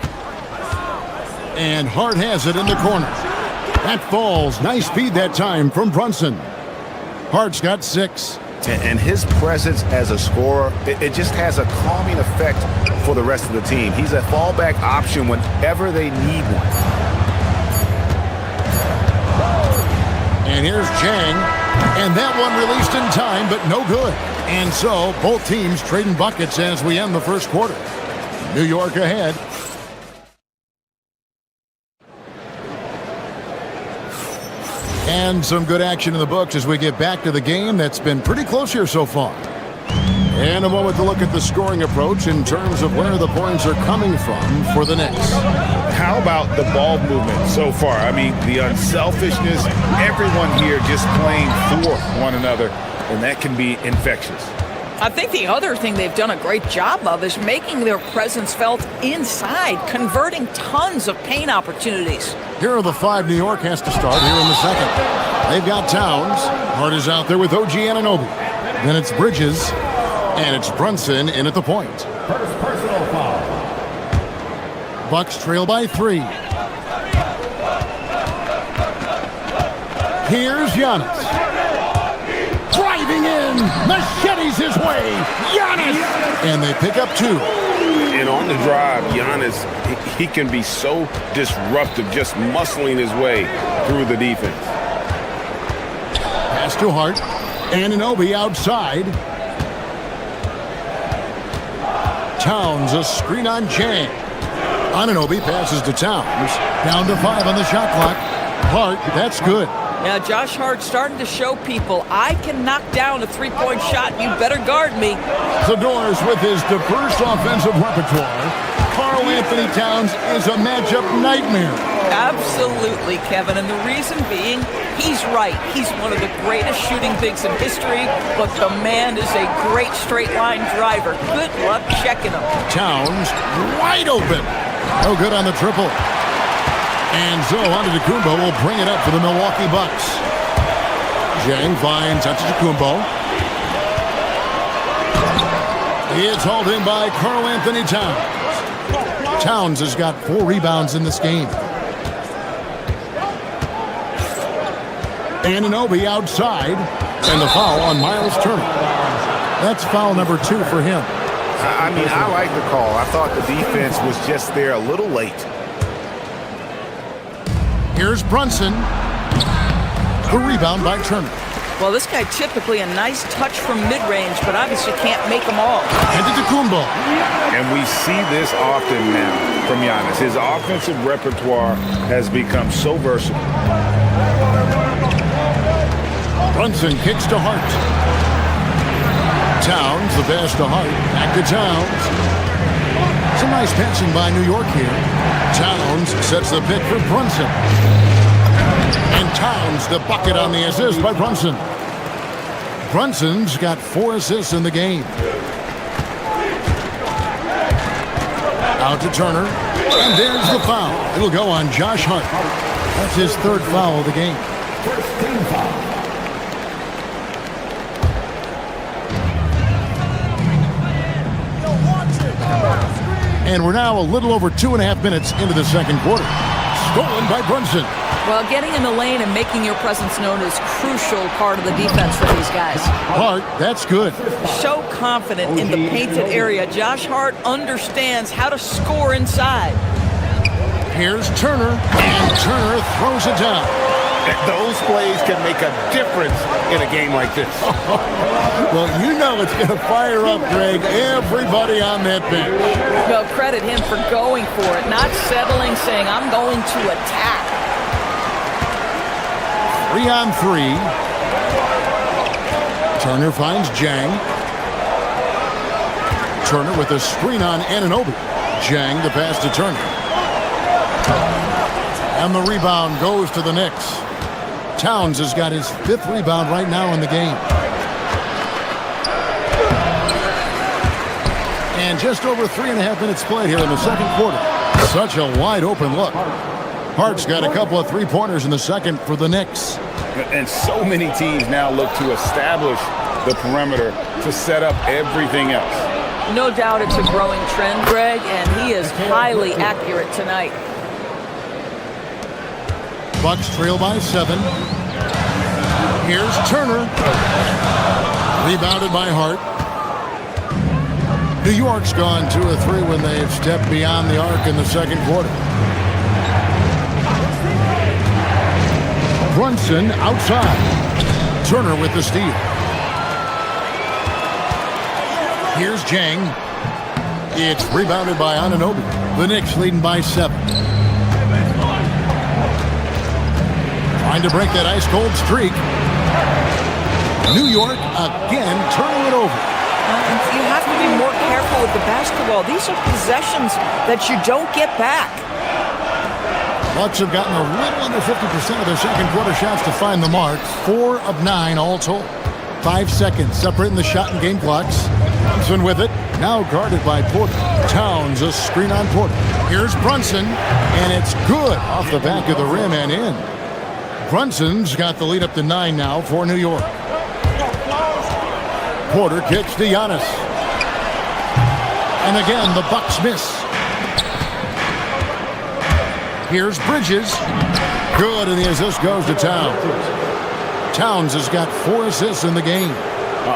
And Hart has it in the corner. That falls. Nice feed that time from Brunson. Hart's got 6. And his presence as a scorer, it just has a calming effect for the rest of the team. He's a fallback option whenever they need one. And here's Jang. And that one released in time, but no good. And so, both teams trading buckets as we end the first quarter. New York ahead. And some good action in the books as we get back to the game that's been pretty close here so far. And a moment to look at the scoring approach in terms of where the points are coming from for the Knicks. How about the ball movement so far? I mean, the unselfishness, everyone here just playing for one another, and that can be infectious. I think the other thing they've done a great job of is making their presence felt inside, converting tons of paint opportunities. Here are the 5 New York has to start here in the second. They've got Towns. Hart is out there with OG Anunoby. Then it's Bridges. And it's Brunson in at the point. First personal foul. Bucks trail by 3. Here's Giannis. Driving in. Machetes his way. Giannis. And they pick up 2. And on the drive, Giannis, he can be so disruptive, just muscling his way through the defense. Pass to Hart. Anunoby outside. Towns, a screen on Jang. Anunoby passes to Towns. Down to 5 on the shot clock. Hart, that's good. Now, Josh Hart starting to show people, I can knock down a three-point shot. You better guard me. Zador's with his diverse offensive repertoire. Karl Anthony Towns is a matchup nightmare. Absolutely, Kevin. And the reason being, he's right. He's one of the greatest shooting bigs in history, but the man is a great straight-line driver. Good luck checking him. Towns wide open. No good on the triple. And so Antetokounmpo will bring it up for the Milwaukee Bucks. Jang finds Antetokounmpo. It's hauled in by Karl Anthony Towns. Towns has got 4 rebounds in this game. Anunoby outside, and the foul on Miles Turner. That's foul number 2 for him. I mean, I like the call. I thought the defense was just there a little late. Here's Brunson. The rebound by Turner. Well, this guy typically a nice touch from mid-range, but obviously can't make them all. Antetokounmpo. And we see this often now from Giannis. His offensive repertoire has become so versatile. Brunson kicks to Hart. Towns, the pass to Hart. Back to Towns. Some nice passing by New York here. Towns sets the pick for Brunson. And Towns the bucket on the assist by Brunson. Brunson's got 4 assists in the game. Out to Turner. And there's the foul. It'll go on Josh Hart. That's his 3rd foul of the game. First team foul. And we're now a little over 2.5 minutes into the second quarter. Stolen by Brunson. Well, getting in the lane and making your presence known is crucial part of the defense for these guys. Hart, that's good. So confident in the painted area. Josh Hart understands how to score inside. Here's Turner, and Turner throws it down. Those plays can make a difference in a game like this. Well, you know it's going to fire up, Greg, everybody on that bench. Well, credit him for going for it, not settling, saying, I'm going to attack. 3 on 3. Turner finds Jang. Turner with a screen on Anunoby. Jang the pass to Turner. And the rebound goes to the Knicks. Towns has got his 5th rebound right now in the game. And just over 3.5 minutes played here in the second quarter. Such a wide open look. Hart's got a couple of 3-pointers in the second for the Knicks. And so many teams now look to establish the perimeter to set up everything else. No doubt it's a growing trend, Greg, and he is highly accurate tonight. Bucks trail by 7. Here's Turner. Rebounded by Hart. New York's gone 2 of 3 when they've stepped beyond the arc in the second quarter. Brunson outside. Turner with the steal. Here's Jang. It's rebounded by Anunoby. The Knicks leading by 7. Trying to break that ice-cold streak. New York again turning it over. You have to be more careful with the basketball. These are possessions that you don't get back. Bucks have gotten a little under 50% of their second quarter shots to find the mark. 4 of 9 all told. 5 seconds separating the shot and game clocks. Brunson with it. Now guarded by Porter. Towns a screen on Porter. Here's Brunson. And it's good off the back of the rim and in. Brunson's got the lead up to 9 now for New York. Porter kicks to Giannis. And again, the Bucks miss. Here's Bridges. Good, and the assist goes to Towns. Towns has got 4 assists in the game.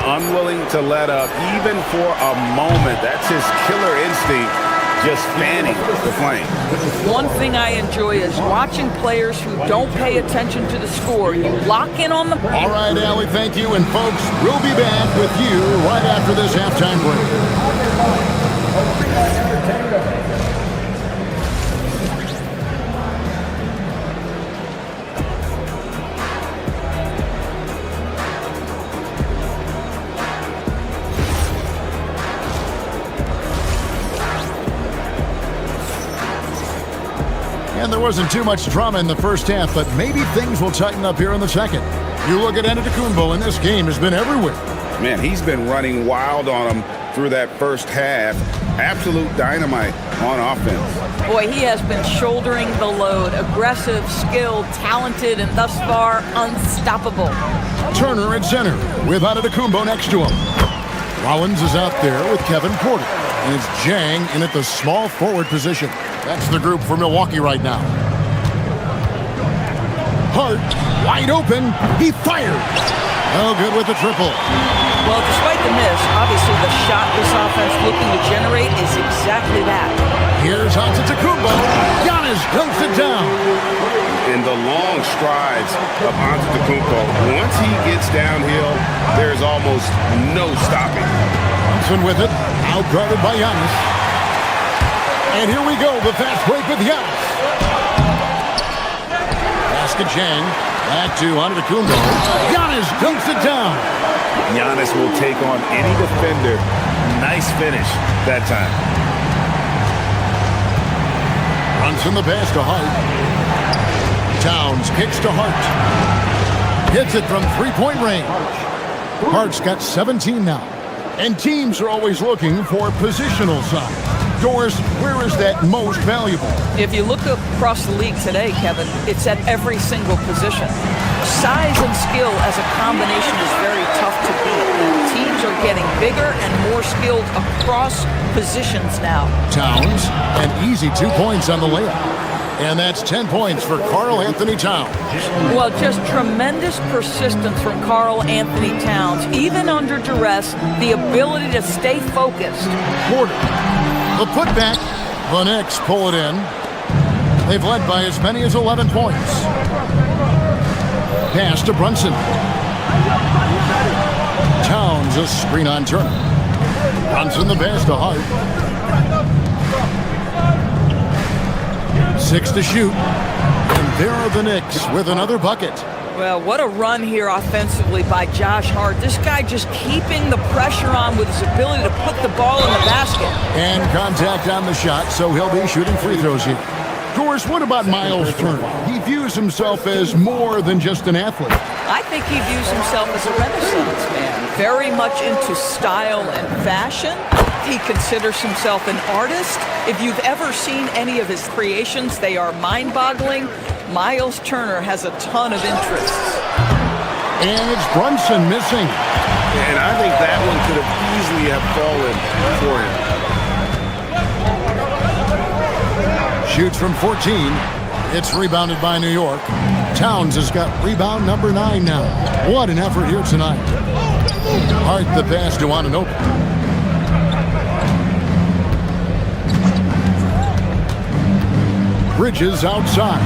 Unwilling to let up even for a moment. That's his killer instinct, just fanning the flame. One thing I enjoy is watching players who don't pay attention to the score. You lock in on the... All right, Allie, thank you. And folks, we'll be back with you right after this halftime break. And there wasn't too much drama in the first half, but maybe things will tighten up here in the second. You look at Antetokounmpo, and this game has been everywhere. Man, he's been running wild on him through that first half. Absolute dynamite on offense. Boy, he has been shouldering the load. Aggressive, skilled, talented, and thus far, unstoppable. Turner at center with Antetokounmpo next to him. Rollins is out there with Kevin Porter. And it's Jang in at the small forward position. That's the group for Milwaukee right now. Hart, wide open. He fired. No good with the triple. Well, despite the miss, obviously the shot this offense looking to generate is exactly that. Here's Antetokounmpo. Giannis dunks it down. In the long strides of Antetokounmpo, once he gets downhill, there's almost no stopping. Thompson with it, out guarded by Giannis. And here we go, the fast break with Giannis. Basket Jang, back to Antetokounmpo. Giannis dunks it down. Giannis will take on any defender. Nice finish that time. Brunson the pass to Hart. Towns kicks to Hart. Hits it from three-point range. Hart's got 17 now. And teams are always looking for positional size. Doris, where is that most valuable? If you look across the league today, Kevin, it's at every single position. Size and skill as a combination is very tough to beat. Teams are getting bigger and more skilled across positions now. Towns, an easy 2 points on the layup. And that's 10 points for Karl Anthony Towns. Well, just tremendous persistence from Karl Anthony Towns. Even under duress, the ability to stay focused. Porter, the putback. The Knicks pull it in. They've led by as many as 11 points. Pass to Brunson. Towns a screen on Turner. Brunson the pass to Hart. 6 to shoot. And there are the Knicks with another bucket. Well, what a run here offensively by Josh Hart. This guy just keeping the pressure on with his ability to put the ball in the basket. And contact on the shot, so he'll be shooting free throws here. Doris, what about Miles Turner? He views himself as more than just an athlete. I think he views himself as a Renaissance man, very much into style and fashion. He considers himself an artist. If you've ever seen any of his creations, they are mind-boggling. Miles Turner has a ton of interests. And it's Brunson missing. And I think that one could have easily have fallen for him. Shoots from 14. It's rebounded by New York. Towns has got rebound number 9 now. What an effort here tonight. Hart the pass to Anunoby. Bridges outside.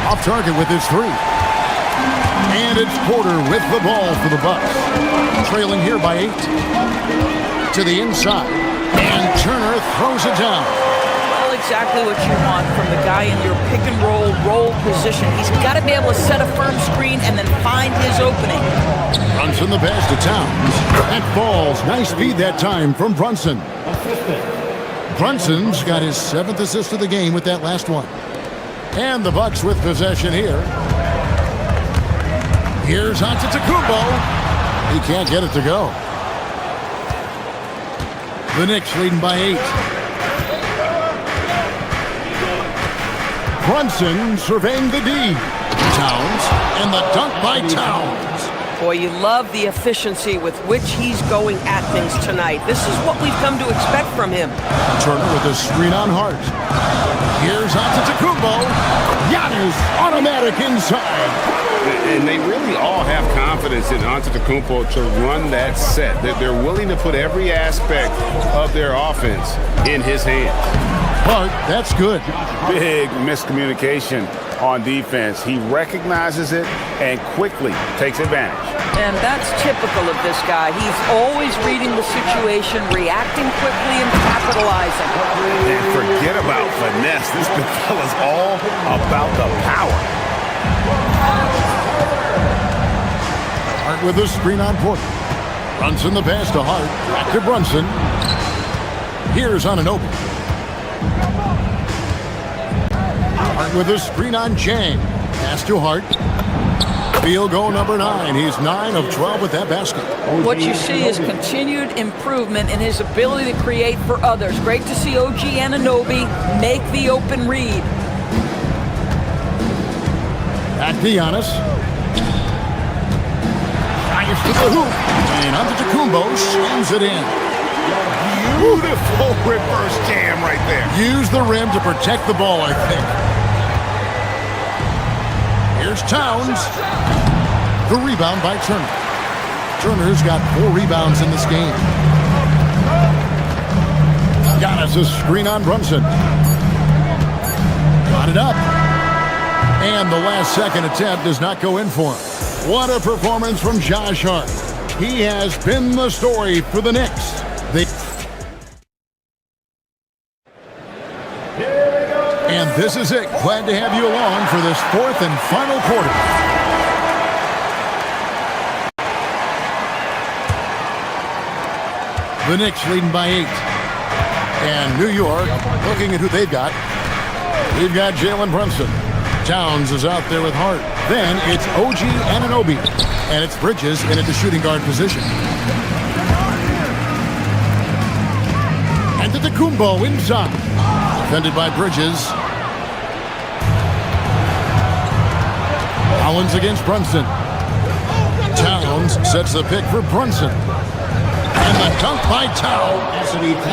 Off target with his 3. And it's Porter with the ball for the Bucks. Trailing here by 8. To the inside. And Turner throws it down. Well, exactly what you want from the guy in your pick and roll position. He's got to be able to set a firm screen and then find his opening. Brunson the pass to Towns. And falls. Nice feed that time from Brunson. Brunson's got his 7th assist of the game with that last one. And the Bucks with possession here. Here's Antetokounmpo. He can't get it to go. The Knicks leading by 8. Brunson surveying the D. Towns, and the dunk by Towns. Boy, you love the efficiency with which he's going at things tonight. This is what we've come to expect from him. Turner with a screen on Hart. Here's Antetokounmpo. Giannis automatic inside. And they really all have confidence in Antetokounmpo to run that set. They're willing to put every aspect of their offense in his hands. Hart, that's good. Big miscommunication on defense. He recognizes it and quickly takes advantage. And that's typical of this guy. He's always reading the situation, reacting quickly, and capitalizing. And forget about finesse. This fella's all about the power. Hart with a screen on Porter. Brunson the pass to Hart. Back to Brunson. Here's Anunoby. Hart with a screen on Jang. Pass to Hart. Field goal number 9. He's 9 of 12 with that basket. What you see is continued improvement in his ability to create for others. Great to see OG Anunoby make the open read. Back to Giannis. to the hoop. And Antetokounmpo slams it in. Beautiful reverse jam right there. Use the rim to protect the ball, I think. Here's Towns. The rebound by Turner. Turner's got 4 rebounds in this game. Giannis' screen on Brunson. Got it up. And the last second attempt does not go in for him. What a performance from Josh Hart. He has been the story for the Knicks. And this is it. Glad to have you along for this 4th and final quarter. The Knicks leading by 8. And New York looking at who they've got. We've got Jalen Brunson. Towns is out there with Hart. Then it's OG Anunoby. And it's Bridges in at the shooting guard position. And Antetokounmpo inside. Defended by Bridges. Collins against Brunson. Towns sets the pick for Brunson. And the dunk by Towns.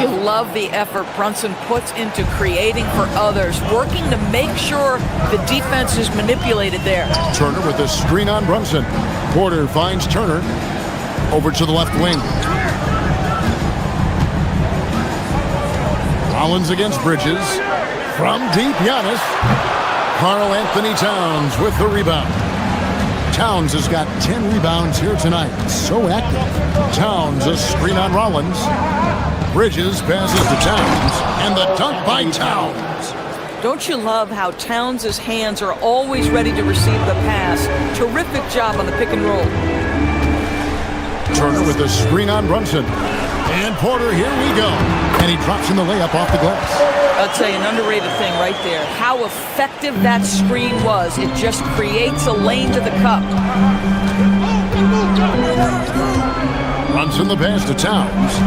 You love the effort Brunson puts into creating for others, working to make sure the defense is manipulated there. Turner with a screen on Brunson. Porter finds Turner over to the left wing. Collins against Bridges. From deep, Giannis. Karl Anthony Towns with the rebound. Towns has got 10 rebounds here tonight. So active. Towns a screen on Rollins. Bridges passes to Towns. And the dunk by Towns. Don't you love how Towns' hands are always ready to receive the pass? Terrific job on the pick and roll. Turner with a screen on Brunson. And Porter, here we go. And he drops in the layup off the glass. I'll tell you an underrated thing right there. How effective that screen was. It just creates a lane to the cup. Brunson the pass to Towns.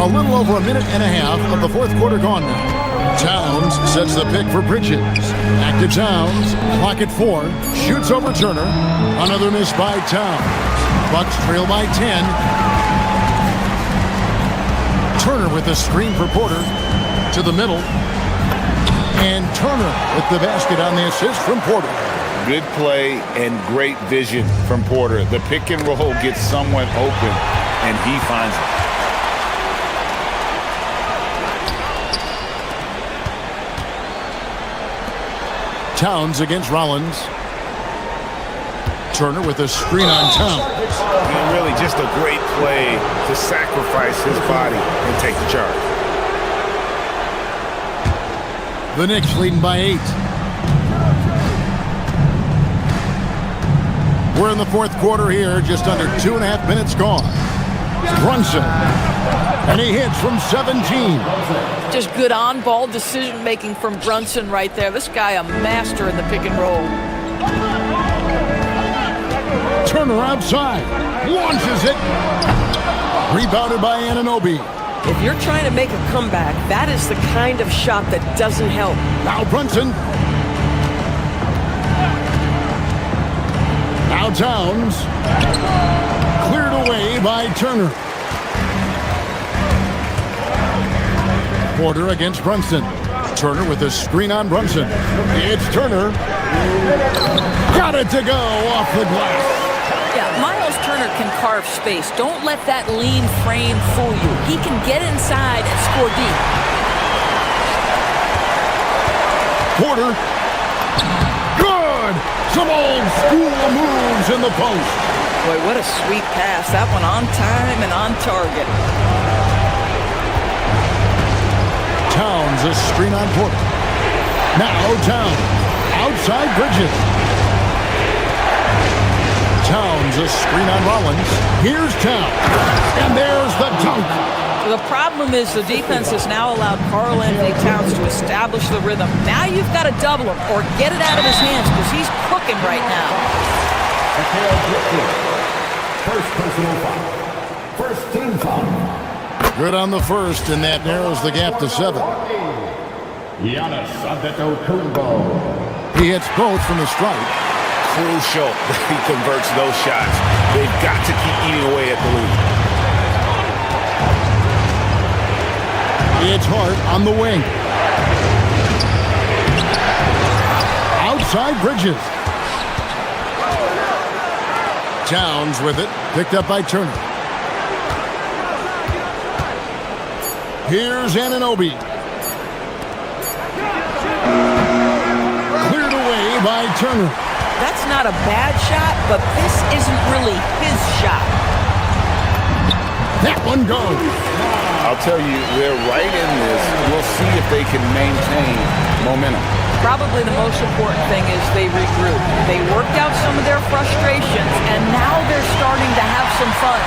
A little over a minute and a half of the 4th quarter gone now. Towns sets the pick for Bridges. Back to Towns. Clock at 4. Shoots over Turner. Another miss by Towns. Bucks trail by 10. Turner with the screen for Porter to the middle. And Turner with the basket on the assist from Porter. Good play and great vision from Porter. The pick and roll gets someone open, and he finds it. Towns against Rollins. Turner with a screen on Towns. And really just a great play to sacrifice his body and take the charge. The Knicks leading by 8. We're in the 4th quarter here, just under 2.5 minutes gone. Brunson, and he hits from 17. Just good on-ball decision-making from Brunson right there. This guy a master in the pick and roll. Turner outside, launches it. Rebounded by Anunoby. If you're trying to make a comeback, that is the kind of shot that doesn't help. Now Brunson. Now Towns. Cleared away by Turner. Porter against Brunson. Turner with a screen on Brunson. It's Turner. Got it to go off the glass. Yeah, Miles Turner can carve space. Don't let that lean frame fool you. He can get inside and score deep. Porter. Good. Some old school moves in the post. Boy, what a sweet pass. That one on time and on target. Towns a screen on Porter. Now Towns. Outside Bridges. Towns a screen on Rollins. Here's Towns. And there's the dunk. The problem is the defense has now allowed Karl Anthony Towns to establish the rhythm. Now you've got to double him or get it out of his hands because he's cooking right now. First personal foul. First team foul. Good on the first, and that narrows the gap to 7. Giannis Antetokounmpo. He hits both from the stripe. crucial that he converts those shots. They've got to keep eating away at the lead. It's Hart on the wing. Outside Bridges. Towns with it. Picked up by Turner. Here's Anunoby. Cleared away by Turner. That's not a bad shot, but this isn't really his shot. That one goes. I'll tell you, they're right in this. We'll see if they can maintain momentum. Probably the most important thing is they regroup. They worked out some of their frustrations, and now they're starting to have some fun.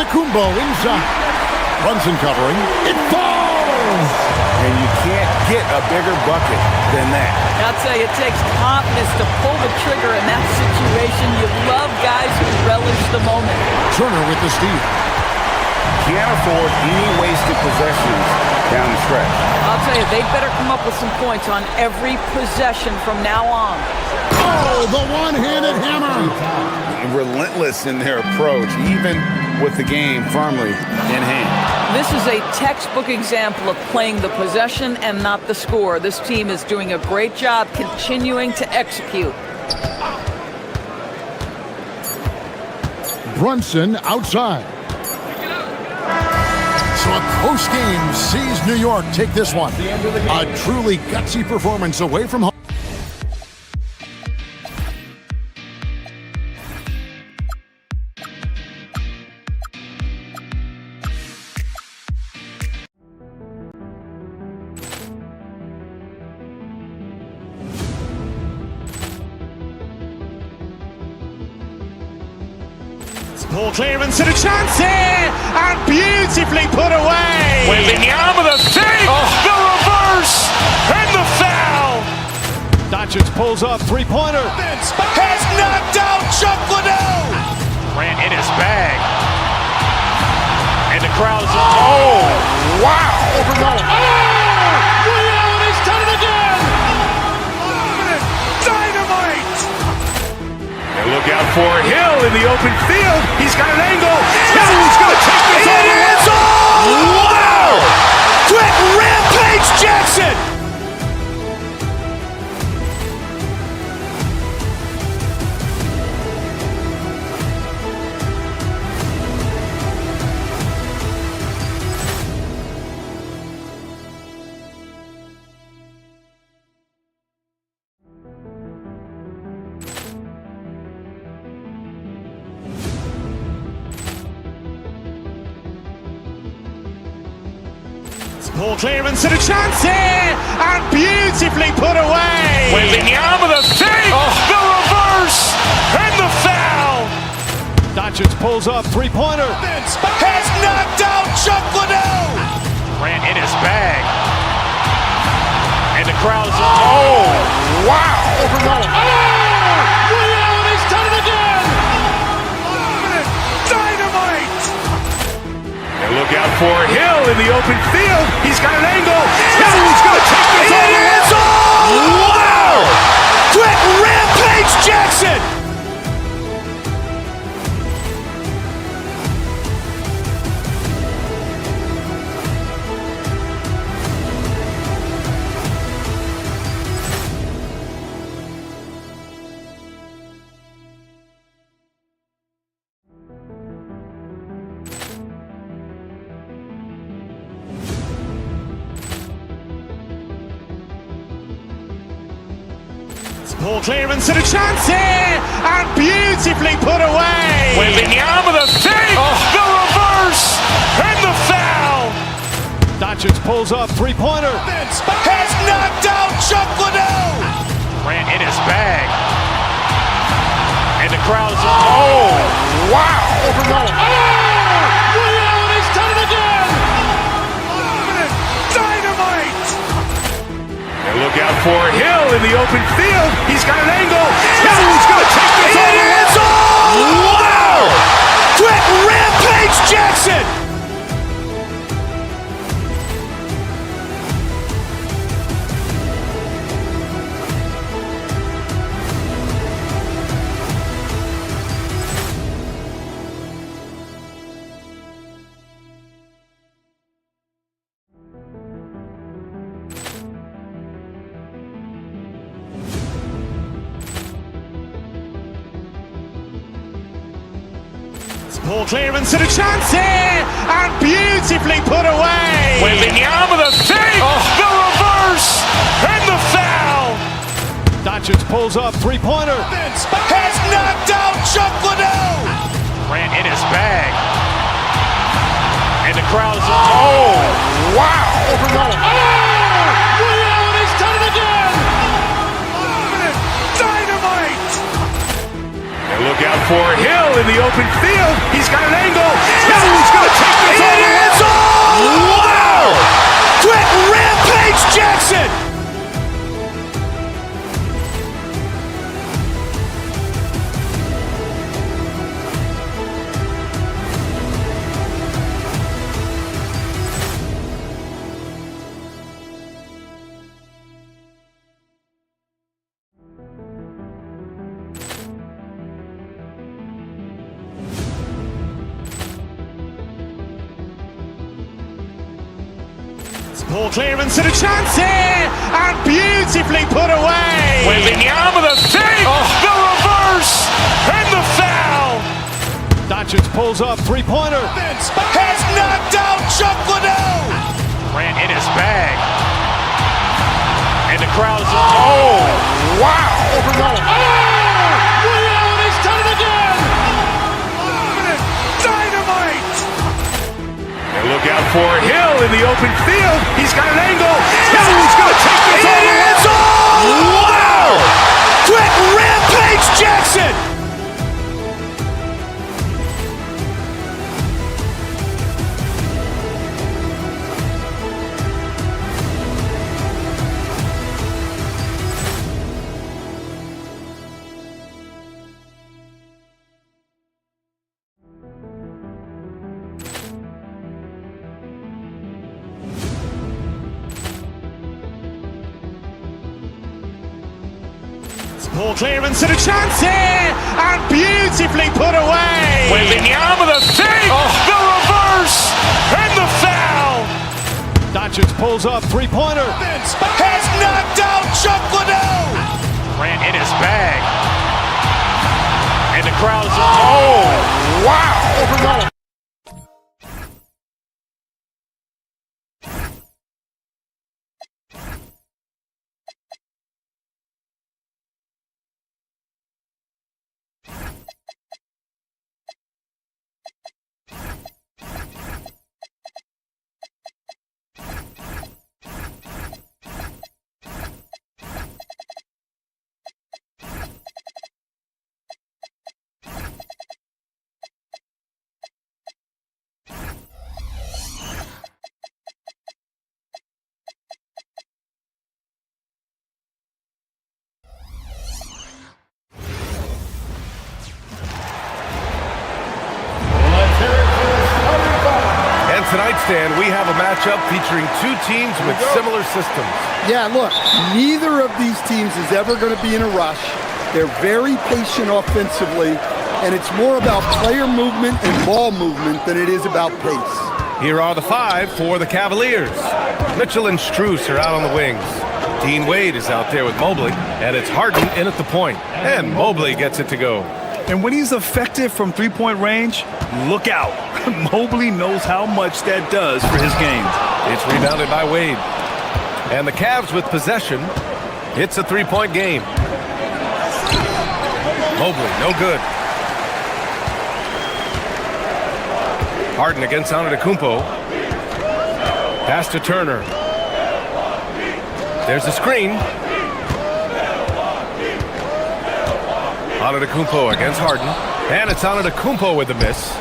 Kumbo inside. Brunson covering. It falls! And you can't get a bigger bucket than that. I'll tell you, it takes confidence to pull the trigger in that situation. You love guys who relish the moment. Turner with the steal. Can't afford any wasted possessions down the stretch. I'll tell you, they'd better come up with some points on every possession from now on. Oh, the one-handed hammer! Relentless in their approach, even with the game firmly in hand. This is a textbook example of playing the possession and not the score. This team is doing a great job continuing to execute. Brunson outside. So a close game sees New York take this one. A truly gutsy performance away from home. Ball clearance and a chance here, and beautifully put away. Wembanyama the save, the reverse, and the foul. Doncic pulls up, three-pointer. Has knocked out Chuck Liddell. Grant in his bag. And the crowd's, oh, wow. Ray Allen has done it again. Dynamite. And look out for Hill in the open field. He's got an angle. He's going to take this all the way. Wow. Quick Rampage Jackson. Ball clearance and a chance here, and beautifully put away. Wembanyama the save, the reverse, and the foul. Doncic pulls up, three-pointer. Has knocked out Chuck Liddell. Grant in his bag. And the crowd's, oh, wow. Ray Allen has done it again. Dynamite. And look out for Hill in the open field. He's got an angle. He's going to take this all the way. Wow. Quick Rampage Jackson. Ball clearance and a chance here, and beautifully put away. Wembanyama the save, the reverse, and the foul. Doncic pulls up, three-pointer. Has knocked out Chuck Liddell. Grant in his bag. And the crowd's, oh, wow. Ray Allen has done it again. Dynamite. And look out for Hill in the open field. He's got an angle. He's going to take this all the way. Wow. Quick Rampage Jackson. Poor clearance and a chance here, and beautifully put away. Wembanyama the save, the reverse, and the foul. Doncic pulls up, three-pointer. Has knocked out Chuck Liddell. Grant in his bag. And the crowd's, oh, wow. Liddell has done it again. Dynamite. And look out for Hill in the open field. He's got an angle. Hill's going to take this all the way. It is all! Wow! Quick Rampage Jackson. Poor clearance and a chance here, and beautifully put away. Wembanyama the save, the reverse, and the foul. Doncic pulls up, three-pointer. Has knocked out Chuck Liddell. Grant in his bag. And the crowd's, oh, wow. Liddell has done it again. Dynamite. And look out for Hill in the open field. He's got an angle. Hill's going to take this all the way. It is all! Wow! Quick Rampage Jackson. Poor clearance and a chance here, and beautifully put away. Wembanyama the save, the reverse, and the foul. Doncic pulls up, three-pointer. Has knocked out Chuck Liddell. Grant in his bag. And the crowd's, oh, wow. Tonight, Stan, we have a matchup featuring two teams with similar systems. Yeah, look, neither of these teams is ever going to be in a rush. They're very patient offensively, and it's more about player movement and ball movement than it is about pace. Here are the five for the Cavaliers. Mitchell and Strus are out on the wings. Dean Wade is out there with Mobley, and it's Harden in at the point. And Mobley gets it to go. And when he's effective from three-point range, look out. Mobley knows how much that does for his game. It's rebounded by Wade. And the Cavs with possession. It's a three-point game. Mobley, no good. Harden against Antetokounmpo. Pass to Turner. There's a screen. Antetokounmpo against Harden. And it's Antetokounmpo with the miss.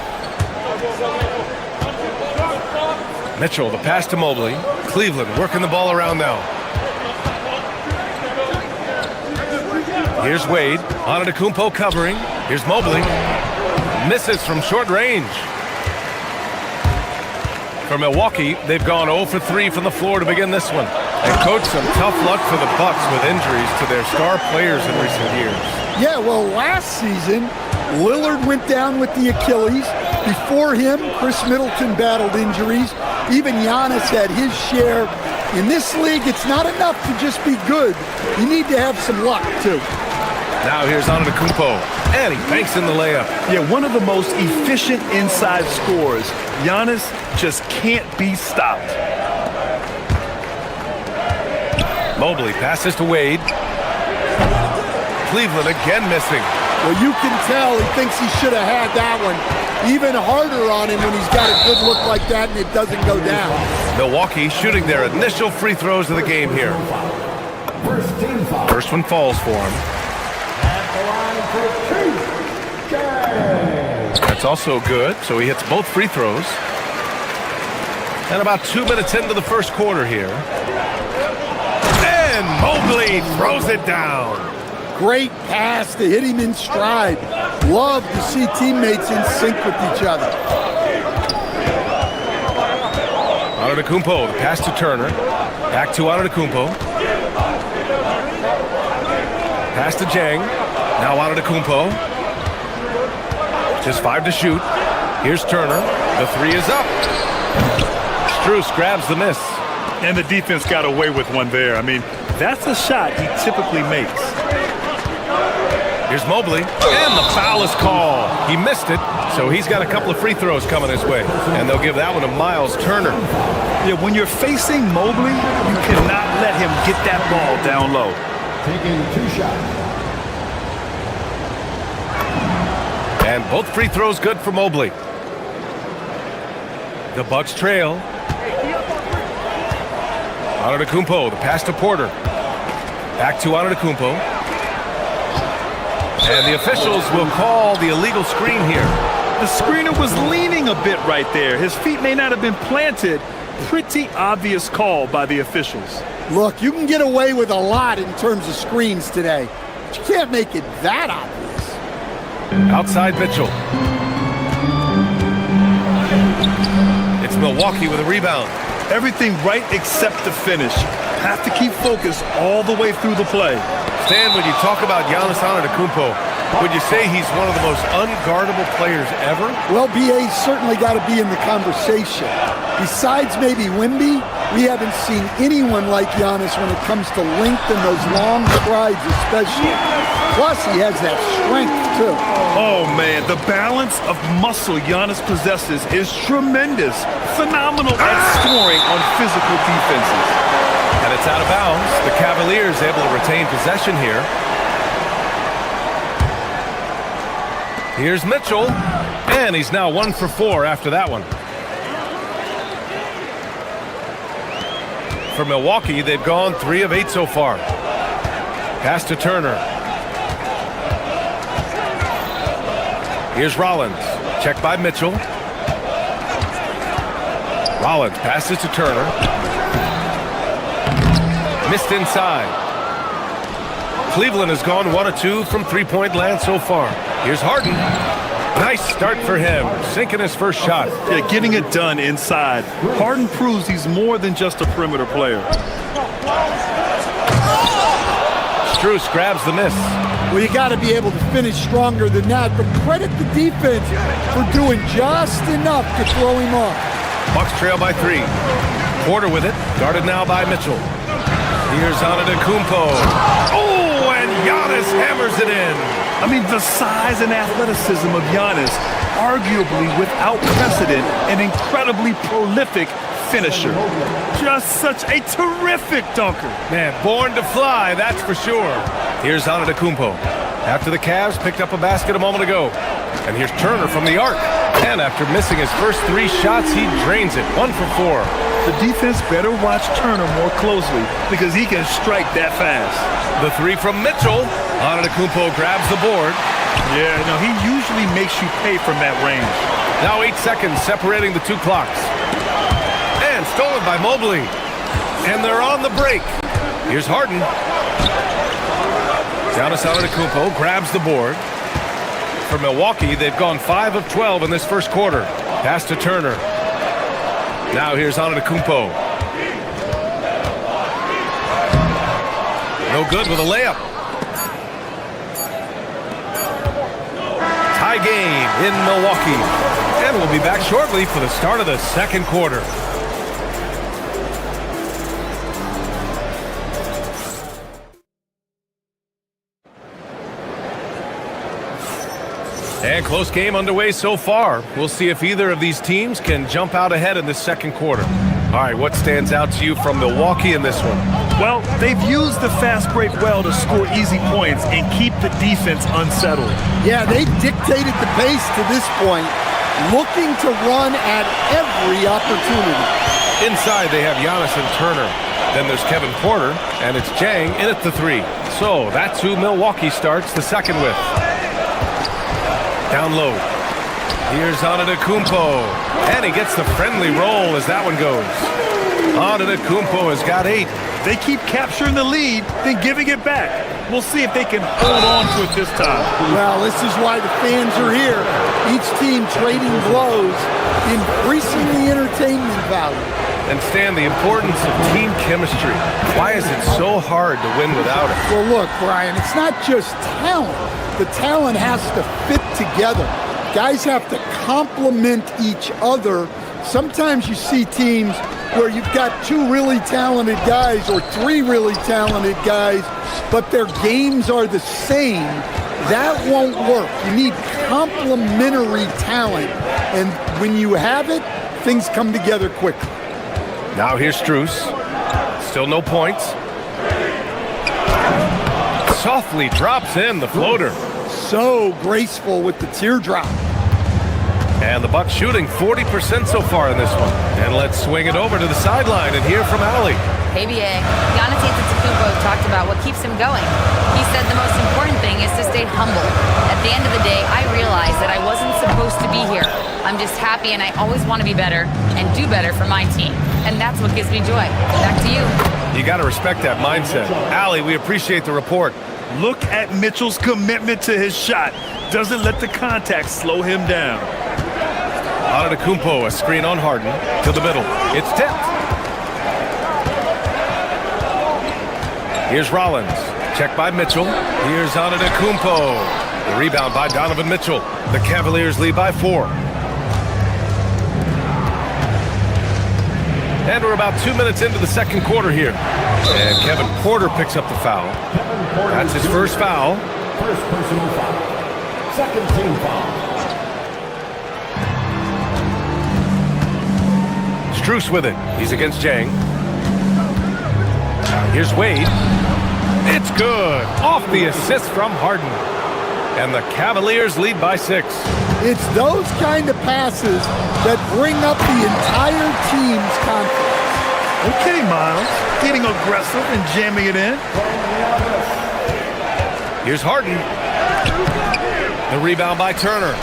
Mitchell, the pass to Mobley. Cleveland working the ball around now. Here's Wade. Antetokounmpo covering. Here's Mobley. Misses from short range. For Milwaukee, they've gone 0 for 3 from the floor to begin this one. And coach, some tough luck for the Bucks with injuries to their star players in recent years. Yeah, well, last season, Lillard went down with the Achilles. Before him, Chris Middleton battled injuries. Even Giannis had his share. In this league, it's not enough to just be good. You need to have some luck, too. Now here's Antetokounmpo. And he banks in the layup. Yeah, one of the most efficient inside scorers. Giannis just can't be stopped. Mobley passes to Wade. Cleveland again missing. Well, you can tell he thinks he should have had that one. Even harder on him when he's got a good look like that and it doesn't go down. Milwaukee shooting their initial free throws of the game here. First one falls for him. That's also good, so he hits both free throws. And about 2 minutes into the first quarter here. And Mobley throws it down. Great pass to hit him in stride. Love to see teammates in sync with each other. Antetokounmpo, the pass to Turner. Back to Antetokounmpo. Pass to Jang. Now Antetokounmpo. Just 5 to shoot. Here's Turner. The 3 is up. Strus grabs the miss. And the defense got away with one there. I mean, that's a shot he typically makes. Here's Mobley, and the foul is called. He missed it, so he's got a couple of free throws coming his way. And they'll give that one to Miles Turner. Yeah, when you're facing Mobley, you cannot let him get that ball down low. Taking 2 shots. And both free throws good for Mobley. The Bucks trail. Antetokounmpo, the pass to Porter. Back to Antetokounmpo. And the officials will call the illegal screen here. The screener was leaning a bit right there. His feet may not have been planted. Pretty obvious call by the officials. Look, you can get away with a lot in terms of screens today, but you can't make it that obvious. Outside Mitchell. It's Milwaukee with a rebound. Everything right except the finish. Have to keep focused all the way through the play. Stan, when you talk about Giannis Antetokounmpo, would you say he's one of the most unguardable players ever? Well, BA's certainly got to be in the conversation. Besides maybe Wemby, we haven't seen anyone like Giannis when it comes to length and those long strides especially. Plus, he has that strength, too. Oh, man, the balance of muscle Giannis possesses is tremendous. Phenomenal at scoring on physical defenses. And it's out of bounds. The Cavaliers able to retain possession here. Here's Mitchell. And he's now 1 for 4 after that one. For Milwaukee, they've gone 3 of 8 so far. Pass to Turner. Here's Rollins. Checked by Mitchell. Rollins passes to Turner. Missed inside. Cleveland has gone 1 of 2 from three-point land so far. Here's Harden. Nice start for him, sinking his first shot. Yeah, getting it done inside. Harden proves he's more than just a perimeter player. Strus grabs the miss. Well, you got to be able to finish stronger than that, but credit the defense for doing just enough to throw him off. Bucks trail by 3. Porter with it, guarded now by Mitchell. Here's Antetokounmpo. Oh, and Giannis hammers it in. I mean, the size and athleticism of Giannis, arguably without precedent, an incredibly prolific finisher. Just such a terrific dunker. Man, born to fly, that's for sure. Here's Antetokounmpo. After the Cavs picked up a basket a moment ago. And here's Turner from the arc. And after missing his first 3 shots, he drains it. 1 for 4. The defense better watch Turner more closely because he can strike that fast. The 3 from Mitchell. Antetokounmpo grabs the board. Yeah, no, he usually makes you pay from that range. Now 8 seconds separating the 2 clocks. And stolen by Mobley. And they're on the break. Here's Harden. Giannis Antetokounmpo grabs the board. For Milwaukee, they've gone 5 of 12 in this first quarter. Pass to Turner. Now here's Antetokounmpo. No good with a layup. Tie game in Milwaukee. And we'll be back shortly for the start of the second quarter. And close game underway so far. We'll see if either of these teams can jump out ahead in this second quarter. All right, what stands out to you from Milwaukee in this one? Well, they've used the fast break well to score easy points and keep the defense unsettled. Yeah, they've dictated the pace to this point, looking to run at every opportunity. Inside, they have Giannis and Turner. Then there's Kevin Porter, and it's Jang in at the 3. So that's who Milwaukee starts the second with. Down low. Here's Antetokounmpo. And he gets the friendly roll as that one goes. Antetokounmpo has got 8. They keep capturing the lead, then giving it back. We'll see if they can hold on to it this time. Well, this is why the fans are here. Each team trading blows, increasing the entertainment value. And Stan, the importance of team chemistry. Why is it so hard to win without it? Well, look, Brian, it's not just talent. The talent has to fit together. Guys have to complement each other. Sometimes you see teams where you've got 2 really talented guys or 3 really talented guys, but their games are the same. That won't work. You need complementary talent. And when you have it, things come together quickly. Now here's Strus. Still no points. Softly drops in the floater. So graceful with the teardrop. And the Bucks shooting 40% so far in this one. And let's swing it over to the sideline and hear from Allie. Hey, BA. Giannis Antetokounmpo talked about what keeps him going. He said the most important thing is to stay humble. At the end of the day, I realized that I wasn't supposed to be here. I'm just happy, and I always want to be better and do better for my team. And that's what gives me joy. Back to you. You got to respect that mindset. Allie, we appreciate the report. Look at Mitchell's commitment to his shot. Doesn't let the contact slow him down. Antetokounmpo, a screen on Harden to the middle. It's tipped. Here's Rollins. Check by Mitchell. Here's Antetokounmpo. The rebound by Donovan Mitchell. The Cavaliers lead by 4. And we're about 2 minutes into the second quarter here. And Kevin Porter picks up the foul. That's his first foul. First personal foul. Second team foul. Strus with it. He's against Jang. Here's Wade. It's good. Off the assist from Harden. And the Cavaliers lead by 6. It's those kind of passes that bring up the entire team's confidence. Okay, Miles. Getting aggressive and jamming it in. Here's Harden. The rebound by Turner.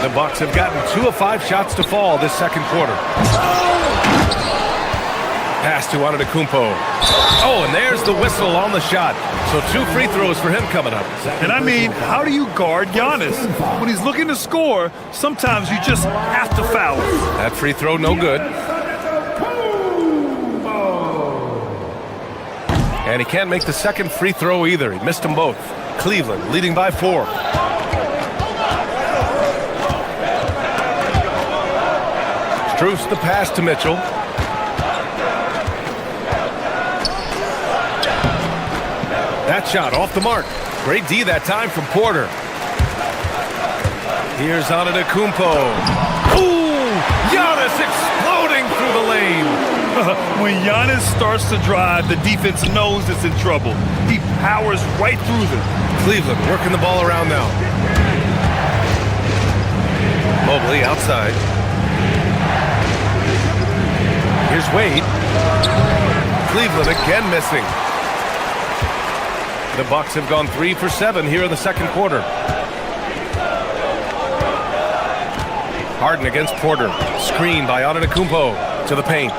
The Bucks have gotten 2 of 5 shots to fall this second quarter. Pass to Antetokounmpo. Oh, and there's the whistle on the shot. So 2 free throws for him coming up. And I mean, how do you guard Giannis? When he's looking to score, sometimes you just have to foul him. That free throw no good. And he can't make the second free throw either. He missed them both. Cleveland leading by 4. Strus the pass to Mitchell. That shot off the mark. Great D that time from Porter. Here's Antetokounmpo. Ooh! Giannis exploding through the lane. When Giannis starts to drive, the defense knows it's in trouble. He powers right through them. Cleveland working the ball around now. Mobley outside. Here's Wade. Cleveland again missing. The Bucks have gone 3 for 7 here in the second quarter. Harden against Porter. Screen by Antetokounmpo to the paint.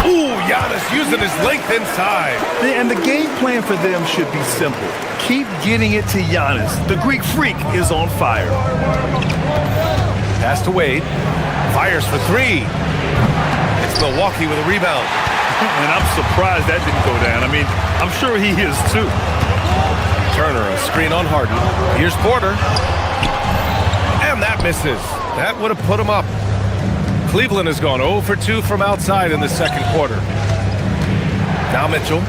Ooh, Giannis using his length inside. And the game plan for them should be simple. Keep getting it to Giannis. The Greek freak is on fire. Pass to Wade. Fires for 3. It's Milwaukee with a rebound. And I'm surprised that didn't go down. I mean, I'm sure he is too. Turner, a screen on Harden. Here's Porter. And that misses. That would have put him up. Cleveland has gone 0 for 2 from outside in the second quarter. Now Mitchell.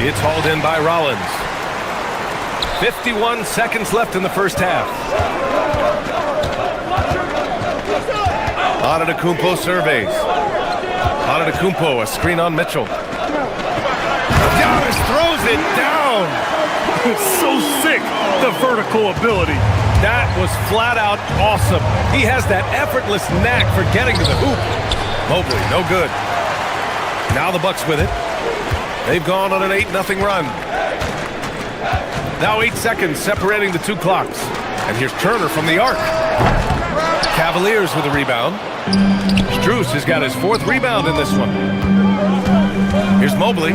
It's hauled in by Rollins. 51 seconds left in the first half. Antetokounmpo surveys. Antetokounmpo, a screen on Mitchell. Giannis throws it down. It's so sick, the vertical ability. That was flat out awesome. He has that effortless knack for getting to the hoop. Mobley, no good. Now the Bucks with it. They've gone on an 8-0 run. Now 8 seconds separating the two clocks. And here's Turner from the arc. Cavaliers with a rebound. Strus has got his 4th rebound in this one. Here's Mobley.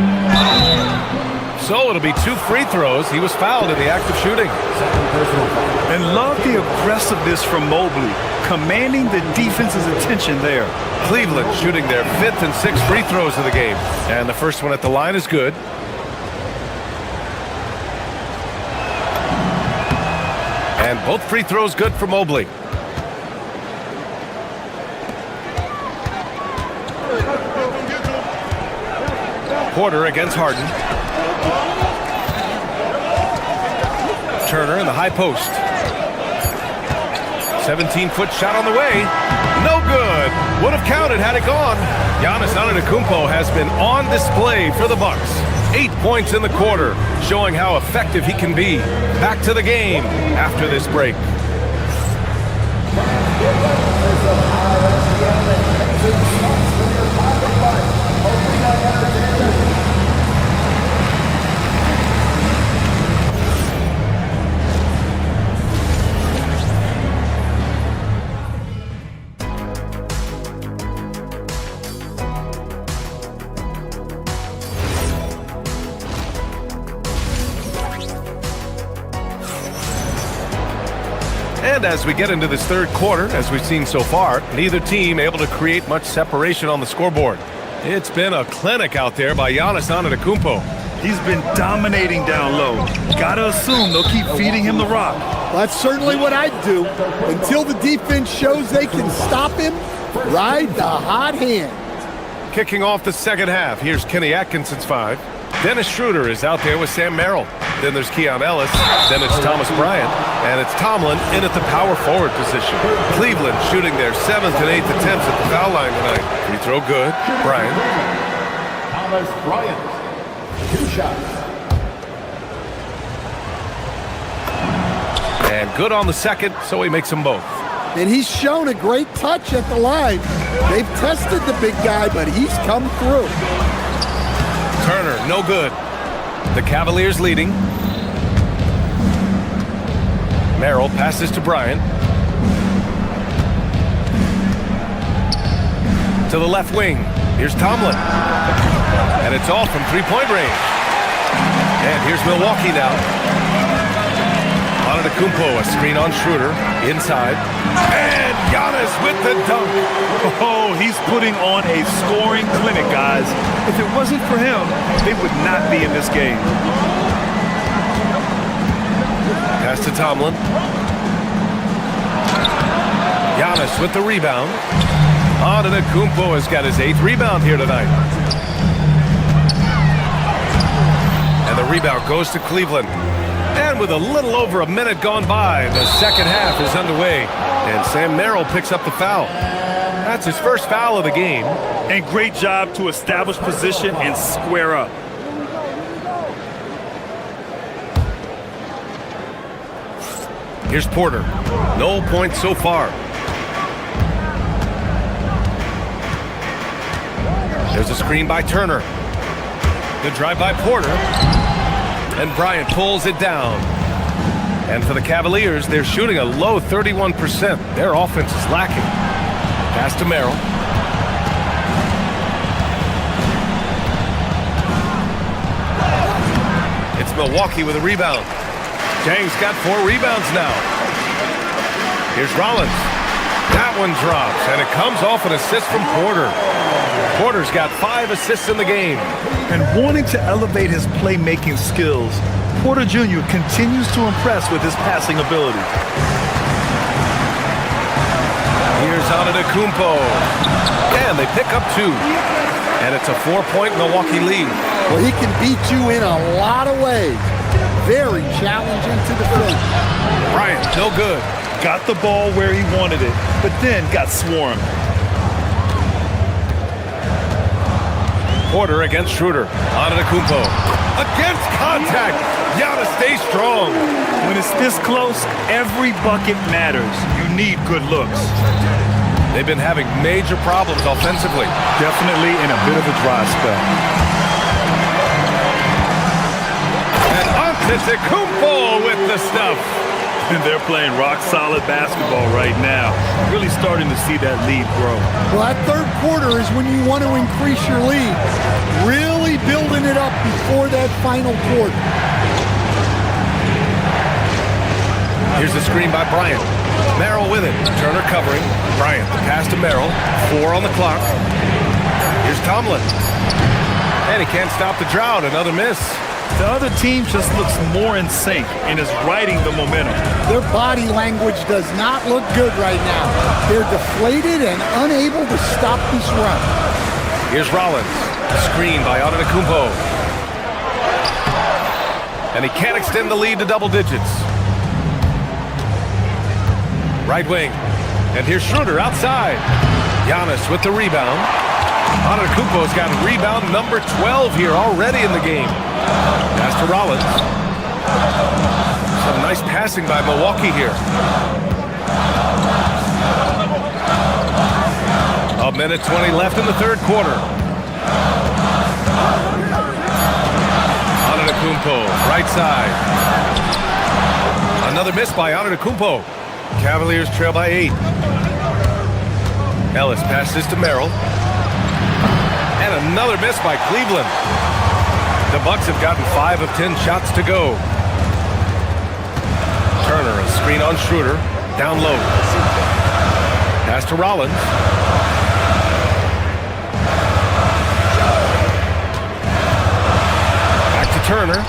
So it'll be 2 free throws. He was fouled in the act of shooting. And love the aggressiveness from Mobley, commanding the defense's attention there. Cleveland shooting their 5th and 6th free throws of the game. And the first one at the line is good. And both free throws good for Mobley. Porter against Harden. Turner in the high post. 17-foot shot on the way. No good. Would have counted had it gone. Giannis Antetokounmpo has been on display for the Bucks. 8 points in the quarter, showing how effective he can be. Back to the game after this break. And as we get into this third quarter, as we've seen so far, neither team able to create much separation on the scoreboard. It's been a clinic out there by Giannis Antetokounmpo. He's been dominating down low. Gotta assume they'll keep feeding him the rock. That's certainly what I'd do. Until the defense shows they can stop him, ride the hot hand. Kicking off the second half, here's Kenny Atkinson's 5. Dennis Schroeder is out there with Sam Merrill. Then there's Keon Ellis. Then it's Thomas Bryant. And it's Tomlin in at the power forward position. Cleveland shooting their 7th and 8th attempts at the foul line tonight. Free throw good. Bryant. Thomas Bryant. 2 shots. And good on the second, so he makes them both. And he's shown a great touch at the line. They've tested the big guy, but he's come through. Turner, no good. The Cavaliers leading. Merrill passes to Bryant. To the left wing. Here's Tomlin. And it's off from 3-point range. And here's Milwaukee now. Antetokounmpo, a screen on Schroeder. Inside. And Giannis with the dunk. Oh, he's putting on a scoring clinic, guys. If it wasn't for him, they would not be in this game. Pass to Tomlin. Giannis with the rebound. Antetokounmpo has got his 8th rebound here tonight. And the rebound goes to Cleveland. And with a little over a minute gone by, the second half is underway. And Sam Merrill picks up the foul. That's his first foul of the game. And great job to establish position and square up. Here's Porter. No points so far. There's a screen by Turner. Good drive by Porter. And Bryant pulls it down. And for the Cavaliers, they're shooting a low 31%. Their offense is lacking. Pass to Merrill. It's Milwaukee with a rebound. Jang's got 4 rebounds now. Here's Rollins. That one drops, and it comes off an assist from Porter. Porter's got 5 assists in the game. And wanting to elevate his playmaking skills, Porter Jr. continues to impress with his passing ability. Here's Antetokounmpo. And they pick up 2. And it's a 4-point Milwaukee lead. Well, he can beat you in a lot of ways. Very challenging to defend. Bryant, no good. Got the ball where he wanted it, but then got swarmed. Porter against Schroeder. Antetokounmpo. Against contact. Giannis, stay strong. When it's this close, every bucket matters. You need good looks. They've been having major problems offensively. Definitely in a bit of a dry spell. And Antetokounmpo with the stuff. And they're playing rock-solid basketball right now. Really starting to see that lead grow. Well, that third quarter is when you want to increase your lead. Really building it up before that final quarter. Here's the screen by Bryant. Merrill with it. Turner covering. Bryant, the pass to Merrill. 4 on the clock. Here's Tomlin. And he can't stop the drought. Another miss. The other team just looks more in sync and is riding the momentum. Their body language does not look good right now. They're deflated and unable to stop this run. Here's Rollins. Screen by Antetokounmpo. And he can't extend the lead to double digits. Right wing. And here's Schroeder outside. Giannis with the rebound. Antetokounmpo's got rebound number 12 here already in the game. Pass to Rollins. Some nice passing by Milwaukee here. A minute 20 left in the third quarter. Antetokounmpo, right side. Another miss by Antetokounmpo. Cavaliers trail by 8. Ellis passes to Merrill. And another miss by Cleveland. The Bucks have gotten 5 of 10 shots to go. Turner, a screen on Schroeder. Down low. Pass to Rollins. Back to Turner.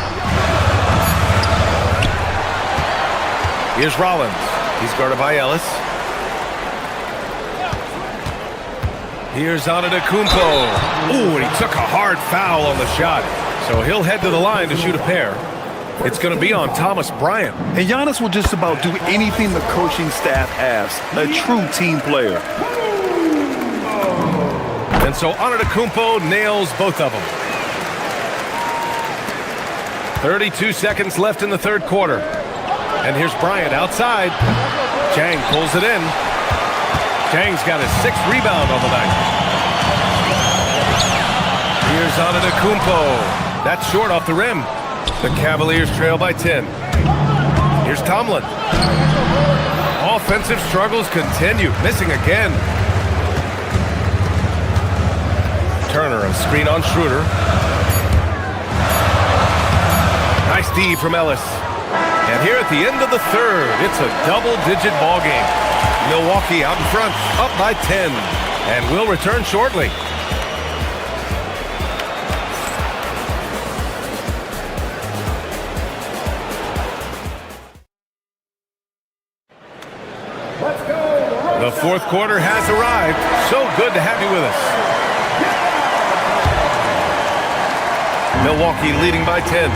Here's Rollins. He's guarded by Ellis. Here's Antetokounmpo. Ooh, and he took a hard foul on the shot. So he'll head to the line to shoot a pair. It's going to be on Thomas Bryant. And Giannis will just about do anything the coaching staff asks. A true team player. And so Antetokounmpo nails both of them. 32 seconds left in the third quarter. And here's Bryant outside. Chang pulls it in. Chang's got his 6th rebound on the night. Here's Antetokounmpo. That's short off the rim. The Cavaliers trail by 10. Here's Tomlin. Offensive struggles continue. Missing again. Turner, a screen on Schroeder. Nice D from Ellis. And here at the end of the third, it's a double-digit ball game. Milwaukee out in front, up by 10. And we'll return shortly. The fourth quarter has arrived. So good to have you with us. Milwaukee leading by 10.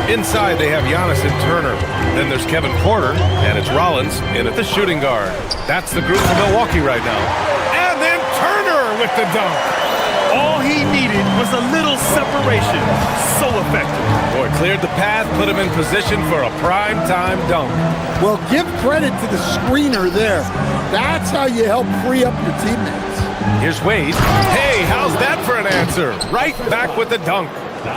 Inside they have Giannis and Turner. Then there's Kevin Porter, and it's Rollins in at the shooting guard. That's the group for Milwaukee right now. And then Turner with the dunk. All he needed was a little separation. So effective. Boy, cleared the path, put him in position for a prime-time dunk. Well, give credit to the screener there. That's how you help free up your teammates. Here's Wade. Hey, how's that for an answer? Right back with the dunk.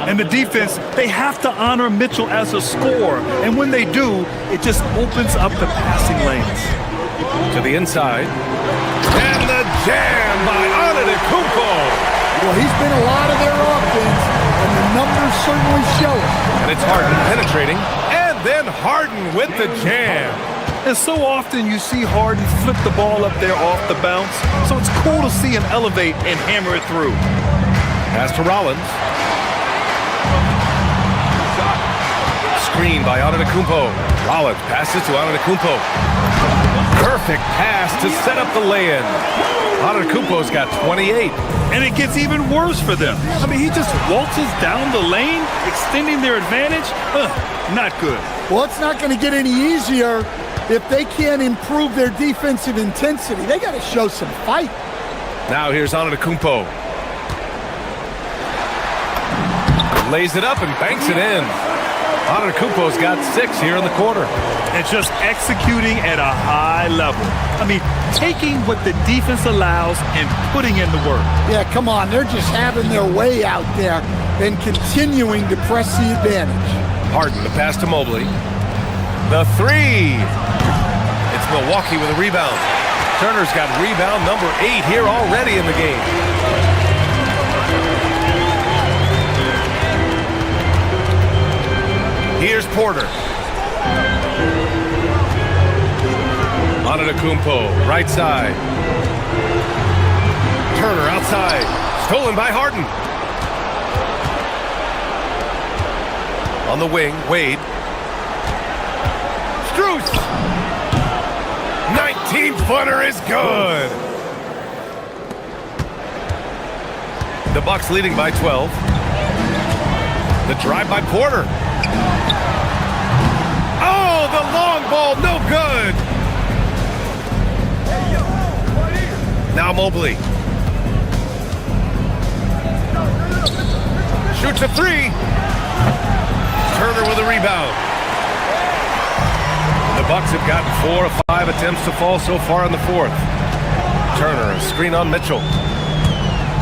And the defense, they have to honor Mitchell as a scorer. And when they do, it just opens up the passing lanes. To the inside. And the jam by Antetokounmpo. Well, he's been a lot of their offense, and the numbers certainly show it. And it's Harden penetrating. And then Harden with the jam. And so often you see Harden flip the ball up there off the bounce. So it's cool to see him elevate and hammer it through. Pass to Rollins. Screen by Antetokounmpo. Rollins passes to Antetokounmpo. Perfect pass to set up the lay-in. Antetokounmpo's got 28. And it gets even worse for them. I mean, he just waltzes down the lane, extending their advantage. Not good. Well, it's not going to get any easier if they can't improve their defensive intensity. They got to show some fight. Now here's Antetokounmpo. Lays it up and banks it in. Antetokounmpo's got 6 here in the quarter. And just executing at a high level. I mean, taking what the defense allows and putting in the work. Yeah, come on. They're just having their way out there and continuing to press the advantage. Harden, the pass to Mobley. The 3. It's Milwaukee with a rebound. Turner's got rebound number 8 here already in the game. Here's Porter. Antetokounmpo, right side. Turner outside. Stolen by Harden. On the wing, Wade. Strus! 19-footer is good. The Bucks leading by 12. The drive by Porter. Oh, the long ball, no good. Now Mobley. Shoots a 3. Turner with a rebound. The Bucks have gotten 4 of 5 attempts to fall so far in the 4th. Turner, a screen on Mitchell.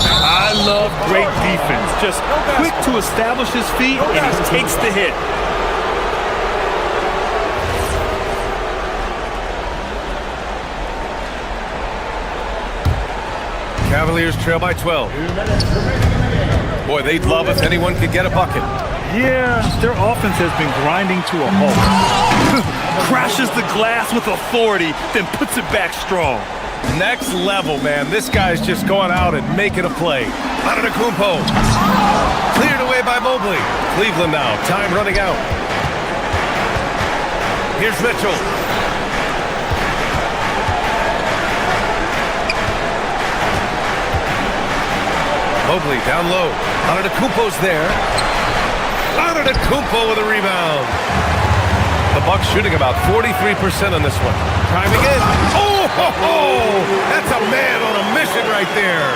I love great defense. Just quick to establish his feet, and he takes the hit. Cavaliers trail by 12. Boy, they'd love if anyone could get a bucket. Yeah, their offense has been grinding to a halt. Crashes the glass with authority, then puts it back strong. Next level, man. This guy's just going out and making a play. Antetokounmpo. Cleared away by Mobley. Cleveland now. Time running out. Here's Mitchell. Mobley down low. Antetokounmpo's there. Antetokounmpo with a rebound. The Bucks shooting about 43% on this one. Driving in. Oh, ho, ho! That's a man on a mission right there.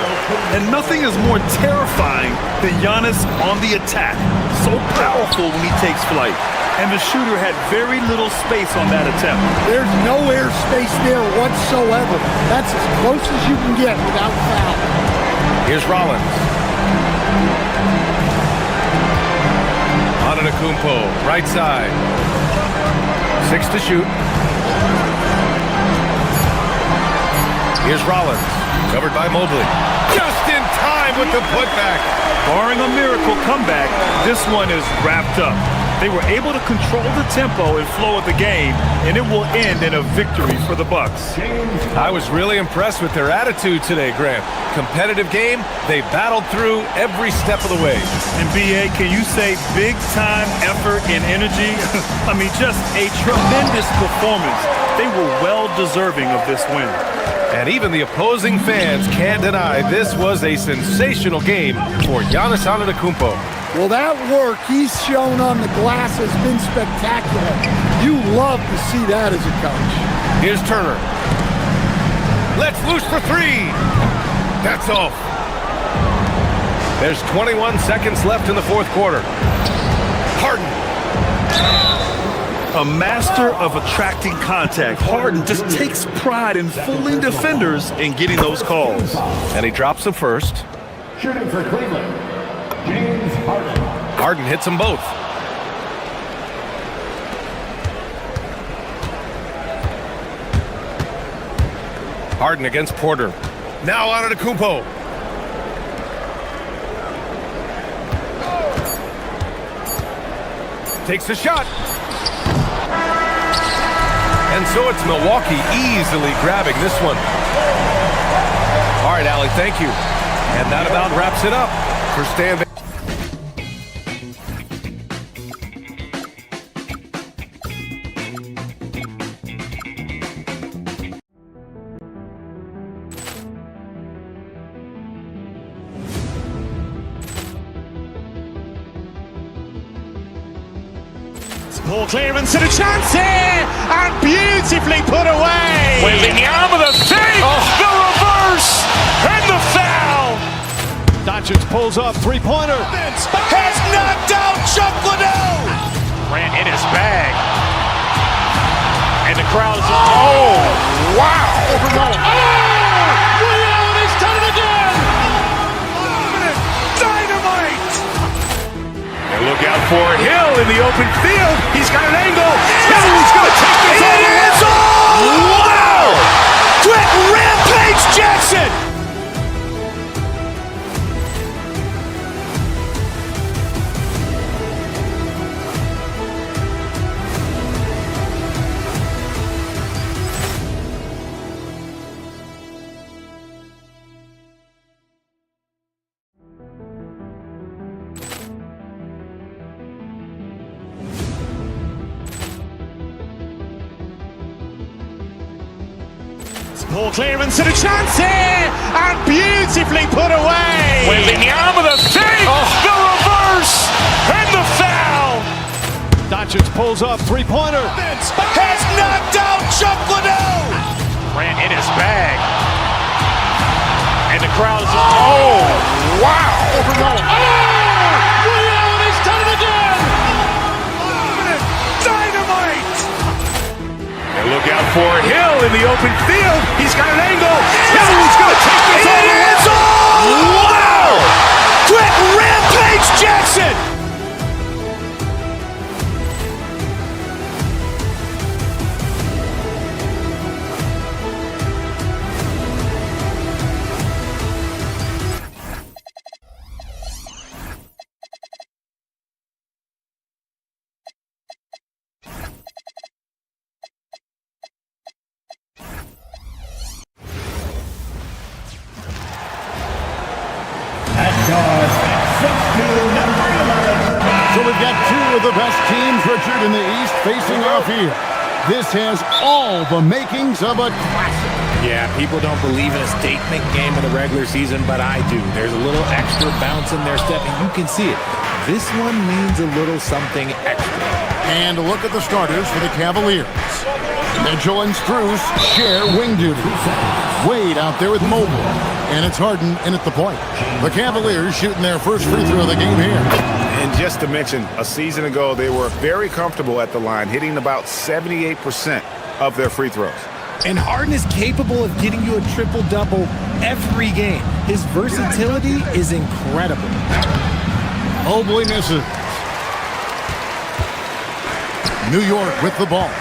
And nothing is more terrifying than Giannis on the attack. So powerful when he takes flight. And the shooter had very little space on that attempt. There's no air space there whatsoever. That's as close as you can get without foul. Here's Rollins. Antetokounmpo, right side. 6 to shoot. Here's Rollins, covered by Mobley. Just in time with the putback. Barring a miracle comeback, this one is wrapped up. They were able to control the tempo and flow of the game, and it will end in a victory for the Bucks. I was really impressed with their attitude today, Grant. Competitive game, they battled through every step of the way. And B.A., can you say big-time effort and energy? I mean, just a tremendous performance. They were well-deserving of this win. And even the opposing fans can't deny this was a sensational game for Giannis Antetokounmpo. Well, that work he's shown on the glass has been spectacular. You love to see that as a coach. Here's Turner. Let's loose for 3. That's off. There's 21 seconds left in the 4th quarter. Harden. A master of attracting contact. Harden just takes pride in fooling defenders and getting those calls. And he drops them first. Shooting for Cleveland, James Harden. Harden hits them both. Harden against Porter. Now Antetokounmpo. Takes the shot. And so it's Milwaukee easily grabbing this one. All right, Allie, thank you. And that about wraps it up for Stan Ball clearance and a chance here, and beautifully put away. Wembanyama the fake, the reverse, and the foul. Doncic pulls up, three-pointer. Has knocked out Chuck Liddell. Ran in his bag. And the crowd is, oh, wow. He's done it again. Dynamite. And look out for Hill in the open field. He's got an angle. He's going to take this all the way. Wow. Quick Rampage Jackson. Ball clearance and a chance here, and beautifully put away. Wembanyama the fake, the reverse, and the foul. Doncic pulls up, three-pointer. Has knocked out Chuck Liddell. Ran in his bag. And the crowd is, oh, wow. He's done it again. Dynamite. And look out for Hill in the open field. He's got an angle. He's going to take this all the way. Wow. Quick Rampage Jackson. So we've got two of the best teams, Richard, in the East facing off here. This has all the makings of a classic. Yeah, people don't believe in a statement game in the regular season, but I do. There's a little extra bounce in their step, and you can see it. This one means a little something extra. And look at the starters for the Cavaliers. Mitchell and Strus share wing duty. Wade out there with Mobley. And it's Harden in at the point. The Cavaliers shooting their first free throw of the game here. And just to mention, a season ago, they were very comfortable at the line, hitting about 78% of their free throws. And Harden is capable of getting you a triple-double every game. His versatility is incredible. Mobley misses. New York with the ball.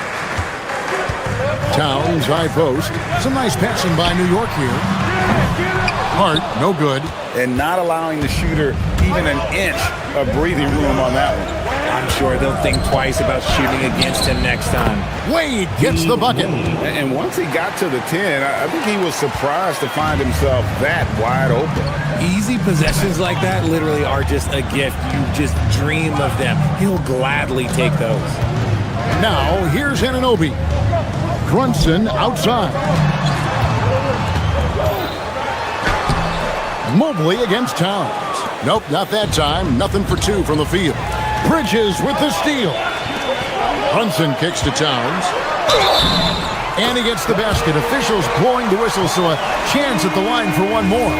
Towns, high post. Some nice passing by New York here. Hart, no good. And not allowing the shooter even an inch of breathing room on that one. I'm sure they'll think twice about shooting against him next time. Wade gets the bucket. And once he got to the 10, I think he was surprised to find himself that wide open. Easy possessions like that literally are just a gift. You just dream of them. He'll gladly take those. Now, here's Anunoby. Brunson outside. Mobley against Towns. Nope, not that time. Nothing for two from the field. Bridges with the steal. Brunson kicks to Towns. And he gets the basket. Officials blowing the whistle, so a chance at the line for one more.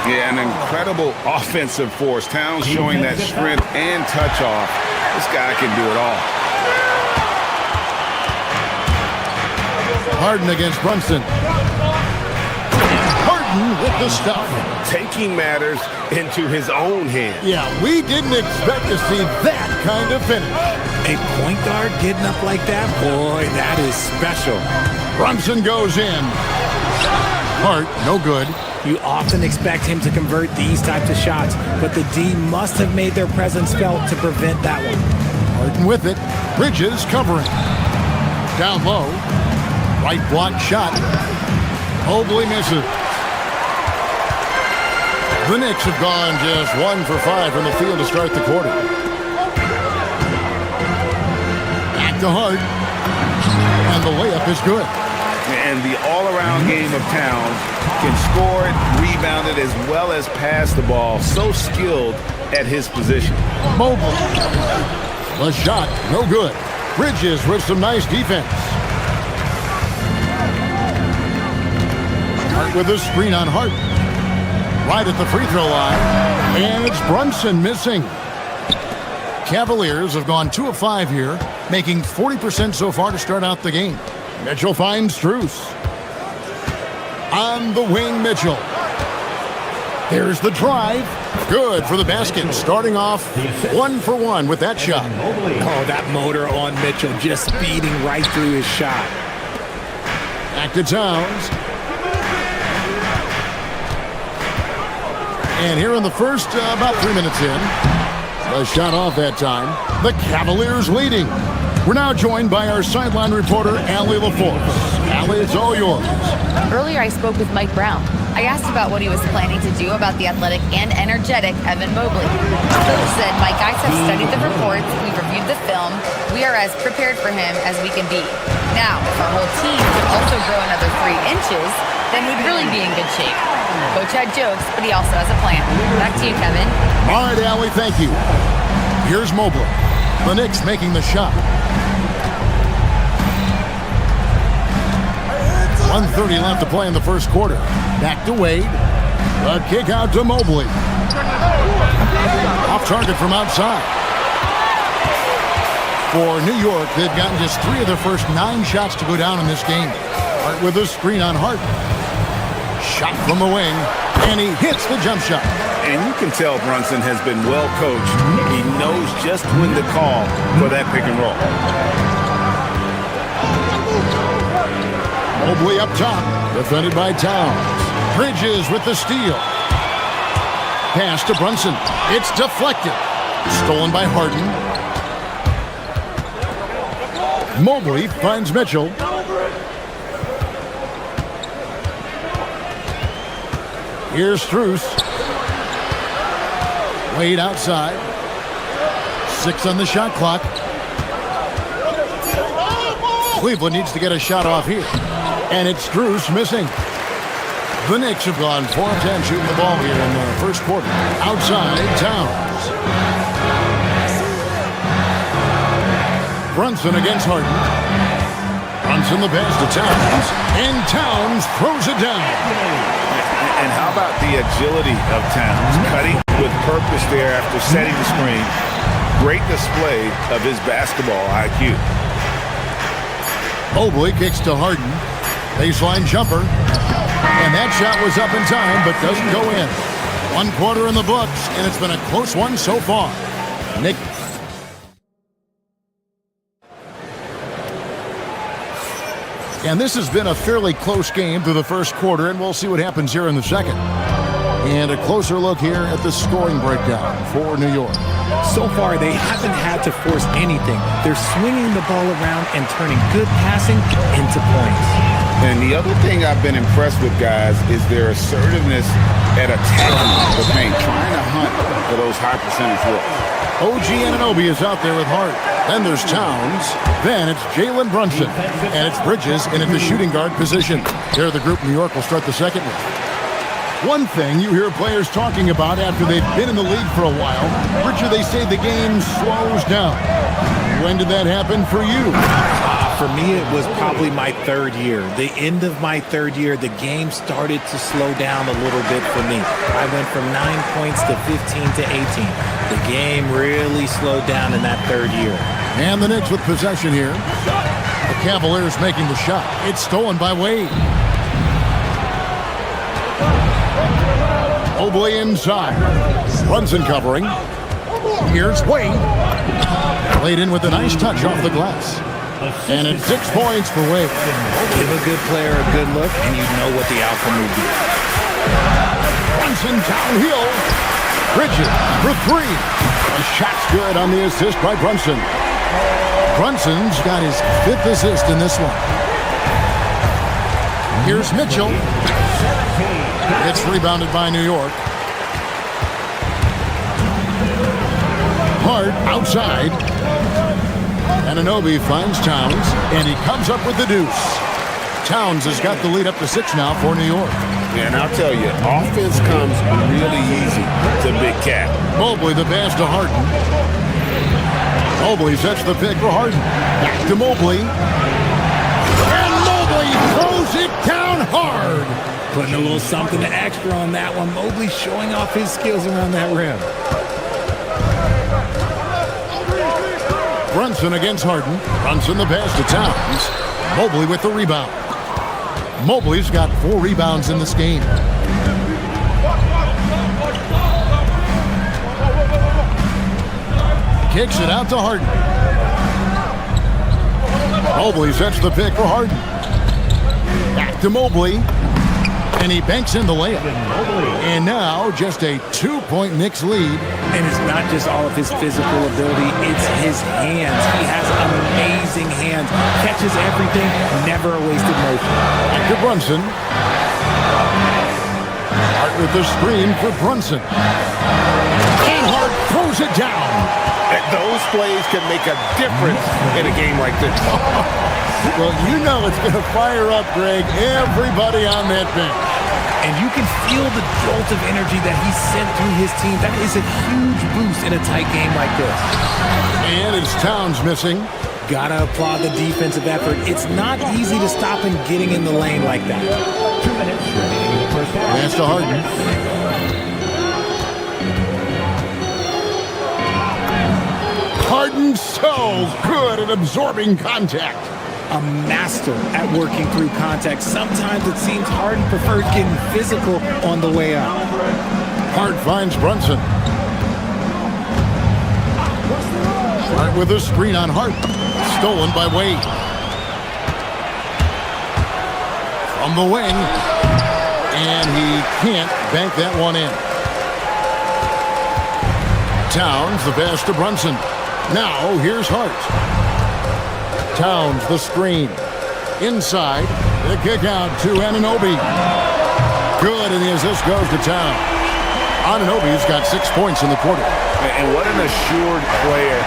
Yeah, an incredible offensive force. Towns showing that strength and touch off. This guy can do it all. Harden against Brunson. Harden with the stuff. Taking matters into his own hands. Yeah, we didn't expect to see that kind of finish. A point guard getting up like that, boy, that is special. Brunson goes in. Hart, no good. You often expect him to convert these types of shots, but the D must have made their presence felt to prevent that one. Harden with it. Bridges covering. Down low. Right block shot. Mobley misses. The Knicks have gone just 1 for 5 from the field to start the quarter. Back to Hart. And the layup is good. And the all-around game of Towns can score it, rebound it, as well as pass the ball. So skilled at his position. Mobley. The shot, no good. Bridges with some nice defense. Hart with a screen on Hart. Right at the free throw line. And it's Brunson missing. Cavaliers have gone 2 of 5 here, making 40% so far to start out the game. Mitchell finds Strus. On the wing, Mitchell. Here's the drive. Good for the basket. Starting off 1 for 1 with that shot. Oh, that motor on Mitchell just speeding right through his shot. Back to Towns. And here in the first, about 3 minutes in, a shot off that time. The Cavaliers leading. We're now joined by our sideline reporter, Allie LaForce. Allie, it's all yours. Earlier, I spoke with Mike Brown. I asked about what he was planning to do about the athletic and energetic Evan Mobley. Coach said, "My guys have studied the reports, we've reviewed the film, we are as prepared for him as we can be. Now, if our whole team could also grow another 3 inches, then we'd really be in good shape." Coach had jokes, but he also has a plan. Back to you, Kevin. All right, Allie, thank you. Here's Mobley. The Knicks making the shot. 1:30 left to play in the first quarter. Back to Wade. A kick out to Mobley. Off target from outside. For New York, they've gotten just 3 of their first 9 shots to go down in this game. Hart with a screen on Hart. Shot from the wing, and he hits the jump shot. And you can tell Brunson has been well coached. He knows just when to call for that pick and roll. Mobley up top, defended by Towns. Bridges with the steal. Pass to Brunson. It's deflected. Stolen by Harden. Mobley finds Mitchell. Here's Strus. Wade outside. 6 on the shot clock. Cleveland needs to get a shot off here. And it's Strus missing. The Knicks have gone 4 of 10 shooting the ball here in the first quarter. Outside, Towns. Brunson against Harden. Brunson the pass to Towns. And Towns throws it down. And how about the agility of Towns? Cutting with purpose there after setting the screen. Great display of his basketball IQ. Mobley kicks to Harden. Baseline jumper. And that shot was up in time, but doesn't go in. 1 quarter in the books, and it's been a close one so far. Nick. And this has been a fairly close game through the first quarter, and we'll see what happens here in the second. And a closer look here at the scoring breakdown for New York. So far, they haven't had to force anything. They're swinging the ball around and turning good passing into points. And the other thing I've been impressed with, guys, is their assertiveness at attacking the paint, trying to hunt for those high percentage looks. OG Anunoby is out there with Hart. Then there's Towns. Then it's Jalen Brunson. And it's Bridges in at the shooting guard position. They're the group New York will start the second with. One thing you hear players talking about after they've been in the league for a while, Richard, they say the game slows down. When did that happen for you? For me, it was probably my 3rd year. The end of my 3rd year, the game started to slow down a little bit for me. I went from 9 points to 15 to 18. The game really slowed down in that 3rd year. And the Knicks with possession here. The Cavaliers making the shot. It's stolen by Wade. Mobley inside. Brunson covering. Here's Wade. Laid in with a nice touch off the glass. And it's 6 points for Wade. Give a good player a good look, and you know what the outcome will be. Brunson downhill. Bridges for 3. The shot's good on the assist by Brunson. Brunson's got his 5th assist in this one. Here's Mitchell. It's rebounded by New York. Hart outside. Anunoby finds Towns, and he comes up with the deuce. Towns has got the lead up to 6 now for New York. And I'll tell you, offense comes really easy to Big Cat. Mobley the pass to Harden. Mobley sets the pick for Harden. Back to Mobley. And Mobley throws it down hard. Putting a little something extra on that one. Mobley showing off his skills around that rim. Brunson against Harden. Brunson the pass to Towns. Mobley with the rebound. Mobley's got 4 rebounds in this game. Kicks it out to Harden. Mobley sets the pick for Harden. Back to Mobley. And he banks in the layup. And now just a 2-point Knicks lead. And it's not just all of his physical ability, it's his hands. He has amazing hands. Catches everything, never a wasted motion. Back to Brunson. Hart with the screen for Brunson. And Hart throws it down. Those plays can make a difference in a game like this. Well, you know it's going to fire up, Greg, everybody on that bench. And you can feel the jolt of energy that he sent through his team. That is a huge boost in a tight game like this. And it's Towns missing. Gotta applaud the defensive effort. It's not easy to stop him getting in the lane like that. 2 minutes remaining in the first half. Pass to Harden. Harden so good at absorbing contact. A master at working through contact. Sometimes it seems Harden prefers getting physical on the way up. Hart finds Brunson. Hart with a screen on Hart. Stolen by Wade. From the wing. And he can't bank that one in. Towns the pass to Brunson. Now here's Hart. Towns the screen. Inside. The kick out to Anunoby. Good, and the assist goes to Towns. Anunoby's got 6 points in the quarter. And what an assured player.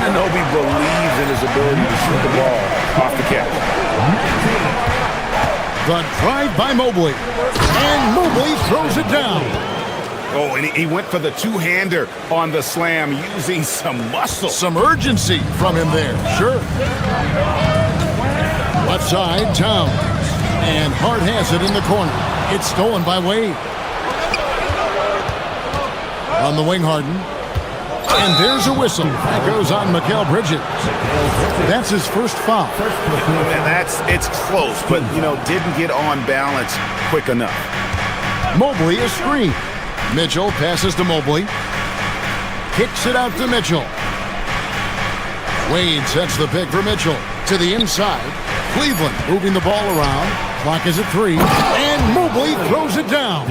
Anunoby believes in his ability to shoot the ball off the catch. The drive by Mobley. And Mobley throws it down. Oh, and he went for the two-hander on the slam, using some muscle. Some urgency from him there, sure. Left side, Towns. And Hart has it in the corner. It's stolen by Wade. On the wing, Harden. And there's a whistle. That goes on Mikal Bridges. That's his first foul. And it's close, but, didn't get on balance quick enough. Mobley is screen. Mitchell passes to Mobley. Kicks it out to Mitchell. Wade sets the pick for Mitchell. To the inside. Cleveland moving the ball around. Clock is at 3. And Mobley throws it down.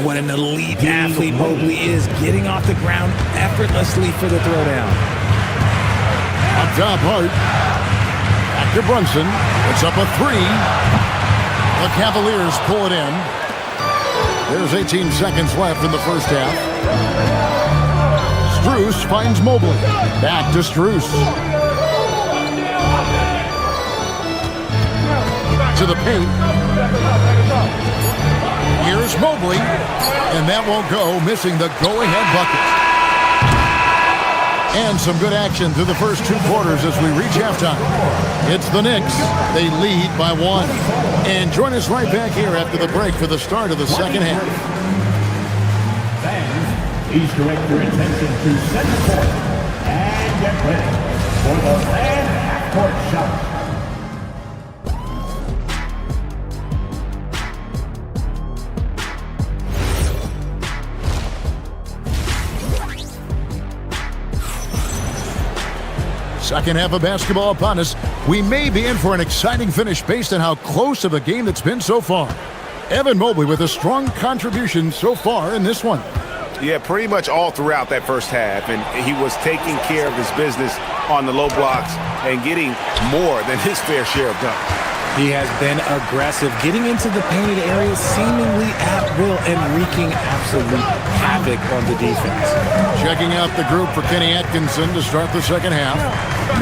What an elite athlete Mobley is. Getting off the ground effortlessly for the throwdown. Up top, Hart. Back to Brunson. It's up a 3. The Cavaliers pull it in. There's 18 seconds left in the first half. Strus finds Mobley. Back to Strus. To the paint. Here's Mobley. And that won't go, missing the go-ahead bucket. And some good action through the first 2 quarters as we reach halftime. It's the Knicks. They lead by 1. And join us right back here after the break for the start of the second half. Fans, please direct your attention to center court and get ready for the fan half-court shot. Second half of basketball upon us. We may be in for an exciting finish based on how close of a game that's been so far. Evan Mobley with a strong contribution so far in this one. Yeah, pretty much all throughout that first half. And he was taking care of his business on the low blocks and getting more than his fair share of dunks. He has been aggressive, getting into the painted areas seemingly at will and wreaking absolute havoc on the defense. Checking out the group for Kenny Atkinson to start the second half.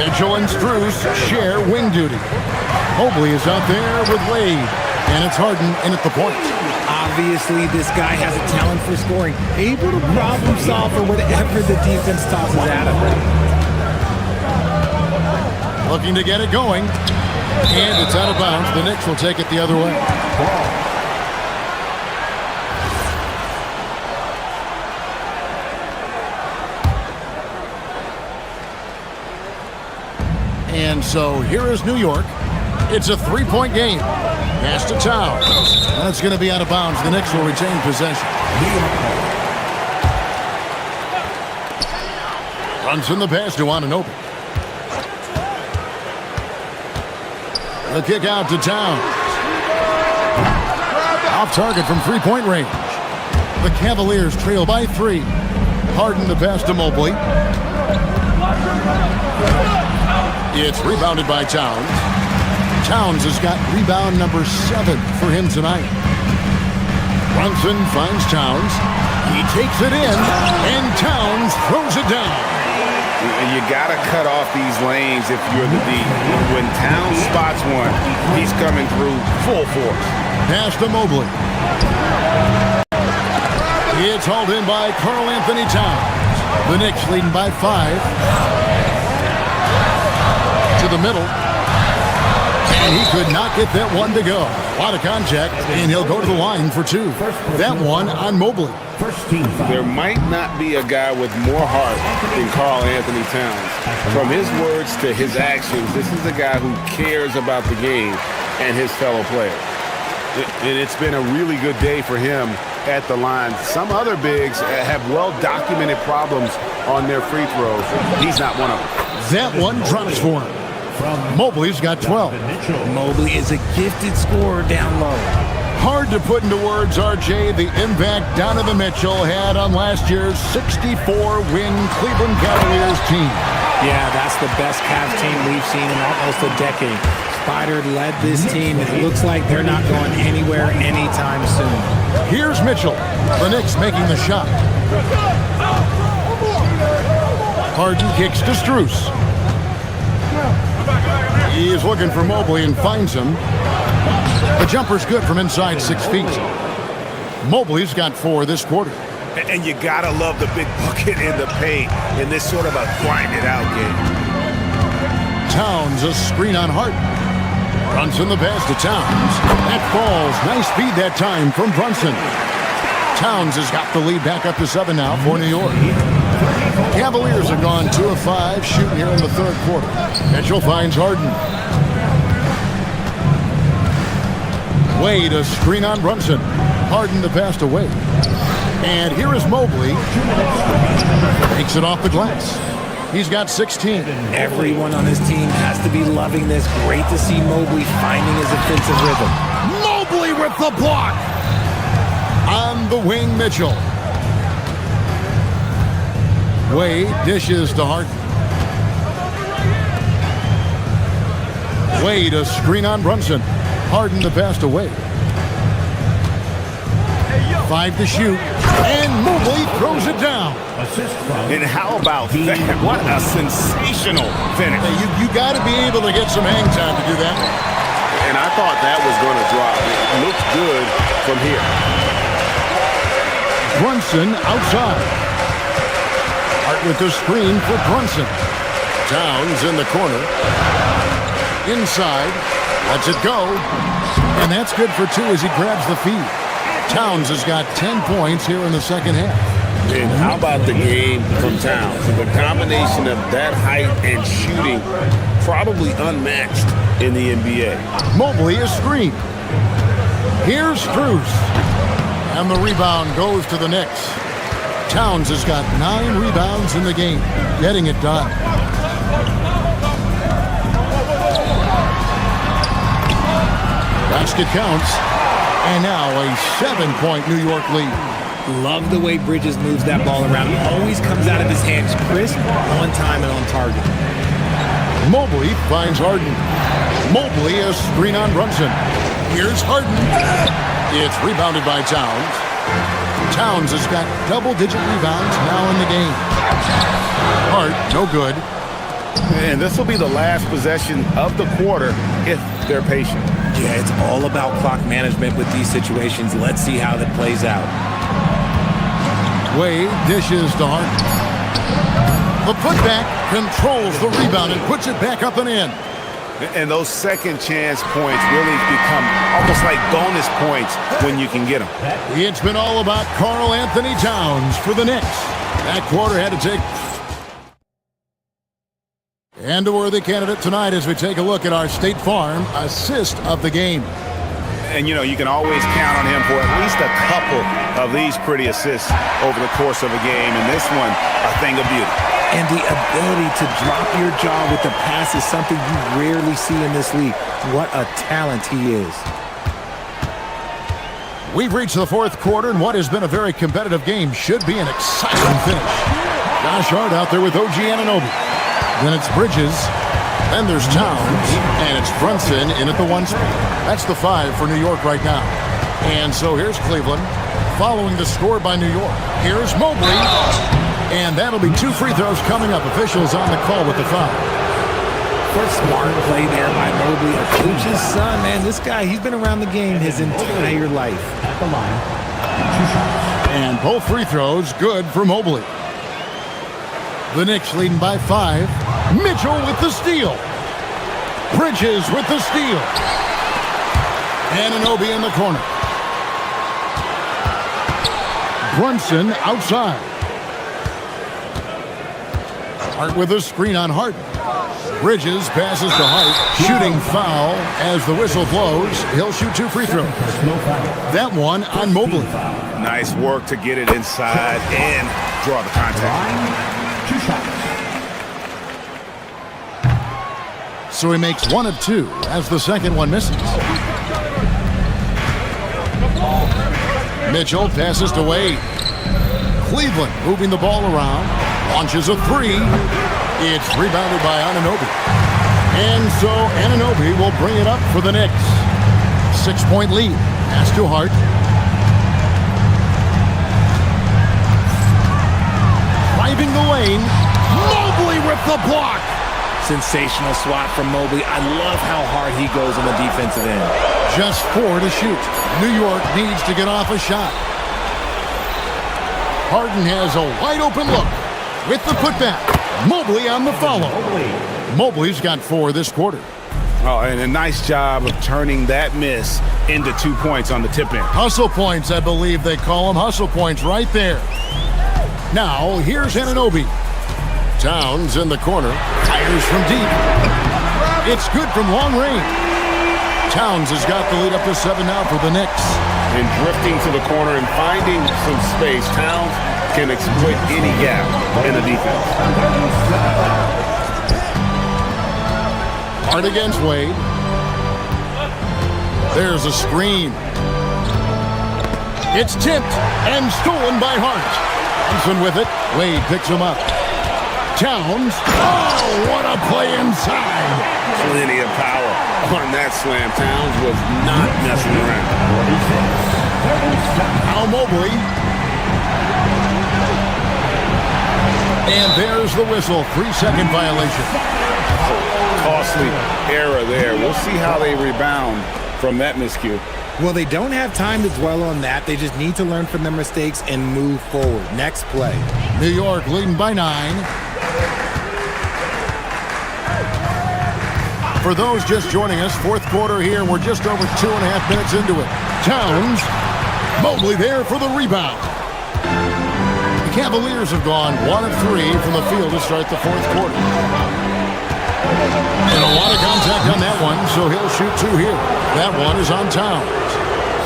Mitchell and Strus share wing duty. Mobley is out there with Wade, and it's Harden in at the point. Obviously, this guy has a talent for scoring, able to problem solve for whatever the defense tosses at him. looking to get it going. And it's out of bounds. The Knicks will take it the other way. And so here is New York. It's a three-point game. Pass to Towns. That's going to be out of bounds. The Knicks will retain possession. Runs in the pass to Anunoby. The kick out to Towns. Off target from three-point range. The Cavaliers trail by 3. Harden the pass to Mobley. It's rebounded by Towns. Towns has got rebound number 7 for him tonight. Brunson finds Towns. He takes it in, and Towns throws it down. You got to cut off these lanes if you're the D. When Towns spots one, he's coming through full force. Pass to Mobley. It's hauled in by Karl Anthony Towns. The Knicks leading by 5. To the middle. And he could not get that one to go. A lot of contact, and he'll go to the line for 2. That one on Mobley. There might not be a guy with more heart than Karl Anthony Towns. From his words to his actions, this is a guy who cares about the game and his fellow players. And it's been a really good day for him at the line. Some other bigs have well-documented problems on their free throws. He's not one of them. That one drops for him. Mobley's got 12. Mobley is a gifted scorer down low. Hard to put into words, RJ, the impact Donovan Mitchell had on last year's 64-win Cleveland Cavaliers team. Yeah, that's the best Cavs team we've seen in almost a decade. Spider led this team, and it looks like they're not going anywhere anytime soon. Here's Mitchell. The Knicks making the shot. Harden kicks to Strus. He is looking for Mobley and finds him. The jumper's good from inside 6 feet. Mobley's got 4 this quarter. And you gotta love the big bucket in the paint in this sort of a grind-it-out game. Towns, a screen on Harden. Brunson the pass to Towns. That falls. Nice feed that time from Brunson. Towns has got the lead back up to 7 now for New York. Cavaliers have gone 2 of 5 shooting here in the third quarter. Mitchell finds Harden. Wade, a screen on Brunson. Harden the pass to Wade. And here is Mobley. Takes it off the glass. He's got 16. Everyone on his team has to be loving this. Great to see Mobley finding his offensive rhythm. Mobley with the block. On the wing, Mitchell. Wade dishes to Harden. Wade, a screen on Brunson. Harden the pass to Wade. 5 to shoot. And Mobley throws it down. And how about that? What a sensational finish. Hey, you got to be able to get some hang time to do that. And I thought that was going to drop. It looks good from here. Brunson outside. Hart with the screen for Brunson. Towns in the corner. Inside. Lets it go. And that's good for 2 as he grabs the feed. Towns has got 10 points here in the second half. And how about the game from Towns? The combination of that height and shooting, probably unmatched in the NBA. Mobley is screen. Here's Strus. And the rebound goes to the Knicks. Towns has got 9 rebounds in the game, getting it done. Basket counts. And now a 7-point New York lead. Love the way Bridges moves that ball around. It always comes out of his hands crisp, on time, and on target. Mobley finds Harden. Mobley a screen on Brunson. Here's Harden. It's rebounded by Towns. Towns has got double-digit rebounds now in the game. Hart, no good. And this will be the last possession of the quarter if they're patient. Yeah, it's all about clock management with these situations. Let's see how that plays out. Wade dishes to Harden. The putback controls the rebound and puts it back up and in. And those second chance points really become almost like bonus points when you can get them. It's been all about Karl Anthony Towns for the Knicks. That quarter had to take. And a worthy candidate tonight as we take a look at our State Farm assist of the game. And, you can always count on him for at least a couple of these pretty assists over the course of a game. And this one, a thing of beauty. And the ability to drop your jaw with the pass is something you rarely see in this league. What a talent he is. We've reached the fourth quarter, and what has been a very competitive game should be an exciting finish. Josh Hart out there with OG Anunoby. Then it's Bridges. Then there's Towns. And it's Brunson in at the 1 spot. That's the 5 for New York right now. And so here's Cleveland following the score by New York. Here's Mobley. And that'll be 2 free throws coming up. Officials on the call with the foul. What smart play there by Mobley, a coach's son, man. This guy, he's been around the game his entire life. At the line, 2 shots. And both free throws good for Mobley. The Knicks leading by 5. Mitchell with the steal. Bridges with the steal. Anunoby in the corner. Brunson outside. Hart with a screen on Harden. Bridges passes to Hart. Shooting foul as the whistle blows. He'll shoot 2 free throws. That one on Mobley. Nice work to get it inside and draw the contact. 2 shots. So he makes 1 of 2 as the second one misses. Mitchell passes to Wade. Cleveland moving the ball around. Launches a 3. It's rebounded by Anunoby. And so Anunoby will bring it up for the Knicks. 6-point lead. Pass to Hart. Driving the lane. Mobley with the block. Sensational swat from Mobley. I love how hard he goes on the defensive end. Just 4 to shoot. New York needs to get off a shot. Harden has a wide open look with the putback. Mobley on the follow. Mobley's got 4 this quarter. Oh, and a nice job of turning that miss into 2 points on the tip in. Hustle points, I believe they call them. Hustle points right there. Now, here's Anunoby. Towns in the corner. Fires from deep. It's good from long range. Towns has got the lead up to 7 now for the Knicks. And drifting to the corner and finding some space, Towns can exploit any gap in the defense. Hart against Wade. There's a screen. It's tipped and stolen by Hart. Thompson with it. Wade picks him up. Towns. Oh, what a play inside. Plenty of power on that slam. Towns was not messing around. Now Mobley. And there's the whistle. 3-second violation. Costly error there. We'll see how they rebound from that miscue. Well, they don't have time to dwell on that. They just need to learn from their mistakes and move forward. Next play. New York leading by 9. For those just joining us, fourth quarter here. We're just over 2.5 minutes into it. Towns. Mobley there for the rebound. The Cavaliers have gone 1 of 3 from the field to start the fourth quarter. And a lot of contact on that one, so he'll shoot 2 here. That one is on Towns.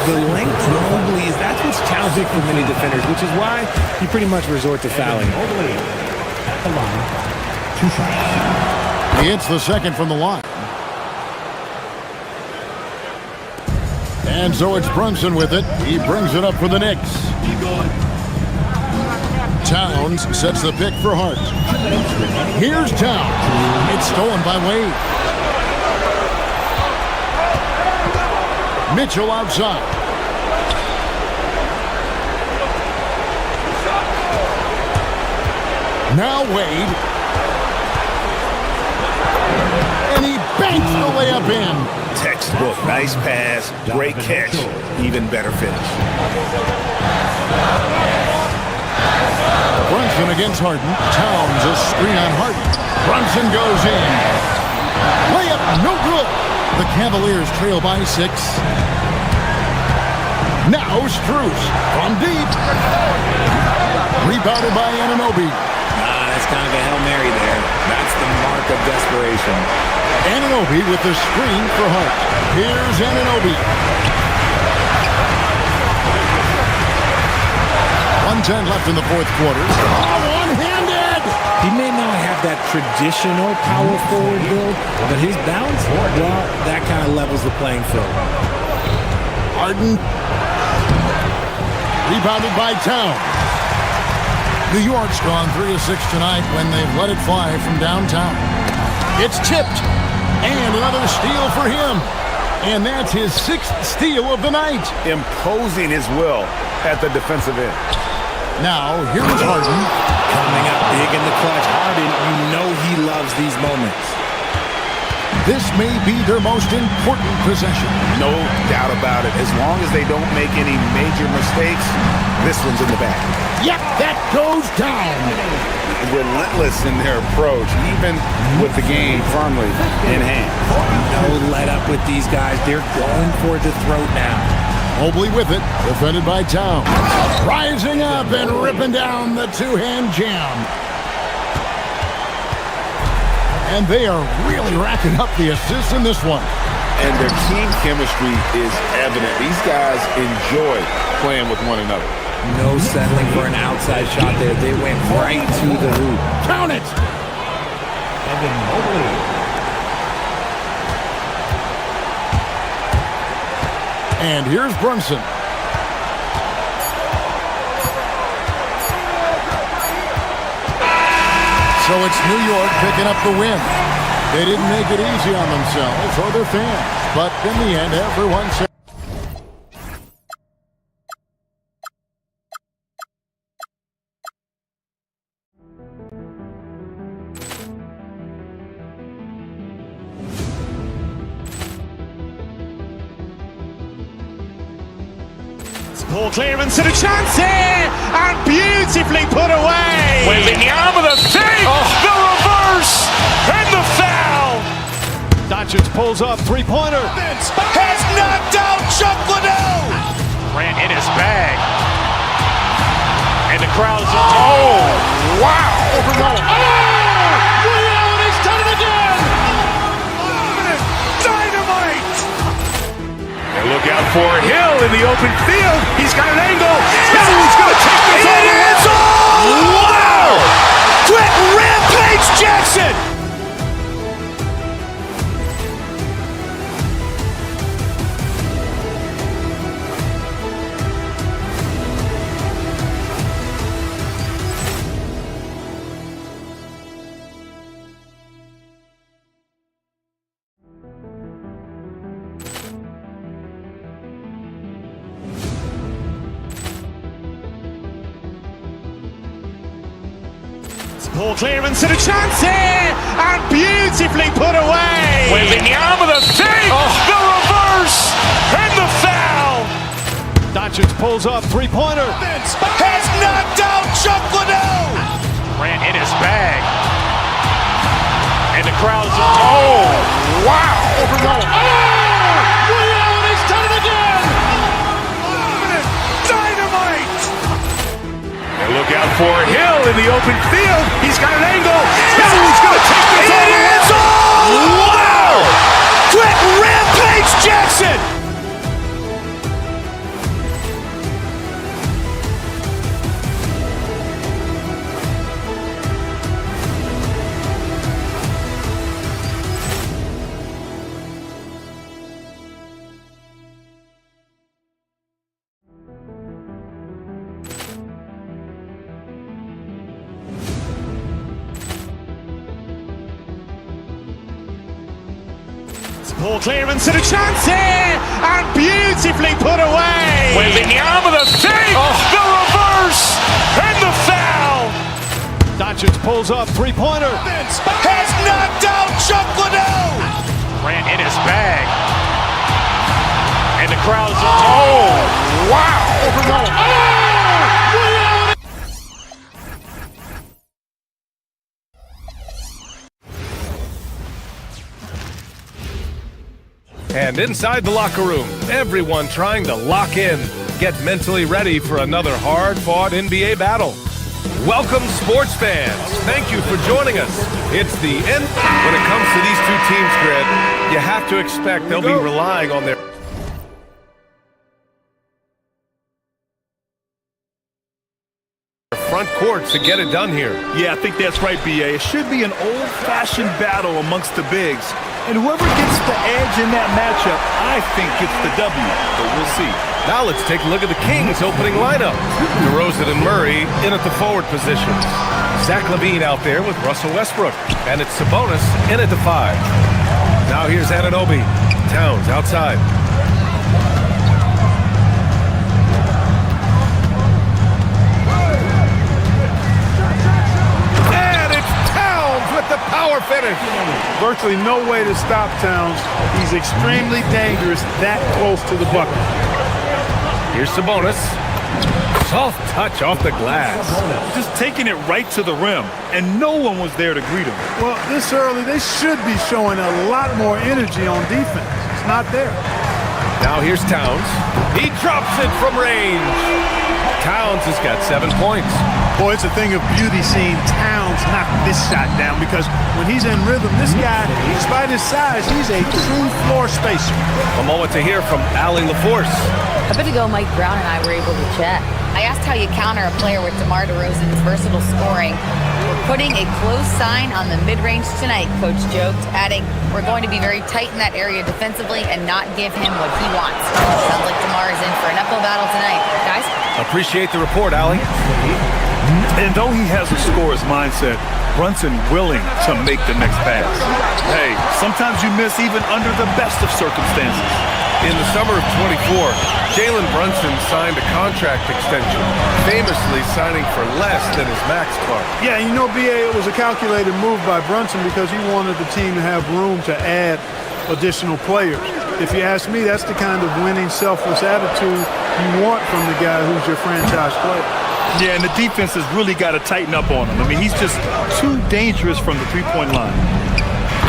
The length of Mobley is that's what's challenging for many defenders, which is why you pretty much resort to fouling. Mobley at the line. 2 shots. He hits the second from the line. And so it's Brunson with it. He brings it up for the Knicks. Towns sets the pick for Hart. Here's Towns. It's stolen by Wade. Mitchell outside. Now Wade. And he banks the layup in. Textbook. Nice pass. Great catch. Even better finish. Brunson against Harden. Towns a screen on Harden. Brunson goes in. Layup, no good. The Cavaliers trail by 6. Now Strus from deep. Rebounded by Anunoby. That's kind of a Hail Mary there. That's the mark of desperation. Anunoby with the screen for Hart. Here's Anunoby. 1:10 left in the fourth quarter. One-handed! He may not have that traditional power forward build, but his bounce, well, that kind of levels the playing field. Harden. Rebounded by Towns. New York's gone 3 of 6 tonight when they've let it fly from downtown. It's tipped. And another steal for him. And that's his 6th steal of the night. Imposing his will at the defensive end. Now, here's Harden. Coming up big in the clutch. Harden, you know he loves these moments. This may be their most important possession. No doubt about it. As long as they don't make any major mistakes, this one's in the bag. Yep, that goes down. Relentless in their approach, even with the game firmly in hand. No let up with these guys. They're going for the throat now. Mobley with it, defended by Towns. Rising up and ripping down the two-hand jam. And they are really racking up the assists in this one. And their team chemistry is evident. These guys enjoy playing with one another. No settling for an outside shot there. They went right to the hoop. Count it! Evan Mobley. And here's Brunson. So it's New York picking up the win. They didn't make it easy on themselves or their fans, but in the end, everyone said. Ball clearance and a chance here, and beautifully put away. Wembanyama the fake, the reverse, and the foul. Doncic pulls up, three-pointer. Has knocked out Chuck Liddell. Ran in his bag. And the crowd's, oh, wow. He's done it again. Dynamite. And look out for Hill in the open field. He's got an angle. He's going to take this all the way. Wow! Quick Rampage Jackson. Ball clearance and a chance here, and beautifully put away. Wembanyama the fake, the reverse, and the foul. Doncic pulls up, three-pointer. Has knocked out Chuck Liddell. Ran in his bag. And the crowd's, oh, wow. He's done it again. Dynamite. And look out for Hill in the open field. He's got an angle. He's going to take this all the way. Wow! Quick Rampage Jackson. Ball clearance and a chance here, and beautifully put away. Wembanyama the fake, the reverse, and the foul. Doncic pulls up, three-pointer. Has knocked out Chuck Liddell. Ran in his bag. And the crowd's, oh, wow. And inside the locker room, everyone trying to lock in, get mentally ready for another hard-fought NBA battle. Welcome, sports fans. Thank you for joining us. It's the end. When it comes to these two teams, Greg, you have to expect they'll be relying on their front courts to get it done here. Yeah, I think that's right, B.A. It should be an old-fashioned battle amongst the bigs. And whoever gets the edge in that matchup, I think gets the W. But we'll see. Now let's take a look at the Kings' opening lineup. DeRozan and Murray in at the forward positions. Zach LaVine out there with Russell Westbrook. And it's Sabonis in at the 5. Now here's Anunoby. Towns outside. And it's Towns with the power finish. Virtually no way to stop Towns. He's extremely dangerous that close to the bucket. Here's Sabonis. Soft touch off the glass. Just taking it right to the rim, and no one was there to greet him. Well, this early, they should be showing a lot more energy on defense. It's not there. Now here's Towns. He drops it from range. Towns has got 7 points. Boy, it's a thing of beauty seeing Towns knock this shot down because when he's in rhythm, this guy, despite his size, he's a true floor spacer. A moment to hear from Allie LaForce. A bit ago, Mike Brown and I were able to chat. I asked how you counter a player with DeMar DeRozan's versatile scoring. We're putting a close sign on the mid-range tonight, Coach joked, adding, we're going to be very tight in that area defensively and not give him what he wants. Sounds like DeMar is in for an uphill battle tonight. Guys? Appreciate the report, Allie. And though he has a scorer's mindset, Brunson willing to make the next pass. Hey, sometimes you miss even under the best of circumstances. In the summer of 24, Jalen Brunson signed a contract extension, famously signing for less than his max card. Yeah, you know, B.A., it was a calculated move by Brunson because he wanted the team to have room to add additional players. If you ask me, that's the kind of winning, selfless attitude you want from the guy who's your franchise player. Yeah, and the defense has really got to tighten up on him. I mean, he's just too dangerous from the three-point line.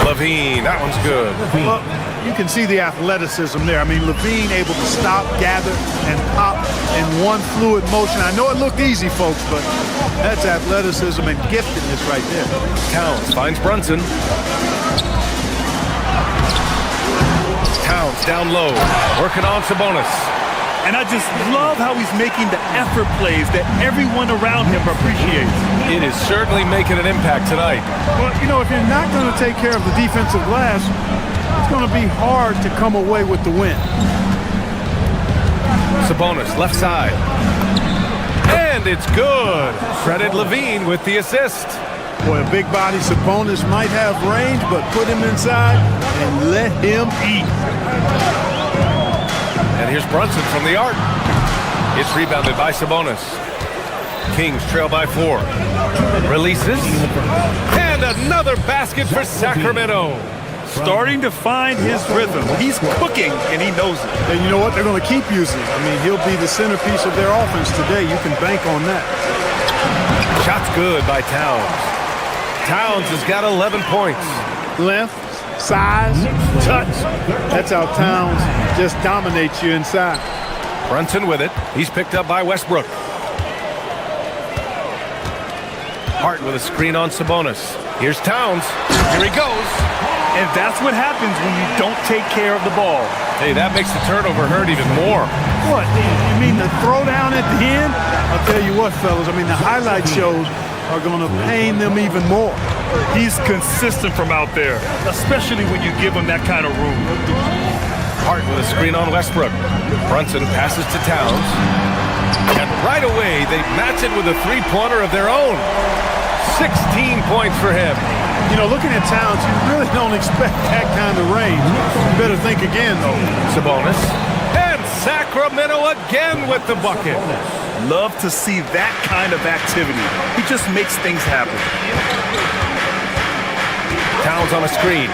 LaVine, that one's good. Well, you can see the athleticism there. I mean, LaVine able to stop, gather, and pop in one fluid motion. I know it looked easy, folks, but that's athleticism and giftedness right there. Towns finds Brunson. Towns down low, working on Sabonis. And I just love how he's making the effort plays that everyone around him appreciates. It is certainly making an impact tonight. Well, you know, if you're not going to take care of the defensive glass, it's going to be hard to come away with the win. Sabonis, left side. And it's good. Credit LaVine with the assist. Boy, a big body Sabonis might have range, but put him inside and let him eat. And here's Brunson from the arc. It's rebounded by Sabonis. Kings trail by 4. Releases. And another basket for Sacramento. Starting to find his rhythm. He's cooking, and he knows it. And you know what? They're going to keep using him. I mean, he'll be the centerpiece of their offense today. You can bank on that. Shot's good by Towns. Towns has got 11 points. Length, size, touch. That's how Towns just dominates you inside. Brunson with it. He's picked up by Westbrook. Hart with a screen on Sabonis. Here's Towns. Here he goes. And that's what happens when you don't take care of the ball. Hey, that makes the turnover hurt even more. What? You mean the throwdown at the end? I'll tell you what, fellas. I mean, the highlight shows are going to pain them even more. He's consistent from out there, especially when you give him that kind of room. Hart with a screen on Westbrook. Brunson passes to Towns. And right away, they match it with a three-pointer of their own. 16 points for him. You know, looking at Towns, you really don't expect that kind of range. You better think again, though. Sabonis. And Sacramento again with the bucket. Love to see that kind of activity. He just makes things happen. Towns on a screen.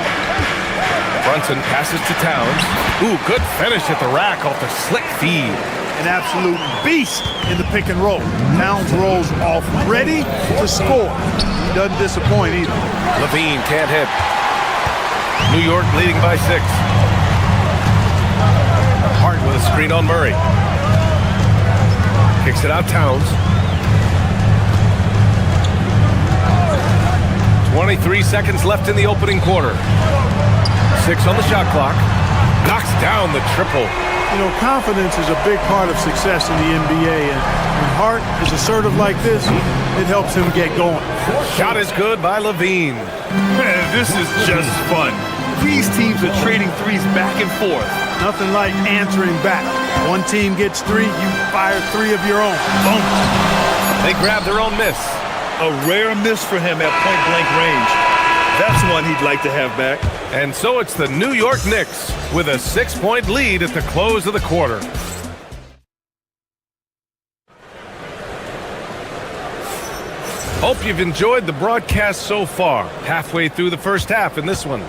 Brunson passes to Towns. Ooh, good finish at the rack off the slick feed. An absolute beast in the pick and roll. Towns rolls off ready to score. He doesn't disappoint either. LaVine can't hit. New York leading by 6. with a screen on Murray. Kicks it out Towns. 23 seconds left in the opening quarter. 6 on the shot clock. Knocks down the triple. You know, confidence is a big part of success in the NBA, and when Hart is assertive like this, it helps him get going. Shot is good by Levine. Man, this is just fun. These teams are trading threes back and forth. Nothing like answering back. One team gets 3, you fire 3 of your own. Boom. They grab their own miss. A rare miss for him at point-blank range. That's one he'd like to have back. And so it's the New York Knicks with a 6-point lead at the close of the quarter. Hope you've enjoyed the broadcast so far. Halfway through the first half in this one.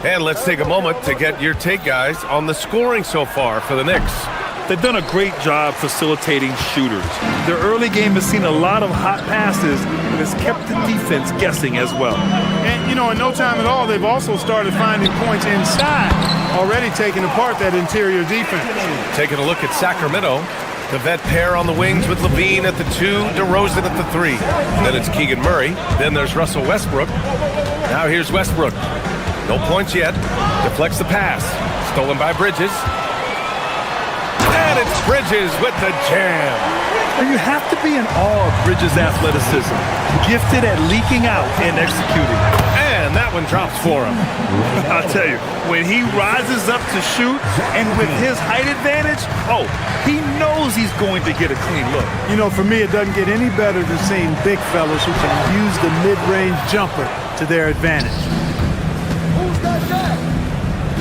And let's take a moment to get your take, guys, on the scoring so far for the Knicks. They've done a great job facilitating shooters. Their early game has seen a lot of hot passes and has kept the defense guessing as well. And, you know, in no time at all, they've also started finding points inside, already taking apart that interior defense. Taking a look at Sacramento. The vet pair on the wings with Levine at the 2, DeRozan at the 3. Then it's Keegan Murray. Then there's Russell Westbrook. Now here's Westbrook. No points yet. Deflects the pass. Stolen by Bridges. And it's Bridges with the jam. And you have to be in awe of Bridges' athleticism. Gifted at leaking out and executing. And that one drops for him. I'll tell you, when he rises up to shoot, and with his height advantage, oh, he knows he's going to get a clean look. You know, for me, it doesn't get any better than seeing big fellas who can use the mid-range jumper to their advantage.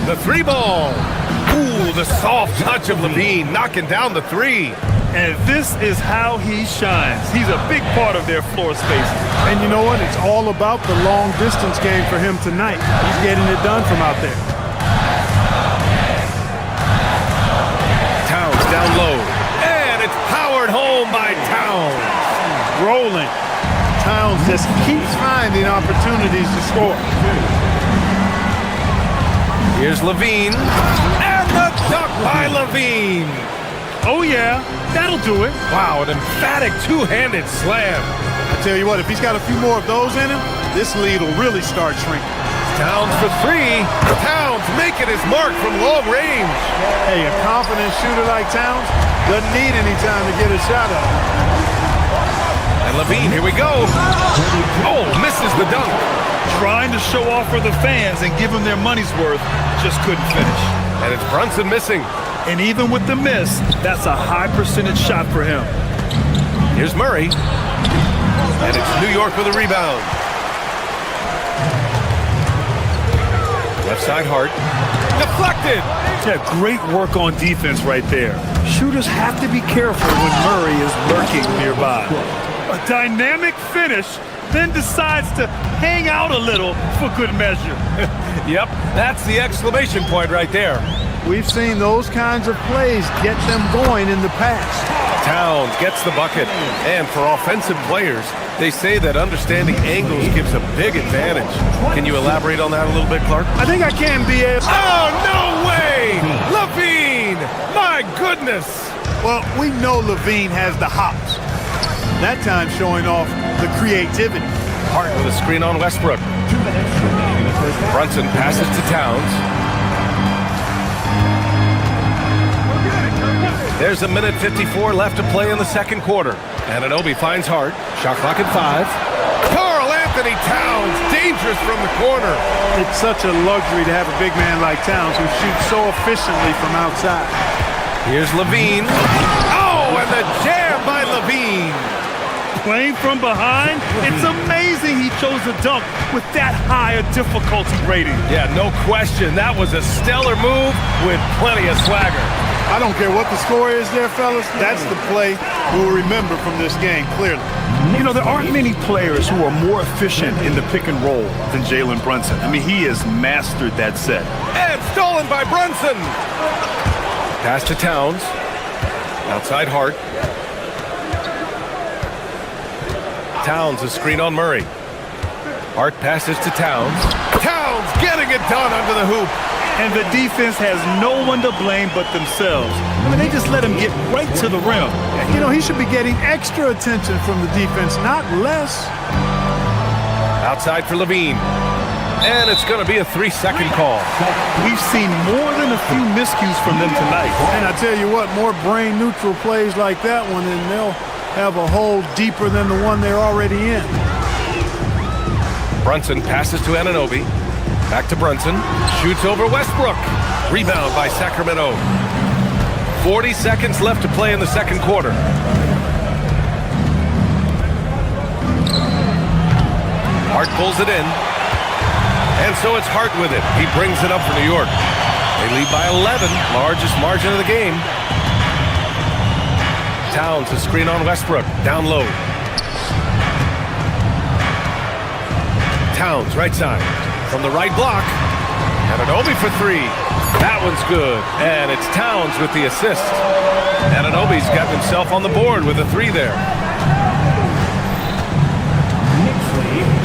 The 3 ball. Ooh, the soft touch of Levine knocking down the 3. And this is how he shines. He's a big part of their floor space. And you know what? It's all about the long distance game for him tonight. He's getting it done from out there. Towns down low. And it's powered home by Towns. Rolling. Towns just keeps finding opportunities to score. Here's Levine. And the dunk by Levine. Oh, yeah. That'll do it. Wow, an emphatic two-handed slam. I tell you what, if he's got a few more of those in him, this lead will really start shrinking. Towns for 3. Towns making his mark from long range. Hey, a confident shooter like Towns doesn't need any time to get a shot up. And Levine, here we go. Oh, misses the dunk. Trying to show off for the fans and give them their money's worth, just couldn't finish. And it's Brunson missing. And even with the miss, that's a high percentage shot for him. Here's Murray. And it's New York with a rebound. Left side Hart. Deflected. Yeah, great work on defense right there. Shooters have to be careful when Murray is lurking nearby. A dynamic finish, then decides to hang out a little for good measure. Yep, that's the exclamation point right there. We've seen those kinds of plays get them going in the past. Towns gets the bucket. And for offensive players, they say that understanding angles gives a big advantage. Can you elaborate on that a little bit, Clark? I think I can, B.A. Oh, no way! Levine! My goodness! Well, we know Levine has the hops. That time showing off the creativity. Hart with a screen on Westbrook. Brunson passes to Towns. There's a minute 54 left to play in the second quarter. Anunoby finds Hart. Shot clock at 5. Karl Anthony Towns, dangerous from the corner. It's such a luxury to have a big man like Towns who shoots so efficiently from outside. Here's Levine. Oh, and the jam by Levine. Playing from behind, it's amazing he chose a dunk with that high a difficulty rating. Yeah, no question. That was a stellar move with plenty of swagger. I don't care what the score is there, fellas. That's the play we'll remember from this game, clearly. You know, there aren't many players who are more efficient in the pick and roll than Jalen Brunson. I mean, he has mastered that set. And stolen by Brunson. Pass to Towns. Outside Hart. Towns, a screen on Murray. Hart passes to Towns. Towns getting it done under the hoop. And the defense has no one to blame but themselves. I mean, they just let him get right to the rim. You know, he should be getting extra attention from the defense, not less. Outside for Levine. And it's going to be a 3-second call. We've seen more than a few miscues from them tonight. And I tell you what, more brain-neutral plays like that one, and they'll have a hole deeper than the one they're already in. Brunson passes to Anunoby. Back to Brunson. Shoots over Westbrook. Rebound by Sacramento. 40 seconds left to play in the second quarter. Hart pulls it in. And so it's Hart with it. He brings it up for New York. They lead by 11, largest margin of the game. Towns a screen on Westbrook, down low. Towns, right side. From the right block. Anunoby for three. That one's good. And it's Towns with the assist. Anunoby's got himself on the board with a three there.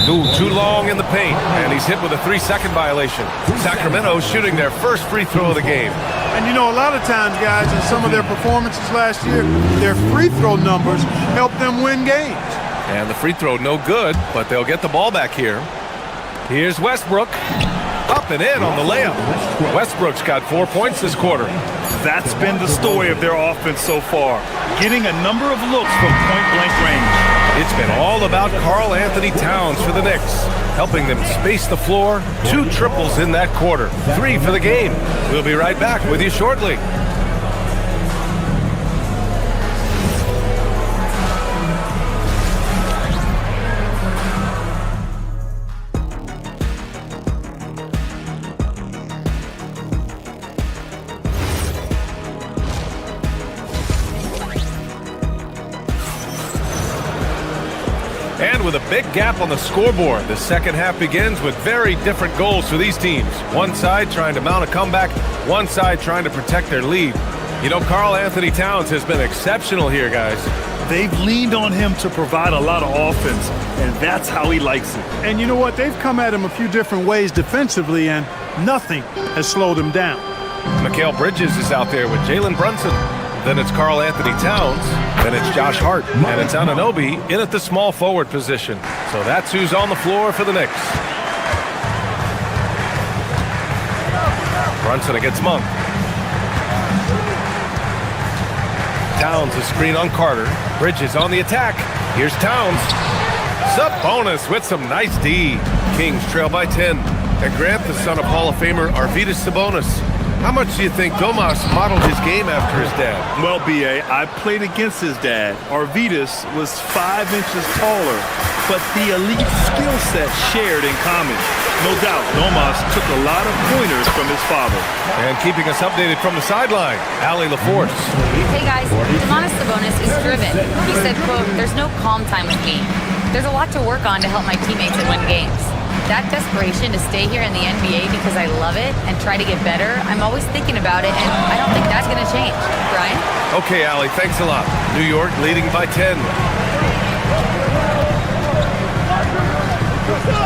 Ooh, too long in the paint, and he's hit with a 3-second violation. Sacramento shooting their first free throw of the game. And you know, a lot of times, guys, in some of their performances last year, their free throw numbers helped them win games. And the free throw no good, but they'll get the ball back here. Here's Westbrook. Up and in on the layup. Westbrook's got 4 points this quarter. That's been the story of their offense so far, getting a number of looks from point-blank range. It's been all about Karl Anthony Towns for the Knicks, helping them space the floor. 2 triples in that quarter, 3 for the game. We'll be right back with you shortly. And with a big gap on the scoreboard, the second half begins with very different goals for these teams. One side trying to mount a comeback, one side trying to protect their lead. You know, Karl Anthony Towns has been exceptional here, guys. They've leaned on him to provide a lot of offense, and that's how he likes it. And you know what? They've come at him a few different ways defensively, and nothing has slowed him down. Mikal Bridges is out there with Jalen Brunson. Then it's Karl Anthony Towns. Then it's Josh Hart. And it's Anunoby in at the small forward position. So that's who's on the floor for the Knicks. Brunson against Monk. Towns a screen on Carter. Bridges on the attack. Here's Towns. Sabonis with some nice D. Kings trail by 10. And Grant, the son of Hall of Famer Arvydas Sabonis. How much do you think Domas modeled his game after his dad? Well, B.A., I played against his dad. Arvydas was 5 inches taller, but the elite skill set shared in common. No doubt, Domas took a lot of pointers from his father. And keeping us updated from the sideline, Allie LaForce. Hey guys, Domas Sabonis is driven. He said, quote, "There's no calm time with me. There's a lot to work on to help my teammates and win games. That desperation to stay here in the NBA because I love it and try to get better, I'm always thinking about it, and I don't think that's going to change." Brian? Okay, Allie, thanks a lot. New York leading by 10.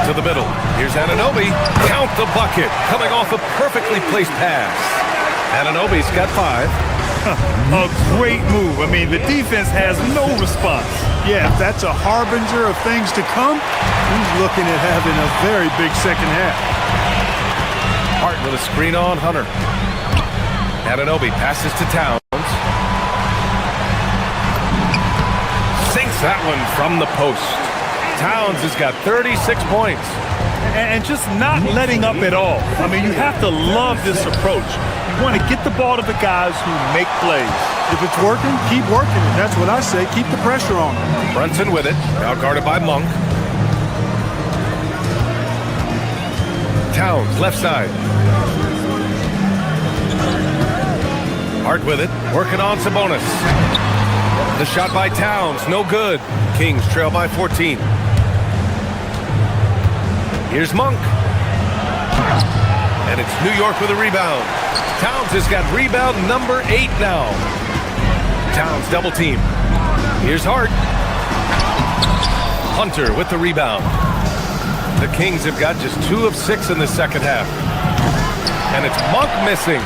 To the middle. Here's Anunoby. Count the bucket. Coming off a perfectly placed pass. Anunoby's got 5. A great move. I mean, the defense has no response. Yeah, if that's a harbinger of things to come, he's looking at having a very big second half. Hart with a screen on Hunter. Anunoby passes to Towns. Sinks that one from the post. Towns has got 36 points. And just not letting up at all. I mean, you have to love this approach. You want to get the ball to the guys who make plays. If it's working, keep working it. That's what I say. Keep the pressure on him. Brunson with it. Now guarded by Monk. Towns, left side. Hart with it. Working on Sabonis. The shot by Towns. No good. Kings trail by 14. Here's Monk. And it's New York with a rebound. Towns has got rebound number 8 now. Towns double team. Here's Hart. Hunter with the rebound. The Kings have got just 2 of 6 in the second half. and it's Monk missing.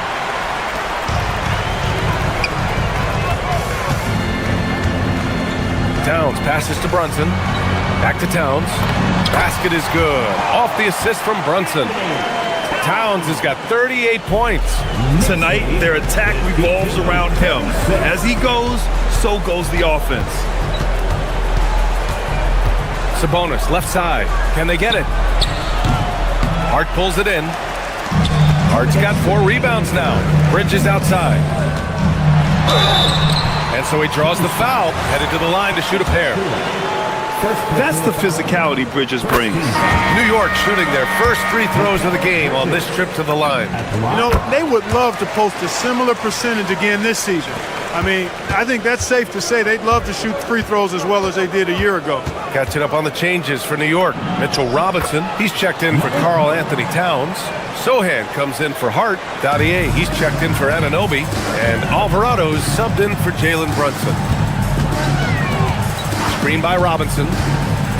Towns passes to Brunson. Back to Towns. Basket is good. Off the assist from Brunson. Towns has got 38 points. Tonight, their attack revolves around him. As he goes, so goes the offense. Sabonis, left side. Can they get it? Hart pulls it in. Hart's got 4 rebounds now. Bridges outside. And so he draws the foul, headed to the line to shoot a pair. That's the physicality Bridges brings. New York shooting their first 3 throws of the game on this trip to the line. You know, they would love to post a similar percentage again this season. I mean, I think that's safe to say they'd love to shoot free throws as well as they did a year ago. Catching up on the changes for New York. Mitchell Robinson, he's checked in for Karl Anthony Towns. Sohan comes in for Hart. Dadier, he's checked in for Anunoby. And Alvarado's subbed in for Jalen Brunson. Screen by Robinson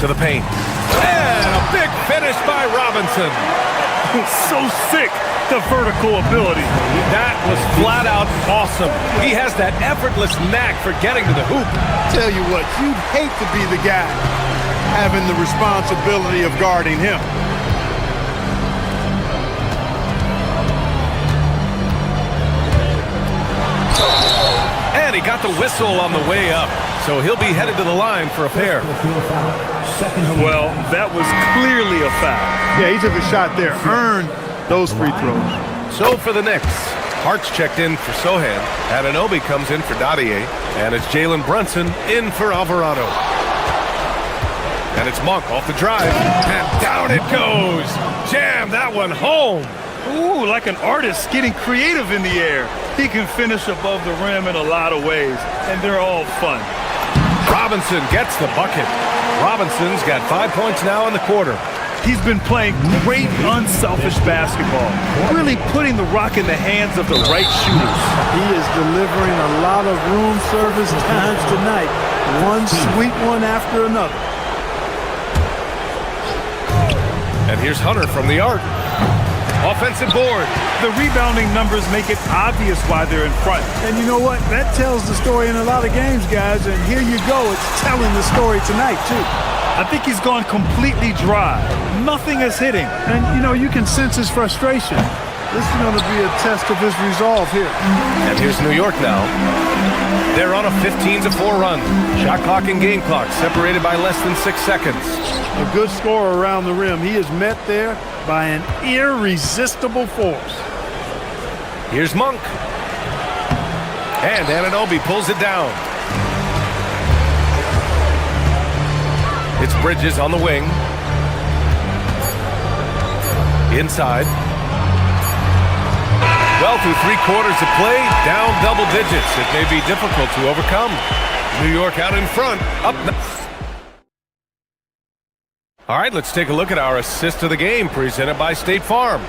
to the paint. And a big finish by Robinson. So sick, the vertical ability. That was flat out awesome. He has that effortless knack for getting to the hoop. Tell you what, you'd hate to be the guy having the responsibility of guarding him. And he got the whistle on the way up. So he'll be headed to the line for a pair. Well, that was clearly a foul. Yeah, he took a shot there. Earned those free throws. So for the Knicks, Hart's checked in for Sohan. Anunoby comes in for Dadier. And it's Jalen Brunson in for Alvarado. And it's Monk off the drive. And down it goes. Jam that one home. Ooh, like an artist getting creative in the air. He can finish above the rim in a lot of ways, and they're all fun. Robinson gets the bucket. Robinson's got 5 points now in the quarter. He's been playing great, unselfish basketball, really putting the rock in the hands of the right shooters. He is delivering a lot of room service times tonight. One sweet one after another. And here's Hunter from the arc. Offensive board. The rebounding numbers make it obvious why they're in front. And you know what? That tells the story in a lot of games, guys. And here you go. It's telling the story tonight, too. I think he's gone completely dry. Nothing is hitting. And, you know, you can sense his frustration. This is going to be a test of his resolve here. And here's New York now. They're on a 15-4 run. Shot clock and game clock separated by less than 6 seconds. A good scorer around the rim. He is met there by an irresistible force. Here's Monk. And Anunoby pulls it down. It's Bridges on the wing. Inside. Well, through 3 quarters of play, down double digits. It may be difficult to overcome. New York out in front. Up. All right, let's take a look at our assist of the game presented by State Farm.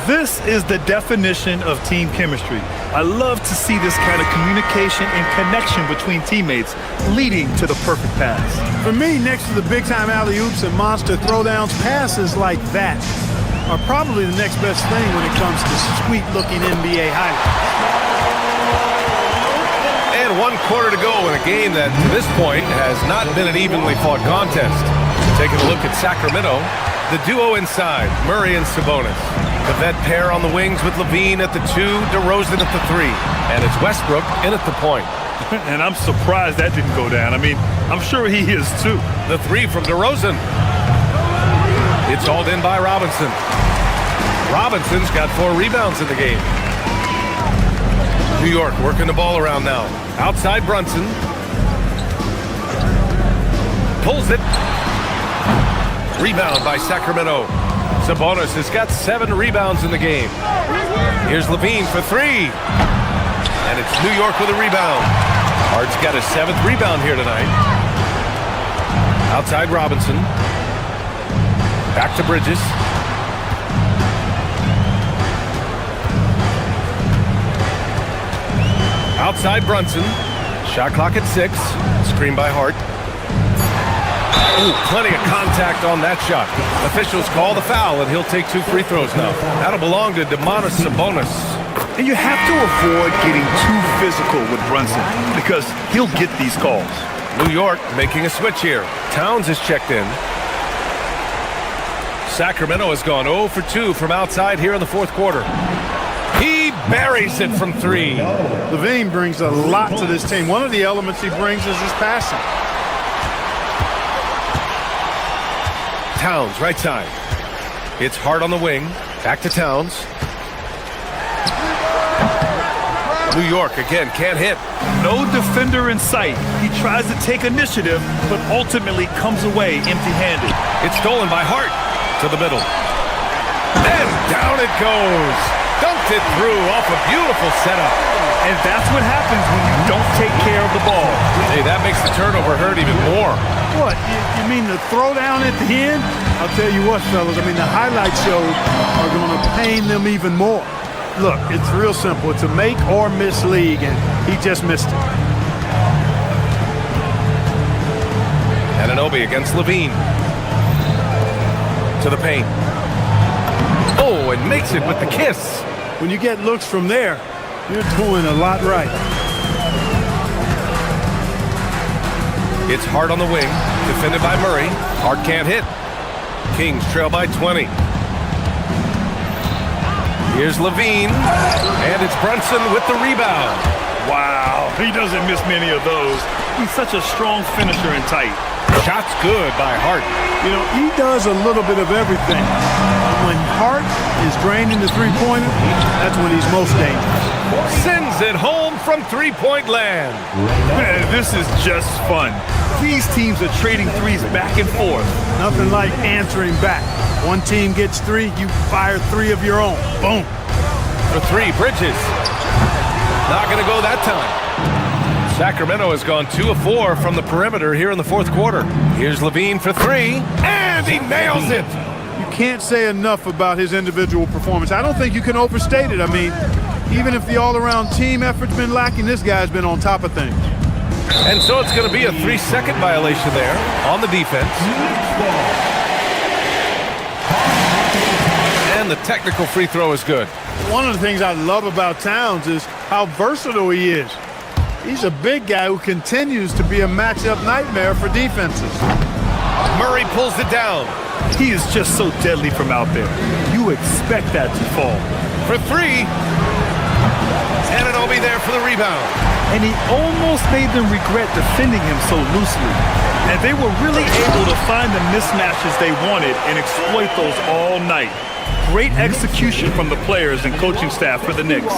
This is the definition of team chemistry. I love to see this kind of communication and connection between teammates leading to the perfect pass. For me, next to the big-time alley-oops and monster throwdowns, passes like that are probably the next best thing when it comes to sweet-looking NBA highlights. And 1 quarter to go in a game that, to this point, has not been an evenly fought contest. Taking a look at Sacramento, the duo inside, Murray and Sabonis. The vet pair on the wings with Levine at the 2, DeRozan at the 3. And it's Westbrook in at the point. And I'm surprised that didn't go down. I mean, I'm sure he is too. The 3 from DeRozan. It's hauled in by Robinson. Robinson's got 4 rebounds in the game. New York working the ball around now. Outside Brunson. Pulls it. Rebound by Sacramento. Sabonis has got 7 rebounds in the game. Here's Levine for 3. And it's New York with a rebound. Hart's got a 7th rebound here tonight. Outside Robinson. Back to Bridges. Outside Brunson. Shot clock at 6. Screen by Hart. Ooh, plenty of contact on that shot. Officials call the foul, and he'll take 2 free throws now. That'll belong to Domantas Sabonis. And you have to avoid getting too physical with Brunson because he'll get these calls. New York making a switch here. Towns is checked in. Sacramento has gone 0 for 2 from outside here in the fourth quarter. He buries it from 3. Levine brings a lot to this team. One of the elements he brings is his passing. Towns, right side. It's hard on the wing. Back to Towns. New York again, can't hit. No defender in sight. He tries to take initiative, but ultimately comes away empty-handed. It's stolen by Hart to the middle. And down it goes. Dunked it through off a beautiful setup. And that's what happens when you don't take care of the ball. Hey, that makes the turnover hurt even more. What? You mean the throwdown at the end? I'll tell you what, fellas. I mean, the highlight shows are going to pain them even more. Look, it's real simple. It's a make or miss league, and he just missed it. Anunoby against Levine. To the paint. Oh, and makes it with the kiss. When you get looks from there, you're doing a lot right. It's Hart on the wing, defended by Murray. Hart can't hit. Kings trail by 20. Here's Levine, and it's Brunson with the rebound. Wow, he doesn't miss many of those. He's such a strong finisher and tight. Shot's good by Hart. You know, he does a little bit of everything. When Hart is draining the three-pointer, that's when he's most dangerous. Sends it home from three-point land. Man, this is just fun. These teams are trading threes back and forth. Nothing like answering back. One team gets 3, you fire 3 of your own. Boom. For 3, Bridges. Not going to go that time. Sacramento has gone 2 of 4 from the perimeter here in the fourth quarter. Here's Levine for 3, and he nails it. You can't say enough about his individual performance. I don't think you can overstate it. I mean, even if the all-around team effort's been lacking, this guy's been on top of things. And so it's going to be a 3-second violation there on the defense. And the technical free throw is good. One of the things I love about Towns is how versatile he is. He's a big guy who continues to be a matchup nightmare for defenses. Murray pulls it down. He is just so deadly from out there. You expect that to fall. For 3. Anunoby there for the rebound. And he almost made them regret defending him so loosely. And they were really able to find the mismatches they wanted and exploit those all night. Great execution from the players and coaching staff for the Knicks.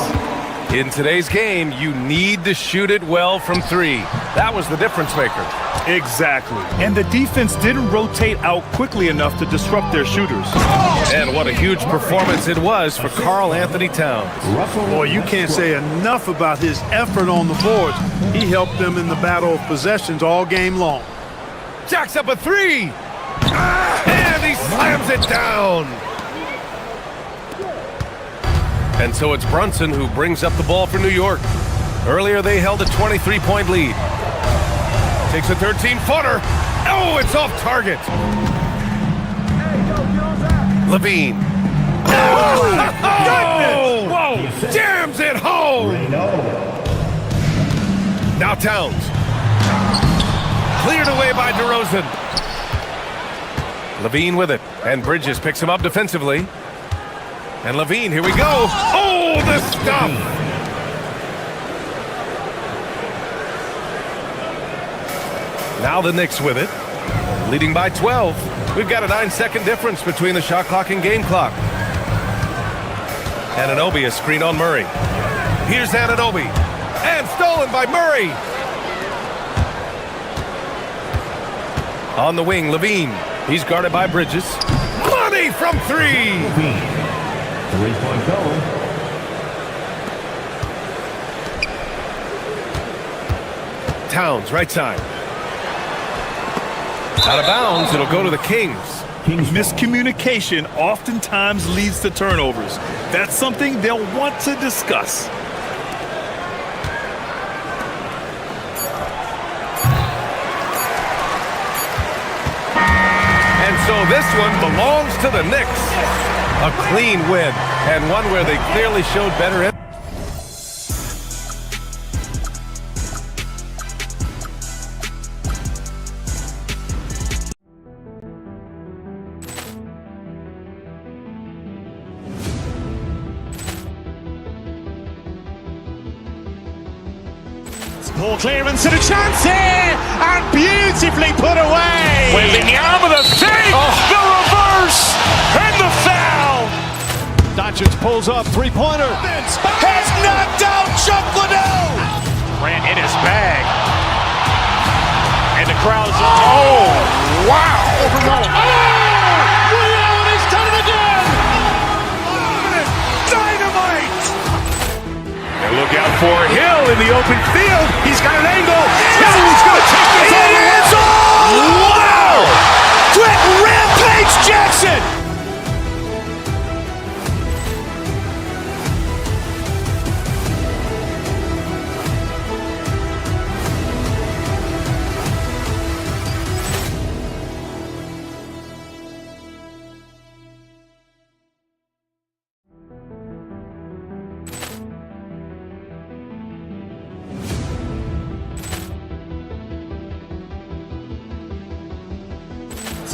In today's game, you need to shoot it well from 3. That was the difference maker. Exactly. And the defense didn't rotate out quickly enough to disrupt their shooters. And what a huge performance it was for Karl Anthony Towns. Boy, you can't say enough about his effort on the boards. He helped them in the battle of possessions all game long. Jacks up a 3. And he slams it down. And so it's Brunson who brings up the ball for New York. Earlier they held a 23-point lead. Takes a 13-footer. Oh, it's off target. Levine. Oh! Whoa! Jams it home! Now Towns. Cleared away by DeRozan. Levine with it. And Bridges picks him up defensively. And Levine, here we go. Oh, the stuff! Now the Knicks with it. Leading by 12. We've got a 9-second difference between the shot clock and game clock. Anunoby, a screen on Murray. Here's Anunoby. And stolen by Murray. On the wing, Levine. He's guarded by Bridges. Money from 3. Three-point goal. Towns, right side. Out of bounds, it'll go to the Kings. Miscommunication oftentimes leads to turnovers. That's something they'll want to discuss. So this one belongs to the Knicks. A clean win, and one where they clearly showed better. Ball clearance and a chance here, and beautifully put away. Wembanyama the fake, the reverse, and the foul. Doncic pulls up, three-pointer. Has knocked out Chuck Liddell. Ran in his bag. And the crowd's, oh, wow. Liddell, and he's done it again. Dynamite. And look out for Hill in the open field. He's got an angle. He's going to take this all the way. Wow! Quick Rampage Jackson.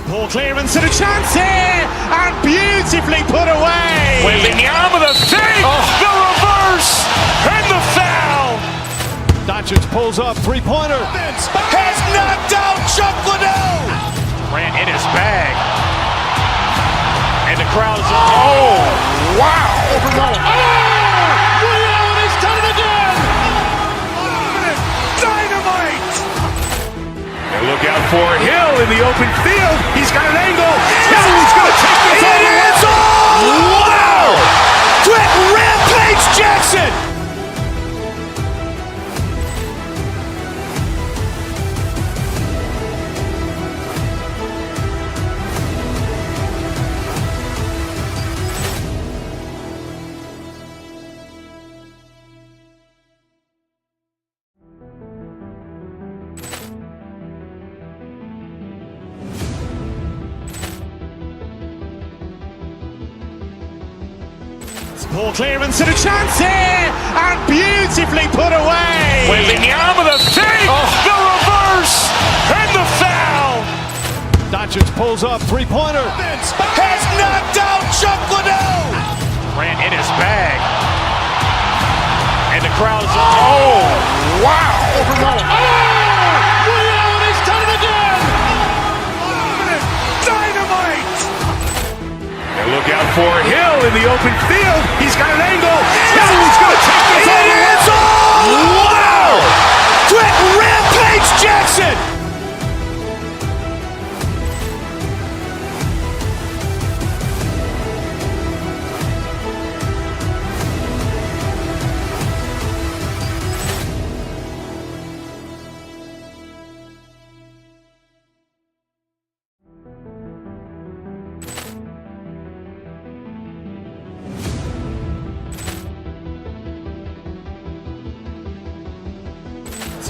Ball clearance and a chance here, and beautifully put away. Wembanyama the fake, the reverse, and the foul. Doncic pulls up, three-pointer. Has knocked out Chuck Liddell. Ran in his bag. And the crowd's, oh, wow. Liddell, and he's done it again. Dynamite. And look out for Hill in the open field. He's got an angle. He's going to take this all the way. Wow! Quick Rampage Jackson. Ball clearance and a chance here, and beautifully put away. Wembanyama the fake, the reverse, and the foul. Doncic pulls up, three-pointer. Has knocked out Chuck Liddell. Ran in his bag. And the crowd's, oh, wow. Liddell, and he's done it again. Dynamite. And look out for Hill in the open field. He's got an angle. He's going to take this all the way. Wow! Quick Rampage Jackson.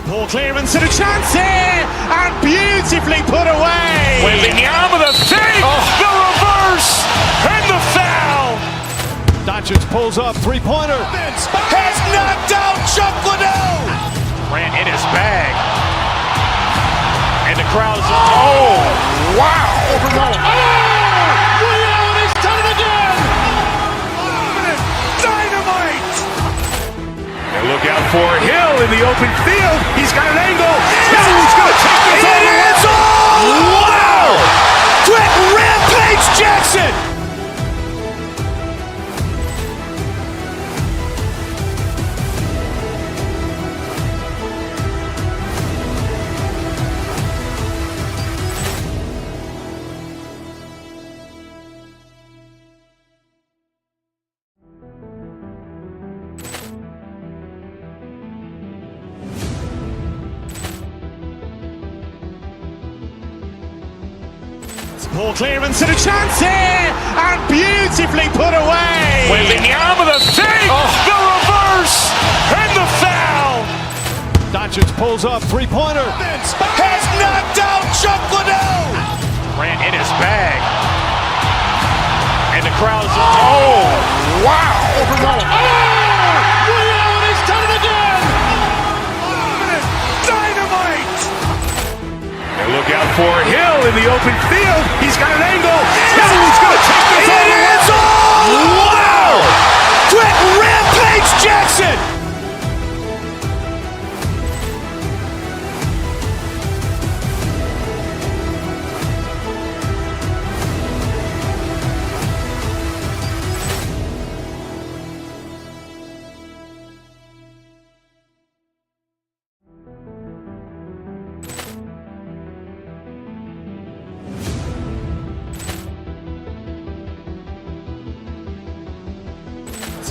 Ball clearance and a chance here, and beautifully put away. Wembanyama the fake, the reverse, and the foul. Doncic pulls up, three-pointer. Has knocked out Chuck Liddell. Ran in his bag. And the crowd's, oh, wow. Liddell, and he's done it again. Dynamite. And look out for Hill in the open field. He's got an angle. He's going to take this all the way. Wow! Quick Rampage Jackson. Ball clearance and a chance here, and beautifully put away. Wembanyama the fake, the reverse, and the foul. Doncic pulls up, three-pointer. Has knocked out Chuck Liddell. Ran in his bag. And the crowd's, oh, wow. He's done it again! Dynamite! And look out for Hill in the open field. He's got an angle. He's going to take this all the way. Wow! Quick Rampage Jackson!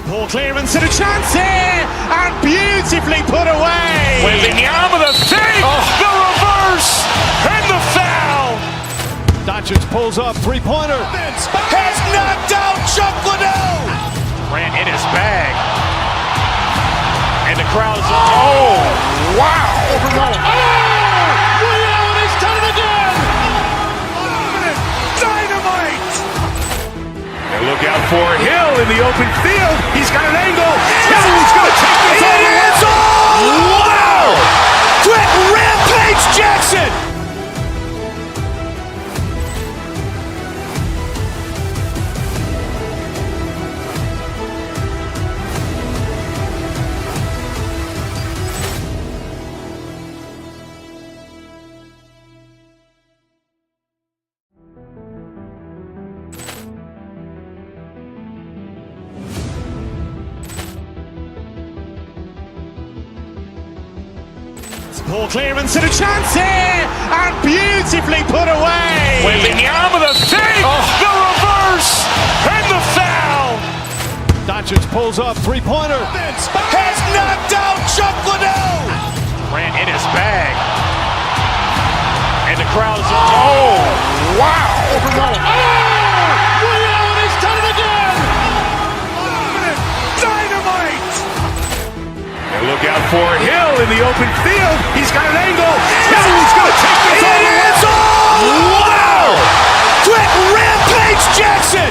Ball clearance and a chance here, and beautifully put away. Wembanyama the save, the reverse, and the foul. Doncic pulls up, three-pointer. Has knocked out Chuck Liddell. Ran in his bag. And the crowd's, oh, wow. He's done it again. Dynamite. And look out for Hill in the open field. He's got an angle. He's going to take this all the way. Wow! Quick Rampage Jackson! Ball clearance and a chance here, and beautifully put away. Wembanyama the save, the reverse, and the foul. Doncic pulls up, three-pointer. Has knocked out Chuck Liddell. Ran in his bag. And the crowd's, oh, wow. He's done it again. Dynamite. And look out for Hill in the open field. He's got an angle. He's going to take this all the way. Wow! Quick Rampage Jackson!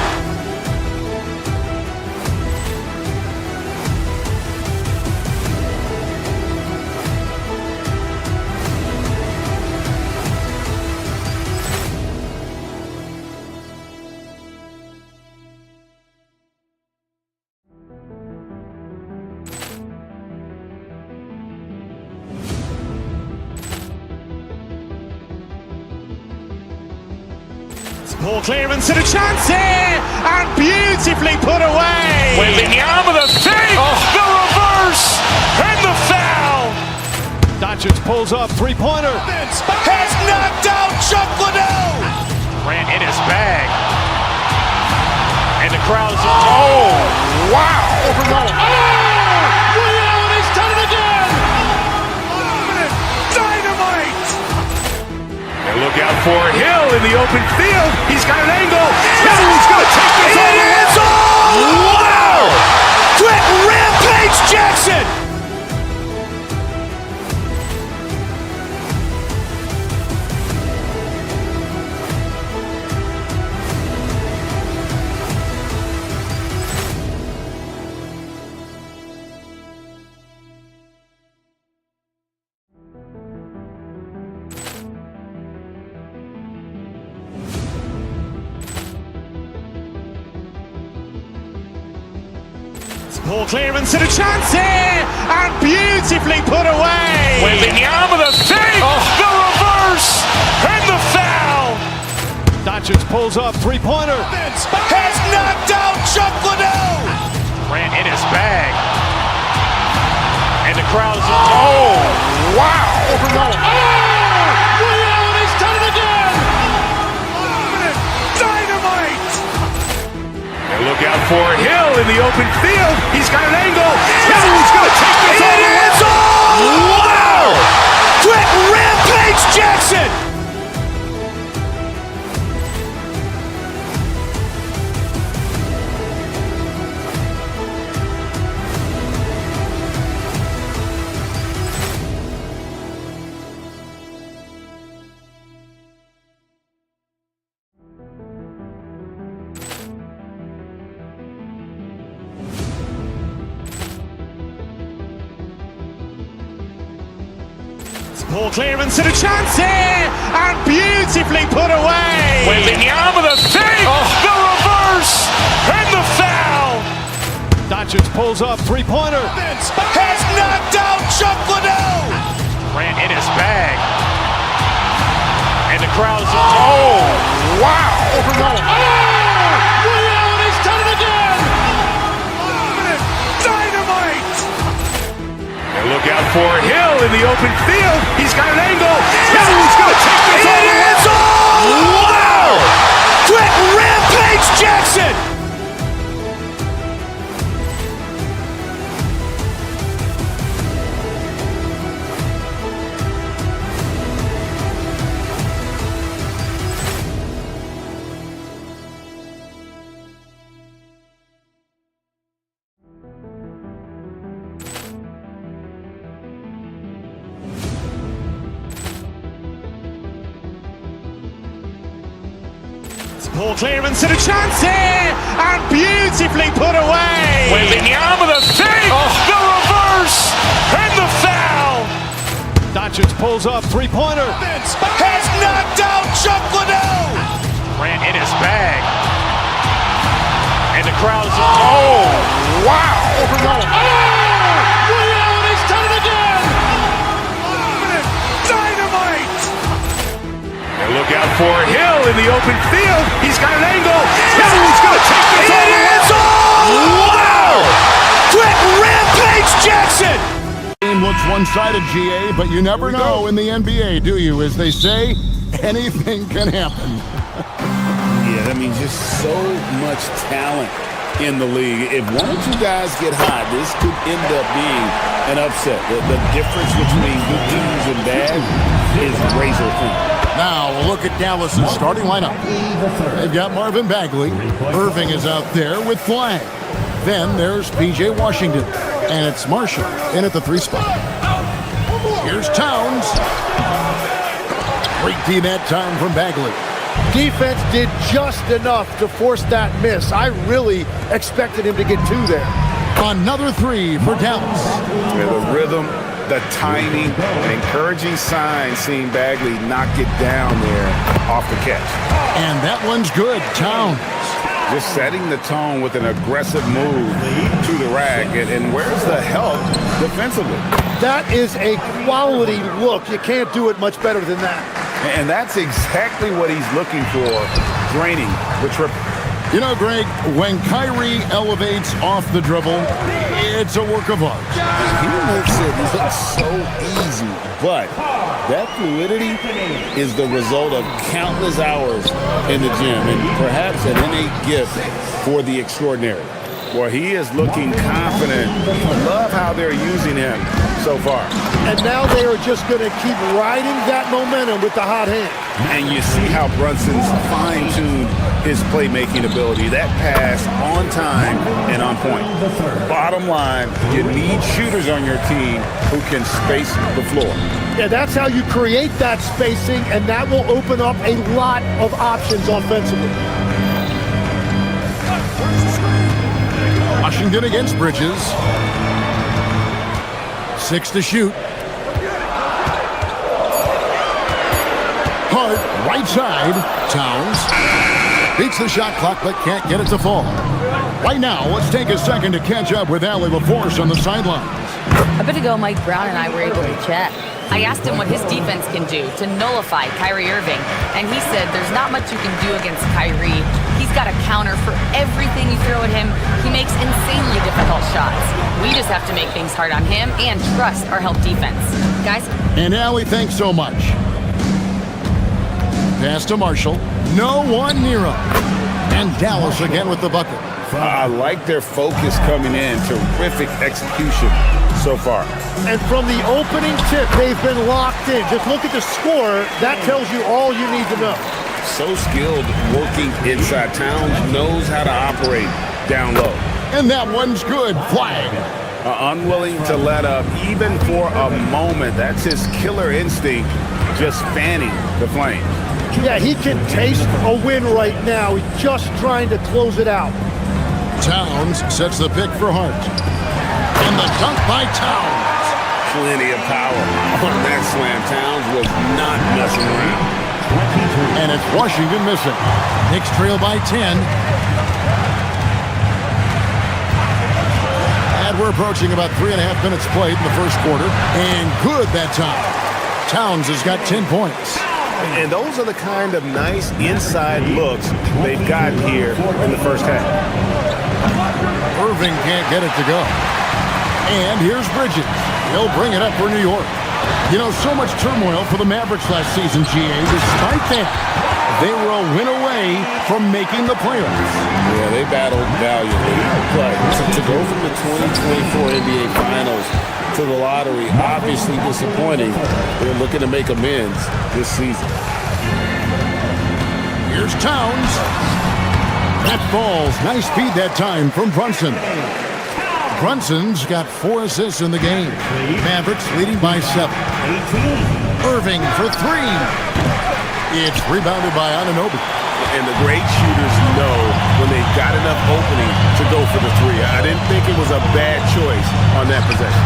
Ball clearance and a chance here, and beautifully put away. Wembanyama the save, the reverse, and the foul. Doncic pulls up, three-pointer. Has knocked out Chuck Liddell. Ran in his bag. And the crowd's, oh, wow. He's done it again. Dynamite. And look out for Hill in the open field. He's got an angle. He's going to take this all the way. Wow! Quick Rampage Jackson! Ball clearance and a chance here, and beautifully put away. Wembanyama the save, the reverse, and the foul. Doncic pulls up, three-pointer. Has knocked out Chuck Liddell. Ran in his bag. And the crowd's, oh, wow. He's done it again. Dynamite. And look out for Hill in the open field. He's got an angle. He's going to take this all the way. Wow! Quick Rampage Jackson! Ball clearance and a chance here, and beautifully put away. Wembanyama the fake, the reverse, and the foul. Doncic pulls up, three-pointer. Has knocked out Chuck Liddell. Grant in his bag. And the crowd's, oh, wow. He's done it again. Dynamite. And look out for Hill in the open field. He's got an angle. Hill's going to take this all the way. Wow. Quick rampage Jackson. Ball clearance and a chance here, and beautifully put away. Wembanyama the fake, the reverse, and the foul. Doncic pulls up, three-pointer. Has knocked out Chuck Liddell. Grant in his bag. And the crowd's, oh, wow. He's done it again. Dynamite. And look out for Hill in the open field. He's got an angle. Hill's going to take this all the way. Wow. Quick rampage Jackson. Game looks one-sided, GA, but you never know in the NBA, do you? As they say, anything can happen. Yeah, I mean, just so much talent in the league. If one or two guys get hot, this could end up being an upset. The difference between good teams and bad is razor thin. Now, we'll look at Dallas' starting lineup. They've got Marvin Bagley. Irving is out there with Flag. Then there's P.J. Washington. And it's Marshall in at the 3 spot. Here's Towns. Great D that time from Bagley. Defense did just enough to force that miss. I really expected him to get 2 there. Another 3 for Dallas. Yeah, the rhythm, the timing, an encouraging sign seeing Bagley knock it down there off the catch. And that one's good. Towns. Just setting the tone with an aggressive move to the rack. And where's the help defensively? That is a quality look. You can't do it much better than that. And that's exactly what he's looking for, draining the triple. You know, Greg, when Kyrie elevates off the dribble, it's a work of art. He makes it look so easy, but that fluidity is the result of countless hours in the gym and perhaps an innate gift for the extraordinary. Well, he is looking confident. Love how they're using him so far. And now they are just going to keep riding that momentum with the hot hand. And you see how Brunson's fine-tuned his playmaking ability. That pass on time and on point. Bottom line, you need shooters on your team who can space the floor. Yeah, that's how you create that spacing, and that will open up a lot of options offensively. Washington against Bridges. 6 to shoot. Hart, right side. Towns beats the shot clock but can't get it to fall. Right now, let's take a second to catch up with Allie LaForce on the sidelines. A bit ago, Mike Brown and I were able to chat. I asked him what his defense can do to nullify Kyrie Irving, and he said there's not much you can do against Kyrie. He's got a counter for everything you throw at him. He makes insanely difficult shots. We just have to make things hard on him and trust our help defense. Guys? And Allie, thanks so much. Pass to Marshall. No one near him. And Dallas again with the bucket. I like their focus coming in. Terrific execution so far. And from the opening tip, they've been locked in. Just look at the score. That tells you all you need to know. So skilled working inside. Towns knows how to operate down low. And that one's good. Flag. Unwilling to let up even for a moment. That's his killer instinct, just fanning the flames. Yeah, he can taste a win right now. He's just trying to close it out. Towns sets the pick for Hart. And the dunk by Towns. plenty of power on that slam. Towns was not messing around. And it's Washington missing. Knicks trail by 10. And we're approaching about 3.5 minutes played in the first quarter. And good that time. Towns has got 10 points. And those are the kind of nice inside looks they've gotten here in the first half. Irving can't get it to go. And here's Bridges. He'll bring it up for New York. You know, so much turmoil for the Mavericks last season, GA. Despite that, they were a win away from making the playoffs. Yeah, they battled valiantly. But to go from the 2024 NBA Finals to the lottery, obviously disappointing. They're looking to make amends this season. Here's Towns. That falls. Nice feed that time from Brunson. Brunson's got 4 assists in the game. Mavericks leading by 7. Irving for 3. It's rebounded by Anunoby. And the great shooters know when they've got enough opening to go for the 3. I didn't think it was a bad choice on that possession.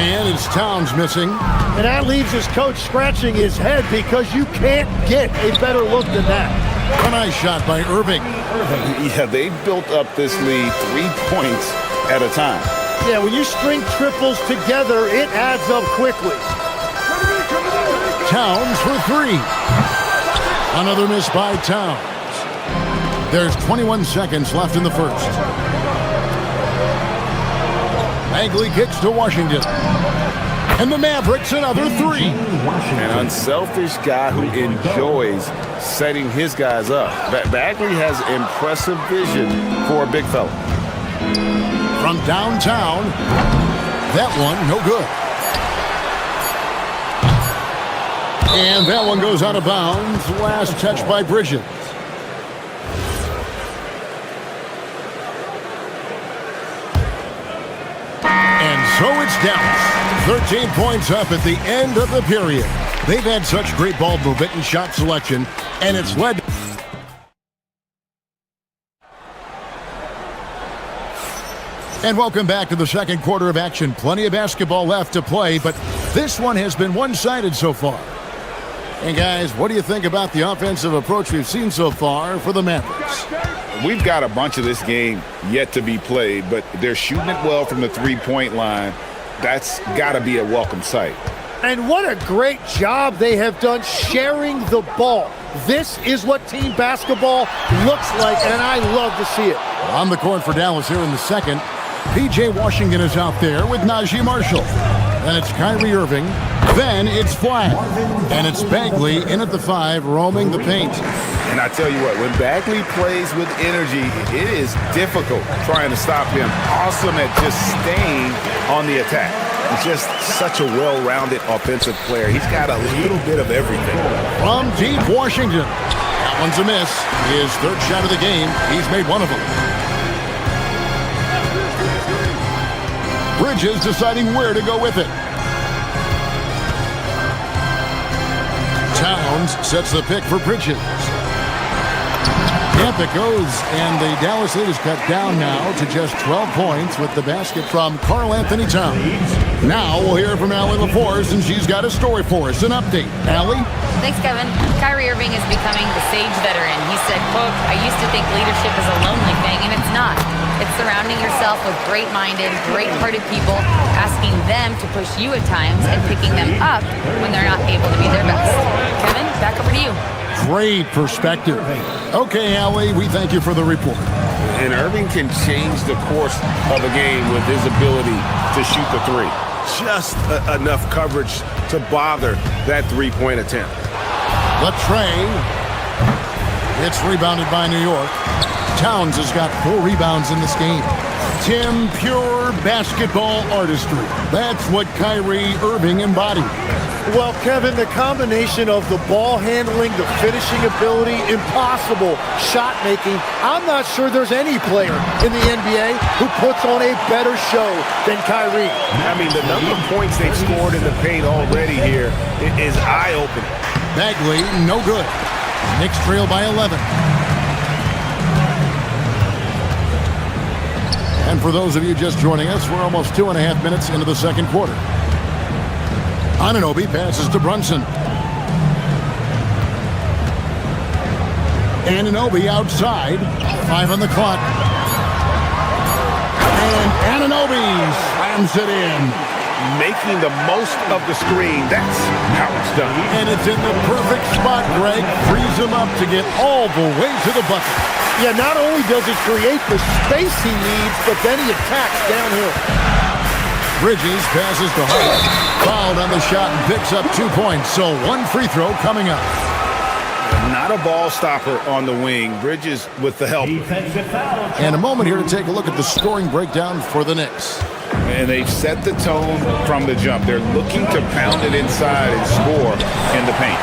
And it's Towns missing. And that leaves his coach scratching his head because you can't get a better look than that. A nice shot by Irving. Yeah, they built up this lead 3 points at a time. Yeah, when you string triples together, it adds up quickly. Towns for 3. Another miss by Towns. There's 21 seconds left in the first. Bagley kicks to Washington. And the Mavericks another 3. An unselfish guy who enjoys setting his guys up. Bagley has impressive vision for a big fella. From downtown, that one no good. And that one goes out of bounds. Last touch by Bridges. And so it's Dallas. 13 points up at the end of the period. They've had such great ball movement and shot selection, and it's led to And welcome back to the second quarter of action. Plenty of basketball left to play, but this one has been one-sided so far. And guys, what do you think about the offensive approach we've seen so far for the Mavericks? We've got a bunch of this game yet to be played, but they're shooting it well from the three-point line. That's got to be a welcome sight. And what a great job they have done sharing the ball. This is what team basketball looks like, and I love to see it. On the court for Dallas here in the second, P.J. Washington is out there with Najee Marshall. Then it's Kyrie Irving. Then it's Flash. And it's Bagley in at the 5, roaming the paint. And I tell you what, when Bagley plays with energy, it is difficult trying to stop him. Awesome at just staying on the attack. He's just such a well-rounded offensive player. He's got a little bit of everything. From deep Washington. That one's a miss. His third shot of the game. He's made one of them. Bridges deciding where to go with it. Towns sets the pick for Bridges. Up it goes, and the Dallas lead is cut down now to just 12 points with the basket from Karl Anthony Towns. Now we'll hear from Allie LaForce, and she's got a story for us. An update. Allie? Thanks, Kevin. Kyrie Irving is becoming the sage veteran. He said, quote, "I used to think leadership is a lonely thing, and it's not. It's surrounding yourself with great-minded, great-hearted people, asking them to push you at times and picking them up when they're not able to be their best." Kevin, back over to you. Great perspective. Okay, Allie, we thank you for the report. And Irving can change the course of a game with his ability to shoot the 3. Just enough coverage to bother that 3-point attempt. Latrey. It's rebounded by New York. Towns has got 4 rebounds in this game. Tim, pure basketball artistry. That's what Kyrie Irving embodied. Well, Kevin, the combination of the ball handling, the finishing ability, impossible shot making, I'm not sure there's any player in the NBA who puts on a better show than Kyrie. I mean, the number of points they've scored in the paint already here is eye-opening. Bagley, no good. Knicks trail by 11. And for those of you just joining us, we're almost 2.5 minutes into the second quarter. Anunoby passes to Brunson. Anunoby outside. 5 on the clock. And Anunoby slams it in. Making the most of the screen. That's how it's done. And it's in the perfect spot, Greg. Frees him up to get all the way to the bucket. Yeah, not only does he create the space he needs, but then he attacks downhill. Bridges passes to Hart. Fouled on the shot and picks up 2 points. So 1 free throw coming up. Not a ball stopper on the wing. Bridges with the help. And a moment here to take a look at the scoring breakdown for the Knicks. And they've set the tone from the jump. They're looking to pound it inside and score in the paint.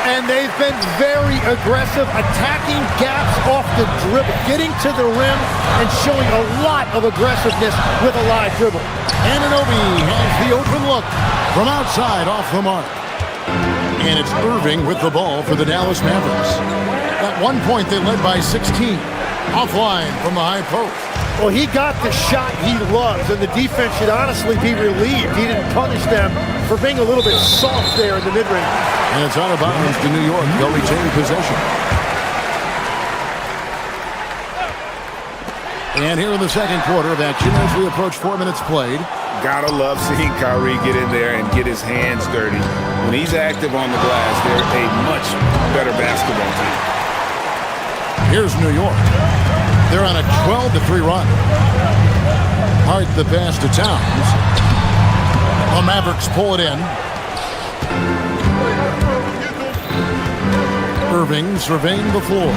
And they've been very aggressive, attacking gaps off the dribble, getting to the rim and showing a lot of aggressiveness with a live dribble. Anunoby has the open look from outside off the mark. And it's Irving with the ball for the Dallas Mavericks. At one point, they led by 16. Offline from the high post. Well, he got the shot he loves, and the defense should honestly be relieved. He didn't punish them for being a little bit soft there in the mid-range. And it's out of bounds to New York. They'll retain possession. And here in the second quarter of action as we approach 4 minutes played. Gotta love seeing Kyrie get in there and get his hands dirty. When he's active on the glass, they're a much better basketball team. Here's New York. They're on a 12-3 run. Hart the pass to Towns. The Mavericks pull it in. Irving surveying the floor.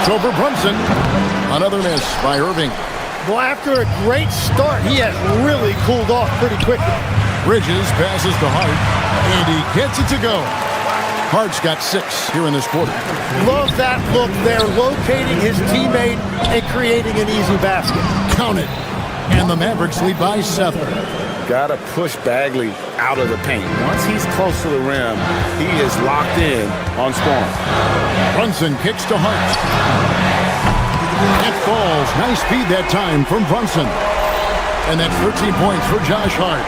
It's over Brunson. Another miss by Irving. Well, after a great start, he has really cooled off pretty quickly. Bridges passes to Hart, and he gets it to go. Hart's got 6 here in this quarter. Love that look there, locating his teammate and creating an easy basket. Count it. And the Mavericks lead by 7. Gotta push Bagley out of the paint. Once he's close to the rim, he is locked in on scoring. Brunson kicks to Hart. It falls. Nice speed that time from Brunson. And that's 13 points for Josh Hart.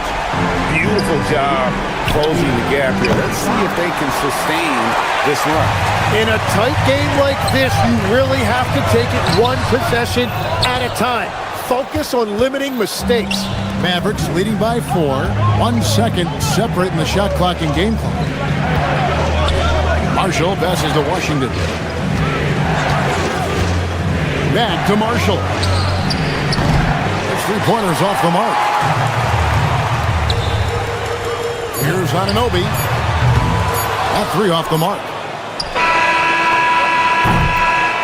Beautiful job closing the gap here. Let's see if they can sustain this run. In a tight game like this, you really have to take it one possession at a time. Focus on limiting mistakes. Mavericks leading by 4. 1 second separating the shot clock and game clock. Marshall passes to Washington. Back to Marshall. There's 3-pointers off the mark. Here's Anunoby. That 3 off the mark.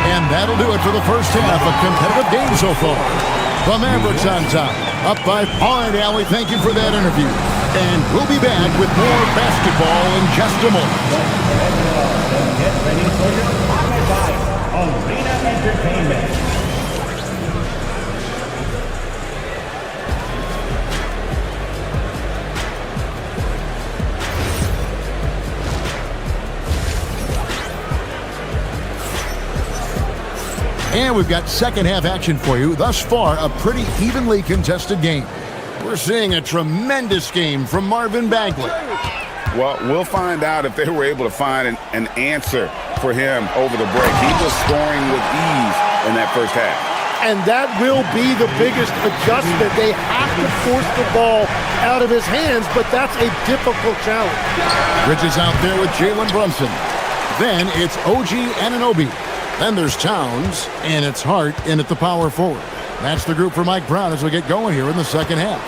And that'll do it for the first half. A competitive game so far. The Mavericks on top. Up by point. Allie, thank you for that interview. And we'll be back with more basketball in just a moment. Get ready for your Arena Entertainment. And we've got second half action for you. Thus far, a pretty evenly contested game. We're seeing a tremendous game from Marvin Bagley. Well, we'll find out if they were able to find an answer for him over the break. He was scoring with ease in that first half. And that will be the biggest adjustment. They have to force the ball out of his hands, but that's a difficult challenge. Bridges out there with Jalen Brunson. Then it's OG Anunoby. Then there's Towns, and it's Hart in at the power forward. That's the group for Mike Brown as we get going here in the second half.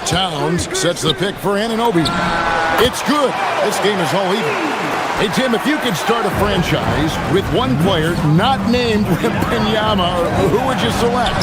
Towns sets the pick for Anunoby. It's good. This game is all even. Hey, Tim, if you could start a franchise with one player not named Wembanyama, who would you select?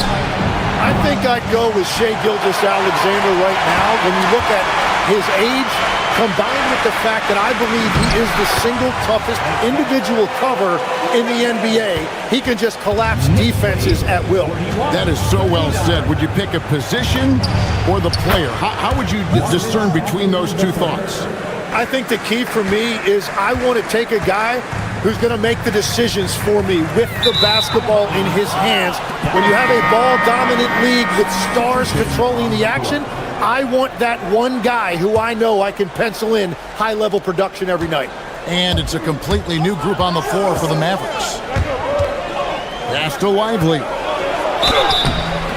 I think I'd go with Shai Gilgeous-Alexander right now. When you look at his age, combined with the fact that I believe he is the single toughest individual cover in the NBA, he can just collapse defenses at will. That is so well said. Would you pick a position or the player? How would you discern between those two thoughts? I think the key for me is I want to take a guy who's going to make the decisions for me with the basketball in his hands. When you have a ball-dominant league with stars controlling the action, I want that one guy who I know I can pencil in high-level production every night. And it's a completely new group on the floor for the Mavericks. Pass to Lively.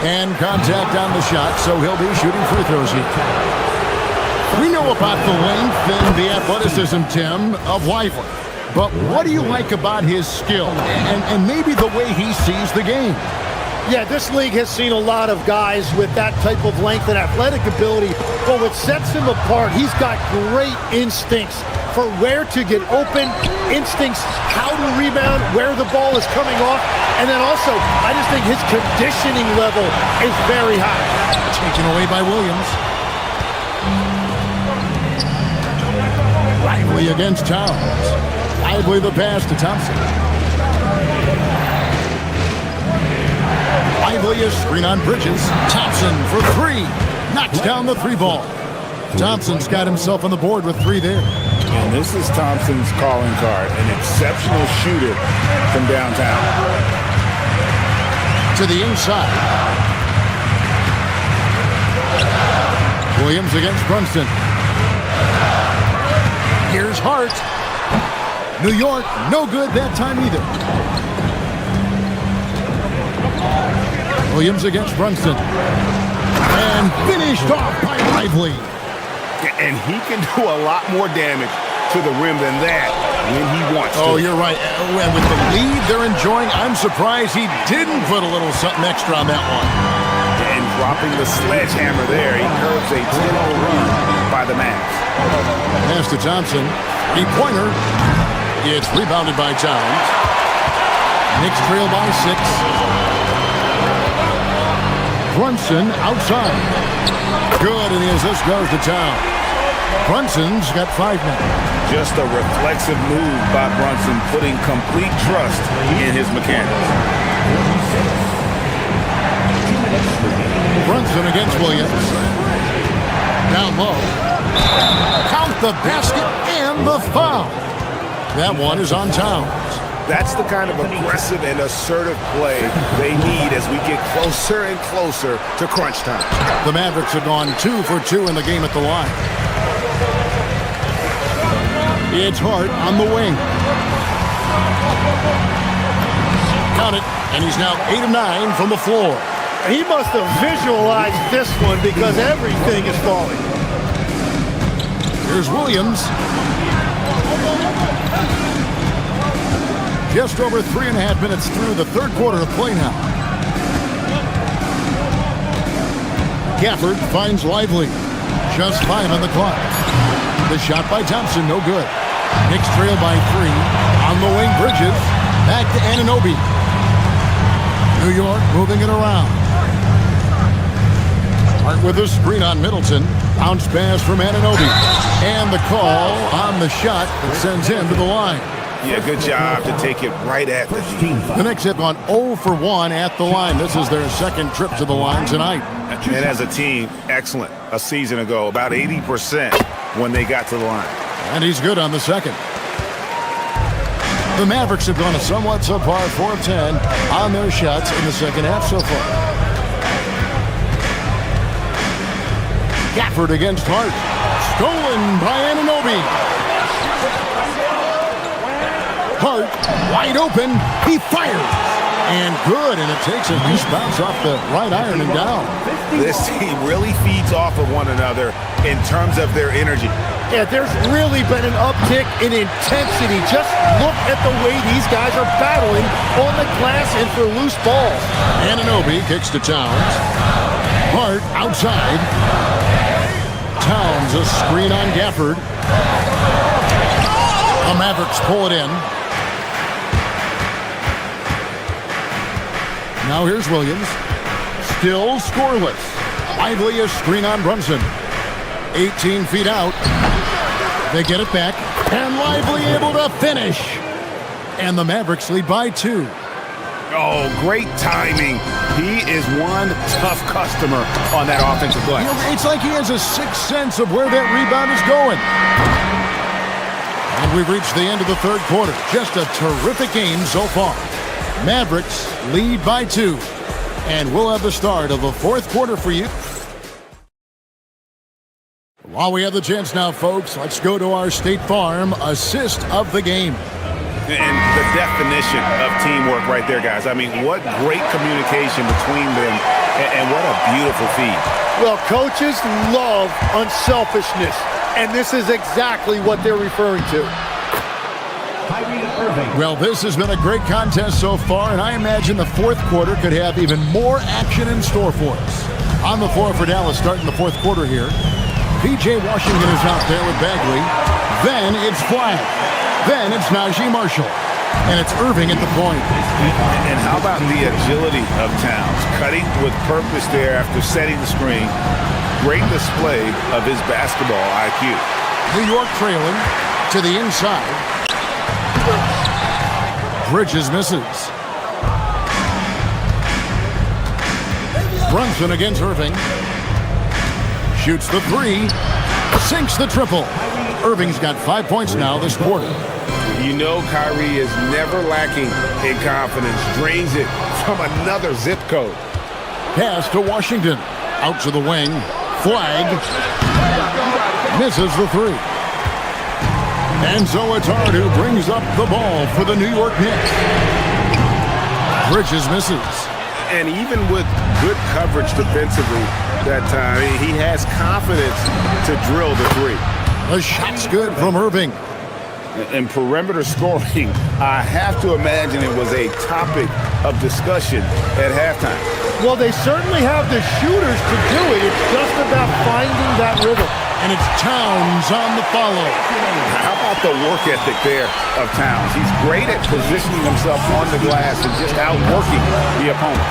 And contact on the shot, so he'll be shooting free throws here. We know about the length and the athleticism, Tim, of Lively. But what do you like about his skill and maybe the way he sees the game? Yeah, this league has seen a lot of guys with that type of length and athletic ability, but what sets him apart, he's got great instincts for where to get open, instincts how to rebound, where the ball is coming off, and then also, I just think his conditioning level is very high. Taken away by Williams. Lively against Towns. Lively the pass to Thompson. Lively a screen on Bridges. Thompson for three. Knocks down the three ball. Thompson's got himself on the board with three there. And this is Thompson's calling card. An exceptional shooter from downtown. To the inside. Williams against Brunson. Here's Hart. New York, no good that time either. Williams against Brunson. And finished off by Lively. And he can do a lot more damage to the rim than that when he wants to. Oh, you're right. And with the lead they're enjoying, I'm surprised he didn't put a little something extra on that one. And dropping the sledgehammer there, he curves a 10-0 run by the Mavs. Pass to Thompson. Three-pointer. It's rebounded by Towns. Knicks trail by 6. Brunson outside. Good, and the assist goes to Towns. Brunson's got 5 now. Just a reflexive move by Brunson, putting complete trust in his mechanics. Brunson against Williams. Down low. Count the basket and the foul. That one is on Towns. That's the kind of aggressive and assertive play they need as we get closer and closer to crunch time. The Mavericks have gone 2 for 2 in the game at the line. It's Hart on the wing. Count it, and he's now 8 of 9 from the floor. He must have visualized this one because everything is falling. Here's Williams. Just over 3.5 minutes through the third quarter of play now. Gafford finds Lively. Just 5 on the clock. The shot by Thompson, no good. Knicks trail by 3. On the wing, Bridges. Back to Anunoby. New York moving it around. Hart with a screen on Middleton. Bounce pass from Anunoby. And the call on the shot that sends him to the line. Yeah, good job to take it right at the team. The Knicks have gone 0 for 1 at the line. This is their second trip to the line tonight. And as a team, excellent. A season ago, about 80% when they got to the line. And he's good on the second. The Mavericks have gone a somewhat subpar 4 of 10 on their shots in the second half so far. Gafford against Hart. Stolen by Anunoby. Hart, wide open, he fires, and good, and it takes a loose bounce off the right iron and down. This team really feeds off of one another in terms of their energy. Yeah, there's really been an uptick in intensity. Just look at the way these guys are battling on the glass and for loose balls. Anunoby kicks to Towns. Hart outside. Towns a screen on Gafford. The Mavericks pull it in. Now here's Williams. Still scoreless. Lively a screen on Brunson. 18 feet out. They get it back. And Lively able to finish. And the Mavericks lead by 2. Oh, great timing. He is one tough customer on that offensive glass. It's like he has a sixth sense of where that rebound is going. And we've reached the end of the third quarter. Just a terrific game so far. Mavericks lead by 2. And we'll have the start of the fourth quarter for you. While we have the chance now, folks, let's go to our State Farm assist of the game. And the definition of teamwork right there, guys. I mean, what great communication between them, and what a beautiful feed. Well, coaches love unselfishness, and this is exactly what they're referring to. Well, this has been a great contest so far, and I imagine the fourth quarter could have even more action in store for us. On the floor for Dallas starting the fourth quarter here. P.J. Washington is out there with Bagley. Then it's Flag. Then it's Najee Marshall. And it's Irving at the point. And how about the agility of Towns? Cutting with purpose there after setting the screen. Great display of his basketball IQ. New York trailing to the inside. Bridges misses. Brunson against Irving. Shoots the 3. Sinks the triple. Irving's got 5 points now this quarter. You know Kyrie is never lacking in confidence. Drains it from another zip code. Pass to Washington. Out to the wing. Flag. Misses the 3. And so it's Hart who brings up the ball for the New York Knicks. Bridges misses. And even with good coverage defensively that time, he has confidence to drill the 3. The shot's good from Irving. And perimeter scoring, I have to imagine it was a topic of discussion at halftime. Well, they certainly have the shooters to do it. It's just about finding that rhythm. And it's Towns on the follow. How about the work ethic there of Towns? He's great at positioning himself on the glass and just outworking the opponent.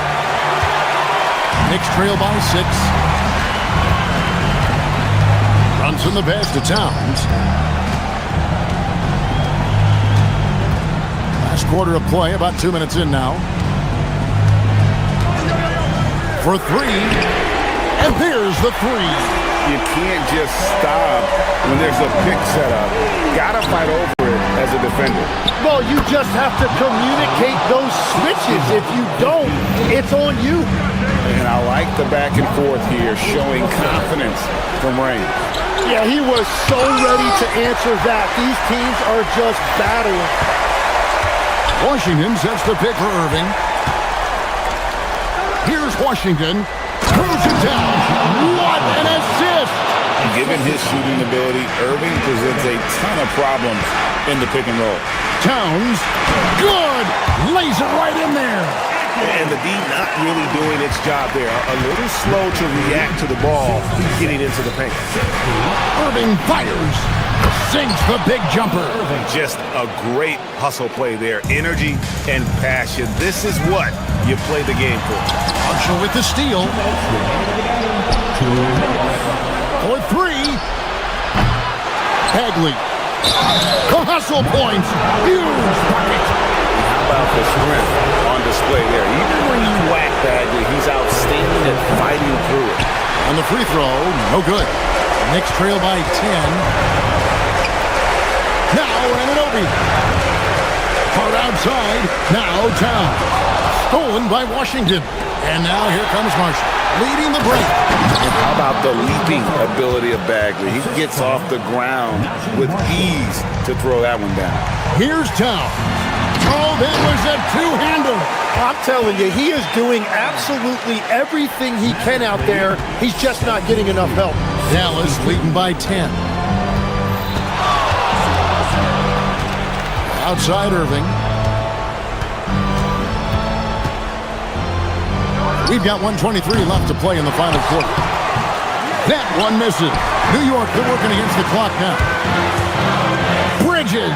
Knicks trail by 6. Runs in the pass to Towns. Last quarter of play, about 2 minutes in now. For 3. And there's the 3. You can't just stop when there's a pick set up. Gotta fight over it as a defender. Well, you just have to communicate those switches. If you don't, it's on you. And I like the back and forth here, showing confidence from Rain. Yeah, he was so ready to answer that. These teams are just battling. Washington sets the pick for Irving. Here's Washington. Throws it down. What an assist! Given his shooting ability, Irving presents a ton of problems in the pick and roll. Towns, good! Lays it right in there. And the D not really doing its job there. A little slow to react to the ball getting into the paint. Irving fires. Sinks the big jumper. Just a great hustle play there. Energy and passion. This is what you play the game for. Marshall with the steal. For 3. Bagley. The hustle points. Huge bucket. How about the strength on display there? Even when you whack Bagley, he's outstanding at fighting through it. And the free throw, no good. Knicks trail by 10. Now Anunoby. Hard outside. Now Towns. Stolen by Washington. And now here comes Marshall, leading the break. And how about the leaping ability of Bagley? He gets off the ground with ease to throw that one down. Here's Towns. Oh, that was a two-hander. I'm telling you, he is doing absolutely everything he can out there. He's just not getting enough help. Dallas leading by 10. Outside Irving. We've got 1:23 left to play in the final quarter. That one misses. New York, they're working against the clock now. Bridges.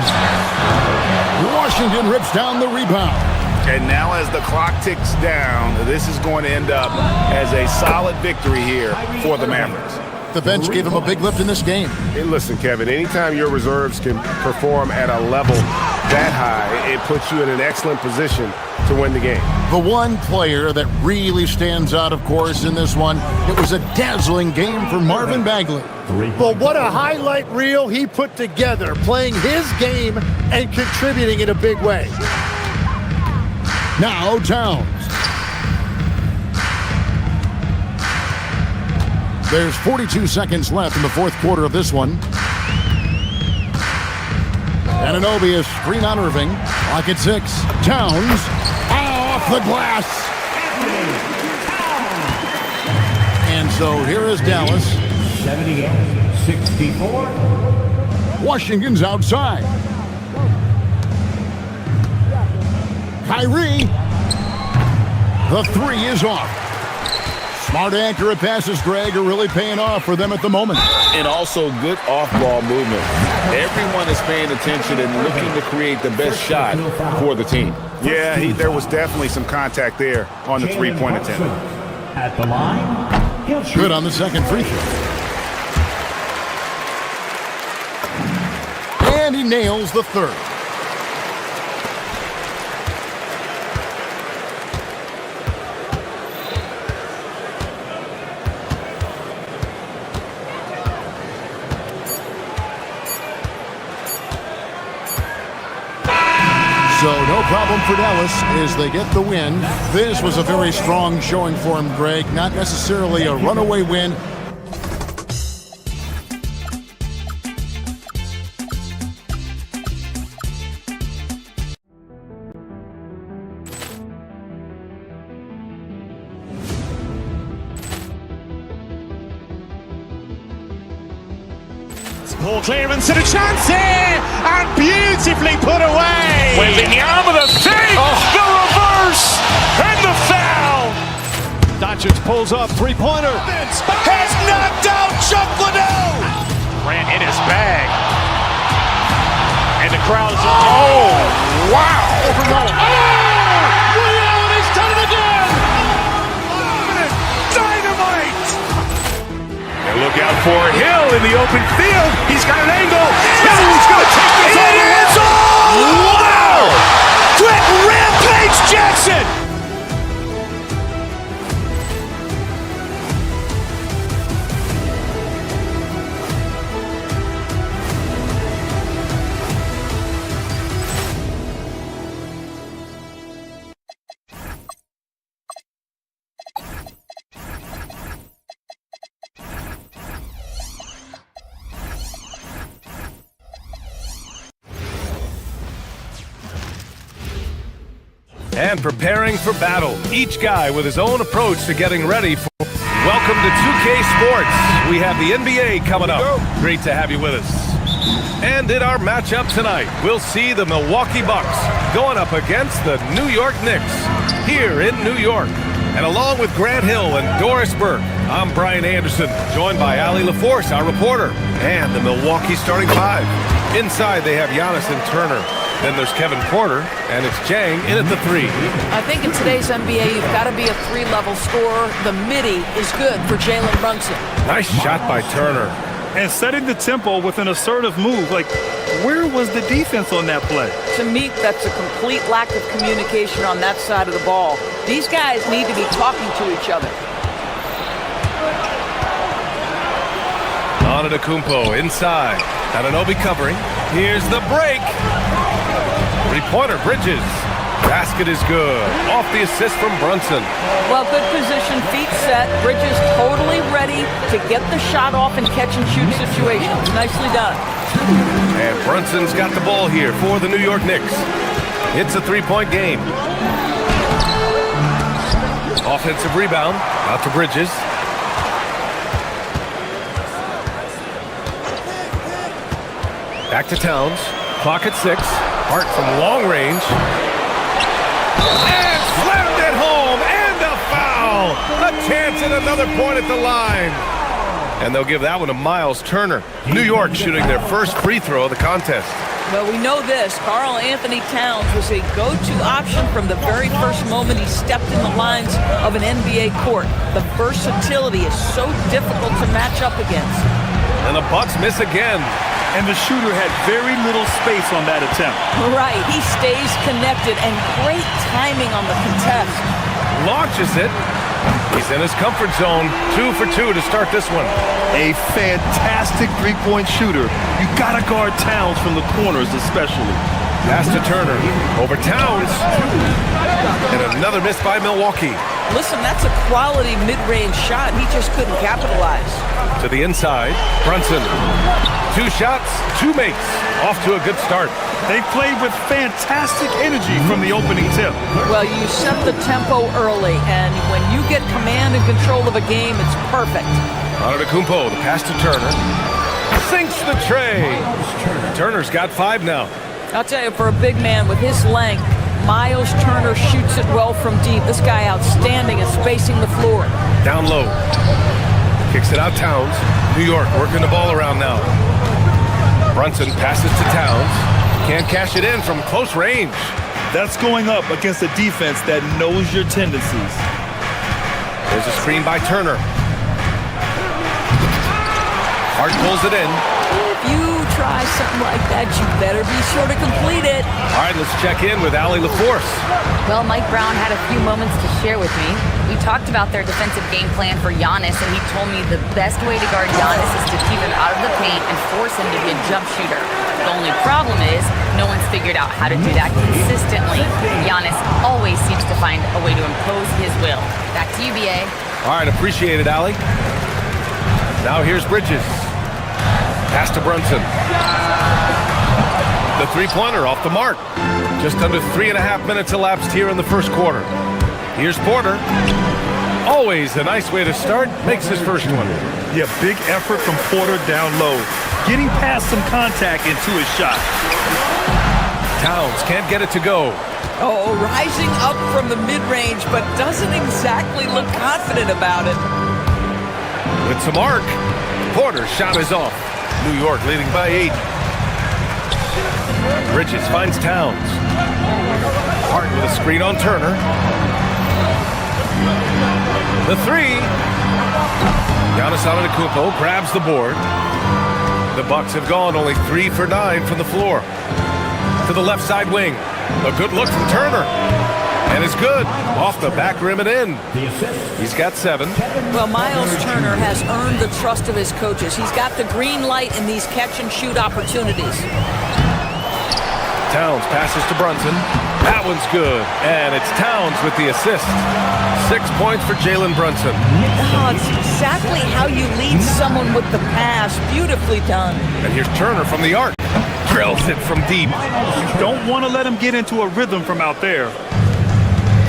Washington rips down the rebound. And now as the clock ticks down, this is going to end up as a solid victory here for the Mavericks. the bench gave him a big lift in this game. Hey, listen, Kevin, anytime your reserves can perform at a level that high, it puts you in an excellent position to win the game. The one player that really stands out, of course, in this one, it was a dazzling game for Marvin Bagley. But what a highlight reel he put together, playing his game and contributing in a big way. Now Towns. There's 42 seconds left in the fourth quarter of this one. Anunoby is screen on Irving. Clock at 6. Towns off the glass. And so here is Dallas. 78-64. Washington's outside. Kyrie. The three is off. Smart, accurate passes, Greg, are really paying off for them at the moment. And also good off-ball movement. Everyone is paying attention and looking to create the best shot for the team. Yeah, there was definitely some contact there on the three-point attempt. At the line, good on the second free throw. And he nails the third. So no problem for Dallas as they get the win. This was a very strong showing for him, Greg. Not necessarily a runaway win. Ball clearance and a chance here, and beautifully put away. Wembanyama the fake, the reverse, and the foul. Doncic pulls up, three-pointer. Has knocked out Chuck Liddell. Ran in his bag. And the crowd is, oh, wow. He's done it again. Dynamite. And look out for Hill in the open field. He's got an angle. He's going to take this all the way. It is all. Wow. Quick Rampage Jackson. And preparing for battle. Each guy with his own approach to getting ready for... Welcome to 2K Sports. We have the NBA coming up. Great to have you with us. And in our matchup tonight, we'll see the Milwaukee Bucks going up against the New York Knicks here in New York. And along with Grant Hill and Doris Burke, I'm Brian Anderson, joined by Ali LaForce, our reporter, and the Milwaukee starting five. Inside, they have Giannis and Turner. Then there's Kevin Porter, and it's Jang in at the three. I think in today's NBA, you've got to be a three-level scorer. The midi is good for Jalen Brunson. Nice shot by Turner. And setting the tempo with an assertive move. Like, where was the defense on that play? To me, that's a complete lack of communication on that side of the ball. These guys need to be talking to each other. Antetokounmpo inside. Anunoby covering. Here's the break. Three-pointer, Bridges. Basket is good. Off the assist from Brunson. Well, good position, feet set. Bridges totally ready to get the shot off and catch and shoot situations. Nicely done. And Brunson's got the ball here for the New York Knicks. It's a three-point game. Offensive rebound. Out to Bridges. Back to Towns. Clock at 6. Hart from long range. And slammed it home. And a foul. A chance at another point at the line. And they'll give that one to Miles Turner. New York shooting their first free throw of the contest. Well, we know this. Karl Anthony Towns was a go-to option from the very first moment he stepped in the lines of an NBA court. The versatility is so difficult to match up against. And the Bucks miss again. And the shooter had very little space on that attempt. Right. He stays connected, and great timing on the contest. Launches it. He's in his comfort zone. 2 for 2 to start this one. A fantastic three-point shooter. You gotta guard Towns from the corners especially. Pass to Turner. Over Towns. And another miss by Milwaukee. Listen, that's a quality mid-range shot. He just couldn't capitalize. To the inside. Brunson. 2 shots, 2 makes. Off to a good start. They played with fantastic energy from the opening tip. Well, you set the tempo early, and when you get command and control of a game, it's perfect. Antetokounmpo, the pass to Turner. Sinks the tray. Turner's got 5 now. I'll tell you, for a big man with his length, Miles Turner shoots it well from deep. This guy outstanding at spacing the floor. Down low. Kicks it out Towns. New York working the ball around now. Brunson passes to Towns. Can't cash it in from close range. That's going up against a defense that knows your tendencies. There's a screen by Turner. Hart pulls it in. If you try something like that, you better be sure to complete it. All right, let's check in with Allie LaForce. Well, Mike Brown had a few moments to share with me. We talked about their defensive game plan for Giannis, and he told me the best way to guard Giannis is to keep him out of the paint and force him to be a jump shooter. The only problem is no one's figured out how to do that consistently. Giannis always seems to find a way to impose his will. Back to you, BA. All right, appreciate it, Allie. Now here's Bridges. Pass to Brunson. The three-pointer off the mark. Just under 3.5 minutes elapsed here in the first quarter. Here's Porter. Always a nice way to start. Makes his first one. Yeah, big effort from Porter down low. Getting past some contact into his shot. Towns can't get it to go. Oh, rising up from the mid-range, but doesn't exactly look confident about it. It's a mark. Porter's shot is off. New York leading by 8. Bridges finds Towns. Hart with a screen on Turner. The 3. Giannis Antetokounmpo grabs the board. The Bucks have gone only 3 for 9 from the floor. To the left side wing. A good look from Turner. And it's good. Off the back rim and in. He's got 7. Well, Miles Turner has earned the trust of his coaches. He's got the green light in these catch-and-shoot opportunities. Towns passes to Brunson. That one's good. And it's Towns with the assist. 6 points for Jalen Brunson. Oh, it's exactly how you lead someone with the pass. Beautifully done. And here's Turner from the arc. Drills it from deep. You don't want to let him get into a rhythm from out there.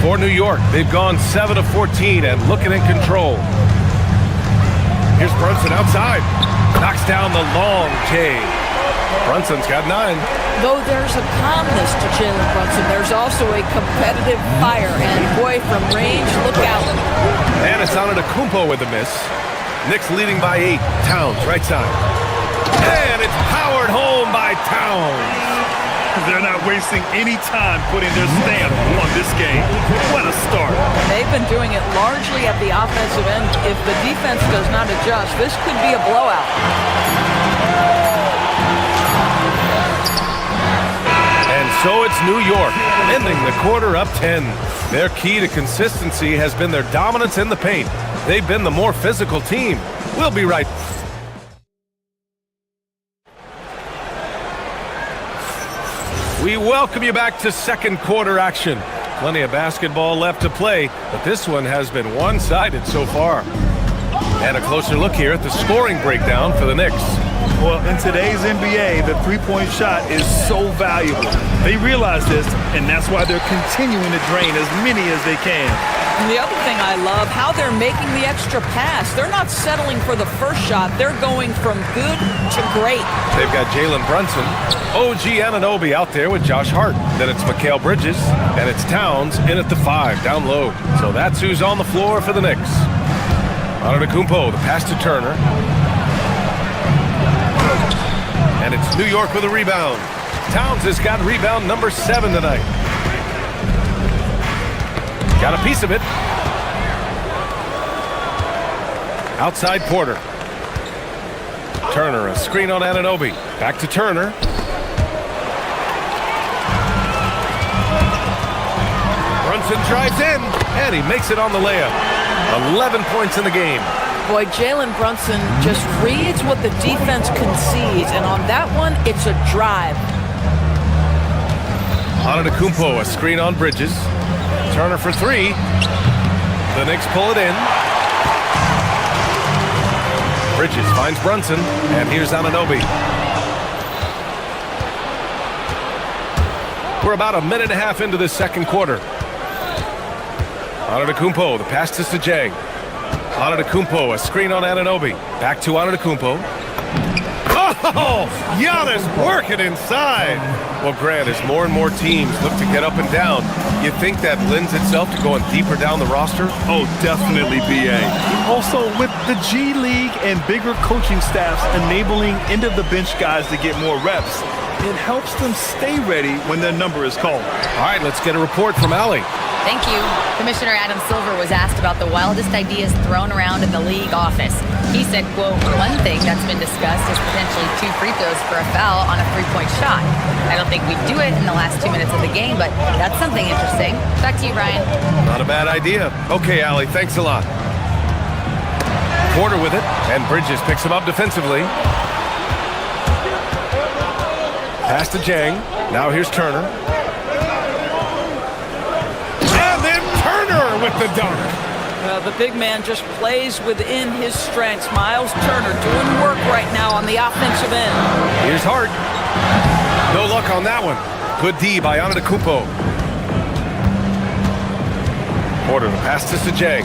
For New York, they've gone 7 of 14 and looking in control. Here's Brunson outside. Knocks down the long J. Brunson's got 9. Though there's a calmness to Jalen Brunson, there's also a competitive fire. And boy, from range, look out. And it's Antetokounmpo with the miss. Knicks leading by 8. Towns, right side. And it's powered home by Towns. They're not wasting any time putting their stamp on this game. What a start. They've been doing it largely at the offensive end. If the defense does not adjust, this could be a blowout. And so it's New York, ending the quarter up 10. Their key to consistency has been their dominance in the paint. They've been the more physical team. We'll be right back. We welcome you back to second quarter action. Plenty of basketball left to play, but this one has been one-sided so far. And a closer look here at the scoring breakdown for the Knicks. Well, in today's NBA, the three-point shot is so valuable. They realize this, and that's why they're continuing to drain as many as they can. And the other thing I love, how they're making the extra pass. They're not settling for the first shot. They're going from good to great. They've got Jalen Brunson, OG Anunoby out there with Josh Hart. Then it's Mikal Bridges, and it's Towns in at the 5, down low. So that's who's on the floor for the Knicks. Antetokounmpo, the pass to Turner. And it's New York with a rebound. Towns has got rebound number 7 tonight. Got a piece of it. Outside Porter. Turner, a screen on Anunoby. Back to Turner. Brunson drives in, and he makes it on the layup. 11 points in the game. Boy, Jalen Brunson just reads what the defense concedes, and on that one, it's a drive. Antetokounmpo, a screen on Bridges. Turner for 3. The Knicks pull it in. Bridges finds Brunson, and here's Anunoby. We're about a minute and a half into this second quarter. Antetokounmpo, the pass to Sajang. Antetokounmpo, a screen on Anunoby. Back to Antetokounmpo. Oh, Giannis working inside. Well, Grant, as more and more teams look to get up and down, you think that lends itself to going deeper down the roster? Oh, definitely, B.A. Also, with the G League and bigger coaching staffs enabling end-of-the-bench guys to get more reps, it helps them stay ready when their number is called. All right, let's get a report from Allie. Thank you. Commissioner Adam Silver was asked about the wildest ideas thrown around in the league office. He said, quote, one thing that's been discussed is potentially 2 free throws for a foul on a 3-point shot. I don't think we do it in the last 2 minutes of the game, but that's something interesting. Back to you, Ryan. Not a bad idea. Okay, Allie, thanks a lot. Porter with it, and Bridges picks him up defensively. Pass to Jang. Now here's Turner. With the dunk. The big man just plays within his strengths. Miles Turner doing work right now on the offensive end. Here's Hart. No luck on that one. Good D by Antetokounmpo. Porter, the pass to Sajang.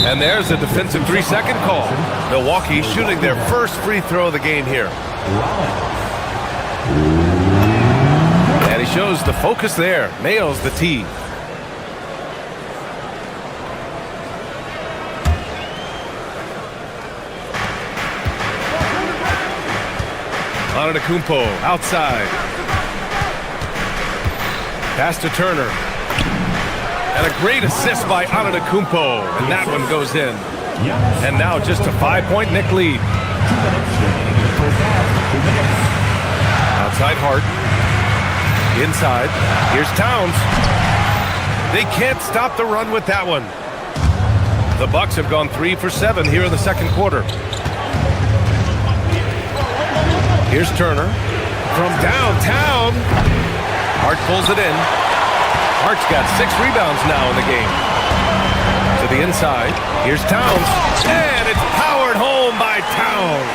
And there's a defensive 3-second call. Milwaukee shooting their first free throw of the game here. And he shows the focus there. Nails the tee. Antetokounmpo outside. Pass to Turner. And a great assist by Antetokounmpo. And that one goes in. And now just a 5-point Knick lead. Outside Hart. Inside. Here's Towns. They can't stop the run with that one. The Bucks have gone 3 for 7 here in the second quarter. Here's Turner from downtown. Hart pulls it in. Hart's got 6 rebounds now in the game. To the inside. Here's Towns. And it's powered home by Towns.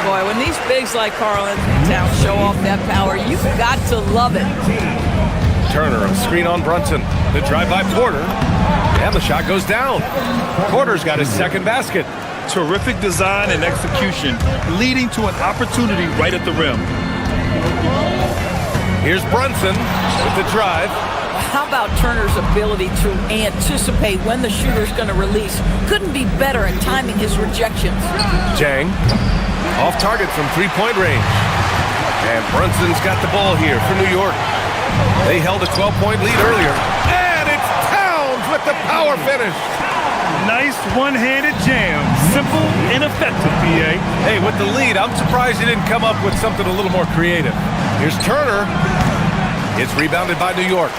Boy, when these bigs like Karl-Anthony Towns show off that power, you've got to love it. Turner, a screen on Brunson. The drive by Porter. And the shot goes down. Porter's got his second basket. Terrific design and execution, leading to an opportunity right at the rim. Here's Brunson with the drive. How about Turner's ability to anticipate when the shooter's going to release? Couldn't be better at timing his rejections. Jang, off target from 3-point range. And Brunson's got the ball here for New York. They held a 12-point lead earlier. And it's Towns with the power finish. Nice one-handed jam. Simple and effective, B.A. Hey, with the lead, I'm surprised he didn't come up with something a little more creative. Here's Turner. It's rebounded by New York.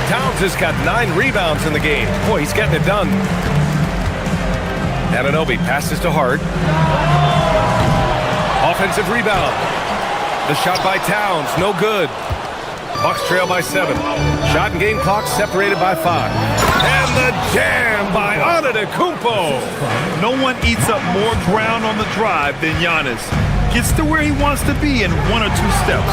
Towns has got 9 rebounds in the game. Boy, he's getting it done. Anunoby passes to Hart. Offensive rebound. The shot by Towns, no good. Bucks trail by 7. Shot and game clock separated by 5. And the jam by Antetokounmpo. No one eats up more ground on the drive than Giannis. Gets to where he wants to be in 1 or 2 steps.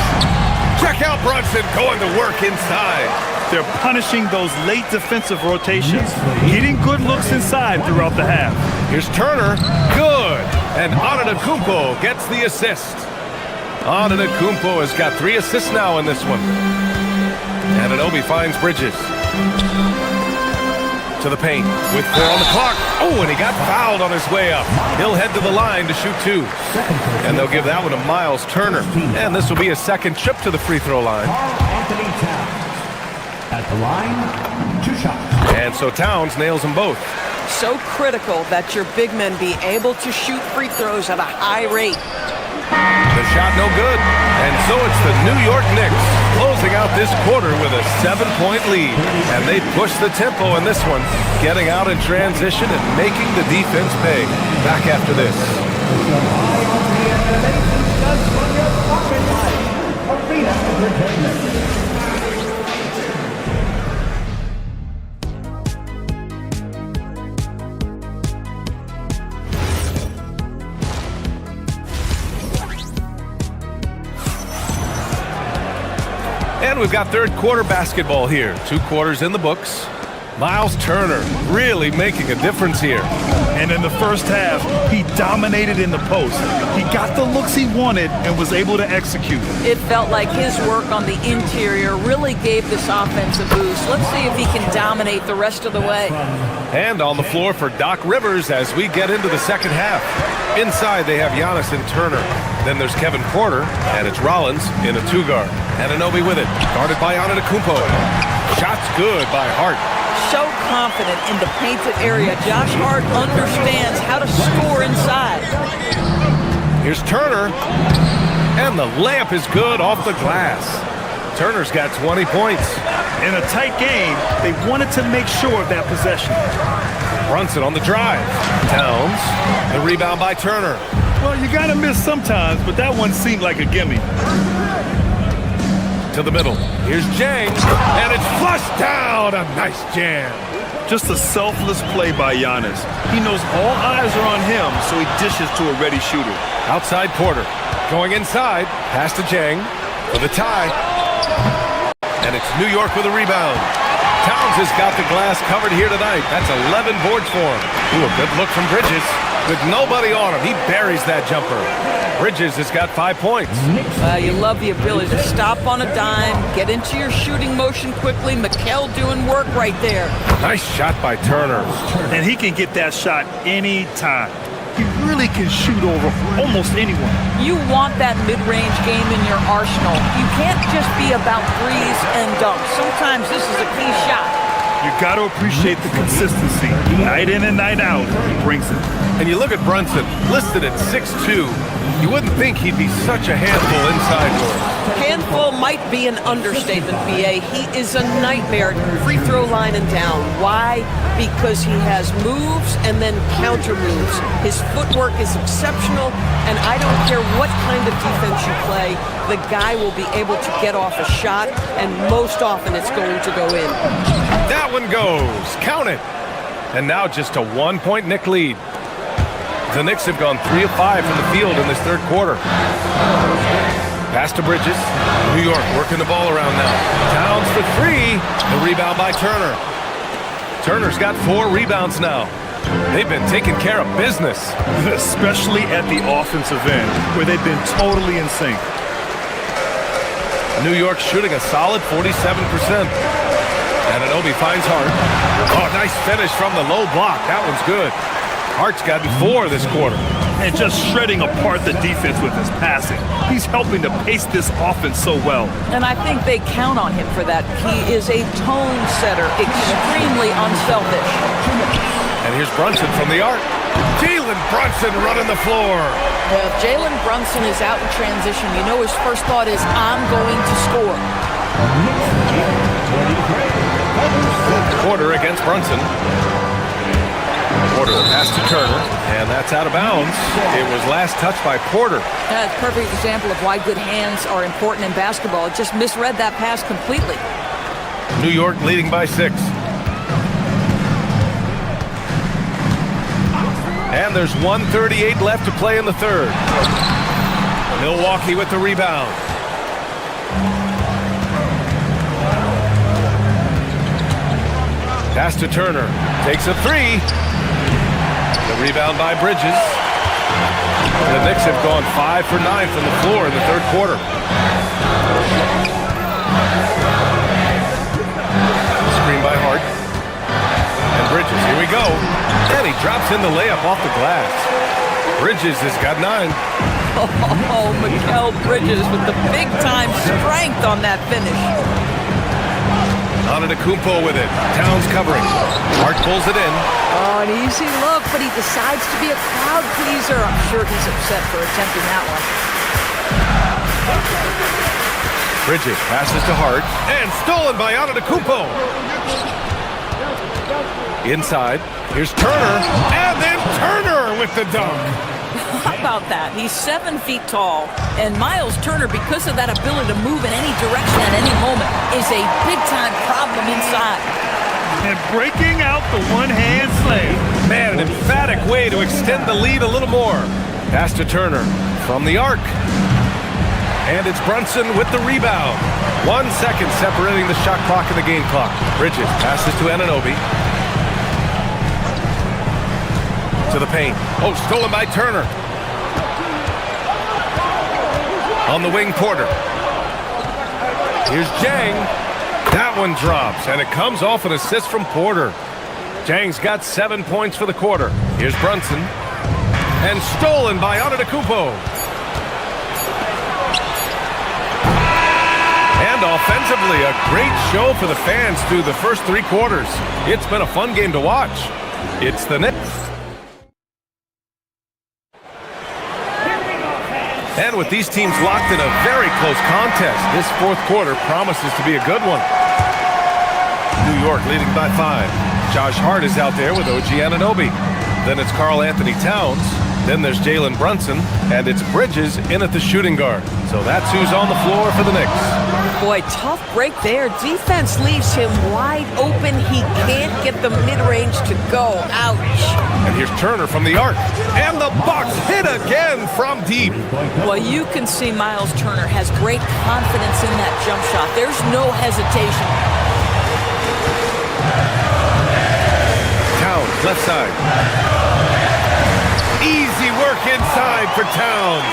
Check out Brunson going to work inside. They're punishing those late defensive rotations, getting good looks inside throughout the half. Here's Turner. Good. And Antetokounmpo gets the assist. Antetokounmpo has got 3 assists now in this one. Anunoby finds Bridges. To the paint with 4 on the clock. Oh, and he got fouled on his way up. He'll head to the line to shoot 2. And they'll give that one to Miles Turner. And this will be a second trip to the free throw line. Anthony Towns at the line, 2 shots. And so Towns nails them both. So critical that your big men be able to shoot free throws at a high rate. The shot no good. And so it's the New York Knicks closing out this quarter with a 7-point lead. And they push the tempo in this one, getting out in transition and making the defense pay. Back after this. And we've got third quarter basketball here. 2 quarters in the books. Miles Turner really making a difference here. And in the first half, he dominated in the post. He got the looks he wanted and was able to execute. It felt like his work on the interior really gave this offense a boost. Let's see if he can dominate the rest of the way. And on the floor for Doc Rivers as we get into the second half. Inside, they have Giannis and Turner. Then there's Kevin Porter, and it's Rollins in a 2-guard. Anunoby with it, guarded by Antetokounmpo. Shots good by Hart. So confident in the painted area. Josh Hart understands how to score inside. Here's Turner, and the layup is good off the glass. Turner's got 20 points. In a tight game, they wanted to make sure of that possession. Brunson on the drive. Towns, the rebound by Turner. Well, you gotta miss sometimes, but that one seemed like a gimme. To the middle. Here's Jang, and it's flushed down. A nice jam. Just a selfless play by Giannis. He knows all eyes are on him, so he dishes to a ready shooter. Outside Porter. Going inside. Pass to Jang for the tie. And it's New York with a rebound. Towns has got the glass covered here tonight. That's 11 boards for him. Ooh, a good look from Bridges. With nobody on him, he buries that jumper. Bridges has got 5 points. You love the ability to stop on a dime, get into your shooting motion quickly. Mikal doing work right there. Nice shot by Turner. And he can get that shot anytime. He really can shoot over almost anyone. You want that mid-range game in your arsenal. You can't just be about threes and dunks. Sometimes this is a key shot. You got to appreciate the consistency. Night in and night out, he brings it. And you look at Brunson, listed at 6'2". You wouldn't think he'd be such a handful inside for him. Handful might be an understatement, BA. He is a nightmare free throw line and down. Why? Because he has moves and then counter moves. His footwork is exceptional, and I don't care what kind of defense you play, the guy will be able to get off a shot, and most often it's going to go in. That one goes. Count it. And now just a 1-point Knick lead. The Knicks have gone 3 of 5 from the field in this third quarter. Pass to Bridges. New York working the ball around now. Towns for 3. The rebound by Turner. Turner's got 4 rebounds now. They've been taking care of business. Especially at the offensive end, where they've been totally in sync. New York shooting a solid 47%. Anunoby finds Hart. Oh, nice finish from the low block. That one's good. Hart's got 4 this quarter. And just shredding apart the defense with his passing. He's helping to pace this offense so well. And I think they count on him for that. He is a tone setter, extremely unselfish. And here's Brunson from the arc. Jalen Brunson running the floor. Well, if Jalen Brunson is out in transition, you know his first thought is, I'm going to score. Quarter against Brunson. Porter pass to Turner, and that's out of bounds. It was last touched by Porter. That's a perfect example of why good hands are important in basketball. It just misread that pass completely. New York leading by 6. And there's 1:38 left to play in the third. Milwaukee with the rebound. Pass to Turner. Takes a 3. The rebound by Bridges. The Knicks have gone 5 for 9 from the floor in the third quarter. Screen by Hart. And Bridges, here we go. And he drops in the layup off the glass. Bridges has got 9. Oh, Mikal Bridges with the big-time strength on that finish. Antetokounmpo with it. Towns covering. Hart pulls it in. Oh, an easy look, but he decides to be a crowd pleaser. I'm sure he's upset for attempting that one. Bridges passes to Hart. And stolen by Antetokounmpo. Inside. Here's Turner. And then Turner with the dunk. How about that? He's 7 feet tall, and Miles Turner, because of that ability to move in any direction at any moment, is a big-time problem inside. And breaking out the one-hand slam. Man, an emphatic way to extend the lead a little more. Pass to Turner from the arc. And it's Brunson with the rebound. 1 second separating the shot clock and the game clock. Bridges passes to Anunoby. To the paint. Oh, stolen by Turner. On the wing, Porter. Here's Jang. That one drops, and it comes off an assist from Porter. Jang's got 7 points for the quarter. Here's Brunson. And stolen by Antetokounmpo. And offensively, a great show for the fans through the first 3 quarters. It's been a fun game to watch. It's the Knicks. And with these teams locked in a very close contest, this fourth quarter promises to be a good one. New York leading by 5. Josh Hart is out there with OG Anunoby. Then it's Karl Anthony Towns. Then there's Jalen Brunson. And it's Bridges in at the shooting guard. So that's who's on the floor for the Knicks. Boy, tough break there. Defense leaves him wide open. He can't get the mid-range to go. Ouch. And here's Turner from the arc. And the Bucks hit again from deep. Well, you can see Miles Turner has great confidence in that jump shot. There's no hesitation. Towns, left side. Easy work inside for Towns.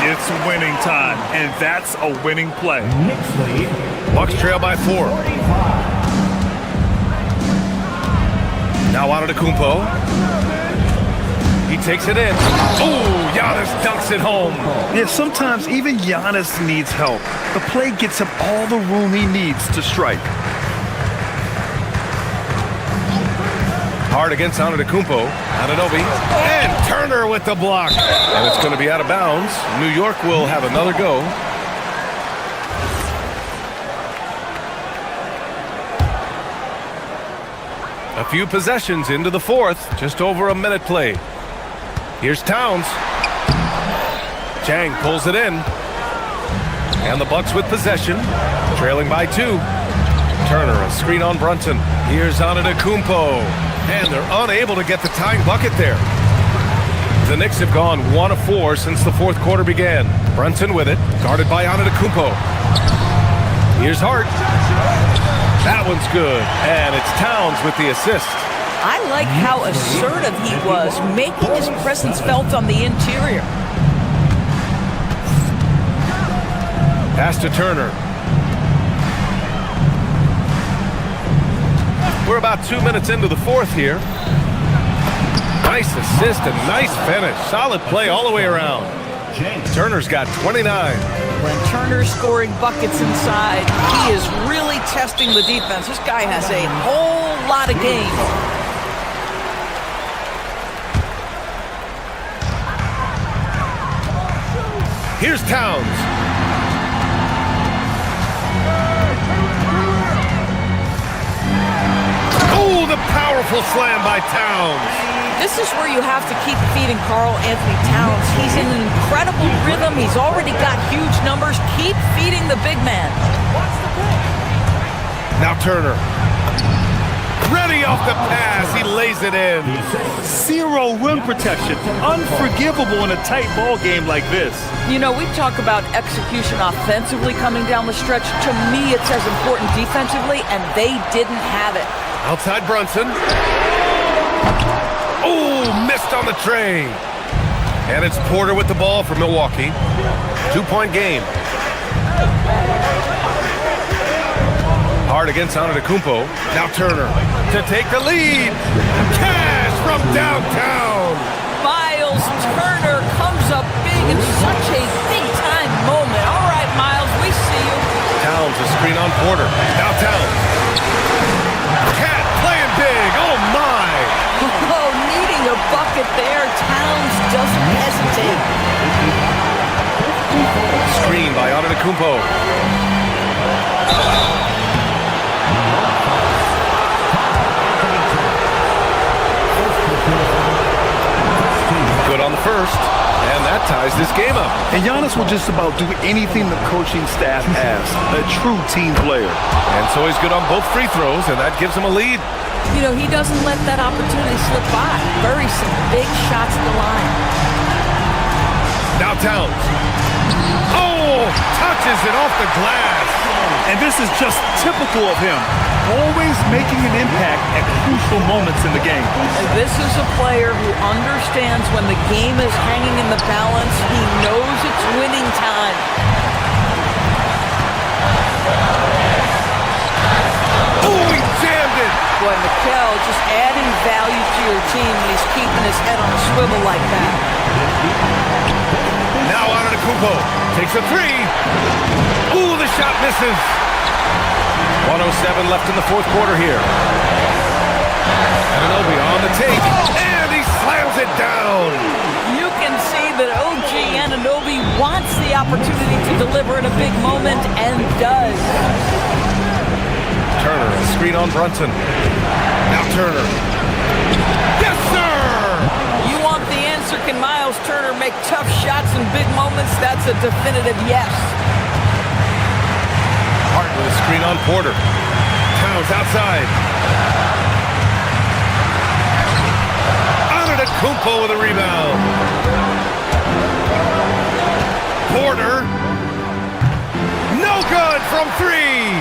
It's winning time, and that's a winning play. Bucks trail by 4. Now Antetokounmpo. He takes it in. Oh, Giannis dunks it home. Yeah, sometimes even Giannis needs help. The play gets him all the room he needs to strike. Hard against Antetokounmpo. Anunoby. And Turner with the block. And it's going to be out of bounds. New York will have another go. A few possessions into the fourth. Just over a minute played. Here's Towns. Jang pulls it in. And the Bucks with possession. Trailing by 2. Turner, a screen on Brunson. Here's Antetokounmpo. And they're unable to get the tying bucket there. The Knicks have gone 1 of 4 since the fourth quarter began. Brunson with it, guarded by Antetokounmpo. Here's Hart. That one's good, and it's Towns with the assist. I like how assertive he was, making his presence felt on the interior. Pass to Turner. We're about 2 minutes into the fourth here. Nice assist and nice finish. Solid play all the way around. Turner's got 29. When Turner's scoring buckets inside, he is really testing the defense. This guy has a whole lot of game. Here's Towns. Oh, the powerful slam by Towns. This is where you have to keep feeding Karl Anthony Towns. He's in an incredible rhythm. He's already got huge numbers. Keep feeding the big man. Now Turner. Ready off the pass. He lays it in. 0 rim protection. Unforgivable in a tight ball game like this. You know, we talk about execution offensively coming down the stretch. To me, it's as important defensively, and they didn't have it. Outside Brunson. Oh, missed on the tray. And it's Porter with the ball for Milwaukee. 2-point game. Hard against Antetokounmpo. Now Turner. to take the lead. Cash from downtown. Miles Turner comes up big in such a big-time moment. All right, Miles, we see you. Towns a screen on Porter. Now Towns. Cat playing big. Oh, my. Oh, needing a bucket there. Towns doesn't hesitate. Screen by Antetokounmpo. Good on the first, and that ties this game up. And Giannis will just about do anything the coaching staff asks. A true team player. And so he's good on both free throws, and that gives him a lead. You know, he doesn't let that opportunity slip by. Buries some big shots at the line. Now Towns. Oh, touches it off the glass. And this is just typical of him. Always making an impact at crucial moments in the game. And this is a player who understands when the game is hanging in the balance. He knows it's winning time. Oh, he jammed it. Boy, Mikal just adding value to your team when he's keeping his head on a swivel like that. Now Antetokounmpo takes a three. Ooh, the shot misses. 1:07 left in the fourth quarter here. Anunoby on the take, and he slams it down. You can see that OG Anunoby wants the opportunity to deliver in a big moment, and does. Turner, a screen on Brunson. Now Turner. Yes, sir! You want the answer, can Miles Turner make tough shots in big moments? That's a definitive yes. Hart with a screen on Porter. Towns outside. Antetokounmpo with a rebound. Porter. No good from three.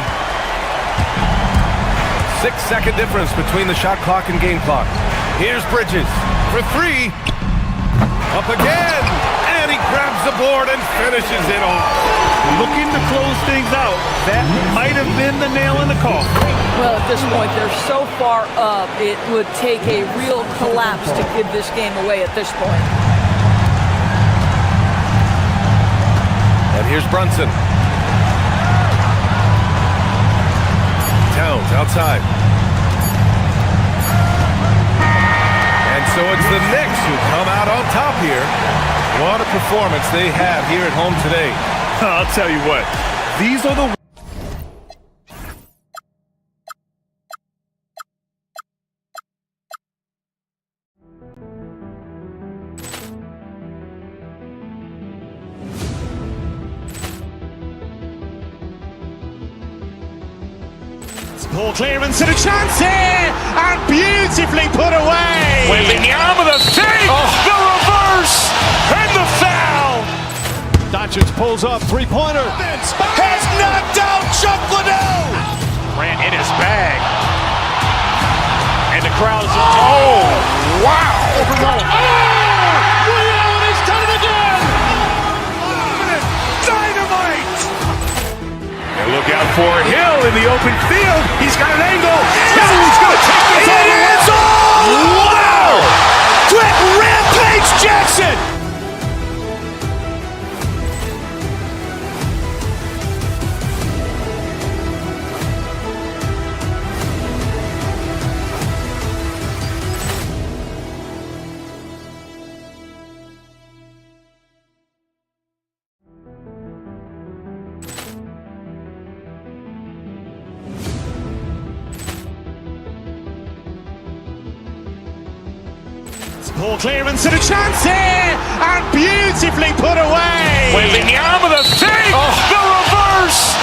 6-second difference between the shot clock and game clock. Here's Bridges for three. Up again. And he grabs the board and finishes it off. Looking to close things out. That might have been the nail in the coffin. Well, at this point, they're so far up, it would take a real collapse to give this game away at this point. And here's Brunson. Towns outside. And so it's the Knicks who come out on top here. What a performance they have here at home today. I'll tell you what, these are the... Ball clearance and a chance here, and beautifully put away. Wembanyama the fake, the reverse, and the foul. Doncic pulls up, three-pointer. Has knocked out Chuck Liddell. Ran in his bag. And the crowd is, oh, wow. Liddell, and he's done it again. Dynamite. And look out for Hill in the open field. He's got an angle. Yes. He's going to take this all the way. Wow. Quick rampage Jackson. Ball clearance and a chance here, and beautifully put away. Wembanyama the fake, the reverse,